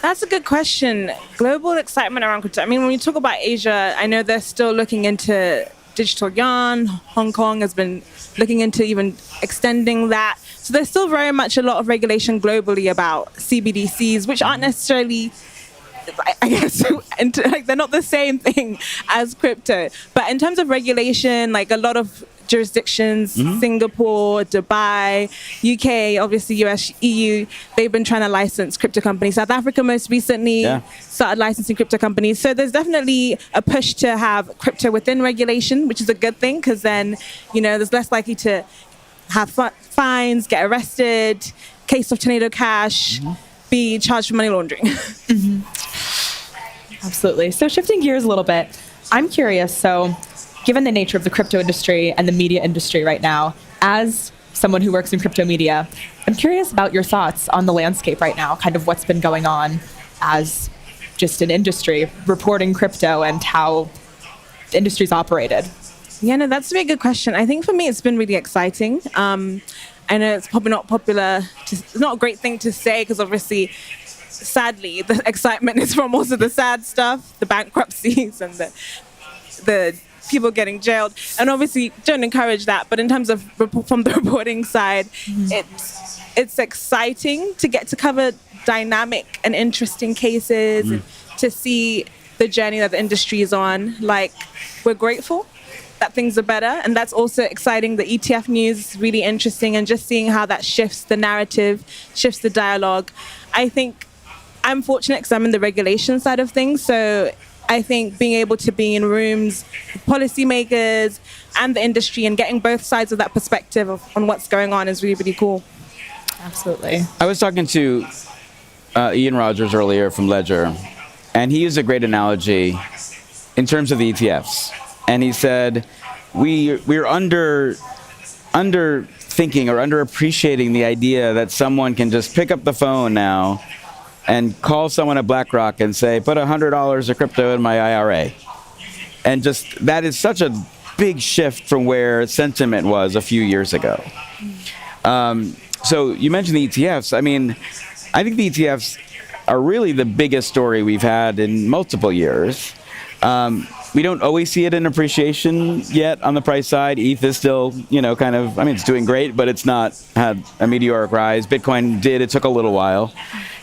That's a good question. Global excitement around crypto. I mean, when we talk about Asia, I know they're still looking into digital yuan. Hong Kong has been looking into even extending that. So there's still very much a lot of regulation globally about CBDCs, which aren't necessarily, I guess, like they're not the same thing as crypto. But in terms of regulation, like a lot of jurisdictions, Singapore, Dubai, UK, obviously US, EU, they've been trying to license crypto companies. South Africa most recently started licensing crypto companies. So there's definitely a push to have crypto within regulation, which is a good thing, because then, you know, there's less likely to have fines, get arrested, case of Tornado Cash, be charged for money laundering. Absolutely. So shifting gears a little bit, I'm curious, so given the nature of the crypto industry and the media industry right now, as someone who works in crypto media, I'm curious about your thoughts on the landscape right now, kind of what's been going on as just an industry reporting crypto and how the industry's operated. Yeah, no, that's a very good question. I think for me, it's been really exciting. I know it's probably not popular, it's not a great thing to say, because obviously, sadly, the excitement is from also the sad stuff, the bankruptcies and the people getting jailed, and obviously don't encourage that. But in terms of from the reporting side, it's exciting to get to cover dynamic and interesting cases and to see the journey that the industry is on. Like, we're grateful that things are better, and that's also exciting. The ETF news is really interesting, and just seeing how that shifts the narrative, shifts the dialogue. I think I'm fortunate because I'm in the regulation side of things, so I think being able to be in rooms with policymakers and the industry and getting both sides of that perspective on what's going on is really, really cool. Absolutely. I was talking to Ian Rogers earlier from Ledger, and he used a great analogy in terms of the ETFs. And he said, we're under thinking or underappreciating the idea that someone can just pick up the phone now and call someone at BlackRock and say, put $100 of crypto in my IRA. And just, that is such a big shift from where sentiment was a few years ago. So you mentioned the ETFs. I mean, I think the ETFs are really the biggest story we've had in multiple years. We don't always see it in appreciation yet on the price side. ETH is still, kind of, it's doing great, but it's not had a meteoric rise. Bitcoin did, it took a little while.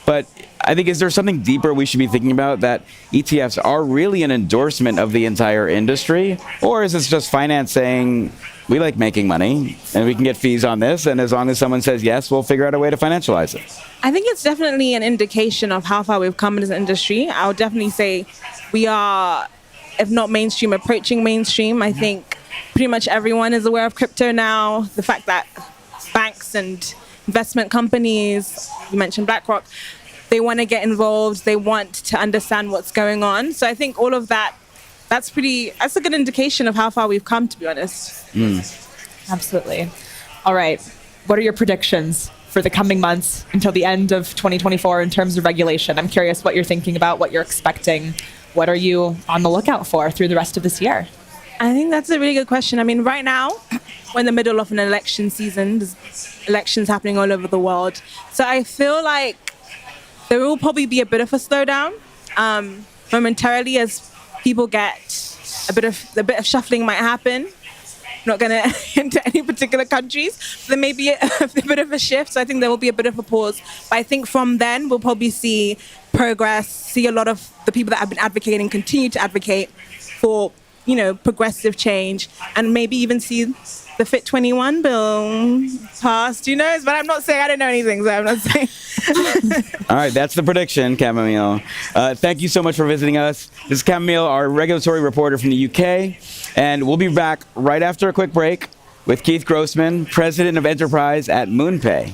But I think, is there something deeper we should be thinking about, that ETFs are really an endorsement of the entire industry? Or is this just finance saying, we like making money and we can get fees on this, and as long as someone says yes, we'll figure out a way to financialize it? I think it's definitely an indication of how far we've come as an industry. I would definitely say we are, if not mainstream, approaching mainstream. I think pretty much everyone is aware of crypto now. The fact that banks and investment companies, you mentioned BlackRock, they want to get involved, they want to understand what's going on. So I think all of that, that's a good indication of how far we've come, to be honest. Absolutely. All right. What are your predictions for the coming months until the end of 2024 in terms of regulation? I'm curious what you're thinking about, what you're expecting. What are you on the lookout for through the rest of this year? I think that's a really good question. I mean, right now, we're in the middle of an election season. There's elections happening all over the world. So I feel like there will probably be a bit of a slowdown momentarily as people get a bit of shuffling might happen. Not going to into any particular countries. There may be a bit of a shift, so I think there will be a bit of a pause. But I think from then we'll probably see progress, see a lot of the people that have been advocating continue to advocate for, progressive change, and maybe even see the Fit 21 bill passed. Who knows? But I'm not saying, I don't know anything, so I'm not saying. All right, that's the prediction, Chamomile. Thank you so much for visiting us. This is Chamomile, our regulatory reporter from the UK, and we'll be back right after a quick break with Keith Grossman, President of Enterprise at Moonpay.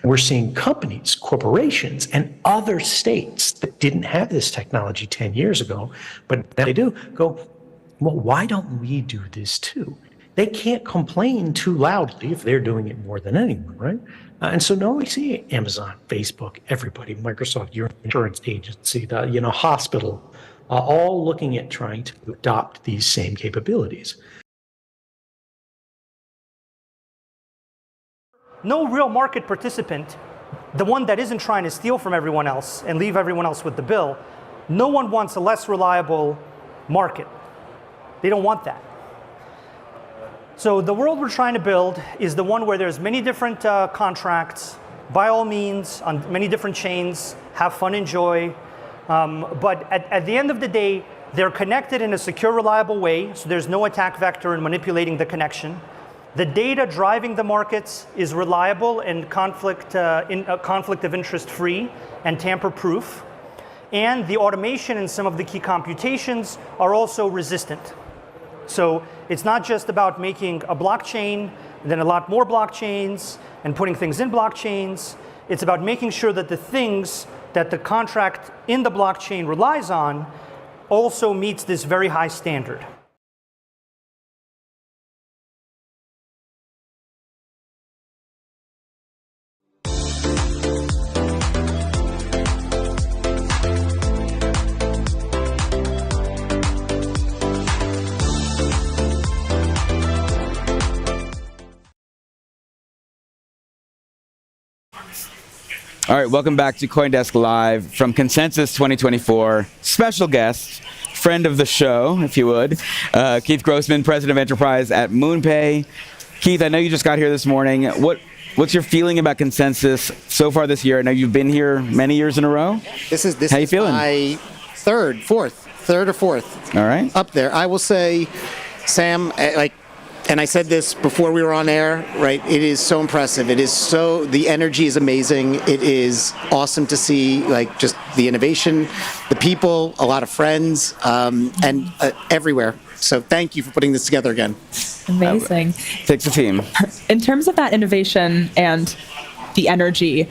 We're seeing companies, corporations, and other states that didn't have this technology 10 years ago, but now they do, go, well, why don't we do this too? They can't complain too loudly if they're doing it more than anyone, right? And so now we see Amazon, Facebook, everybody, Microsoft, your insurance agency, the hospital, all looking at trying to adopt these same capabilities. No real market participant, the one that isn't trying to steal from everyone else and leave everyone else with the bill, no one wants a less reliable market. They don't want that. So the world we're trying to build is the one where there's many different contracts, by all means, on many different chains, have fun, enjoy. But at the end of the day, they're connected in a secure, reliable way, so there's no attack vector in manipulating the connection. The data driving the markets is reliable and conflict of interest free and tamper proof. And the automation and some of the key computations are also resistant. So it's not just about making a blockchain, then a lot more blockchains, and putting things in blockchains. It's about making sure that the things that the contract in the blockchain relies on also meets this very high standard. All right, welcome back to CoinDesk Live from Consensus 2024. Special guest, friend of the show, if you would, Keith Grossman, President of Enterprise at Moonpay. Keith, I know you just got here this morning. What's your feeling about Consensus so far this year? I know you've been here many years in a row. This is How you feeling? my third or fourth. All right. Up there. I will say, Sam, and I said this before we were on air, right? It is so impressive. The energy is amazing. It is awesome to see, just the innovation, the people, a lot of friends, and everywhere. So thank you for putting this together again. Amazing. Takes a team. In terms of that innovation and the energy,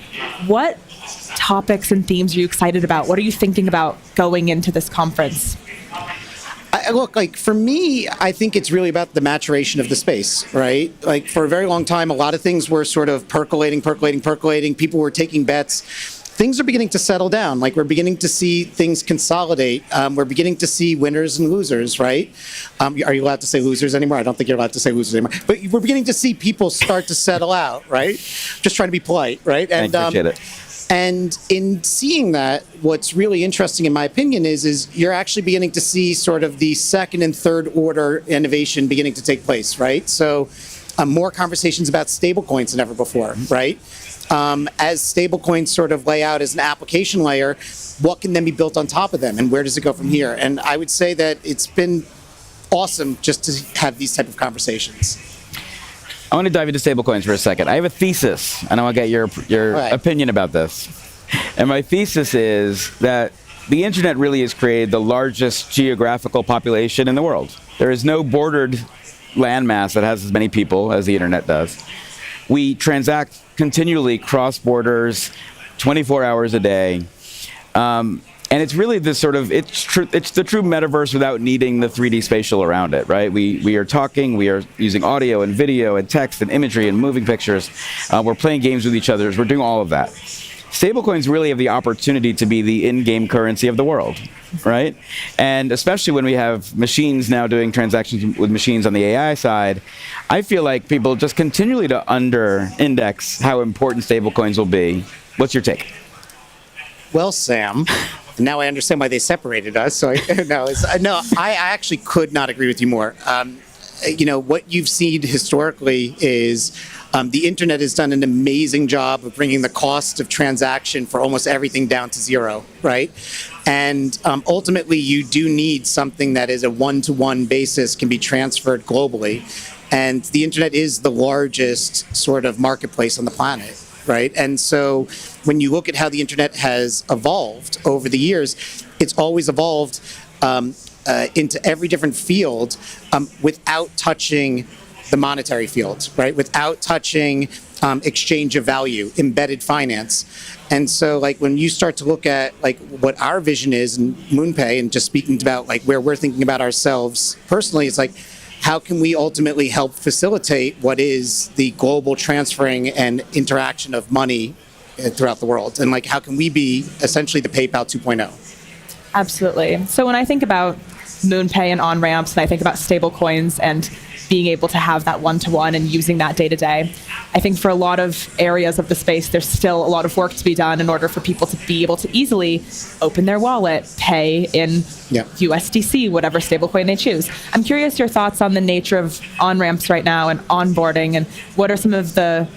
what topics and themes are you excited about? What are you thinking about going into this conference? Look, for me, I think it's really about the maturation of the space, right? For a very long time, a lot of things were sort of percolating. People were taking bets. Things are beginning to settle down. We're beginning to see things consolidate. We're beginning to see winners and losers, right? Are you allowed to say losers anymore? I don't think you're allowed to say losers anymore. But we're beginning to see people start to settle out, right? Just trying to be polite, right? And I appreciate it. And in seeing that, what's really interesting, in my opinion, is you're actually beginning to see sort of the second and third order innovation beginning to take place, right? So more conversations about stablecoins than ever before, right? As stablecoins sort of lay out as an application layer, what can then be built on top of them, and where does it go from here? And I would say that it's been awesome just to have these type of conversations. I want to dive into stablecoins for a second. I have a thesis, and I want to get your opinion about this. And my thesis is that the internet really has created the largest geographical population in the world. There is no bordered landmass that has as many people as the internet does. We transact continually cross borders, 24 hours a day. And it's really this sort of, it's the true metaverse without needing the 3D spatial around it, right? We are talking, we are using audio and video and text and imagery and moving pictures. We're playing games with each other. We're doing all of that. Stablecoins really have the opportunity to be the in-game currency of the world, right? And especially when we have machines now doing transactions with machines on the AI side, I feel like people just continually to under-index how important stablecoins will be. What's your take? Well, Sam, now I understand why they separated us. So I actually could not agree with you more. What you've seen historically is the internet has done an amazing job of bringing the cost of transaction for almost everything down to zero, right? And ultimately, you do need something that is a one-to-one basis, can be transferred globally. And the internet is the largest sort of marketplace on the planet, right? And so when you look at how the internet has evolved over the years, it's always evolved into every different field without touching the monetary field, right? Without touching exchange of value, embedded finance. And so when you start to look at what our vision is in Moonpay, and just speaking about where we're thinking about ourselves personally, it's how can we ultimately help facilitate what is the global transferring and interaction of money throughout the world? And how can we be essentially the PayPal 2.0? Absolutely. So when I think about Moonpay and on-ramps, and I think about stablecoins and being able to have that one-to-one and using that day-to-day, I think for a lot of areas of the space, there's still a lot of work to be done in order for people to be able to easily open their wallet, pay in USDC, whatever stablecoin they choose. I'm curious your thoughts on the nature of on-ramps right now and onboarding, and what are some of the,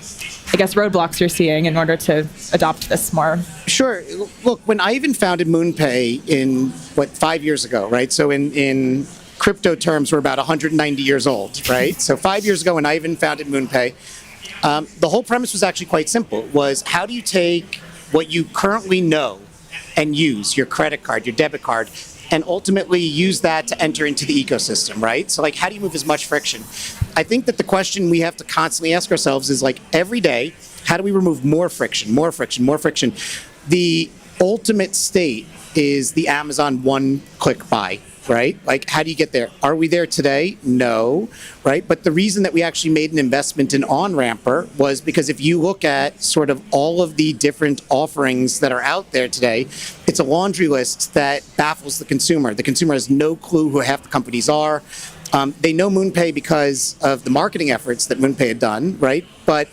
roadblocks you're seeing in order to adopt this more? Sure. Look, when I even founded Moonpay in, 5 years ago, right? So in crypto terms, we're about 190 years old, right? So 5 years ago when I even founded Moonpay, the whole premise was actually quite simple, was how do you take what you currently know and use, your credit card, your debit card, and ultimately use that to enter into the ecosystem, right? So how do you move as much friction? I think that the question we have to constantly ask ourselves is every day, how do we remove more friction, more friction, more friction? The ultimate state is the Amazon one-click buy, right? How do you get there? Are we there today? No, right? But the reason that we actually made an investment in OnRamper was because if you look at sort of all of the different offerings that are out there today, it's a laundry list that baffles the consumer. The consumer has no clue who half the companies are. They know Moonpay because of the marketing efforts that Moonpay had done, right? But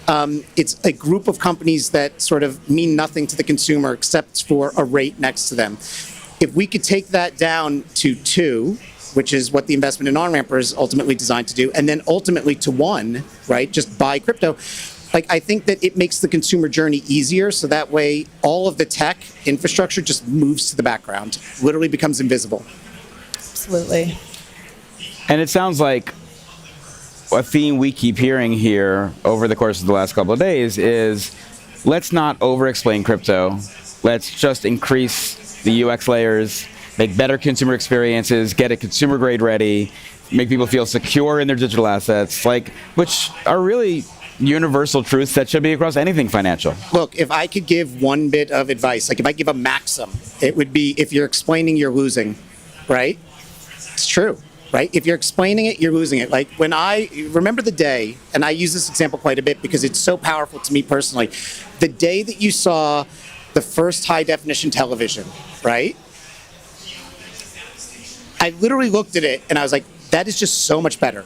it's a group of companies that sort of mean nothing to the consumer except for a rate next to them. If we could take that down to 2, which is what the investment in on-ramper is ultimately designed to do, and then ultimately to 1, right, just buy crypto, like I think that it makes the consumer journey easier, so that way all of the tech infrastructure just moves to the background, literally becomes invisible. Absolutely. And it sounds like a theme we keep hearing here over the course of the last couple of days is let's not over-explain crypto. Let's just increase the UX layers, make better consumer experiences, get it consumer grade ready, make people feel secure in their digital assets, like, which are really universal truths that should be across anything financial. Look, if I could give one bit of advice, like if I give a maxim, it would be if you're explaining, you're losing, right? It's true, right? If you're explaining it, you're losing it. Like when I remember the day, and I use this example quite a bit because it's so powerful to me personally, the day that you saw the first high definition television, right? I literally looked at it and I was like, that is just so much better.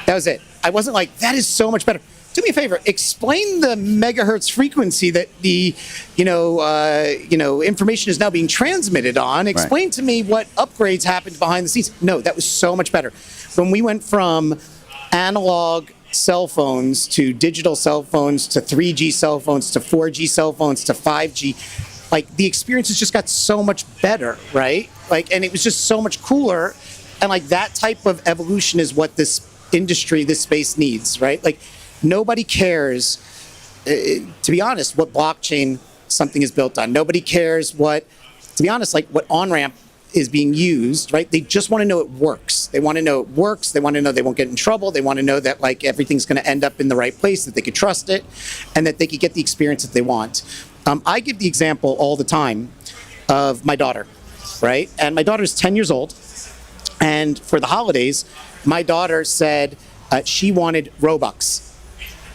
That was it. I wasn't like, that is so much better. Do me a favor, explain the megahertz frequency that the, information is now being transmitted on. Explain to me what upgrades happened behind the scenes. No, that was so much better. When we went from analog cell phones to digital cell phones to 3G cell phones to 4G cell phones to 5G, like the experiences just got so much better, right? Like, and it was just so much cooler. And like that type of evolution is what this industry, this space needs, right? Like nobody cares, to be honest, what blockchain something is built on. Nobody cares what, to be honest, like what on-ramp is being used, right? They just want to know it works. They want to know it works. They want to know they won't get in trouble. They want to know that like everything's going to end up in the right place, that they could trust it, and that they could get the experience that they want. I give the example all the time of my daughter, right? And my daughter is 10 years old. And for the holidays, my daughter said she wanted Robux.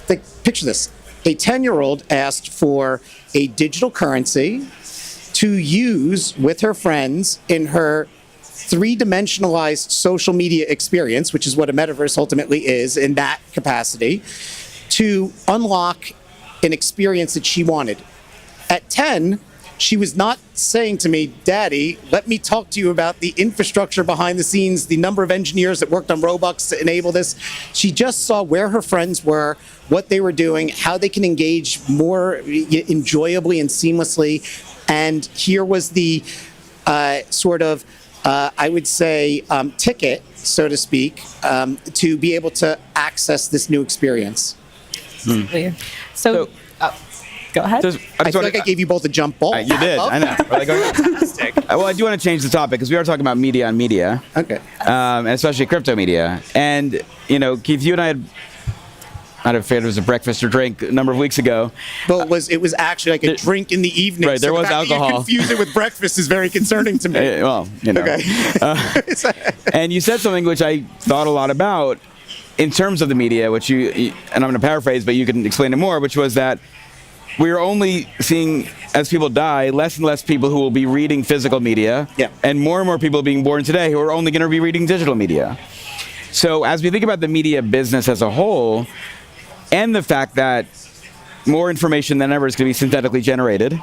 Like, picture this. A 10-year-old asked for a digital currency to use with her friends in her 3-dimensionalized social media experience, which is what a metaverse ultimately is in that capacity, to unlock an experience that she wanted. At 10, she was not saying to me, Daddy, let me talk to you about the infrastructure behind the scenes, the number of engineers that worked on Robux to enable this. She just saw where her friends were, what they were doing, how they can engage more enjoyably and seamlessly. And here was the I would say, ticket, so to speak, to be able to access this new experience. So go ahead. I feel like I gave you both a jump ball. You did, I know. Fantastic. Well, I do want to change the topic because we are talking about media on media. Okay. And especially crypto media. And, Keith, you and I I don't know if it was a breakfast or drink a number of weeks ago. Well, it was actually like a drink in the evening. Right, there was alcohol. You confuse it with breakfast is very concerning to me. Okay. And you said something which I thought a lot about in terms of the media, which and I'm going to paraphrase, but you can explain it more, which was that we are only seeing, as people die, less and less people who will be reading physical media, and more people being born today who are only going to be reading digital media. So as we think about the media business as a whole, and the fact that more information than ever is going to be synthetically generated,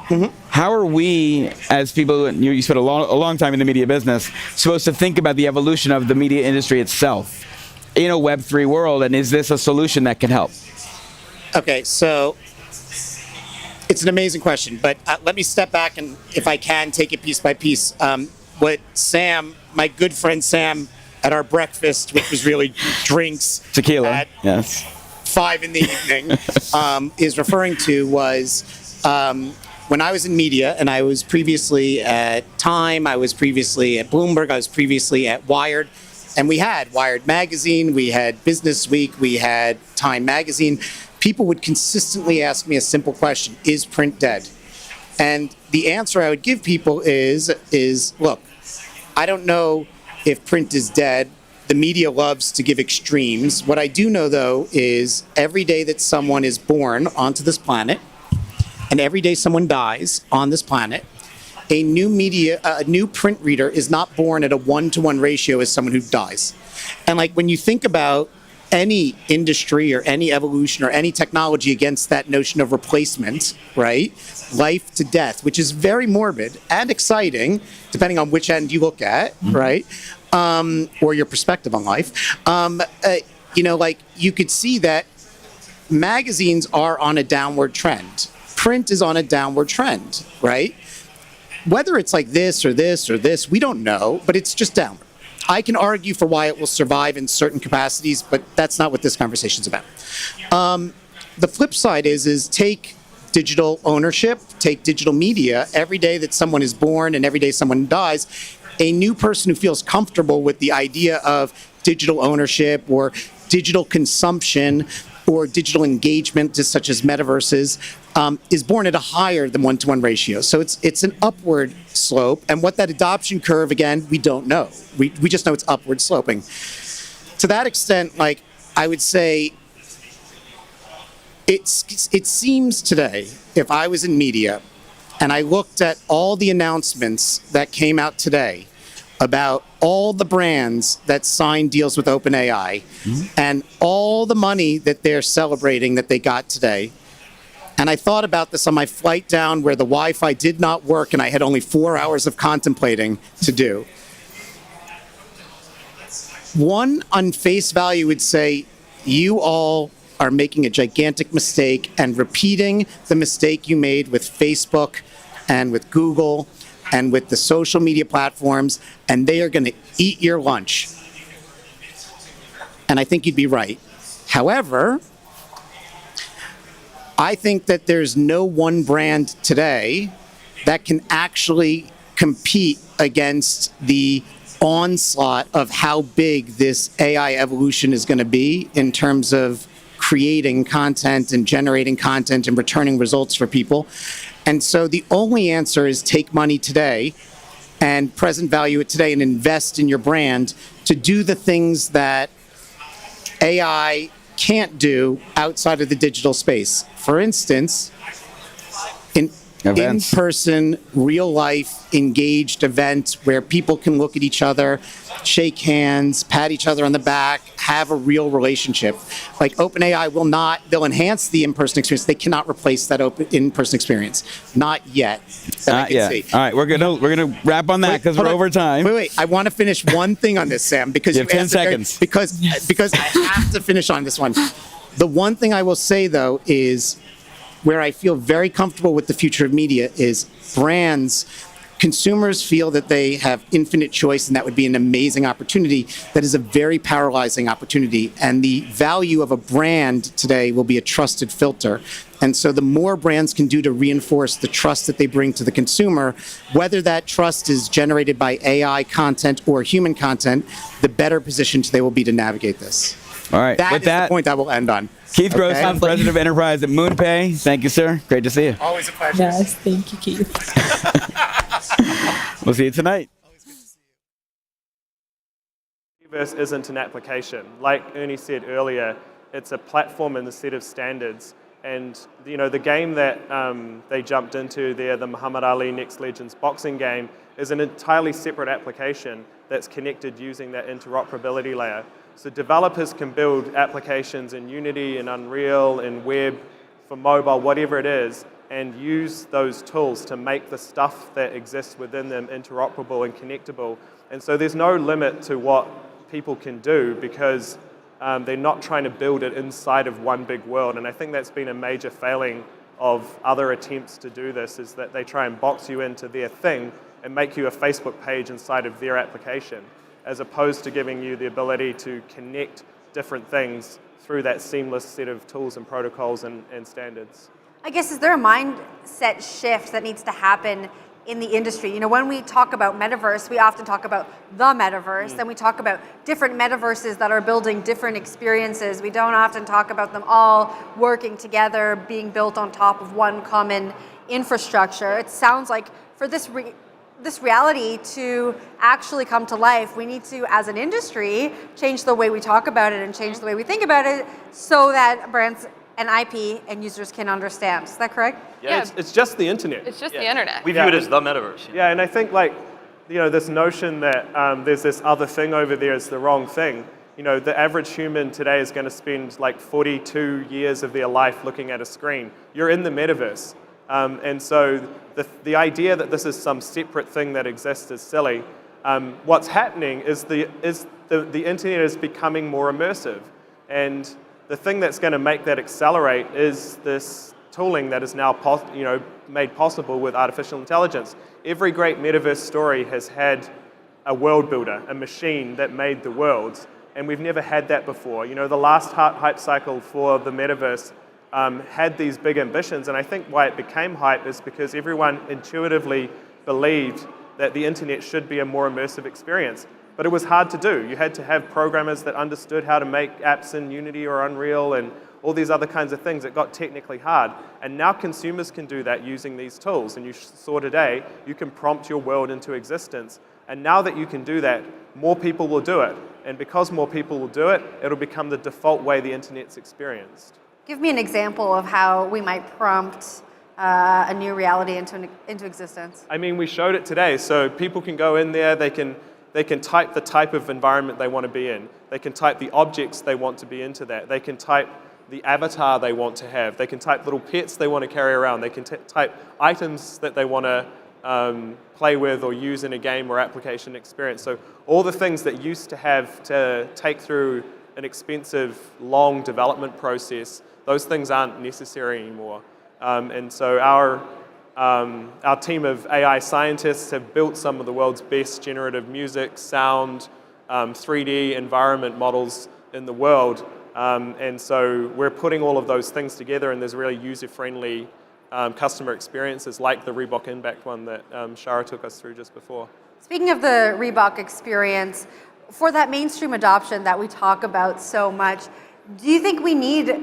how are we, as people, you spent a long time in the media business, supposed to think about the evolution of the media industry itself in a Web3 world, and is this a solution that can help? Okay, so it's an amazing question, but let me step back and, if I can, take it piece by piece. What Sam, my good friend Sam, at our breakfast, which was really drinks, tequila, at yes, 5 in the evening, is referring to was when I was in media, and I was previously at Time, I was previously at Bloomberg, I was previously at Wired, and we had Wired Magazine, we had Business Week, we had Time Magazine. People would consistently ask me a simple question: is print dead? And the answer I would give people is look, I don't know if print is dead. The media loves to give extremes. What I do know, though, is every day that someone is born onto this planet, and every day someone dies on this planet, a new print reader is not born at a 1-to-1 ratio as someone who dies. And like when you think about any industry or any evolution or any technology against that notion of replacement, right? Life to death, which is very morbid and exciting, depending on which end you look at, right? Or your perspective on life. Like you could see that magazines are on a downward trend. Print is on a downward trend, right? Whether it's like this or this or this, we don't know, but it's just downward. I can argue for why it will survive in certain capacities, but that's not what this conversation's about. The flip side is take digital ownership, take digital media. Every day that someone is born and every day someone dies, a new person who feels comfortable with the idea of digital ownership or digital consumption or digital engagement, just such as metaverses, is born at a higher than 1-to-1 ratio. So it's an upward slope. And what that adoption curve, again, we don't know. We just know it's upward sloping. To that extent, like, I would say, it seems today, if I was in media and I looked at all the announcements that came out today about all the brands that signed deals with OpenAI and all the money that they're celebrating that they got today. And I thought about this on my flight down where the Wi-Fi did not work and I had only 4 hours of contemplating to do. One, on face value, would say, you all are making a gigantic mistake and repeating the mistake you made with Facebook and with Google and with the social media platforms, and they are going to eat your lunch. And I think you'd be right. However, I think that there's no one brand today that can actually compete against the onslaught of how big this AI evolution is going to be in terms of creating content and generating content and returning results for people. And so the only answer is take money today and present value it today and invest in your brand to do the things that AI can't do outside of the digital space. For instance, in-person, real-life, engaged events where people can look at each other, shake hands, pat each other on the back, have a real relationship. Like OpenAI they'll enhance the in-person experience. They cannot replace that in-person experience. Not yet. Not yet. All right, we're gonna wrap on that because we're over time. Wait. I want to finish one thing on this, Sam, because you have 10 seconds. Because I have to finish on this one. The one thing I will say, though, is where I feel very comfortable with the future of media is brands. Consumers feel that they have infinite choice, and that would be an amazing opportunity. That is a very paralyzing opportunity, and the value of a brand today will be a trusted filter. And so the more brands can do to reinforce the trust that they bring to the consumer, whether that trust is generated by AI content or human content, the better positioned they will be to navigate this. All right. That is the point I will end on. Keith Grossman, President of Enterprise at Moonpay. Thank you, sir. Great to see you. Always a pleasure. Yes, thank you, Keith. We'll see you tonight. Readyverse isn't an application. Like Ernie said earlier, it's a platform and a set of standards. And the game that they jumped into there, the Muhammad Ali Next Legends boxing game, is an entirely separate application that's connected using that interoperability layer. So developers can build applications in Unity, in Unreal, in Web, for mobile, whatever it is, and use those tools to make the stuff that exists within them interoperable and connectable. And so there's no limit to what people can do because they're not trying to build it inside of one big world. And I think that's been a major failing of other attempts to do this, is that they try and box you into their thing and make you a Facebook page inside of their application, as opposed to giving you the ability to connect different things through that seamless set of tools and protocols and standards. I guess, is there a mindset shift that needs to happen in the industry? When we talk about metaverse, we often talk about the metaverse, then we talk about different metaverses that are building different experiences. We don't often talk about them all working together, being built on top of one common infrastructure. It sounds like for this reality to actually come to life, we need to, as an industry, change the way we talk about it and change the way we think about it so that brands and IP and users can understand. Is that correct? Yeah, it's just the internet. It's just the internet. We view it as the metaverse. Yeah, and I think this notion that there's this other thing over there is the wrong thing You know, the average human today is going to spend like 42 years of their life looking at a screen. You're in the metaverse. And so the idea that this is some separate thing that exists is silly. What's happening is the internet is becoming more immersive. And the thing that's going to make that accelerate is this tooling that is now made possible with artificial intelligence. Every great metaverse story has had a world builder, a machine that made the worlds. And we've never had that before. You know, the last hype cycle for the metaverse had these big ambitions, and I think why it became hype is because everyone intuitively believed that the internet should be a more immersive experience. But it was hard to do. You had to have programmers that understood how to make apps in Unity or Unreal and all these other kinds of things. It got technically hard. And now consumers can do that using these tools. And you saw today, you can prompt your world into existence. And now that you can do that, more people will do it. And because more people will do it, it'll become the default way the internet's experienced. Give me an example of how we might prompt a new reality into existence. I mean, we showed it today. So people can go in there, they can type the type of environment they want to be in. They can type the objects they want to be into that. They can type the avatar they want to have. They can type little pets they want to carry around. They can type items that they want to play with or use in a game or application experience. So all the things that used to have to take through an expensive, long development process, those things aren't necessary anymore. And so our team of AI scientists have built some of the world's best generative music, sound, 3D environment models in the world. And so we're putting all of those things together, and there's really user-friendly customer experiences like the Reebok Impact one that Shara took us through just before. Speaking of the Reebok experience, for that mainstream adoption that we talk about so much, do you think we need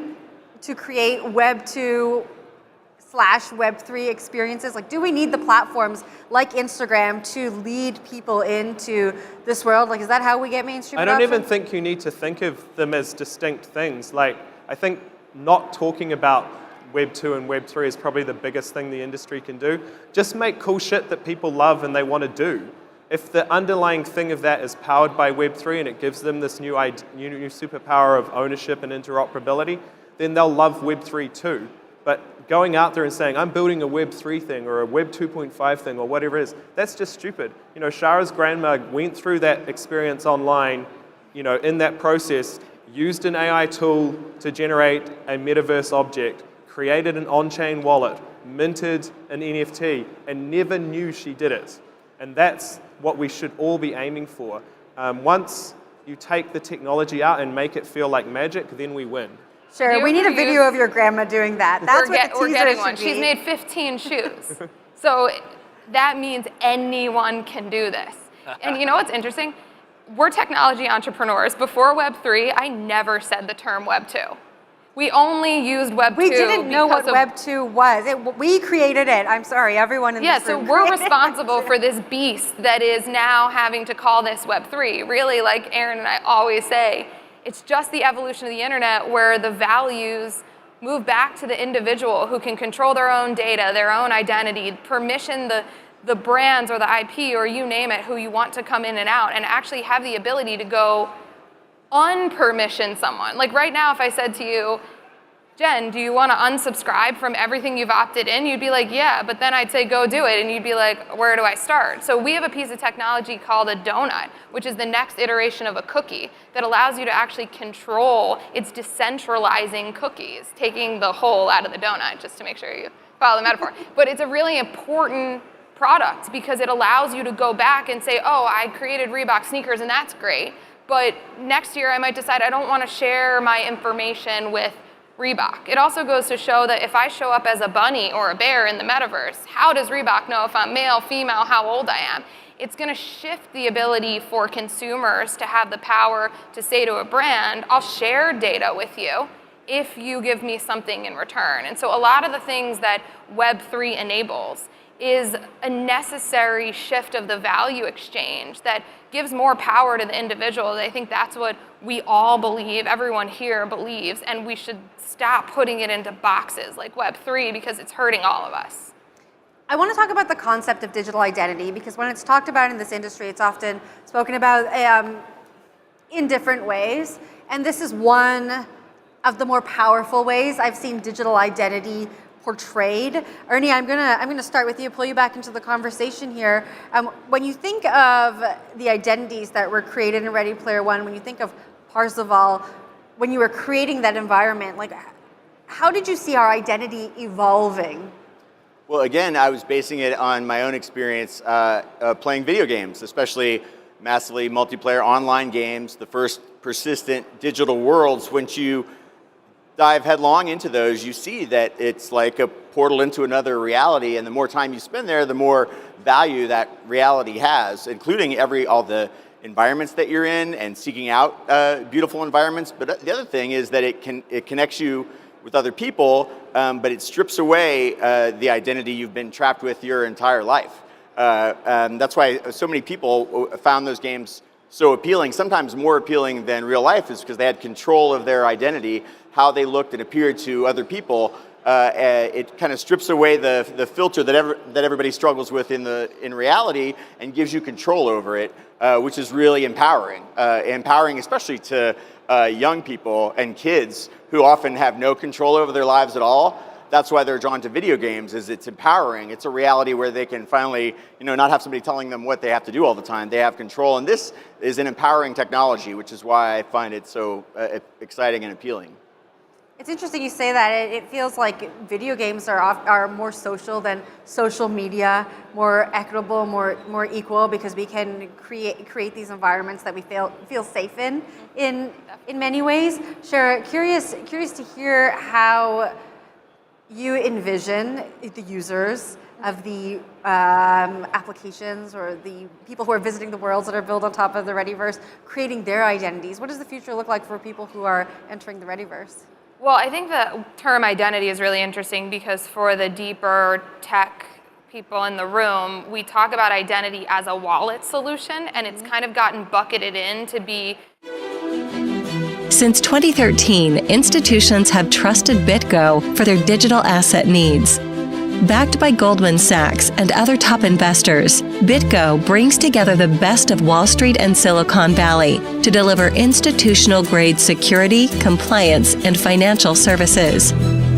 to create Web 2/Web 3 experiences? Like, do we need the platforms like Instagram to lead people into this world? Like, is that how we get mainstream adoption? I don't even think you need to think of them as distinct things. Like, I think not talking about Web 2 and Web 3 is probably the biggest thing the industry can do. Just make cool shit that people love and they want to do. If the underlying thing of that is powered by Web 3 and it gives them this new superpower of ownership and interoperability, then they'll love Web 3 too. But going out there and saying, I'm building a Web 3 thing or a Web 2.5 thing or whatever it is, that's just stupid. You know, Shara's grandma went through that experience online, you know, in that process, used an AI tool to generate a metaverse object, created an on-chain wallet, minted an NFT, and never knew she did it. And that's what we should all be aiming for. Once you take the technology out and make it feel like magic, then we win. Sure, we need a video of your grandma doing that. That's what the teaser we're getting one. should be. She's made 15 shoes. So that means anyone can do this. And you know what's interesting? We're technology entrepreneurs. Before Web 3, I never said the term Web 2. We only used Web 2. We didn't know what Web 2 was. We created it. I'm sorry, everyone in this room. Yeah, so we're responsible for this beast that is now having to call this Web 3. Really, like Aaron and I always say, it's just the evolution of the internet where the values move back to the individual who can control their own data, their own identity, permission the brands or the IP or you name it, who you want to come in and out, and actually have the ability to go unpermission someone. Like right now, if I said to you, Jen, do you want to unsubscribe from everything you've opted in? You'd be like, yeah, but then I'd say, go do it. And you'd be like, where do I start? So we have a piece of technology called a donut, which is the next iteration of a cookie that allows you to actually control. It's decentralizing cookies, taking the hole out of the donut, just to make sure you follow the metaphor. But it's a really important product because it allows you to go back and say, oh, I created Reebok sneakers and that's great. But next year I might decide I don't want to share my information with Reebok. It also goes to show that if I show up as a bunny or a bear in the metaverse, how does Reebok know if I'm male, female, how old I am? It's going to shift the ability for consumers to have the power to say to a brand, I'll share data with you if you give me something in return. And so a lot of the things that Web3 enables is a necessary shift of the value exchange that gives more power to the individual. I think that's what we all believe, everyone here believes, and we should stop putting it into boxes like Web3 because it's hurting all of us. I want to talk about the concept of digital identity because when it's talked about in this industry, it's often spoken about in different ways. And this is one of the more powerful ways I've seen digital identity portrayed. Ernie, I'm gonna start with you, pull you back into the conversation here. When you think of the identities that were created in Ready Player One, when you think of Parzival, when you were creating that environment, like, how did you see our identity evolving? Well, again, I was basing it on my own experience playing video games, especially massively multiplayer online games, the first persistent digital worlds. Once you dive headlong into those, you see that it's like a portal into another reality, and the more time you spend there, the more value that reality has, including all the environments that you're in and seeking out beautiful environments. But the other thing is that it connects you with other people, but it strips away the identity you've been trapped with your entire life. That's why so many people found those games so appealing, sometimes more appealing than real life, is because they had control of their identity, how they looked and appeared to other people. It kind of strips away the filter that everybody struggles with in reality and gives you control over it, which is really empowering. Empowering especially to young people and kids who often have no control over their lives at all. That's why they're drawn to video games, is it's empowering. It's a reality where they can finally, not have somebody telling them what they have to do all the time. They have control, and this is an empowering technology, which is why I find it so exciting and appealing. It's interesting you say that. It feels like video games are more social than social media, more equitable, more equal, because we can create these environments that we feel safe in many ways. Shara, curious to hear how you envision the users of the applications or the people who are visiting the worlds that are built on top of the Readyverse creating their identities. What does the future look like for people who are entering the Readyverse? Well, I think the term identity is really interesting because for the deeper tech people in the room, we talk about identity as a wallet solution, and it's kind of gotten bucketed in to be. Since 2013, institutions have trusted BitGo for their digital asset needs. Backed by Goldman Sachs and other top investors, BitGo brings together the best of Wall Street and Silicon Valley to deliver institutional-grade security, compliance, and financial services.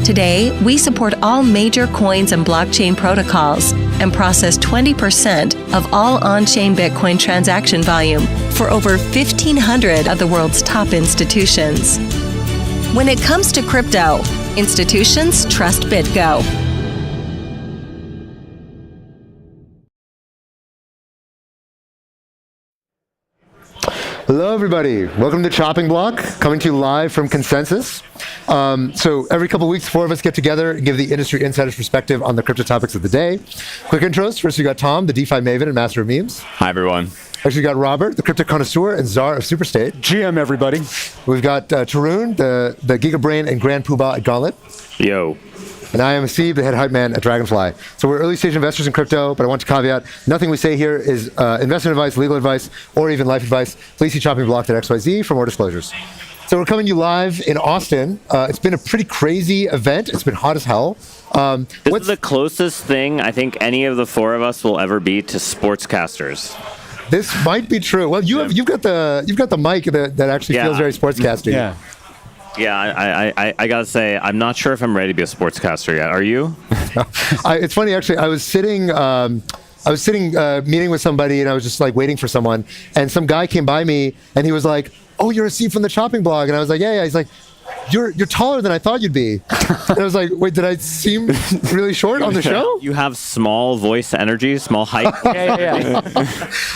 Today, we support all major coins and blockchain protocols and process 20% of all on-chain Bitcoin transaction volume for over 1,500 of the world's top institutions. When it comes to crypto, institutions trust BitGo. Hello, everybody. Welcome to Chopping Block, coming to you live from Consensus. So every couple of weeks, 4 of us get together and give the industry insider's perspective on the crypto topics of the day. Quick intros. First, we got Tom, the DeFi maven and master of memes. Hi, everyone. Next, we got Robert, the crypto connoisseur and czar of Superstate. GM, everybody. We've got Tarun, the Gigabrain and Grand Poobah at Gauntlet. Yo. And I am Steve, the head hype man at Dragonfly. So we're early stage investors in crypto, but I want to caveat, nothing we say here is investment advice, legal advice, or even life advice. Please see choppingblock.xyz for more disclosures. So we're coming to you live in Austin. It's been a pretty crazy event. It's been hot as hell. This is the closest thing I think any of the 4 of us will ever be to sportscasters. This might be true. Well, you've got the mic that actually feels very sportscasty. Yeah. Yeah, I gotta say, I'm not sure if I'm ready to be a sportscaster yet. Are you? It's funny, actually. I was sitting meeting with somebody, and I was just like waiting for someone, and some guy came by me, and he was like, "Oh, you're a Steve from the Chopping Blog," and I was like, "Yeah." He's like, You're taller than I thought you'd be. And I was like, wait, did I seem really short on the show? You have small voice energy, small height. Yeah.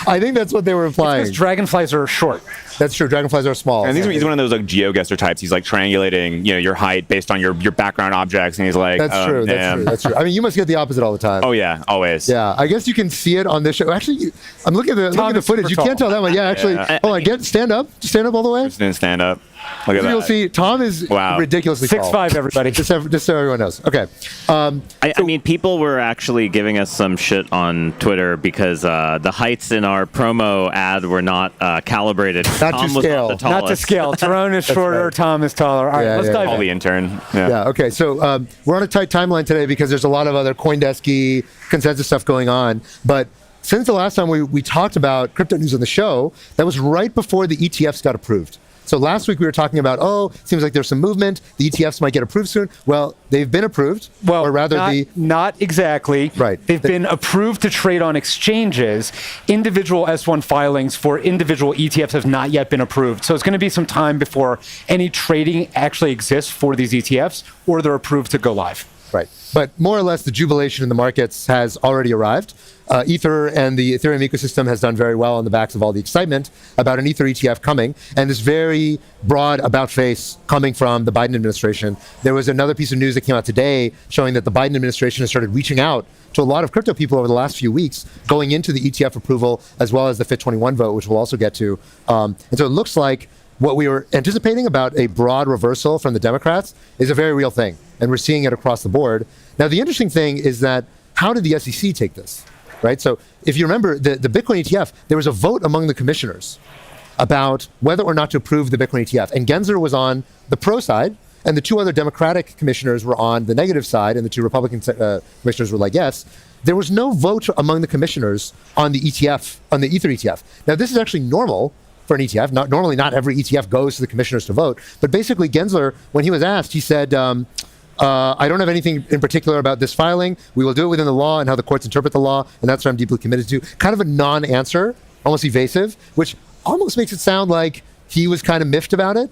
I think that's what they were implying. Because dragonflies are short. That's true. Dragonflies are small. And he's one of those like GeoGuessr types. He's like triangulating, your height based on your background objects, and he's like, That's true. That's true. I mean, you must get the opposite all the time. Oh yeah, always. Yeah, I guess you can see it on this show. Actually, I'm looking at the footage. You can't tell that one. Yeah, actually. Hold on, stand up all the way. Just didn't stand up. Look at that. You'll see Tom is ridiculously tall. 6'5", everybody. Just so everyone knows. Okay. I mean, people were actually giving us some shit on Twitter because the heights in our promo ad were not calibrated. Not to scale. Not to scale. Tyrone is shorter. Right. Tom is taller. All right, let's dive in. Call the intern. Yeah. Okay. So we're on a tight timeline today because there's a lot of other CoinDesk-y consensus stuff going on, but since the last time we talked about crypto news on the show, that was right before the ETFs got approved. So last week we were talking about, seems like there's some movement. The ETFs might get approved soon. Well, they've been approved. Well, or rather not exactly. Right. They've been approved to trade on exchanges. Individual S1 filings for individual ETFs have not yet been approved. So it's going to be some time before any trading actually exists for these ETFs, or they're approved to go live. Right. But more or less, the jubilation in the markets has already arrived. Ether and the Ethereum ecosystem has done very well on the backs of all the excitement about an Ether ETF coming, and this very broad about face coming from the Biden administration. There was another piece of news that came out today showing that the Biden administration has started reaching out to a lot of crypto people over the last few weeks, going into the ETF approval as well as the FIT21 vote, which we'll also get to. And so it looks like what we were anticipating about a broad reversal from the Democrats is a very real thing, and we're seeing it across the board. Now, the interesting thing is that how did the SEC take this? Right? So if you remember the Bitcoin ETF, there was a vote among the commissioners about whether or not to approve the Bitcoin ETF. And Gensler was on the pro side, and the two other Democratic commissioners were on the negative side, and the two Republican commissioners were like, yes. There was no vote among the commissioners on the ETF, on the Ether ETF. Now, this is actually normal for an ETF. Normally, not every ETF goes to the commissioners to vote. But basically, Gensler, when he was asked, he said, I don't have anything in particular about this filing. We will do it within the law and how the courts interpret the law, and that's what I'm deeply committed to. Kind of a non-answer, almost evasive, which almost makes it sound like he was kind of miffed about it,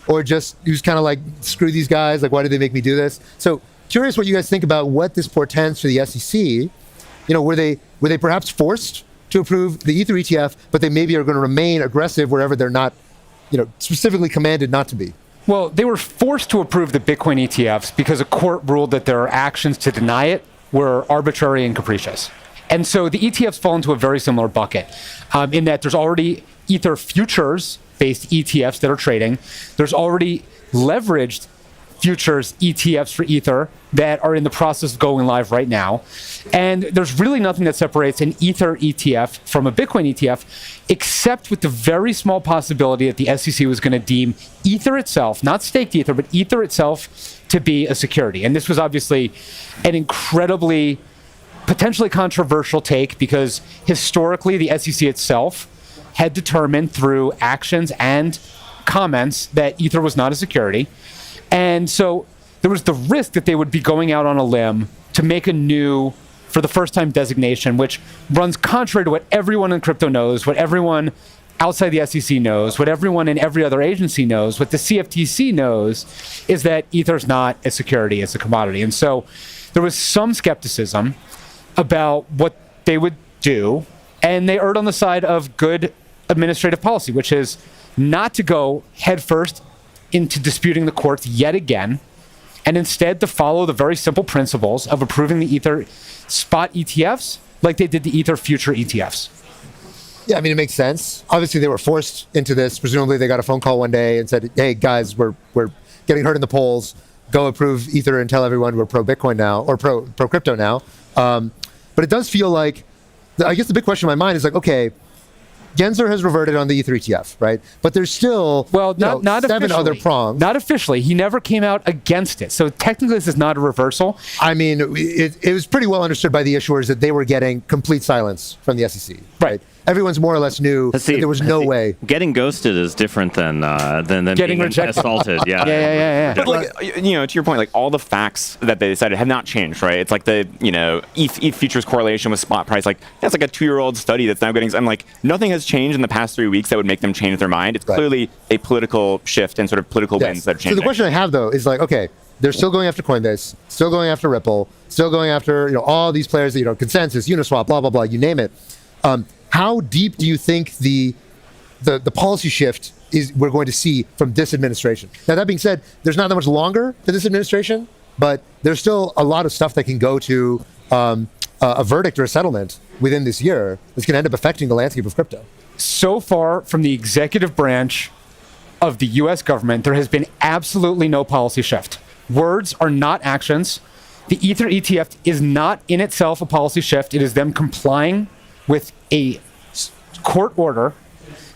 or just he was kind of like, screw these guys, like, why did they make me do this? So curious what you guys think about what this portends for the SEC. You know, were they perhaps forced to approve the Ether ETF, but they maybe are going to remain aggressive wherever they're not, specifically commanded not to be? Well, they were forced to approve the Bitcoin ETFs because a court ruled that their actions to deny it were arbitrary and capricious. And so the ETFs fall into a very similar bucket in that there's already Ether futures-based ETFs that are trading. There's already leveraged futures ETFs for Ether that are in the process of going live right now. And there's really nothing that separates an Ether ETF from a Bitcoin ETF, except with the very small possibility that the SEC was going to deem Ether itself, not staked Ether, but Ether itself to be a security. And this was obviously an incredibly, potentially controversial take because historically the SEC itself had determined through actions and comments that Ether was not a security. And so there was the risk that they would be going out on a limb to make a new, for the first time, designation, which runs contrary to what everyone in crypto knows, what everyone outside the SEC knows, what everyone in every other agency knows, what the CFTC knows, is that Ether's not a security, it's a commodity. And so there was some skepticism about what they would do, and they erred on the side of good administrative policy, which is not to go headfirst into disputing the courts yet again, and instead to follow the very simple principles of approving the Ether spot ETFs like they did the Ether future ETFs. Yeah, I mean, it makes sense. Obviously, they were forced into this. Presumably, they got a phone call one day and said, hey, guys, we're getting hurt in the polls. Go approve Ether and tell everyone we're pro-Bitcoin now, or pro-crypto now. But it does feel like, I guess the big question in my mind is like, okay, Gensler has reverted on the Ether ETF, right? But there's still not 7 other prongs. Not officially. He never came out against it. So technically this is not a reversal. I mean, it was pretty well understood by the issuers that they were getting complete silence from the SEC. Right. Everyone's more or less knew that there was no way. Getting ghosted is different than getting being assaulted. Yeah. Yeah. But like, to your point, like all the facts that they decided have not changed, right? It's like the ETH futures correlation with spot price. Like that's like a 2-year-old study that's now getting. I'm like nothing has changed in the past 3 weeks that would make them change their mind. It's clearly a political shift and sort of political winds that are changing. So the question I have though is like, okay, they're still going after Coinbase, still going after Ripple, still going after all these players. Consensus, Uniswap, blah blah blah, you name it. How deep do you think the policy shift we're going to see from this administration? Now, that being said, there's not that much longer to this administration, but there's still a lot of stuff that can go to a verdict or a settlement within this year that's going to end up affecting the landscape of crypto. So far from the executive branch of the U.S. government, there has been absolutely no policy shift. Words are not actions. The Ether ETF is not in itself a policy shift. It is them complying with a court order.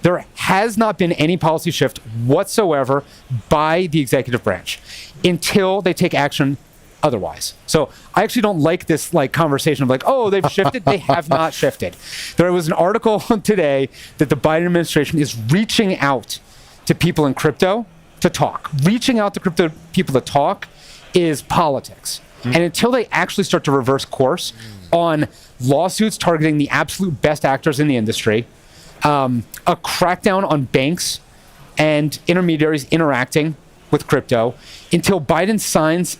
There has not been any policy shift whatsoever by the executive branch until they take action otherwise. So I actually don't like this conversation of oh, they've shifted. They have not shifted. There was an article today that the Biden administration is reaching out to people in crypto to talk. Reaching out to crypto people to talk is politics. And until they actually start to reverse course on lawsuits targeting the absolute best actors in the industry, a crackdown on banks and intermediaries interacting with crypto, until Biden signs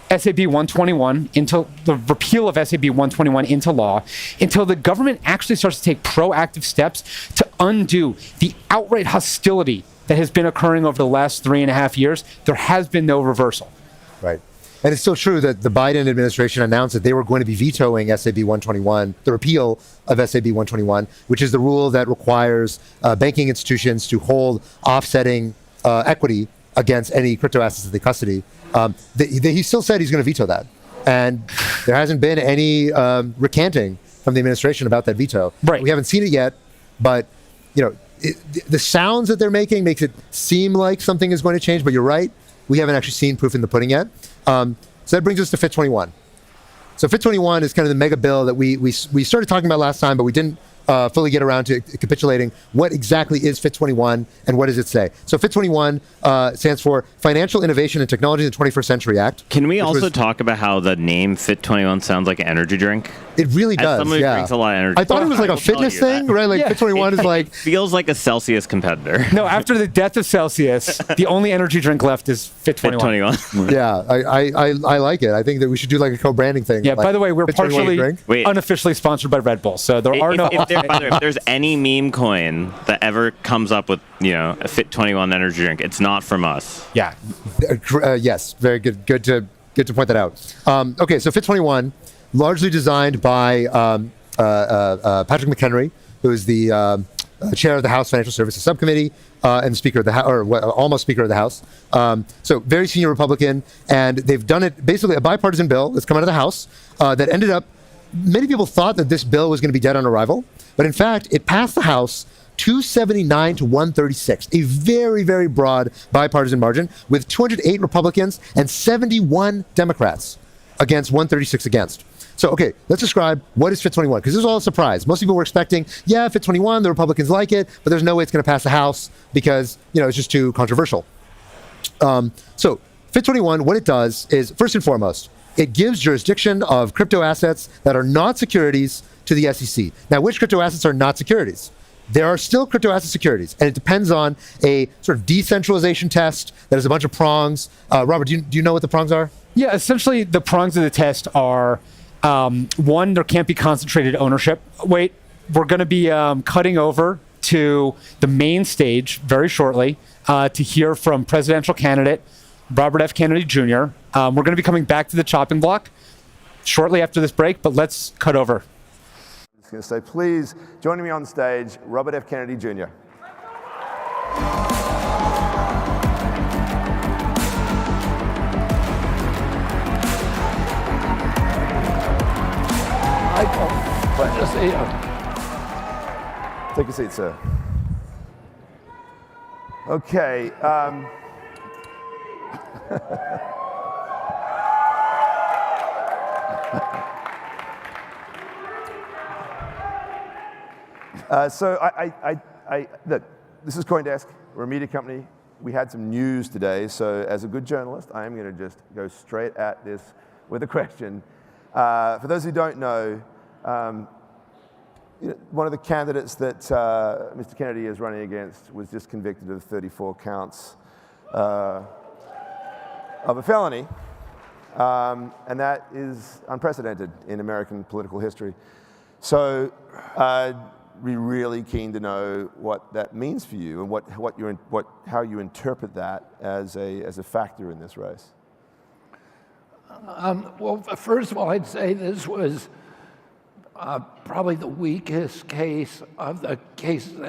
SAB 121, until the repeal of SAB 121 into law, until the government actually starts to take proactive steps to undo the outright hostility that has been occurring over the last 3.5 years, there has been no reversal. Right. And it's still true that the Biden administration announced that they were going to be vetoing SAB 121, the repeal of SAB 121, which is the rule that requires banking institutions to hold offsetting equity against any crypto assets that they custody. He still said he's going to veto that. And there hasn't been any recanting from the administration about that veto. Right. We haven't seen it yet, but the sounds that they're making makes it seem like something is going to change, but you're right. We haven't actually seen proof in the pudding yet. So that brings us to FIT 21. So FIT 21 is kind of the mega bill that we started talking about last time, but we didn't fully get around to capitulating what exactly is FIT 21 and what does it say. So FIT 21 stands for Financial Innovation and Technology in the 21st Century Act. Can we also talk about how the name FIT 21 sounds like an energy drink? It really does. As someone who drinks a lot of energy. I thought it was like a fitness thing, right? Like FIT 21 is like... Feels like a Celsius competitor. No, after the death of Celsius, the only energy drink left is FIT 21. FIT 21. Yeah, I like it. I think that we should do like a co-branding thing. Yeah, like by the way, we're FIT 21 partially drink. unofficially sponsored by Red Bull, so there are no... By the way, if there's any meme coin that ever comes up with, a FIT 21 energy drink, it's not from us. Yeah. Yes, very good. Good to point that out. Okay, so FIT 21, largely designed by Patrick McHenry, who is the chair of the House Financial Services Subcommittee and Speaker of the House, or almost Speaker of the House. So very senior Republican, and they've done it basically a bipartisan bill that's come out of the House that ended up. Many people thought that this bill was going to be dead on arrival, but in fact, it passed the House 279 to 136, a very, very broad bipartisan margin with 208 Republicans and 71 Democrats against 136 against. So, okay, let's describe what is FIT 21, because this is all a surprise. Most people were expecting, FIT 21, the Republicans like it, but there's no way it's going to pass the House because, it's just too controversial. So, FIT 21, what it does is, first and foremost, it gives jurisdiction of crypto assets that are not securities to the SEC. Now, which crypto assets are not securities? There are still crypto asset securities, and it depends on a sort of decentralization test that has a bunch of prongs. Robert, do you know what the prongs are? Yeah, essentially the prongs of the test are, one, there can't be concentrated ownership. Wait, we're going to be cutting over to the main stage very shortly to hear from presidential candidate Robert F. Kennedy Jr. We're going to be coming back to the chopping block shortly after this break, but let's cut over. I'm just going to say, please, joining me on stage, Robert F. Kennedy Jr. Michael, pleasure to see you. Take a seat, sir. Okay. So look, this is Coindesk. We're a media company. We had some news today, so as a good journalist, I am going to just go straight at this with a question. For those who don't know, one of the candidates that Mr. Kennedy is running against was just convicted of 34 counts of a felony, and that is unprecedented in American political history. So we're really keen to know what that means for you and how you interpret that as a factor in this race. Well, first of all, I'd say this was probably the weakest case of the cases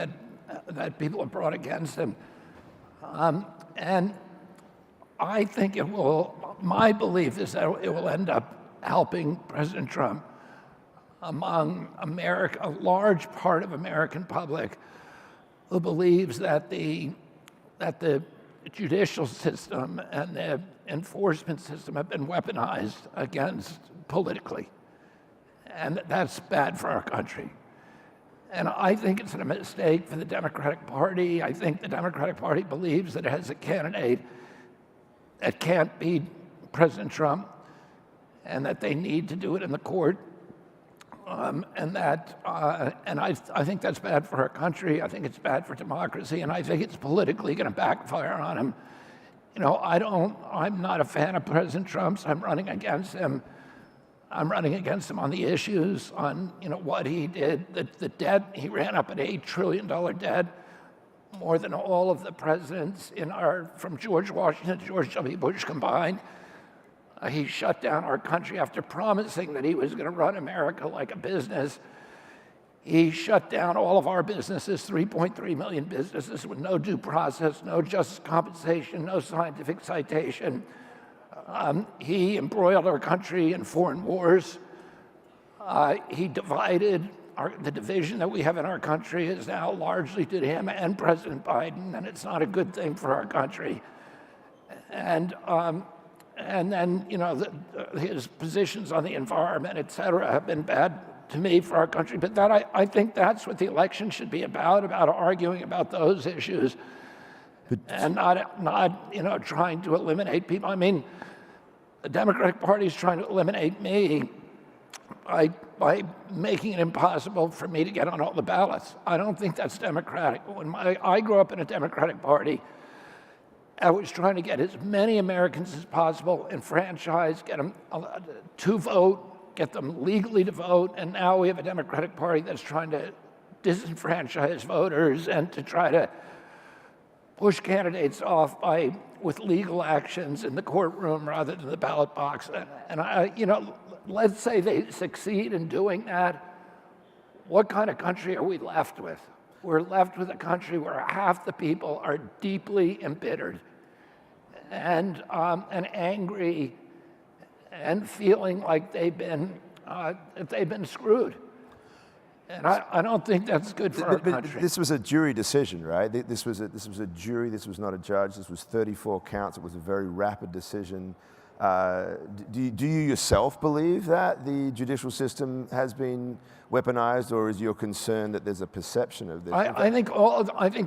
that people have brought against him. And I think my belief is that it will end up helping President Trump among a large part of American public who believes that the judicial system and the enforcement system have been weaponized against politically. And that's bad for our country. And I think it's a mistake for the Democratic Party. I think the Democratic Party believes that it has a candidate that can't beat President Trump and that they need to do it in the court. And I think that's bad for our country. I think it's bad for democracy, and I think it's politically going to backfire on him. You know, I'm not a fan of President Trump's. I'm running against him. I'm running against him on the issues, on what he did, the debt. He ran up an $8 trillion debt, more than all of the presidents from George Washington to George W. Bush combined. He shut down our country after promising that he was going to run America like a business. He shut down all of our businesses, 3.3 million businesses, with no due process, no just compensation, no scientific citation. He embroiled our country in foreign wars. He divided the division that we have in our country is now largely due to him and President Biden, and it's not a good thing for our country. And then, his positions on the environment, et cetera, have been bad to me for our country. But I think that's what the election should be about arguing about those issues, and not trying to eliminate people. I mean, the Democratic Party is trying to eliminate me by making it impossible for me to get on all the ballots. I don't think that's democratic. When I grew up in a Democratic Party, I was trying to get as many Americans as possible enfranchised, get them to vote, get them legally to vote, and now we have a Democratic Party that's trying to disenfranchise voters and to try to push candidates off with legal actions in the courtroom rather than the ballot box. And let's say they succeed in doing that. What kind of country are we left with? We're left with a country where half the people are deeply embittered and angry and feeling like they've been screwed. And I don't think that's good for our country. This was a jury decision, right? This was a jury. This was not a judge. This was 34 counts. It was a very rapid decision. Do you yourself believe that the judicial system has been weaponized, or is your concern that there's a perception of this? I think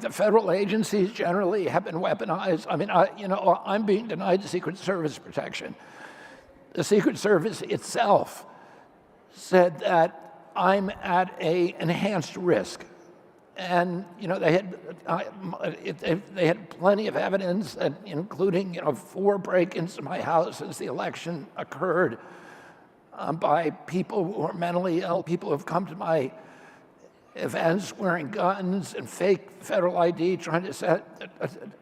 the federal agencies generally have been weaponized. I mean, I'm being denied the Secret Service protection. The Secret Service itself said that I'm at an enhanced risk. And they had plenty of evidence, including 4 break-ins to my house since the election occurred by people who are mentally ill, people who have come to my events wearing guns and fake federal ID, trying to set.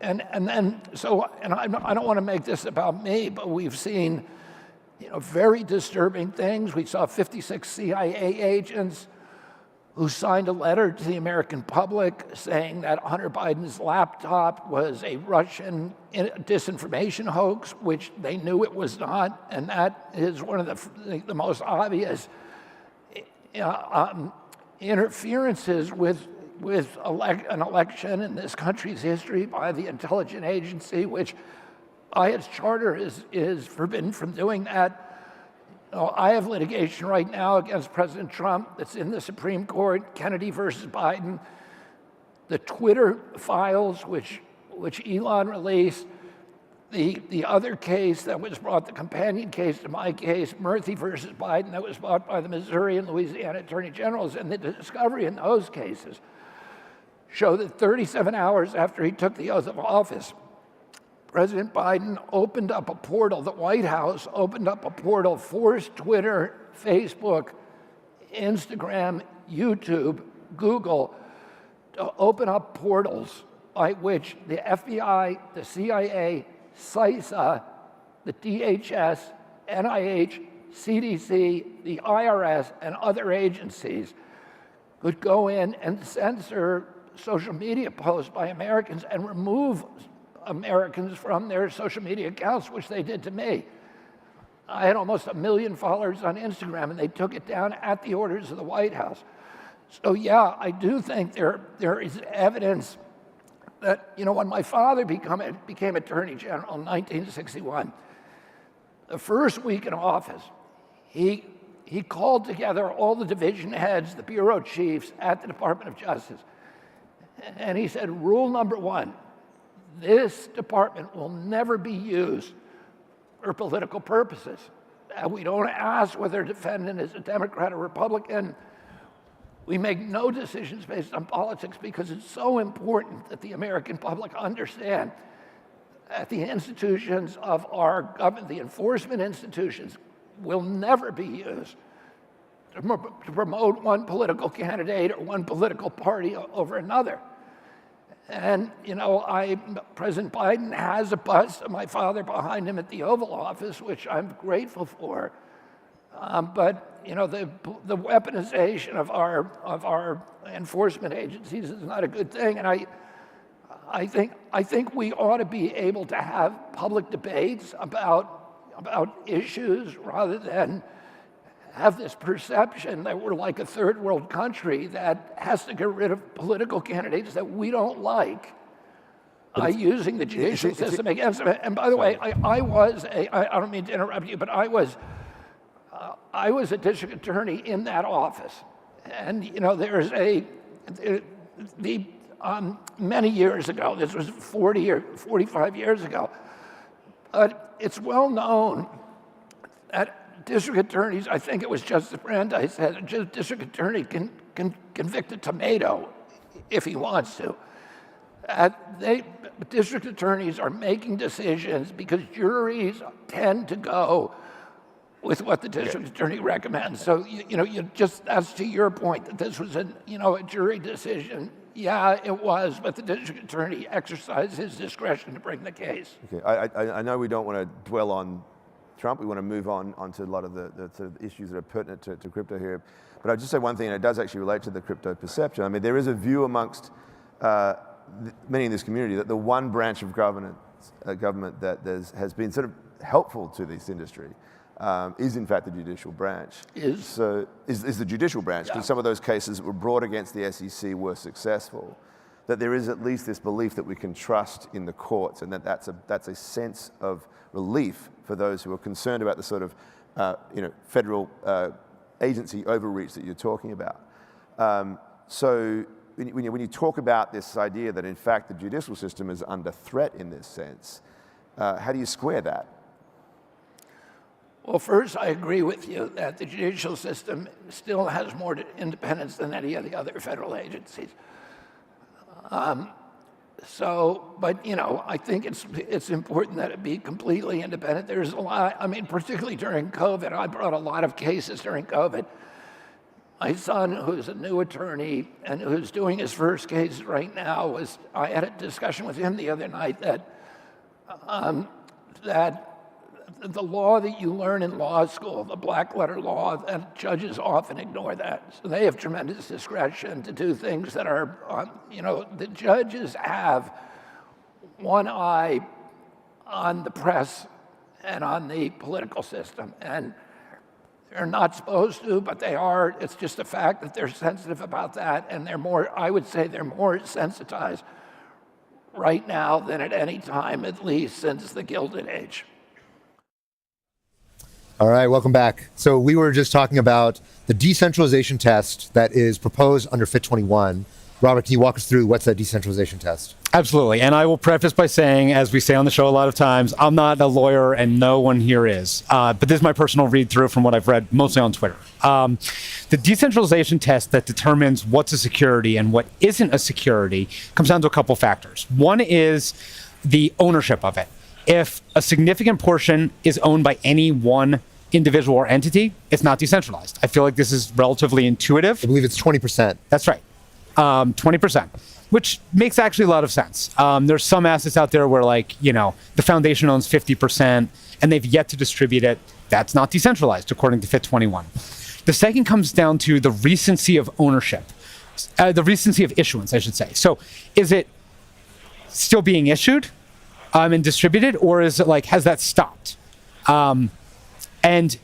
I don't want to make this about me, but we've seen very disturbing things. We saw 56 CIA agents who signed a letter to the American public saying that Hunter Biden's laptop was a Russian disinformation hoax, which they knew it was not, and that is one of the most obvious interferences with an election in this country's history by the intelligence agency, which by its charter is forbidden from doing that. I have litigation right now against President Trump that's in the Supreme Court, Kennedy versus Biden. The Twitter files, which Elon released, the other case that was brought, the companion case to my case, Murthy versus Biden, that was brought by the Missouri and Louisiana Attorney Generals, and the discovery in those cases show that 37 hours after he took the oath of office, President Biden opened up a portal, the White House opened up a portal, forced Twitter, Facebook, Instagram, YouTube, Google to open up portals by which the FBI, the CIA, CISA, the DHS, NIH, CDC, the IRS, and other agencies could go in and censor social media posts by Americans and remove Americans from their social media accounts, which they did to me. I had almost 1 million followers on Instagram, and they took it down at the orders of the White House. So yeah, I do think there is evidence that, when my father became Attorney General in 1961, the first week in office, he called together all the division heads, the bureau chiefs at the Department of Justice. And he said, rule number one, this department will never be used for political purposes. We don't ask whether a defendant is a Democrat or Republican. We make no decisions based on politics because it's so important that the American public understand that the institutions of our government, the enforcement institutions, will never be used to promote one political candidate or one political party over another. And, President Biden has a bust of my father behind him at the Oval Office, which I'm grateful for. But the weaponization of our enforcement agencies is not a good thing. And I think we ought to be able to have public debates about issues rather than have this perception that we're like a third world country that has to get rid of political candidates that we don't like using the judicial system against them. And by the way, I don't mean to interrupt you, but I was a district attorney in that office. And, there's many years ago, this was 40 or 45 years ago, but it's well known that district attorneys, I think it was Justice Brandeis said, a district attorney can convict a tomato if he wants to. District attorneys are making decisions because juries tend to go with what the district attorney recommends. So, that's to your point that this was a jury decision. Yeah, it was, but the district attorney exercised his discretion to bring the case. Okay, I know we don't want to dwell on Trump. We want to move on to a lot of the sort of issues that are pertinent to crypto here. But I'll just say one thing, and it does actually relate to the crypto perception. I mean, there is a view amongst many in this community that the one branch of government that has been sort of helpful to this industry is in fact the judicial branch. Is the judicial branch, because some of those cases that were brought against the SEC were successful. That there is at least this belief that we can trust in the courts, and that's a sense of relief for those who are concerned about the sort of federal agency overreach that you're talking about. So when you talk about this idea that in fact the judicial system is under threat in this sense, how do you square that? Well, first, I agree with you that the judicial system still has more independence than any of the other federal agencies. But I think it's important that it be completely independent. There's a lot, particularly during COVID, I brought a lot of cases during COVID. My son, who's a new attorney and who's doing his first case right now, I had a discussion with him the other night that the law that you learn in law school, the black letter law, that judges often ignore that. So they have tremendous discretion to do things that are, the judges have one eye on the press and on the political system. And they're not supposed to, but they are. It's just a fact that they're sensitive about that. And I would say they're more sensitized right now than at any time, at least since the Gilded Age. All right, welcome back. So we were just talking about the decentralization test that is proposed under Fit 21. Robert, can you walk us through what's that decentralization test? Absolutely. And I will preface by saying, as we say on the show a lot of times, I'm not a lawyer and no one here is. But this is my personal read through from what I've read mostly on Twitter. The decentralization test that determines what's a security and what isn't a security comes down to a couple factors. One is the ownership of it. If a significant portion is owned by any one individual or entity, it's not decentralized. I feel like this is relatively intuitive. I believe it's 20%. That's right. 20%, which makes actually a lot of sense. There's some assets out there where the foundation owns 50% and they've yet to distribute it. That's not decentralized according to Fit 21. The second comes down to the recency of ownership, the recency of issuance, I should say. So is it still being issued and distributed, or is it has that stopped? And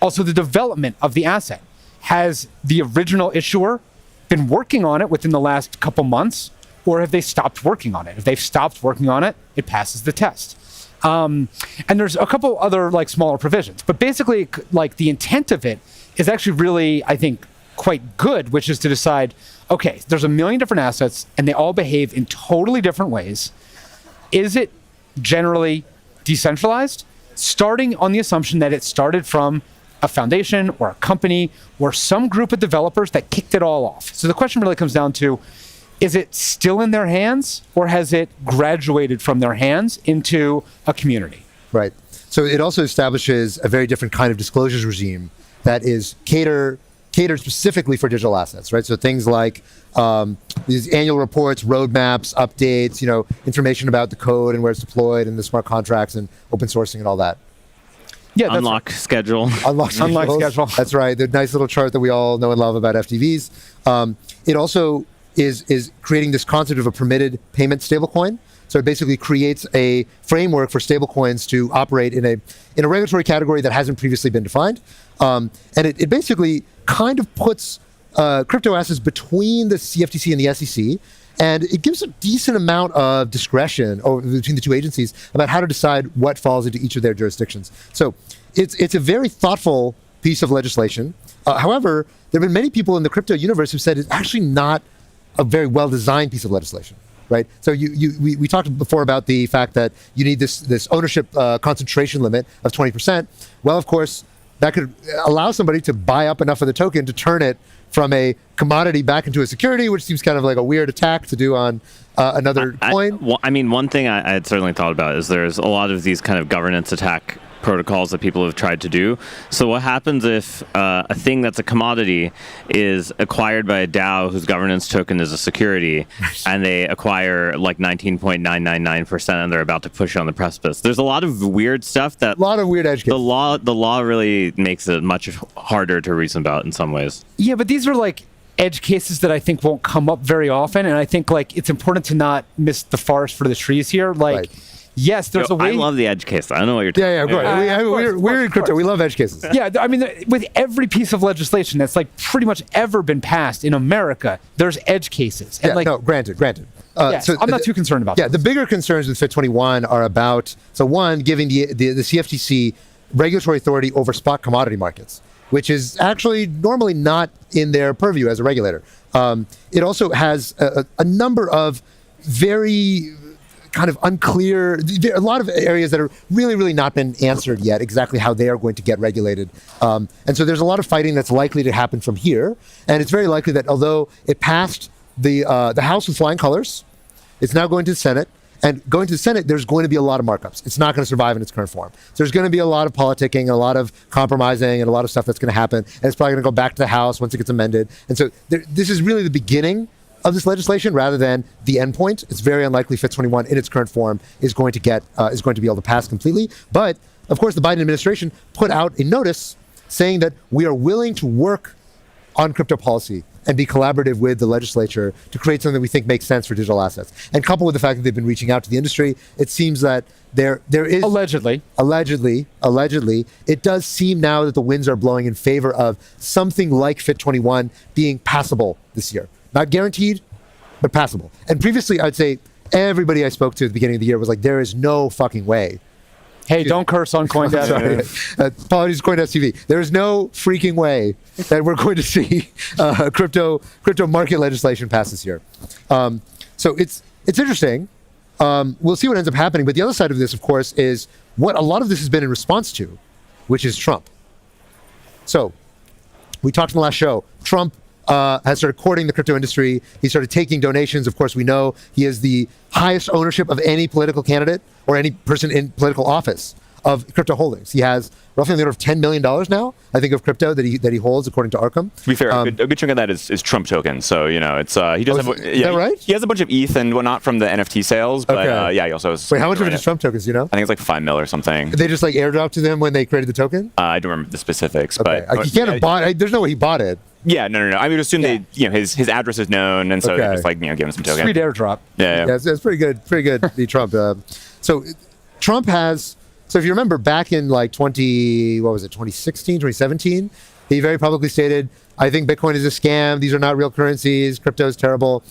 also the development of the asset. Has the original issuer been working on it within the last couple months, or have they stopped working on it? If they've stopped working on it, it passes the test. And there's a couple other like smaller provisions, but basically like the intent of it is actually really, I think, quite good, which is to decide, okay, there's a million different assets and they all behave in totally different ways. Is it generally decentralized? Starting on the assumption that it started from a foundation or a company or some group of developers that kicked it all off. So the question really comes down to, is it still in their hands or has it graduated from their hands into a community? Right. So it also establishes a very different kind of disclosures regime that is catered specifically for digital assets, right? So things like these annual reports, roadmaps, updates, information about the code and where it's deployed and the smart contracts and open sourcing and all that. Yeah, unlock schedule. Unlock schedule. That's right. The nice little chart that we all know and love about FTVs. It also is creating this concept of a permitted payment stablecoin. So it basically creates a framework for stablecoins to operate in a regulatory category that hasn't previously been defined. And it basically kind of puts crypto assets between the CFTC and the SEC, and it gives a decent amount of discretion between the two agencies about how to decide what falls into each of their jurisdictions. So it's a very thoughtful piece of legislation. However, there have been many people in the crypto universe who said it's actually not a very well-designed piece of legislation. Right. So we talked before about the fact that you need this ownership concentration limit of 20%. Well, of course, that could allow somebody to buy up enough of the token to turn it from a commodity back into a security, which seems kind of like a weird attack to do on another coin. One thing I had certainly thought about is there's a lot of these kind of governance attack protocols that people have tried to do. So what happens if a thing that's a commodity is acquired by a DAO whose governance token is a security, and they acquire like 19.999% and they're about to push on the precipice? There's a lot of weird stuff that... A lot of weird edge cases. The law really makes it much harder to reason about in some ways. Yeah, but these are like edge cases that I think won't come up very often, and I think like it's important to not miss the forest for the trees here. Like, yes, there's a way. I love the edge case. I don't know what you're talking about. Yeah, of course. We're in crypto. We love edge cases. Yeah, I mean, with every piece of legislation that's like pretty much ever been passed in America, there's edge cases. And no, granted. Yes, I'm not too concerned about that. The bigger concerns with FIT21 are about, one, giving the CFTC regulatory authority over spot commodity markets, which is actually normally not in their purview as a regulator. It also has a number of very kind of unclear, a lot of areas that are really, really not been answered yet, exactly how they are going to get regulated. And so there's a lot of fighting that's likely to happen from here. And it's very likely that although it passed the House with flying colors, it's now going to the Senate. And going to the Senate, there's going to be a lot of markups. It's not going to survive in its current form. So there's going to be a lot of politicking and a lot of compromising and a lot of stuff that's going to happen. And it's probably going to go back to the House once it gets amended. And so this is really the beginning of this legislation rather than the endpoint. It's very unlikely FIT21 in its current form is going to be able to pass completely. But of course, the Biden administration put out a notice saying that we are willing to work on crypto policy and be collaborative with the legislature to create something that we think makes sense for digital assets. And coupled with the fact that they've been reaching out to the industry, it seems that there is... Allegedly, it does seem now that the winds are blowing in favor of something like FIT21 being passable this year. Not guaranteed, but passable. And previously, I'd say everybody I spoke to at the beginning of the year was like, there is no fucking way. Hey, don't curse on Coindesk. Apologies, Coindesk TV. There is no freaking way that we're going to see crypto market legislation pass this year. So it's interesting. We'll see what ends up happening. But the other side of this, of course, is what a lot of this has been in response to, which is Trump. So we talked in the last show. Trump has started courting the crypto industry. He started taking donations. Of course, we know he has the highest ownership of any political candidate or any person in political office of crypto holdings. He has roughly on the order of $10 million now, I think, of crypto that he holds, according to Arkham. To be fair, a good chunk of that is Trump tokens. So, it's he does have... Is that right? He has a bunch of ETH and whatnot from the NFT sales, but he also has... Wait, how much of it is Trump tokens, I think it's like $5 million or something. They just airdropped to them when they created the token? I don't remember the specifics, but... he can't have bought it. There's no way he bought it. Yeah, no. I would assume they, his address is known, and so they just give him some tokens. Sweet airdrop. Yeah, it's pretty good, the Trump. So Trump has, so if you remember back in 2016, 2017, He very publicly stated, I think Bitcoin is a scam. These are not real currencies. Crypto is terrible.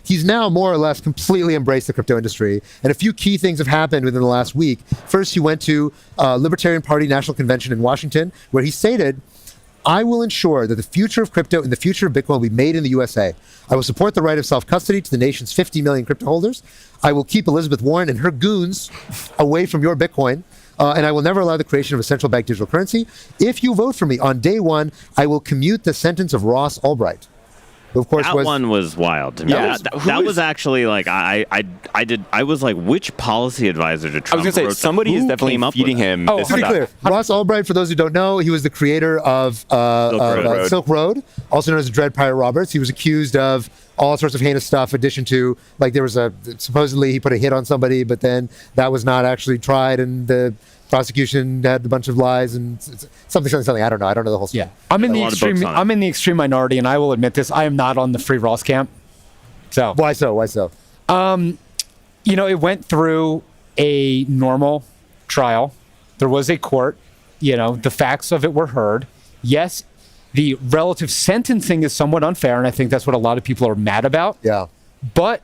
He's now more or less completely embraced the crypto industry. And a few key things have happened within the last week. First, he went to Libertarian Party National Convention in Washington, where he stated, I will ensure that the future of crypto and the future of Bitcoin will be made in the USA. I will support the right of self-custody to the nation's 50 million crypto holders. I will keep Elizabeth Warren and her goons away from your Bitcoin. And I will never allow the creation of a central bank digital currency. If you vote for me on day one, I will commute the sentence of Ross Ulbricht. Who, of course, that one was wild to me. Yeah, that was actually like I was like, which policy advisor did Trump? I was going to say somebody is definitely feeding him. To be clear, Ross Ulbricht, for those who don't know, he was the creator of Silk Road, also known as Dread Pirate Roberts. He was accused of all sorts of heinous stuff, in addition to, like, there was supposedly he put a hit on somebody, but then that was not actually tried, and the prosecution had a bunch of lies and something. I don't know. I don't know the whole story. Yeah, I'm in the extreme minority, and I will admit this. I am not on the free Ross camp. So why so? It went through a normal trial. There was a court. The facts of it were heard. Yes, the relative sentencing is somewhat unfair, and I think that's what a lot of people are mad about. Yeah. But,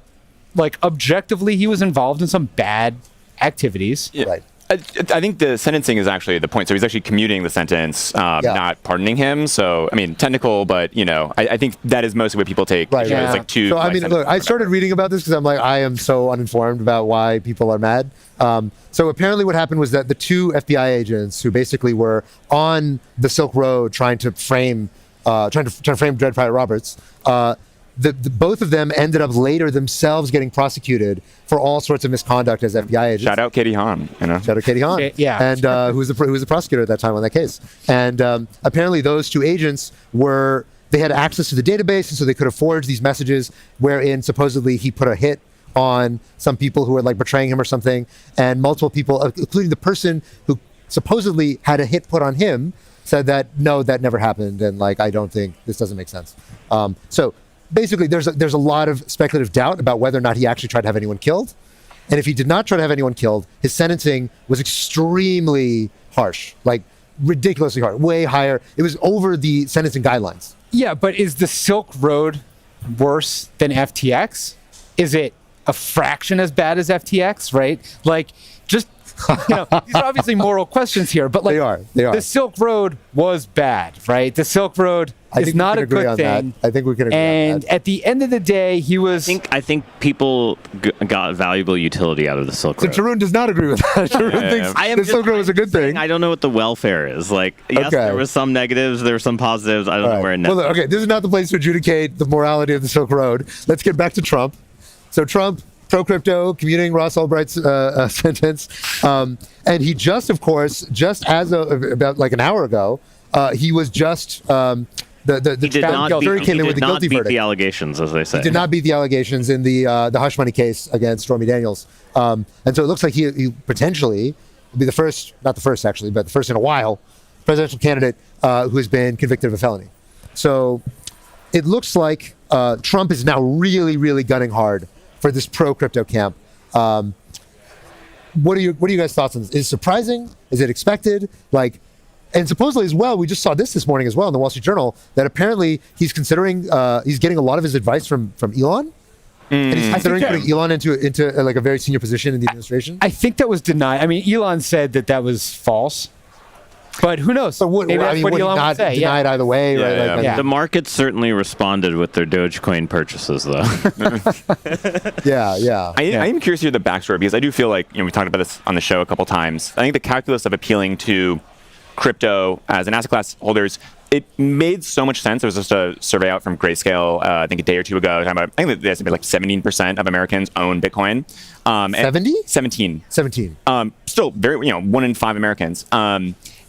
like, objectively, he was involved in some bad activities. Yeah. Right. I think the sentencing is actually the point. So he's actually commuting the sentence, not pardoning him. So, I mean, technical, but, I think that is mostly what people take. Right. It's like two. So, I mean, look, I started reading about this because I'm like, I am so uninformed about why people are mad. So apparently what happened was that the two FBI agents who basically were on the Silk Road trying to frame Dread Pirate Roberts, both of them ended up later themselves getting prosecuted for all sorts of misconduct as FBI agents. Shout out Katie Hahn. Shout out Katie Hahn. Yeah. And who was the prosecutor at that time on that case. And apparently those two agents they had access to the database, and so they could have forged these messages wherein supposedly he put a hit on some people who were like betraying him or something, and multiple people, including the person who supposedly had a hit put on him, said that no, that never happened, and like I don't think this doesn't make sense. So basically, there's a lot of speculative doubt about whether or not he actually tried to have anyone killed, and if he did not try to have anyone killed, his sentencing was extremely harsh, like ridiculously harsh, way higher. It was over the sentencing guidelines. Yeah, but is the Silk Road worse than FTX? Is it a fraction as bad as FTX, right? Like, just, these are obviously moral questions here, but like, they are. The Silk Road was bad, right? The Silk Road is not a good thing. I think we can agree on that. And at the end of the day, he was... I think people got valuable utility out of the Silk Road. So Tarun does not agree with that. Tarun thinks the Silk Road was a good thing. I don't know what the welfare is. Like, yes, there was some negatives, there were some positives. I don't know where it nets. Well, okay, this is not the place to adjudicate the morality of the Silk Road. Let's get back to Trump. So Trump, pro-crypto, commuting Ross Ulbricht's sentence. And he just, of course, about like an hour ago, he was just... The jury came in with the guilty verdict. He did not beat the allegations, as they say. He did not beat the allegations in the hush money case against Stormy Daniels. And so it looks like he potentially will be the first, not the first actually, but the first in a while, presidential candidate who has been convicted of a felony. So it looks like Trump is now really, really gunning hard for this pro-crypto camp. What are you guys' thoughts on this? Is it surprising? Is it expected? And supposedly as well, we just saw this morning as well in the Wall Street Journal, that apparently he's considering, he's getting a lot of his advice from Elon. And he's considering putting Elon into like a very senior position in the administration. I think that was denied. I mean, Elon said that was false. But who knows? Maybe that's what Elon would say. Denied either way. Right? The market certainly responded with their Dogecoin purchases, though. Yeah. I am curious to hear the backstory, because I do feel like, we talked about this on the show a couple times. I think the calculus of appealing to crypto as an asset class holders, it made so much sense. There was just a survey out from Grayscale, I think a day or two ago, talking about, I think they estimated like 17% of Americans own Bitcoin. 70? 17. Still very, 1 in 5 Americans.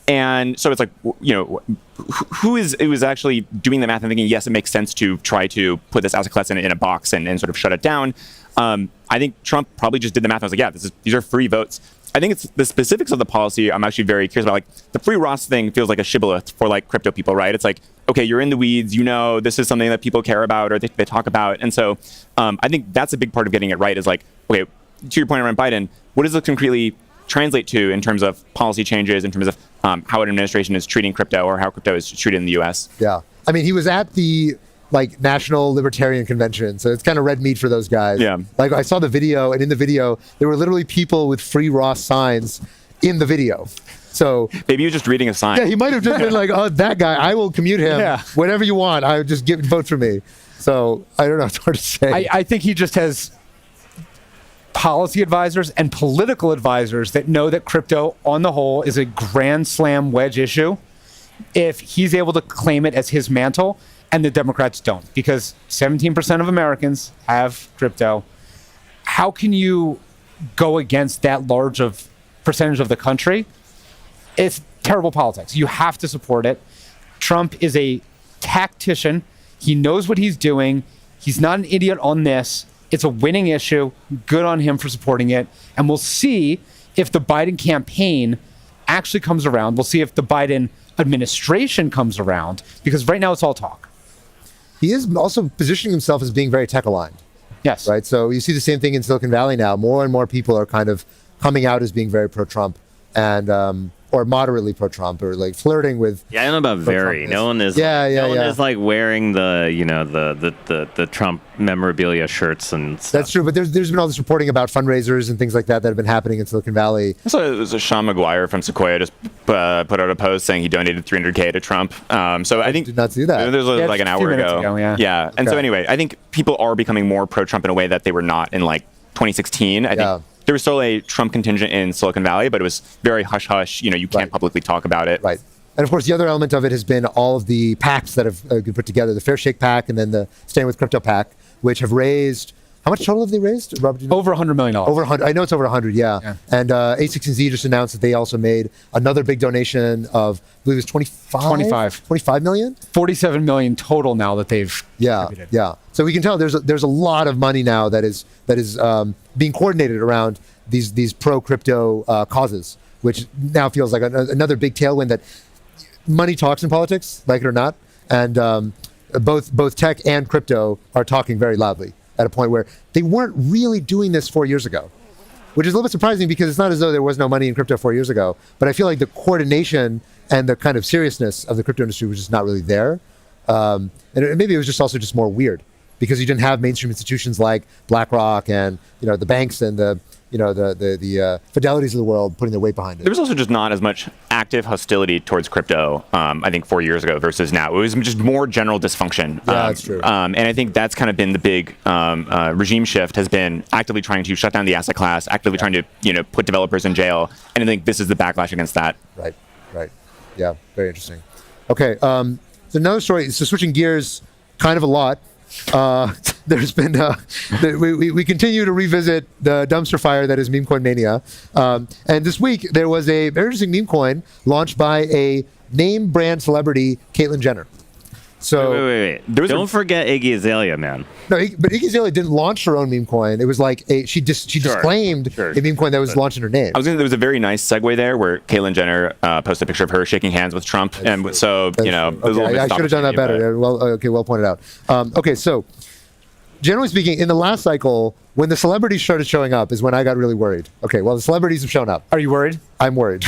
And so it's like, it was actually doing the math and thinking, yes, it makes sense to try to put this asset class in a box and sort of shut it down. I think Trump probably just did the math. I was like, yeah, these are free votes. I think it's the specifics of the policy I'm actually very curious about. Like, the free Ross thing feels like a shibboleth for like crypto people, right? It's like, okay, you're in the weeds, this is something that people care about or they talk about. And so I think that's a big part of getting it right, is like, okay, to your point around Biden, what does it concretely translate to in terms of policy changes, in terms of how an administration is treating crypto or how crypto is treated in the U.S. Yeah. I mean, he was at the National Libertarian Convention, so it's kind of red meat for those guys. Yeah. Like, I saw the video, and in the video, there were literally people with Free Ross signs in the video. So maybe he was just reading a sign. Yeah, he might have just been like, "Oh, that guy, I will commute him. Yeah. Whatever you want, I would just vote for me." So I don't know. It's hard to say. I think he just has policy advisors and political advisors that know that crypto, on the whole, is a grand slam wedge issue. If he's able to claim it as his mantle, and the Democrats don't, because 17% of Americans have crypto. How can you go against that large of percentage of the country? It's terrible politics. You have to support it. Trump is a tactician. He knows what he's doing. He's not an idiot on this. It's a winning issue. Good on him for supporting it. And we'll see if the Biden campaign actually comes around. We'll see if the Biden administration comes around, because right now it's all talk. He is also positioning himself as being very tech aligned. Yes. Right. So you see the same thing in Silicon Valley now. More and more people are kind of coming out as being very pro-Trump and or moderately pro-Trump, or like flirting with. Yeah, I don't know about very. No one is. No one is like wearing the Trump memorabilia shirts and stuff. That's true, but there's been all this reporting about fundraisers and things like that have been happening in Silicon Valley. So it was Sean McGuire from Sequoia just put out a post saying he donated $300K to Trump. So I think did not see that. There was like an hour ago. Yeah. And so anyway, I think people are becoming more pro-Trump in a way that they were not in like 2016. I think there was still a Trump contingent in Silicon Valley, but it was very hush-hush. You can't publicly talk about it. Right. And of course, the other element of it has been all of the PACs that have been put together, the Fair Shake PAC and then the Stand With Crypto PAC, which have raised, how much total have they raised, Robert? Over $100 million. Over 100. I know it's over 100, yeah. And A16Z just announced that they also made another big donation of, I believe it was 25 million? 47 million total now that they've contributed. Yeah. So we can tell there's a lot of money now that is being coordinated around these pro-crypto causes, which now feels like another big tailwind that money talks in politics, like it or not. And both tech and crypto are talking very loudly at a point where they weren't really doing this 4 years ago, which is a little bit surprising because it's not as though there was no money in crypto 4 years ago. But I feel like the coordination and the kind of seriousness of the crypto industry was just not really there. And maybe it was just more weird because you didn't have mainstream institutions like BlackRock and the banks and the Fidelities of the world putting their weight behind it. There was also just not as much active hostility towards crypto, I think 4 years ago versus now. It was just more general dysfunction. Yeah, that's true. And I think that's kind of been the big regime shift, has been actively trying to shut down the asset class, actively trying to put developers in jail. And I think this is the backlash against that. Right. Yeah, very interesting. Okay, so another story, so switching gears kind of a lot. There's been we continue to revisit the dumpster fire that is meme coin mania, and this week there was a very interesting meme coin launched by a name brand celebrity, Caitlyn Jenner. So wait. Don't forget Iggy Azalea, man. No, but Iggy Azalea didn't launch her own meme coin. It was like she disclaimed a meme coin that was launched in her name. There was a very nice segue there where Caitlyn Jenner posted a picture of her shaking hands with Trump, and so I should have done that better. Well pointed out. Okay, so generally speaking, in the last cycle, when the celebrities started showing up is when I got really worried. Okay, well, the celebrities have shown up. Are you worried? I'm worried.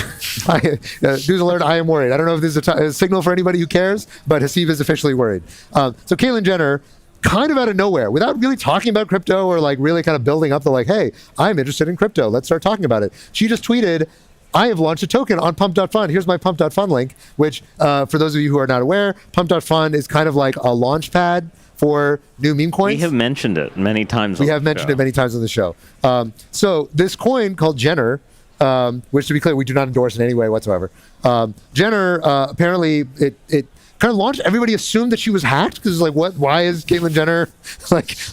News alert, I am worried. I don't know if this is a signal for anybody who cares, but Haseeb is officially worried. So Caitlyn Jenner, kind of out of nowhere, without really talking about crypto or like really kind of building up the hey, I'm interested in crypto. Let's start talking about it. She just tweeted, I have launched a token on Pump.fund. Here's my Pump.fund link, which for those of you who are not aware, Pump.fund is kind of like a launch pad for new meme coins. We have mentioned it many times. We have mentioned it many times on the show. So this coin called Jenner, which to be clear, we do not endorse in any way whatsoever. Jenner, apparently it kind of launched. Everybody assumed that she was hacked because it's like, what? Why is Caitlyn Jenner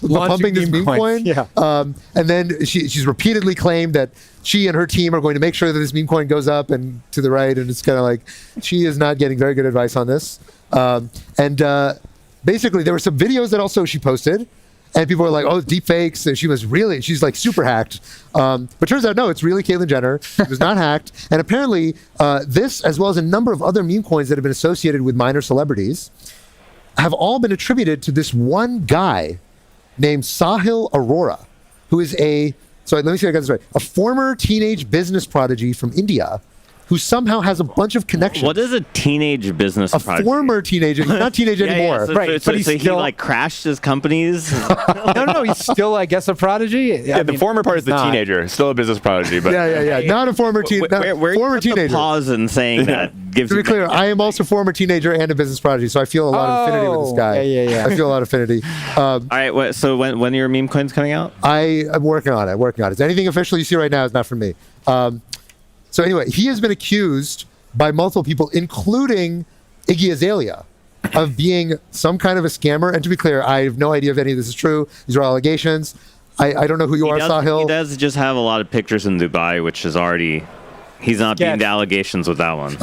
pumping this meme coin? Yeah. And then she's repeatedly claimed that she and her team are going to make sure that this meme coin goes up and to the right. And it's kind of like she is not getting very good advice on this. Basically, there were some videos that also she posted, and people were like, "Oh, deep fakes." And she's like super hacked. But turns out, no, it's really Caitlyn Jenner. It was not hacked. And apparently, this, as well as a number of other meme coins that have been associated with minor celebrities, have all been attributed to this one guy named Sahil Arora, who is a So let me see if I got this right. A former teenage business prodigy from India who somehow has a bunch of connections. What is a teenage business prodigy? A former teenager. He's not teenage anymore. So, Right. but he like crashed his companies? No, he's still, I guess, a prodigy. Yeah, the former part is the teenager. Still a business prodigy. But Yeah. Not a former teenager. Former teenager. Pause in saying that gives To be clear, I am also a former teenager and a business prodigy, so I feel a lot of affinity with this guy. Yeah. I feel a lot of affinity. All right, so when are your meme coins coming out? I am working on it. Anything official you see right now is not from me. So anyway, he has been accused by multiple people, including Iggy Azalea, of being some kind of a scammer. And to be clear, I have no idea if any of this is true. These are allegations. I don't know who you are, Sahil. He does just have a lot of pictures in Dubai, which is already... He's not being to allegations with that one.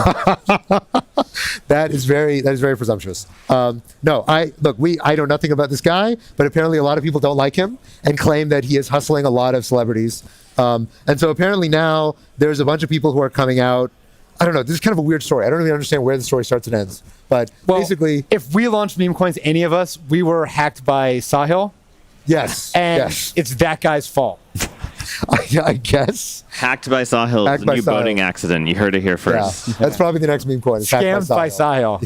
That is very presumptuous. I know nothing about this guy, but apparently a lot of people don't like him and claim that he is hustling a lot of celebrities. And so apparently now there's a bunch of people who are coming out. I don't know. This is kind of a weird story. I don't really understand where the story starts and ends. But basically, if we launched meme coins, any of us, we were hacked by Sahil. Yes. And it's that guy's fault. I guess. Hacked by Sahil, new boating accident. You heard it here first. Yeah, that's probably the next meme coin. Scammed by Sahil.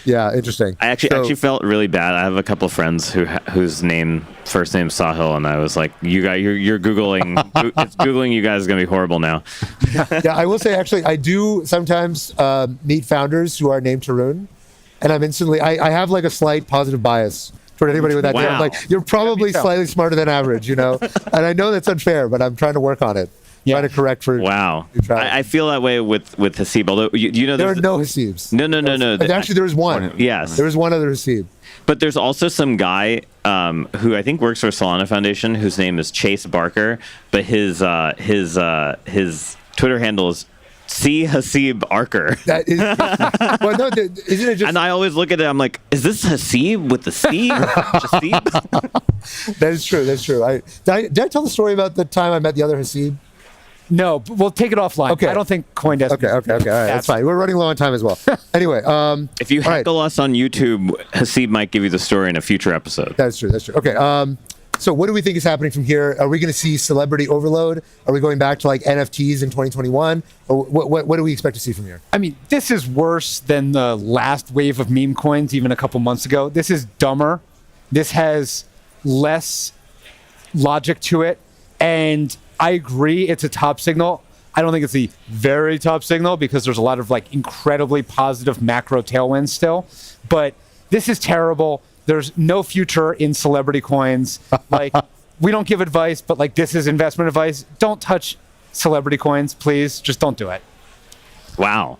Yeah, interesting. I actually felt really bad. I have a couple of friends whose first name Sahil, and I was like, you're Googling. It's Googling you guys is going to be horrible now. Yeah, I will say, actually, I do sometimes meet founders who are named Tarun, and I'm instantly, I have like a slight positive bias toward anybody with that name. I'm like, you're probably slightly smarter than average, and I know that's unfair, but I'm trying to work on it. Trying to correct for. Wow. I feel that way with Hasib, although you know there are no Hasibs. No. Actually, there is one. Yes. There is one other Hasib. But there's also some guy who I think works for Solana Foundation, whose name is Chase Barker, but his Twitter handle is C. Hasib Arker. That is, isn't it just? And I always look at it. I'm like, is this Hasib with the C? That is true. That's true. Did I tell the story about the time I met the other Hasib? No, we'll take it offline. Okay. I don't think Coindesk. Okay. All right, that's fine. We're running low on time as well. Anyway, if you heckle us on YouTube, Hasib might give you the story in a future episode. That's true. Okay. So what do we think is happening from here? Are we going to see celebrity overload? Are we going back to like NFTs in 2021? Or what do we expect to see from here? I mean, this is worse than the last wave of meme coins even a couple months ago. This is dumber. This has less logic to it. And I agree it's a top signal. I don't think it's the very top signal because there's a lot of like incredibly positive macro tailwinds still. But this is terrible. There's no future in celebrity coins. Like, we don't give advice, but like this is investment advice. Don't touch celebrity coins, please. Just don't do it. Wow.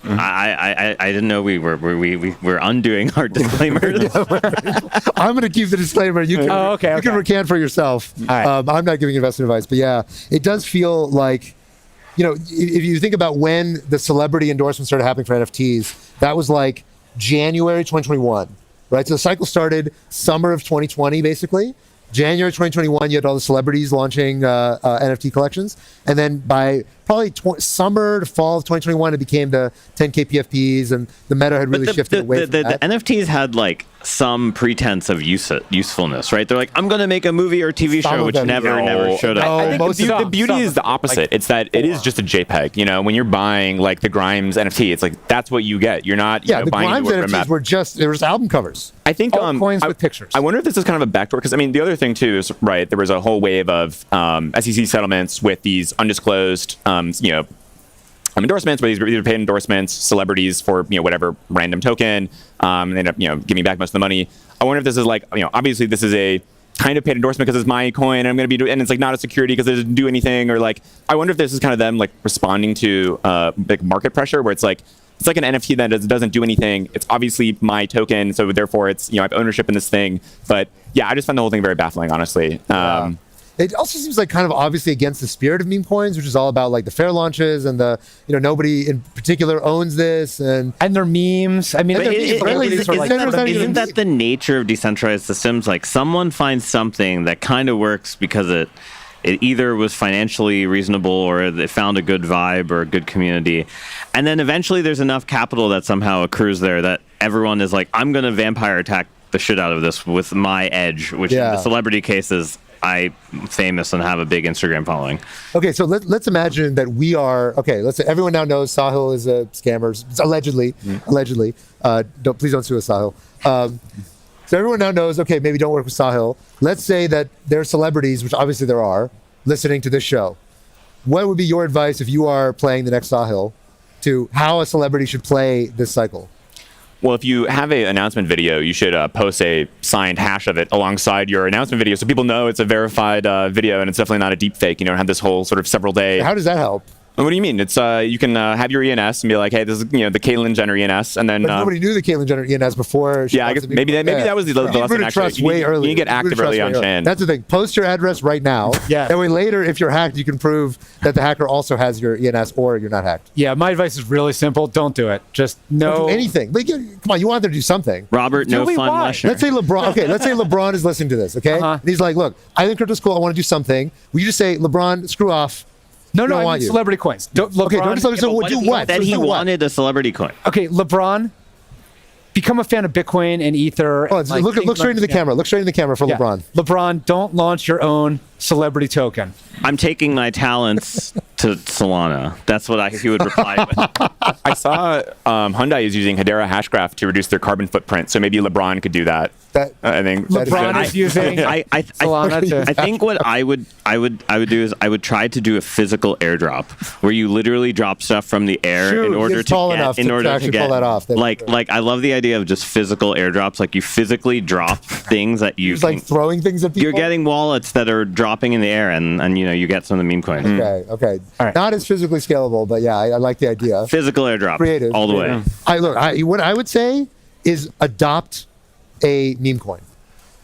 I didn't know we were undoing our disclaimers. I'm going to keep the disclaimer. You can, you can recant for yourself. I'm not giving investment advice, but yeah, it does feel like, if you think about when the celebrity endorsements started happening for NFTs, that was like January 2021, right? So the cycle started summer of 2020, basically. January 2021, you had all the celebrities launching NFT collections. And then by probably summer to fall of 2021, it became the 10K PFPs, and the meta had really shifted away from that. The NFTs had like some pretense of usefulness, right? They're like, I'm going to make a movie or TV show, which never showed up. I think the beauty is the opposite. It's that it is just a JPEG. When you're buying like the Grimes NFT, it's like that's what you get. You're not the buying Grimes NFTs were just album covers. I think coins with pictures. I wonder if this is kind of a backdoor, because I mean the other thing too is there was a whole wave of SEC settlements with these undisclosed endorsements, where these are paid endorsements, celebrities for whatever random token, and they end up giving back most of the money. I wonder if this is like obviously this is a kind of paid endorsement because it's my coin, and I'm going to be and it's like not a security because it doesn't do anything, or like I wonder if this is kind of them like responding to like market pressure, where it's like an NFT that doesn't do anything. It's obviously my token, so therefore it's I have ownership in this thing. But yeah, I just find the whole thing very baffling, honestly. It also seems like kind of obviously against the spirit of meme coins, which is all about like the fair launches and the nobody in particular owns this and their memes. I mean, isn't that the nature of decentralized systems? Like someone finds something that kind of works because it either was financially reasonable or they found a good vibe or a good community. And then eventually there's enough capital that somehow accrues there that everyone is like, I'm going to vampire attack the shit out of this with my edge, which in the celebrity case is I'm famous and have a big Instagram following. Okay, so let's imagine that we are, okay, let's say everyone now knows Sahil is a scammer, allegedly. Please don't sue us, Sahil. So everyone now knows, okay, maybe don't work with Sahil. Let's say that there are celebrities, which obviously there are, listening to this show. What would be your advice if you are playing the next Sahil to how a celebrity should play this cycle? Well, if you have an announcement video, you should post a signed hash of it alongside your announcement video so people know it's a verified video and it's definitely not a deep fake. You know, have this whole sort of several day. How does that help? What do you mean? It's you can have your ENS and be like, hey, this is the Caitlyn Jenner ENS, and then. But nobody knew the Caitlyn Jenner ENS before. Yeah, I guess maybe that was the lesson. Trust way early. You need to get active early on chain. That's the thing. Post your address right now. Yeah. That way later, if you're hacked, you can prove that the hacker also has your ENS or you're not hacked. Yeah, my advice is really simple. Don't do it. Just don't do anything. But come on, you want them to do something. Robert, no fun lecture. Let's say LeBron. Okay, let's say LeBron is listening to this. Okay, and he's like, look, I think crypto's cool. I want to do something. Will you just say, LeBron, screw off? No, I mean celebrity coins. Okay, don't just do what? That he wanted a celebrity coin. Okay, LeBron, become a fan of Bitcoin and Ether. Oh, look straight into the camera. Look straight into the camera for LeBron. LeBron, don't launch your own celebrity token. I'm taking my talents to Solana. That's what he would reply with. I saw Hyundai is using Hedera Hashgraph to reduce their carbon footprint, so maybe LeBron could do that. I think LeBron is using Solana. I think what I would do is I would try to do a physical airdrop where you literally drop stuff from the air in order to pull that off. Like I love the idea of just physical airdrops. Like you physically drop things that you like throwing things at people. You're getting wallets that are dropping in the air, and you get some of the meme coins. Okay. All right. Not as physically scalable, but yeah, I like the idea. Physical airdrop, creative, all the way. What I would say is adopt a meme coin,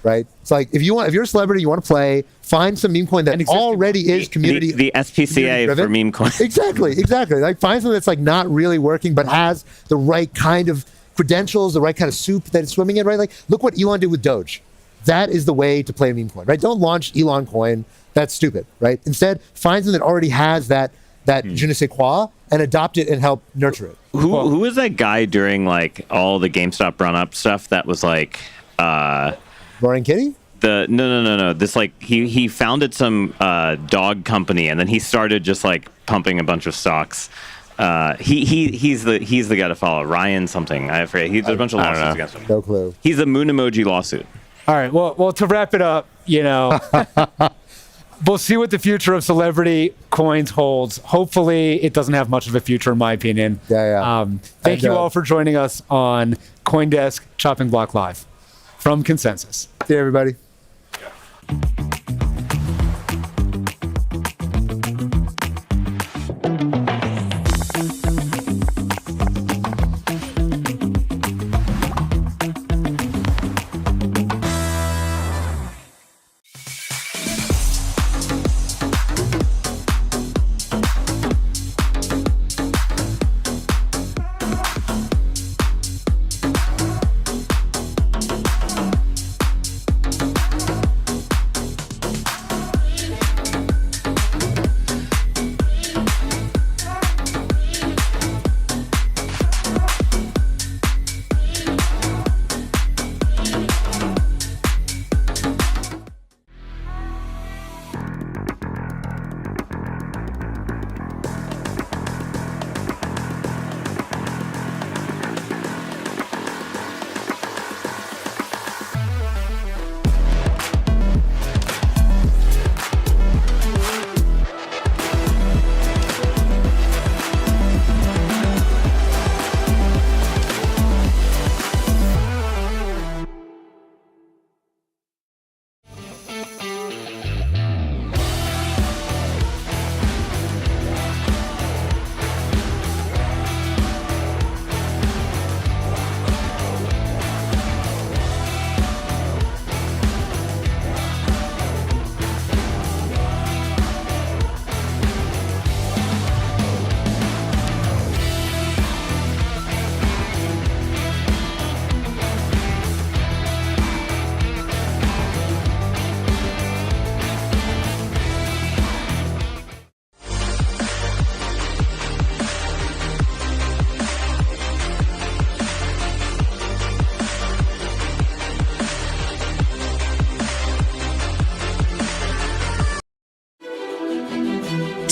right? It's like if you're a celebrity, you want to play, find some meme coin that already is community. The SPCA for meme coin. Exactly. Like find something that's like not really working, but has the right kind of credentials, the right kind of soup that it's swimming in, right? Like look what Elon did with Doge. That is the way to play a meme coin, right? Don't launch Elon coin. That's stupid, right? Instead, find something that already has that je ne sais quoi and adopt it and help nurture it. Who was that guy during like all the GameStop run-up stuff that was like Roaring Kitty? No. This like he founded some dog company and then he started just like pumping a bunch of stocks. He's the guy to follow. Ryan something. I forget. There's a bunch of lawsuits against him. No clue. He's a moon emoji lawsuit. All right. Well, to wrap it up, we'll see what the future of celebrity coins holds. Hopefully, it doesn't have much of a future, in my opinion. Yeah. Thank you all for joining us on CoinDesk Chopping Block Live from Consensus. See you, everybody.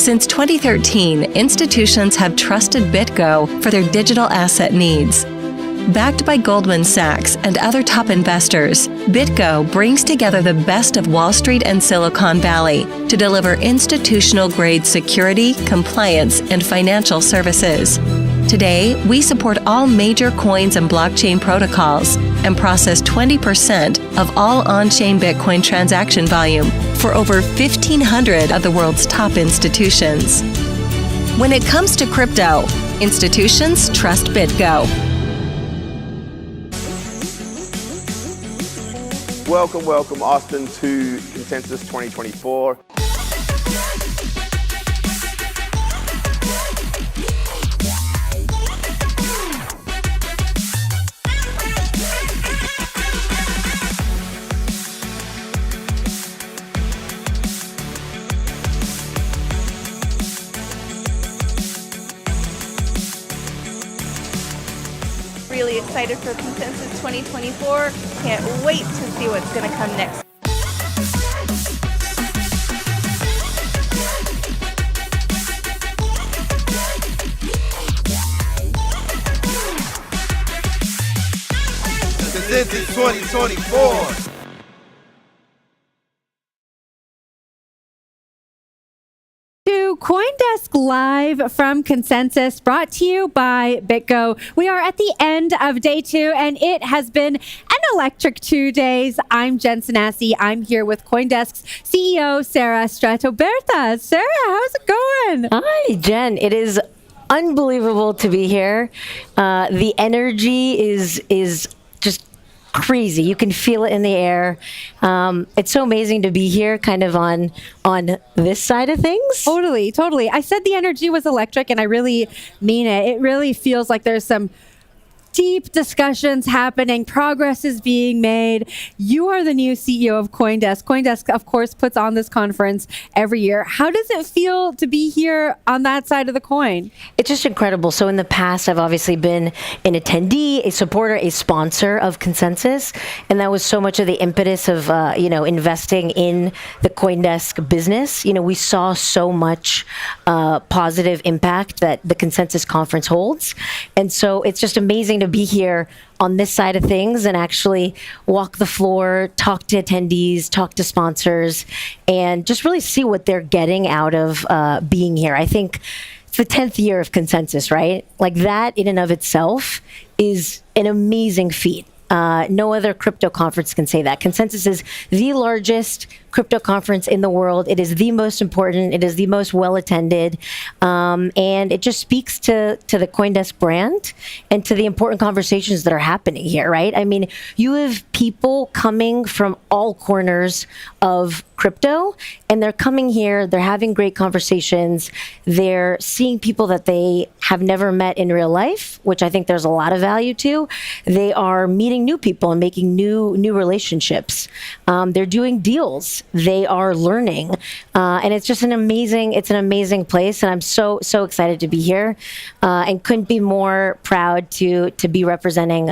Since 2013, institutions have trusted BitGo for their digital asset needs. Backed by Goldman Sachs and other top investors, BitGo brings together the best of Wall Street and Silicon Valley to deliver institutional-grade security, compliance, and financial services. Today, we support all major coins and blockchain protocols and process 20% of all on-chain Bitcoin transaction volume for over 1,500 of the world's top institutions. When it comes to crypto, institutions trust BitGo. Welcome, welcome, Austin, to Consensus 2024. Really excited for Consensus 2024. Can't wait to see what's going to come next. Consensus 2024. To CoinDesk Live from Consensus, brought to you by BitGo. We are at the end of day 2, and it has been an electric 2 days. I'm Jen Sanasi. I'm here with CoinDesk's CEO, Sarah Stratoberta. Sarah, how's it going? Hi, Jen. It is unbelievable to be here. The energy is just crazy. You can feel it in the air. It's so amazing to be here kind of on this side of things. Totally. I said the energy was electric, and I really mean it. It really feels like there's some deep discussions happening. Progress is being made. You are the new CEO of CoinDesk. CoinDesk, of course, puts on this conference every year. How does it feel to be here on that side of the coin? It's just incredible. So in the past, I've obviously been an attendee, a supporter, a sponsor of Consensus. And that was so much of the impetus of, investing in the CoinDesk business. We saw so much positive impact that the Consensus conference holds. And so it's just amazing to be here on this side of things and actually walk the floor, talk to attendees, talk to sponsors, and just really see what they're getting out of being here. I think it's the 10th year of Consensus, right? Like that in and of itself is an amazing feat. No other crypto conference can say that. Consensus is the largest crypto conference in the world. It is the most important. It is the most well attended. And it just speaks to the CoinDesk brand and to the important conversations that are happening here, right? I mean, you have people coming from all corners of crypto, and they're coming here, they're having great conversations, they're seeing people that they have never met in real life, which I think there's a lot of value to. They are meeting new people and making new relationships. They're doing deals. They are learning, and it's just an amazing place. And I'm so excited to be here, and couldn't be more proud to be representing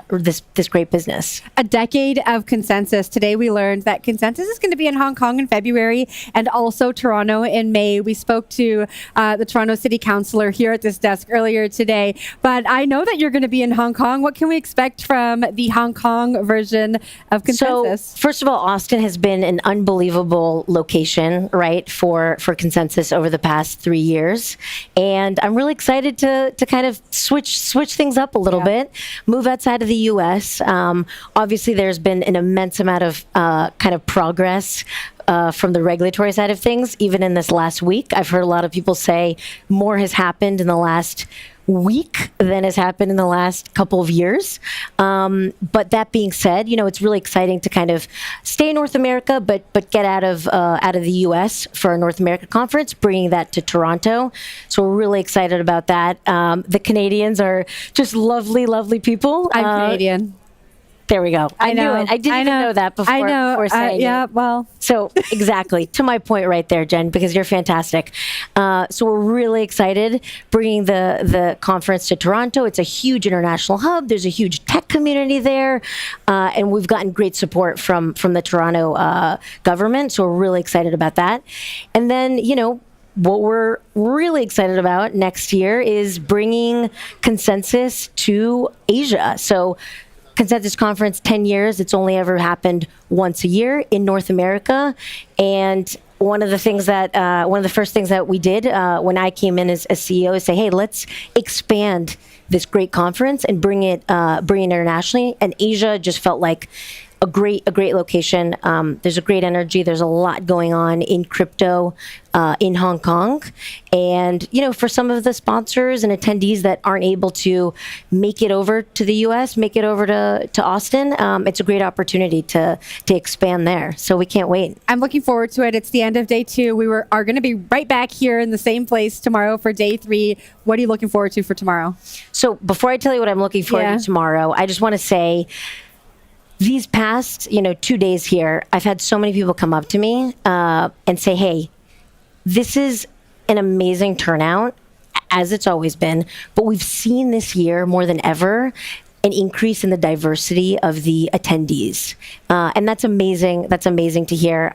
this great business. A decade of Consensus. Today we learned that Consensus is going to be in Hong Kong in February and also Toronto in May. We spoke to the Toronto City Councillor here at this desk earlier today, but I know that you're going to be in Hong Kong. What can we expect from the Hong Kong version of Consensus? So, first of all, Austin has been an unbelievable location, right, for Consensus over the past 3 years. And I'm really excited to kind of switch things up a little bit, move outside of the US. Obviously, there's been an immense amount of kind of progress from the regulatory side of things, even in this last week. I've heard a lot of people say more has happened in the last week than has happened in the last couple of years. But that being said, it's really exciting to kind of stay in North America, but get out of the US for our North America conference, bringing that to Toronto. So we're really excited about that. The Canadians are just lovely people. I'm Canadian. There we go. I knew it. I didn't even know that before saying it. Well. So exactly, to my point right there, Jen, because you're fantastic. So we're really excited bringing the conference to Toronto. It's a huge international hub. There's a huge tech community there. And we've gotten great support from the Toronto government. So we're really excited about that. And then, what we're really excited about next year is bringing Consensus to Asia. So Consensus Conference, 10 years, it's only ever happened once a year in North America. And one of the first things that we did when I came in as CEO is say, hey, let's expand this great conference and bring it internationally. And Asia just felt like a great location. There's a great energy. There's a lot going on in crypto in Hong Kong. And, for some of the sponsors and attendees that aren't able to make it over to the US, make it over to Austin, it's a great opportunity to expand there. So we can't wait. I'm looking forward to it. It's the end of day 2. We are going to be right back here in the same place tomorrow for day 3. What are you looking forward to for tomorrow? So before I tell you what I'm looking forward to tomorrow, I just want to say, these past, 2 days here, I've had so many people come up to me and say, hey, this is an amazing turnout, as it's always been, but we've seen this year more than ever an increase in the diversity of the attendees. And that's amazing. That's amazing to hear.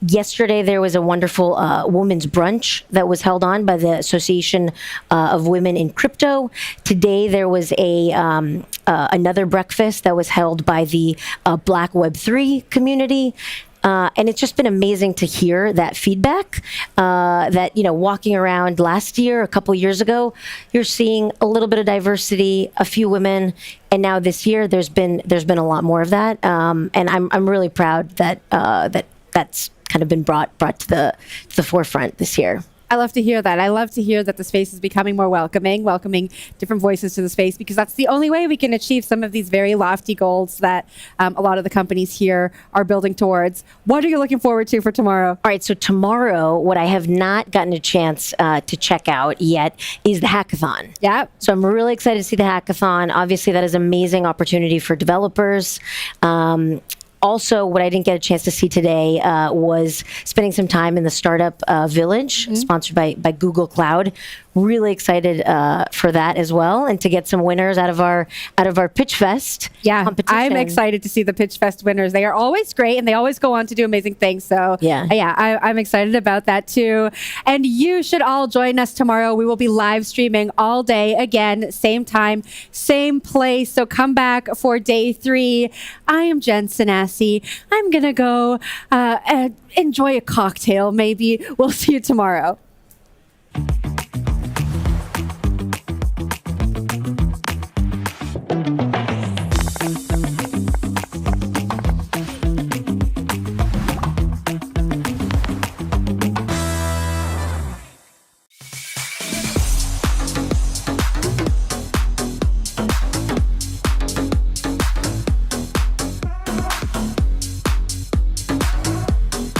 Yesterday, there was a wonderful women's brunch that was held on by the Association of Women in Crypto. Today, there was another breakfast that was held by the Black Web3 community. And it's just been amazing to hear that feedback, that, walking around last year, a couple years ago, you're seeing a little bit of diversity, a few women, and now this year, there's been a lot more of that. And I'm really proud that that's kind of been brought to the forefront this year. I love to hear that. I love to hear that the space is becoming more welcoming different voices to the space, because that's the only way we can achieve some of these very lofty goals that a lot of the companies here are building towards. What are you looking forward to for tomorrow? All right, so tomorrow, what I have not gotten a chance to check out yet is the hackathon. Yeah. So I'm really excited to see the hackathon. Obviously, that is an amazing opportunity for developers. Also, what I didn't get a chance to see today was spending some time in the startup village, sponsored by Google Cloud. Really excited for that as well, and to get some winners out of our Pitch Fest competition. I'm excited to see the Pitch Fest winners. They are always great, and they always go on to do amazing things. So I'm excited about that too. And you should all join us tomorrow. We will be live streaming all day again, same time, same place. So come back for day 3. I am Jen Sanasi. I'm gonna go enjoy a cocktail. Maybe we'll see you tomorrow.